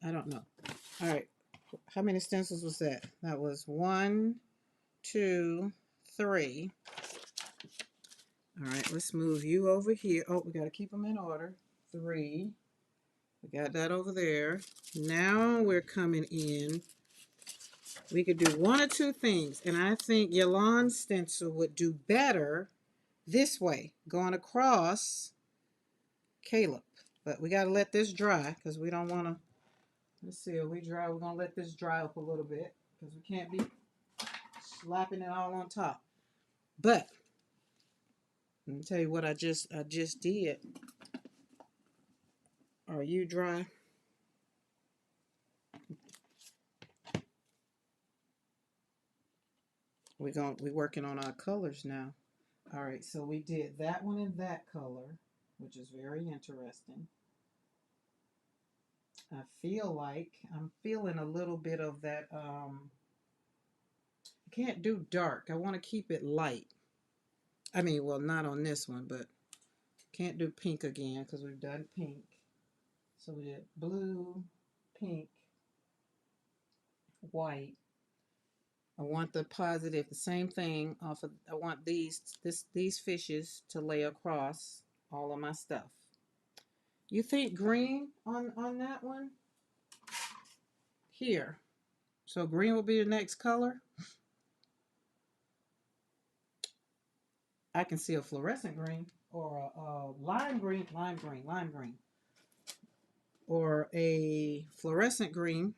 I don't know. All right. How many stencils was that? That was 1, 2, 3. All right, let's move you over here. Oh, we got to keep them in order. 3. We got that over there. Now we're coming in. We could do one or two things, and I think Yolande's stencil would do better this way, going across Caleb. But we got to let this dry because we don't want to. Let's see, are we dry? We're going to let this dry up a little bit because we can't be slapping it all on top. But let me tell you what I just did. Are you dry? We're working on our colors now. All right, so we did that one in that color, which is very interesting. I feel like I'm feeling a little bit of that. I can't do dark. I want to keep it light. I mean, well, not on this one, but can't do pink again because we've done pink. So we did blue, pink, white. I want the positive, the same thing off of. I want these fishes to lay across all of my stuff. You think green on that one? Here. So green will be the next color. I can see a fluorescent green or a lime green. or a fluorescent green.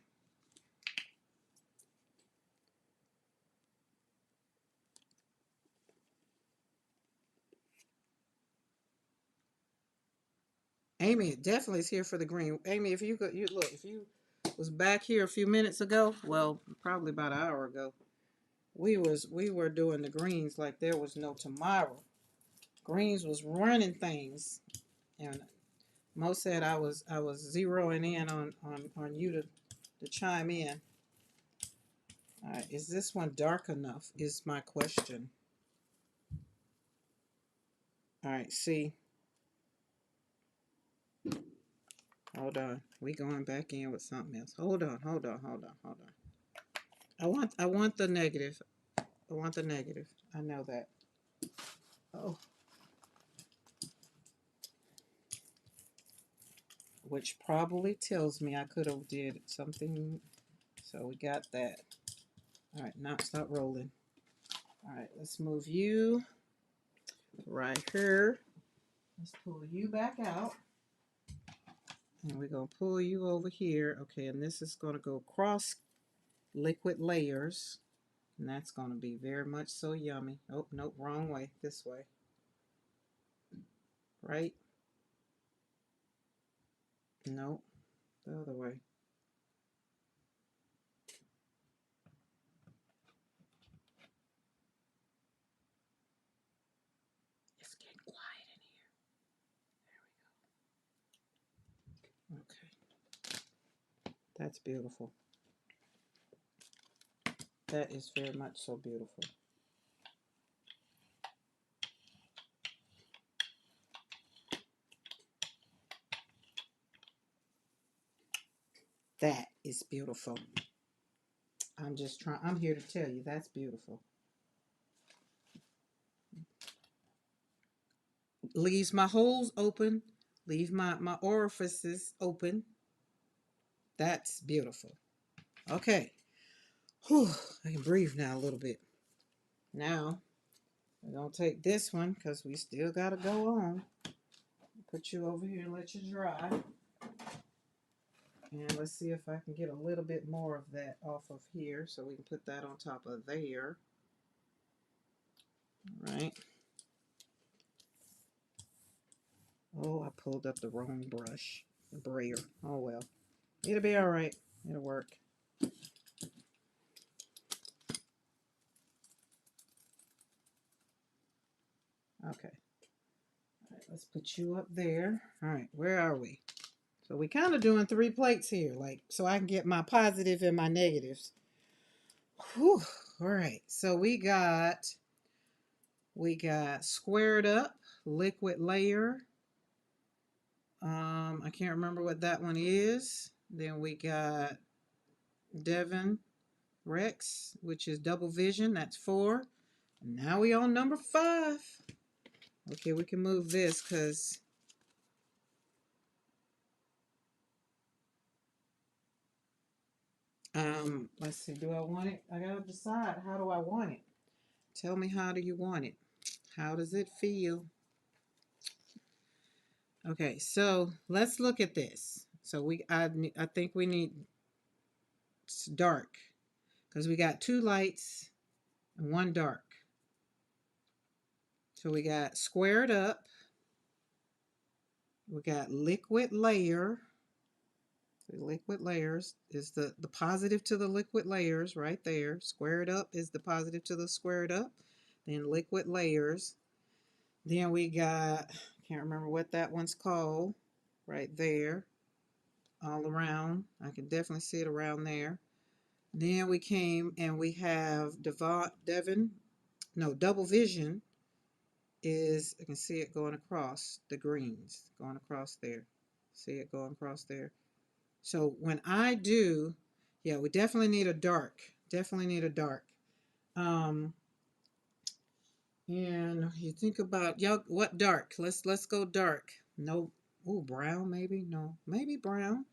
Amy definitely is here for the green. Amy, if you could, you look, if you was back here a few minutes ago, well, probably about an hour ago, we were doing the greens like there was no tomorrow. Greens was running things, and Mo said I was zeroing in on you to chime in. All right, is this one dark enough? Is my question. All right, see, hold on, we going back in with something else. Hold on. I want the negative. I want the negative. I know that. Oh, which probably tells me I could have did something. So we got that. All right, now stop rolling. All right, let's move you right here. Let's pull you back out. And we're going to pull you over here. Okay, and this is going to go across liquid layers. And that's going to be very much so yummy. Oh, nope, wrong way. This way. Right? Nope, the other way. It's getting quiet in here. Okay. That's beautiful. That is very much so beautiful. That is beautiful. I'm here to tell you that's beautiful. Leaves my holes open, leave my orifices open. That's beautiful. Okay. Whew, I can breathe now a little bit. Now, we're going to take this one because we still got to go on. Put you over here and let you dry. And let's see if I can get a little bit more of that off of here so we can put that on top of there. All right. Oh, I pulled up the wrong brush. The brayer. Oh well. It'll be all right. It'll work. Okay. All right, let's put you up there. All right, where are we? So we kind of doing 3 plates here, like so I can get my positive and my negatives. Whew. All right. So we got squared up liquid layer. I can't remember what that one is. Then we got Devon Rex, which is double vision. That's 4. Now we on number 5. Okay, we can move this because let's see, do I want it? I gotta decide, how do I want it? Tell me, how do you want it? How does it feel? Okay, so let's look at this. So I think we need dark because we got 2 lights and 1 dark. So we got squared up. We got liquid layer. The liquid layers is the positive to the liquid layers right there. Squared up is the positive to the squared up. Then liquid layers. Then we got, can't remember what that one's called, right there, all around. I can definitely see it around there. Then we came and we have double vision is, I can see it going across the greens, going across there. See it going across there. So when I do, yeah, we definitely need a dark. Definitely need a dark. And you think about, y'all, what dark? Let's go dark. No, ooh, brown maybe. No, maybe brown.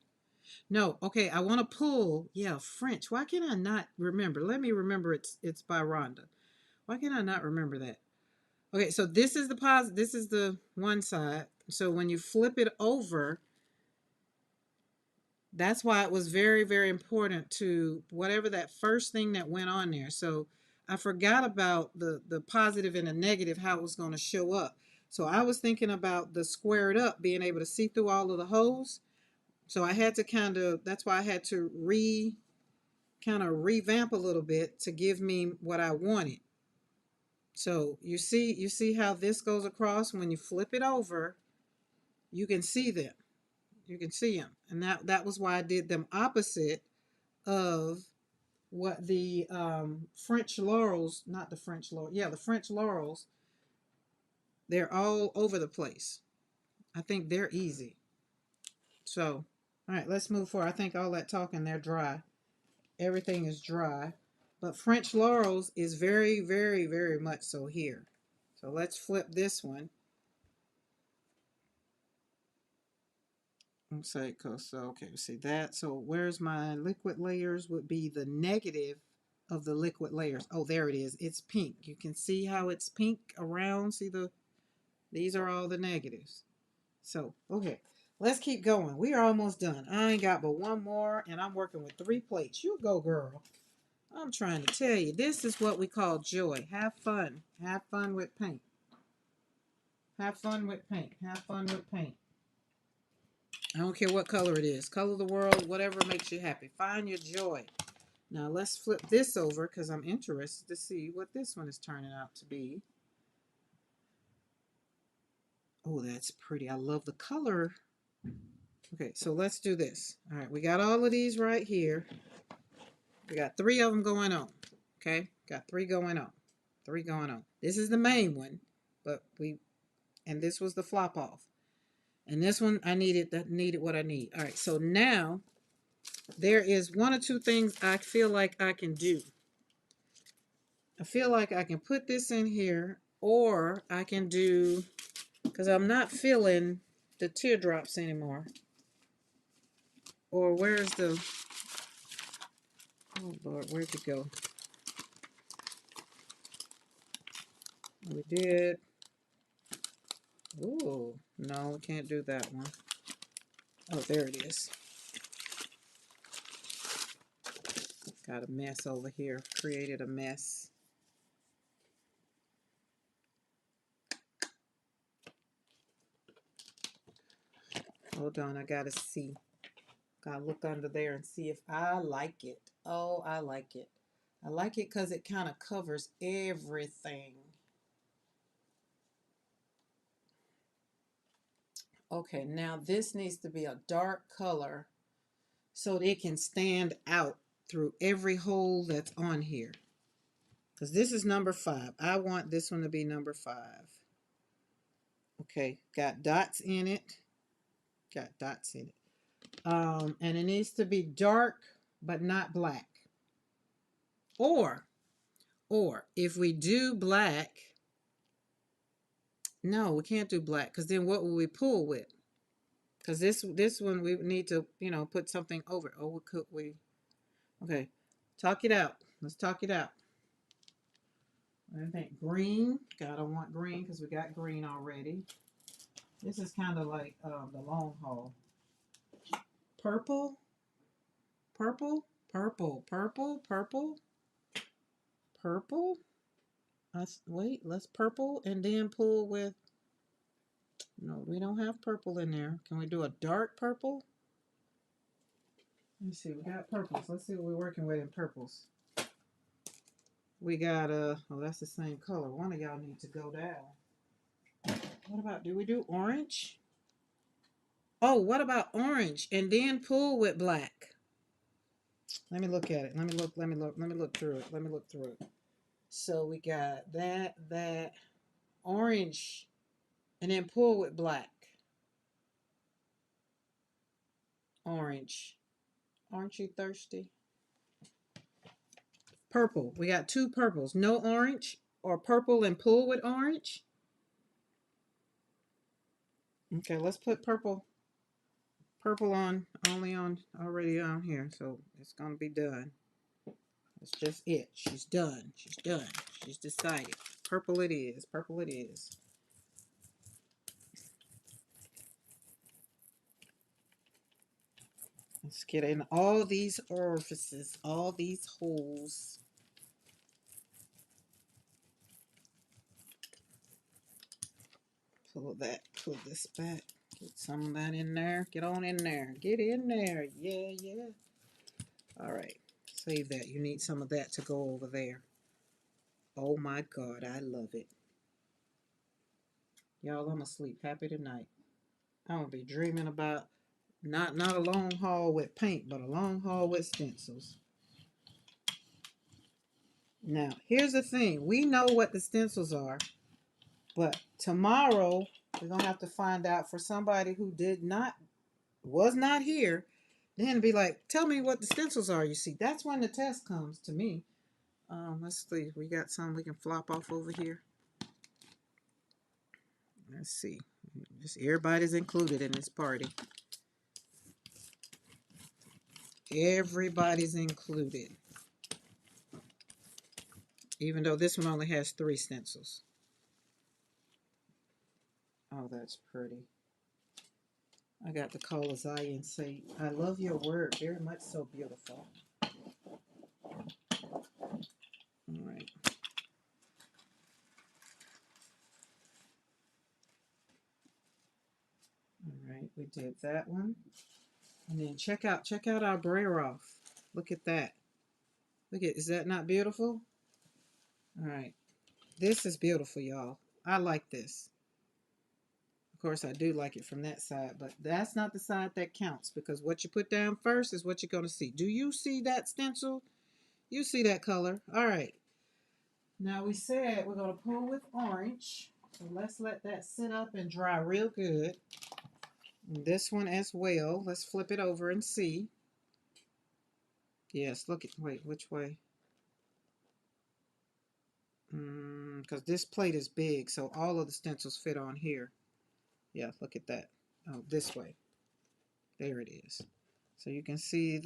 No, okay. I want to pull. Yeah, French. Why can I not remember? Let me remember. It's by Rhonda. Why can I not remember that? Okay, so this is the positive. This is the one side. So when you flip it over, That's why it was very, very important to whatever that first thing that went on there. So I forgot about the positive and the negative, how it was going to show up. So I was thinking about the squared up, being able to see through all of the holes. So I had to kind of, that's why I had to kind of revamp a little bit to give me what I wanted. So you see how this goes across. When you flip it over, you can see them. You can see them. And that was why I did them opposite of what the French laurels, not the French laurel, yeah, the French laurels, they're all over the place. I think they're easy. So, all right, let's move forward. I think all that talking, they're dry. Everything is dry. But French laurels is very, very, very much so here. So let's flip this one. Let's say, so okay, see that. So where's my liquid layers would be the negative of the liquid layers. Oh, there it is. It's pink. You can see how it's pink around. See these are all the negatives. So, okay, let's keep going. We are almost done. I ain't got but one more, and I'm working with 3 plates. You go, girl. I'm trying to tell you, this is what we call joy. Have fun. Have fun with paint. Have fun with paint. Have fun with paint. I don't care what color it is. Color the world, whatever makes you happy. Find your joy. Now let's flip this over because I'm interested to see what this one is turning out to be. Oh, that's pretty. I love the color. Okay, so let's do this. All right, we got all of these right here. We got 3 of them going on. Okay, got 3 going on. 3 going on. This is the main one, but and this was the flop off. And this one I needed what I need. All right, so now there is 1 or 2 things I feel like I can do. I feel like I can put this in here, or I can do, because I'm not feeling the teardrops anymore. Or where's the, oh Lord, where'd it go? We did, ooh, no, we can't do that one. Oh, there it is. Got a mess over here, created a mess. Hold on, I gotta see. Gotta look under there and see if I like it. Oh, I like it. I like it because it kind of covers everything. Okay, now this needs to be a dark color so it can stand out through every hole that's on here. Because this is number 5. I want this one to be number 5. Okay, got dots in it. Got dots in it. And it needs to be dark but not black. Or if we do black, no, we can't do black because then what will we pull with? Because this one we need to, put something over. Oh, what could we? Okay, talk it out. Let's talk it out. I think green. Gotta want green because we got green already. This is kind of like the long haul. Purple, purple, purple, purple, purple, purple. Wait, let's purple and then pull with. No, we don't have purple in there. Can we do a dark purple? Let's see. We got purples. Let's see what we're working with in purples. We got oh, that's the same color. One of y'all need to go down. What about? Do we do orange? Oh, what about orange and then pull with black? Let me look at it. Let me look through it. Let me look through it. So we got that orange and then pull with black. Orange. Aren't you thirsty? Purple. We got 2 purples. No orange or purple and pull with orange. Okay, let's put purple on, already on here. So it's going to be done. That's just it. She's done. She's done. She's decided. Purple it is. Purple it is. Let's get in all these orifices, all these holes. Pull this back. Get some of that in there. Get on in there. Get in there. Yeah, yeah. All right. Save that. You need some of that to go over there. Oh my God, I love it. Y'all, I'm asleep. Happy tonight. I'm gonna be dreaming about not a long haul with paint, but a long haul with stencils. Now, here's the thing. We know what the stencils are, but tomorrow we're gonna have to find out for somebody who was not here, then be like, tell me what the stencils are. You see, that's when the test comes to me. Let's see. We got some we can flop off over here. Let's see. Just everybody's included in this party. Everybody's included. Even though this one only has 3 stencils. Oh, that's pretty. I got to call Azaya and say, I love your work. Very much so beautiful. All right. All right, we did that one. And then check out our brayer off. Look at that. Is that not beautiful? All right. This is beautiful, y'all. I like this. Of course, I do like it from that side, but that's not the side that counts because what you put down first is what you're going to see. Do you see that stencil? You see that color. All right. Now we said we're going to pull with orange. So let's let that sit up and dry real good. And this one as well. Let's flip it over and see. Yes, look at, wait, which way? Because this plate is big, so all of the stencils fit on here. Yeah, look at that. Oh, this way. There it is. So you can see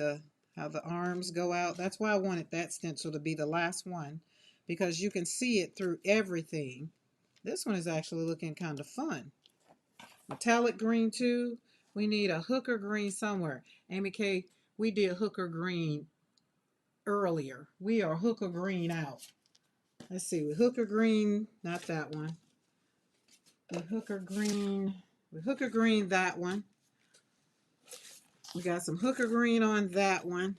how the arms go out. That's why I wanted that stencil to be the last one, because you can see it through everything. This one is actually looking kind of fun. Metallic green too. We need a hooker green somewhere. Amy K, we did hooker green earlier. We are hooker green out. Let's see, with hooker green, not that one. With hooker green that one. We got some hooker green on that one.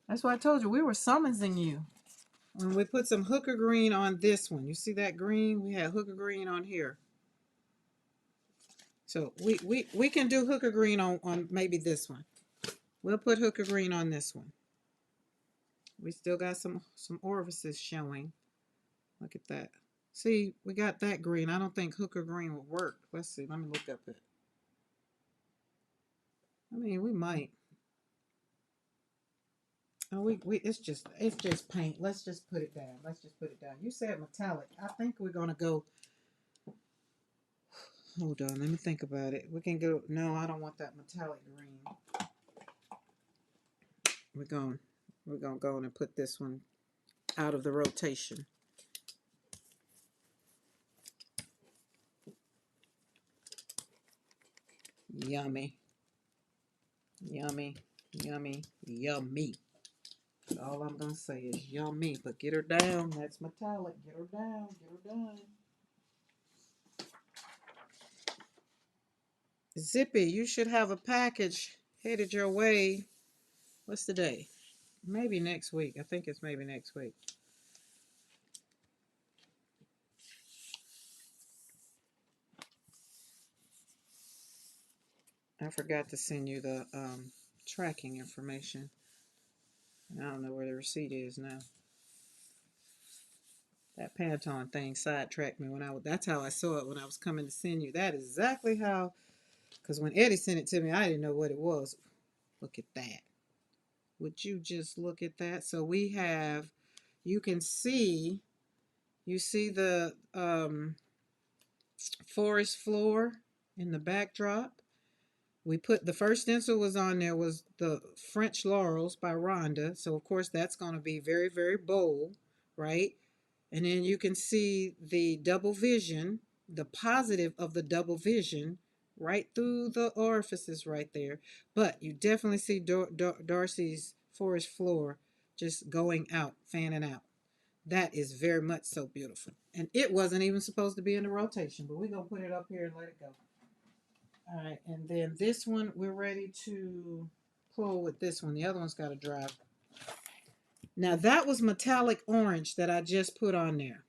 That's why I told you we were summoning you. When we put some hooker green on this one. You see that green? We had hooker green on here. So we can do hooker green on maybe this one. We'll put hooker green on this one. We still got some orifices showing. Look at that. See, we got that green. I don't think hooker green would work. Let's see. Let me look up it. I mean, we might. Oh, it's just paint. Let's just put it down. Let's just put it down. You said metallic. I think we're gonna go. Hold on, let me think about it. We can go. No, I don't want that metallic green. We're gonna go and put this one out of the rotation. Yummy. Yummy. Yummy. Yummy. All I'm gonna say is yummy. But get her down. That's metallic. Get her down. Get her down. Zippy, you should have a package headed your way. What's the day? Maybe next week. I think it's maybe next week. I forgot to send you the tracking information. I don't know where the receipt is now. That Pantone thing sidetracked me that's how I saw it when I was coming to send you. That is exactly how, because when Eddie sent it to me, I didn't know what it was. Look at that. Would you just look at that? So we have, you see the forest floor in the backdrop. We put the first stencil was on there was the French Laurels by Rhonda. So of course that's going to be very, very bold, right? And then you can see the double vision, the positive of the double vision right through the orifices right there. But you definitely see Darcy's forest floor just going out, fanning out. That is very much so beautiful. And it wasn't even supposed to be in the rotation, but we're going to put it up here and let it go. All right, and then this one, we're ready to pull with this one. The other one's got to dry. Now that was metallic orange that I just put on there.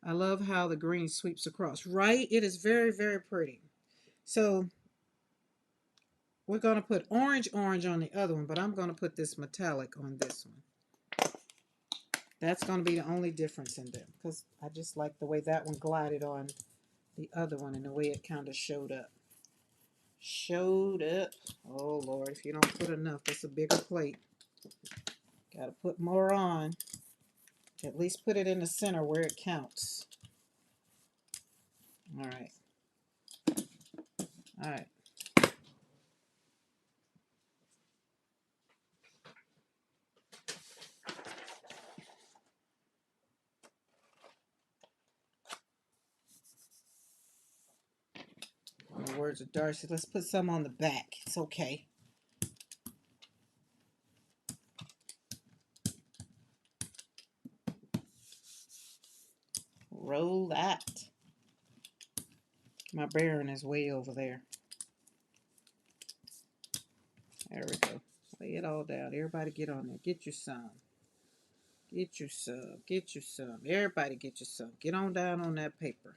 I love how the green sweeps across. Right? It is very, very pretty. So we're going to put orange on the other one, but I'm going to put this metallic on this one. That's going to be the only difference in them because I just like the way that one glided on the other one and the way it kind of showed up. Showed up. Oh, Lord, if you don't put enough, that's a bigger plate. Got to put more on. At least put it in the center where it counts. All right. All right. In the words of Darcy, let's put some on the back. It's okay. Roll that. My bearing is way over there. There we go. Lay it all down. Everybody get on there. Get you some. Get you some. Get you some. Everybody get you some. Get on down on that paper.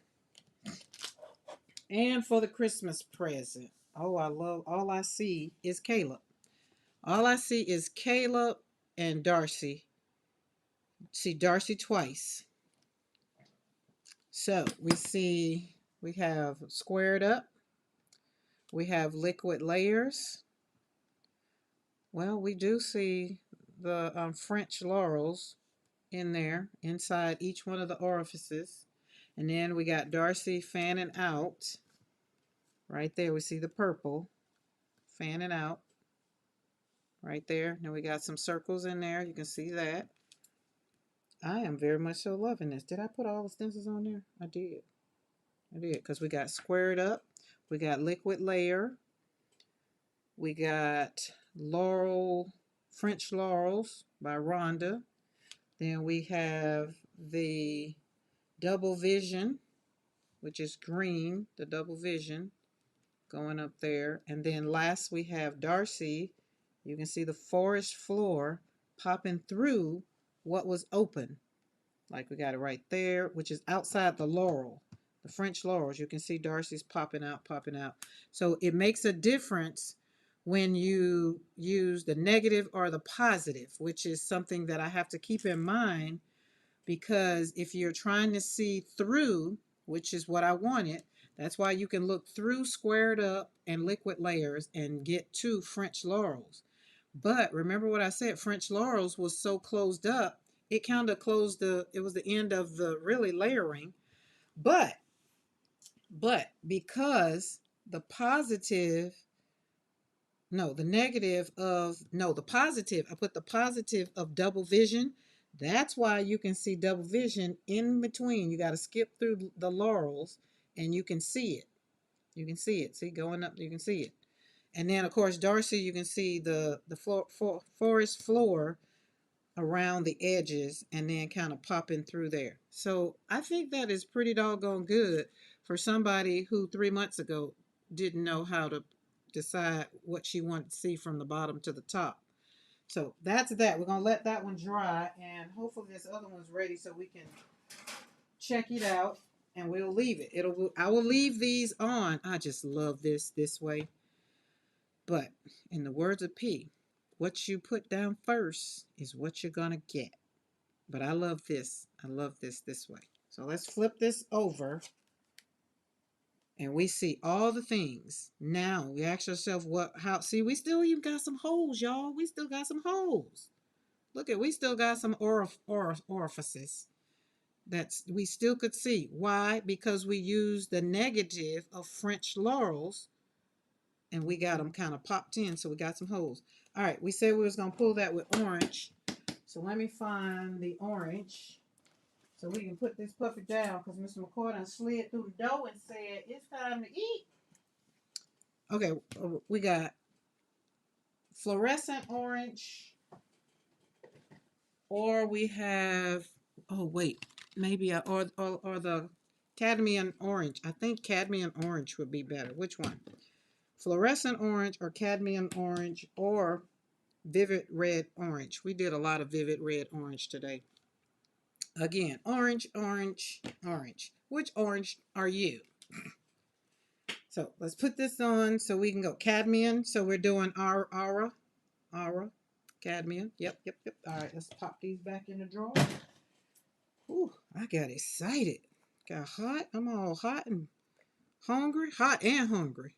And for the Christmas present. Oh, I love, all I see is Caleb. All I see is Caleb and Darcy. See Darcy twice. So we have squared up. We have liquid layers. Well, we do see the French laurels in there, inside each one of the orifices. And then we got Darcy fanning out. Right there, we see the purple fanning out. Right there. Now we got some circles in there. You can see that. I am very much so loving this. Did I put all the stencils on there? I did. Because we got squared up. We got liquid layer. We got laurel, French laurels by Rhonda. Then we have the double vision, which is green, the double vision going up there. And then last we have Darcy. You can see the forest floor popping through what was open. Like we got it right there, which is outside the laurel, the French laurels. You can see Darcy's popping out, popping out. So it makes a difference when you use the negative or the positive, which is something that I have to keep in mind, because if you're trying to see through, which is what I wanted, that's why you can look through squared up and liquid layers and get to French laurels. But remember what I said, French laurels was so closed up, it kind of closed it was the end of the really layering. But because the positive, no, the negative of, no, the positive, I put the positive of double vision. That's why you can see double vision in between. You got to skip through the laurels and you can see it. You can see it. See, going up, you can see it. And then, of course, Darcy, you can see the forest floor around the edges and then kind of popping through there. So I think that is pretty doggone good for somebody who 3 months ago didn't know how to decide what she wanted to see from the bottom to the top. So that's that. We're going to let that one dry, and hopefully this other one's ready so we can check it out, and we'll leave it. I will leave these on. I just love this way. But in the words of P, what you put down first is what you're going to get. But I love this. I love this way. So let's flip this over. And we see all the things. Now we ask ourselves see, we still even got some holes, y'all. We still got some holes. Look we still got some orifices that we still could see. Why? Because we used the negative of French laurels and we got them kind of popped in, so we got some holes. All right, we said we was going to pull that with orange. So let me find the orange so we can put this puppy down, because Mr. McCoy done slid through the door and said, it's time to eat. Okay, we got fluorescent orange, or we have, oh wait, maybe or the cadmium orange. I think cadmium orange would be better. Which one? Fluorescent orange or cadmium orange or vivid red orange. We did a lot of vivid red orange today. Again, orange, orange, orange. Which orange are you? So let's put this on so we can go cadmium. So we're doing our aura, cadmium. Yep, yep, yep. All right, let's pop these back in the drawer. Ooh, I got excited. Got hot. I'm all hot and hungry. Hot and hungry.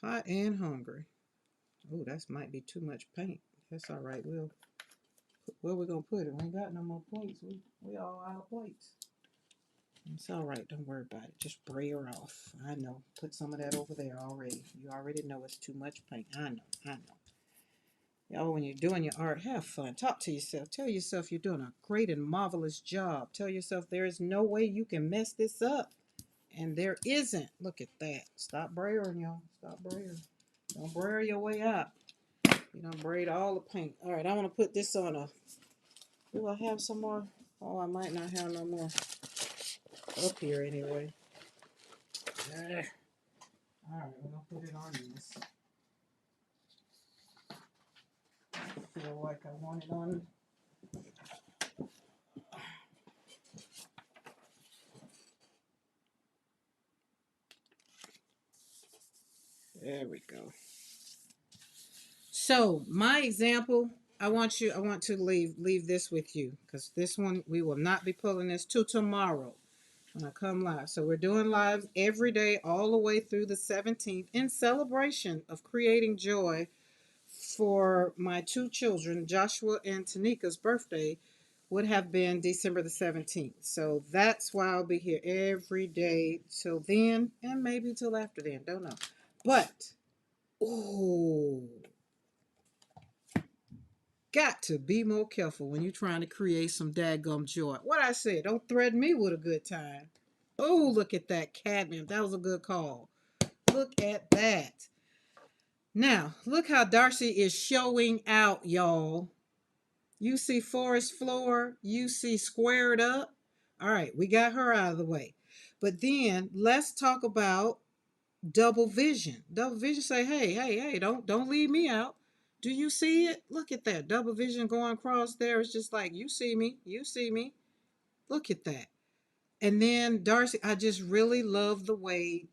Hot and hungry. Oh, that might be too much paint. That's all right. Where we gonna put it? We ain't got no more plates. We all out of plates. It's all right. Don't worry about it. Just spray her off. I know. Put some of that over there already. You already know it's too much paint. I know. I know. Y'all, when you're doing your art, have fun. Talk to yourself. Tell yourself you're doing a great and marvelous job. Tell yourself there is no way you can mess this up. And there isn't. Look at that. Stop brayering, y'all. Stop brayering. Don't brayer your way out. You don't braid all the paint. All right, I want to put this on a... Do I have some more? Oh, I might not have no more up here anyway. Ugh. All right, we're going to put it on this. I feel like I want it on. There we go. So my example, I want to leave this with you because this one we will not be pulling this till tomorrow when I come live. So we're doing lives every day all the way through the 17th in celebration of creating joy for my two children, Joshua and Tanika's birthday would have been December the 17th. So that's why I'll be here every day till then and maybe till after then. Don't know. But, oh, got to be more careful when you're trying to create some dadgum joy. What I said, don't threaten me with a good time. Oh, look at that cadmium. That was a good call. Look at that. Now, look how Darcy is showing out, y'all. You see forest floor. You see squared up. All right, we got her out of the way. But then let's talk about double vision. Double vision say, hey, don't leave me out. Do you see it? Look at that. Double vision going across there. It's just like, you see me. You see me. Look at that. And then Darcy, I just really love the way,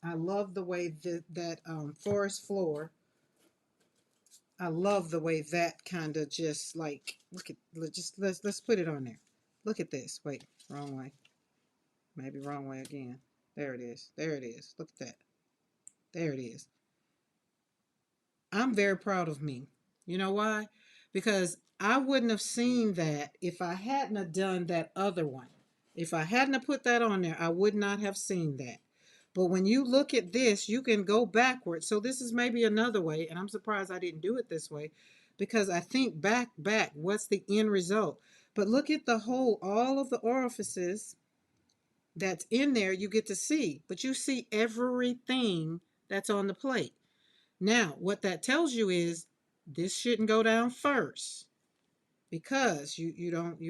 that forest floor, I love the way that kind of just like, look at, let's put it on there. Look at this. Wait, wrong way. Maybe wrong way again. There it is. There it is. Look at that. There it is. I'm very proud of me. You know why? Because I wouldn't have seen that if I hadn't have done that other one. If I hadn't have put that on there, I would not have seen that. But when you look at this, you can go backwards. So this is maybe another way, and I'm surprised I didn't do it this way because I think back, what's the end result? But look at the whole, all of the orifices that's in there, you get to see, but you see everything that's on the plate. Now, what that tells you is this shouldn't go down first because you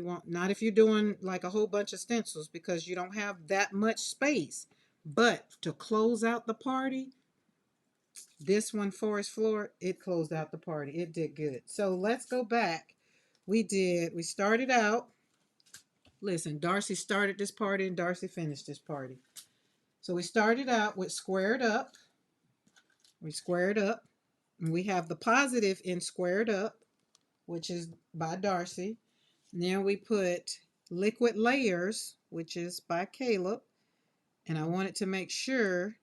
want, not if you're doing like a whole bunch of stencils because you don't have that much space. But to close out the party, this one, forest floor, it closed out the party. It did good. So let's go back. We started out, listen, Darcy started this party and Darcy finished this party. So we started out with squared up. We squared up. And we have the positive in squared up, which is by Darcy. Then we put liquid layers, which is by Caleb. And I wanted to make sure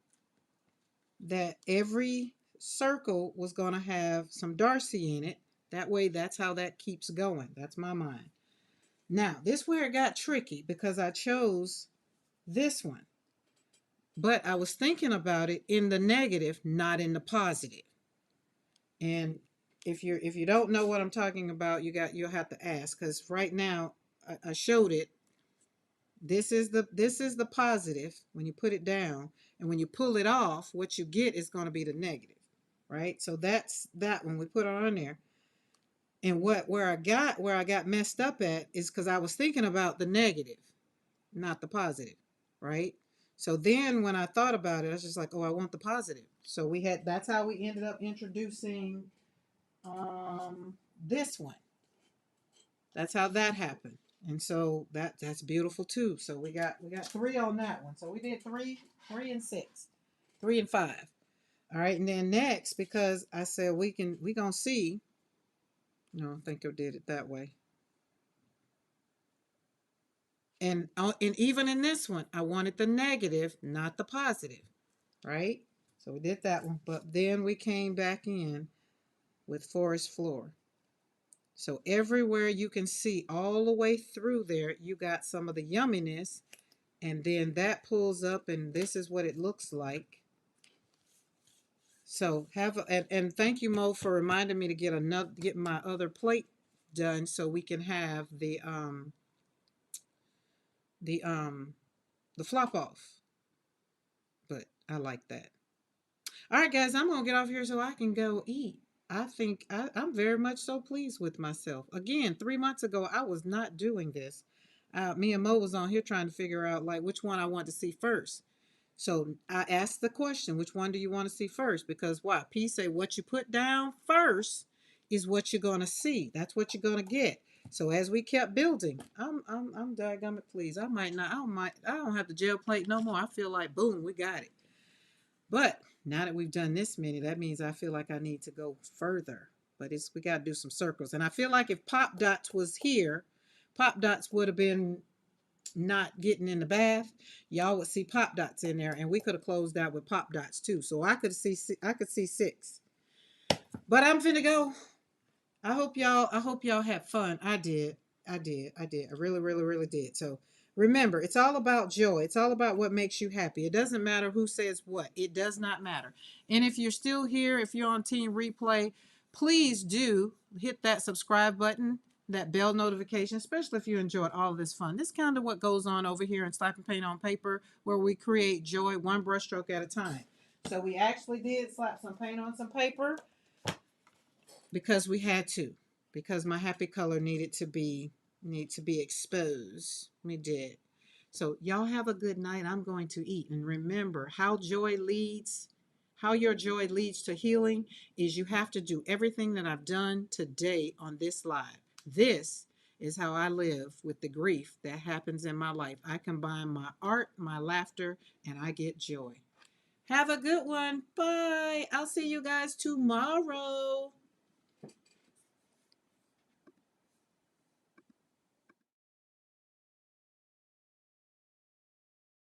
that every circle was going to have some Darcy in it. That way, that's how that keeps going. That's my mind. Now, this where it got tricky because I chose this one. But I was thinking about it in the negative, not in the positive. And if you don't know what I'm talking about, you'll have to ask because right now I showed it This is the positive when you put it down, and when you pull it off, what you get is going to be the negative, right? So that's that when we put it on there. And where I got messed up at is because I was thinking about the negative, not the positive, right? So then when I thought about it, I was just like, oh, I want the positive. So that's how we ended up introducing this one. That's how that happened. And so that's beautiful too. So we got three on that one. So we did three and six, 3 and 5. All right, and then next, because I said we gonna see. No, I think I did it that way. And even in this one, I wanted the negative, not the positive, right? So we did that one, but then we came back in with forest floor. So everywhere you can see all the way through there, you got some of the yumminess, and then that pulls up, and this is what it looks like. So and thank you, Mo, for reminding me to get my other plate done so we can have the um the flop off. But I like that. All right, guys, I'm gonna get off here so I can go eat. I think I'm very much so pleased with myself. Again, 3 months ago, I was not doing this. Me and Mo was on here trying to figure out like which one I want to see first. So I asked the question, which one do you want to see first? Because why? P say what you put down first is what you're gonna see. That's what you're gonna get. So as we kept building, I'm dadgummit pleased. I might not. I don't have the gel plate no more. I feel like boom, we got it. But now that we've done this many, that means I feel like I need to go further. But we got to do some circles. And I feel like if Pop Dots was here, Pop Dots would have been not getting in the bath. Y'all would see Pop Dots in there, and we could have closed out with Pop Dots too. So I could see 6. But I'm finna go. I hope y'all had fun. I did. I really, really, really did. So remember, it's all about joy. It's all about what makes you happy. It doesn't matter who says what. It does not matter. And if you're still here, if you're on Team Replay, please do hit that subscribe button, that bell notification, especially if you enjoyed all of this fun. This is kind of what goes on over here in Slapping Paint on Paper, where we create joy one brushstroke at a time. So we actually did slap some paint on some paper because we had to, because my happy color need to be exposed. We did. So y'all have a good night. I'm going to eat, and remember how your joy leads to healing is you have to do everything that I've done today on this live. This is how I live with the grief that happens in my life. I combine my art, my laughter, and I get joy. Have a good one. Bye. I'll see you guys tomorrow.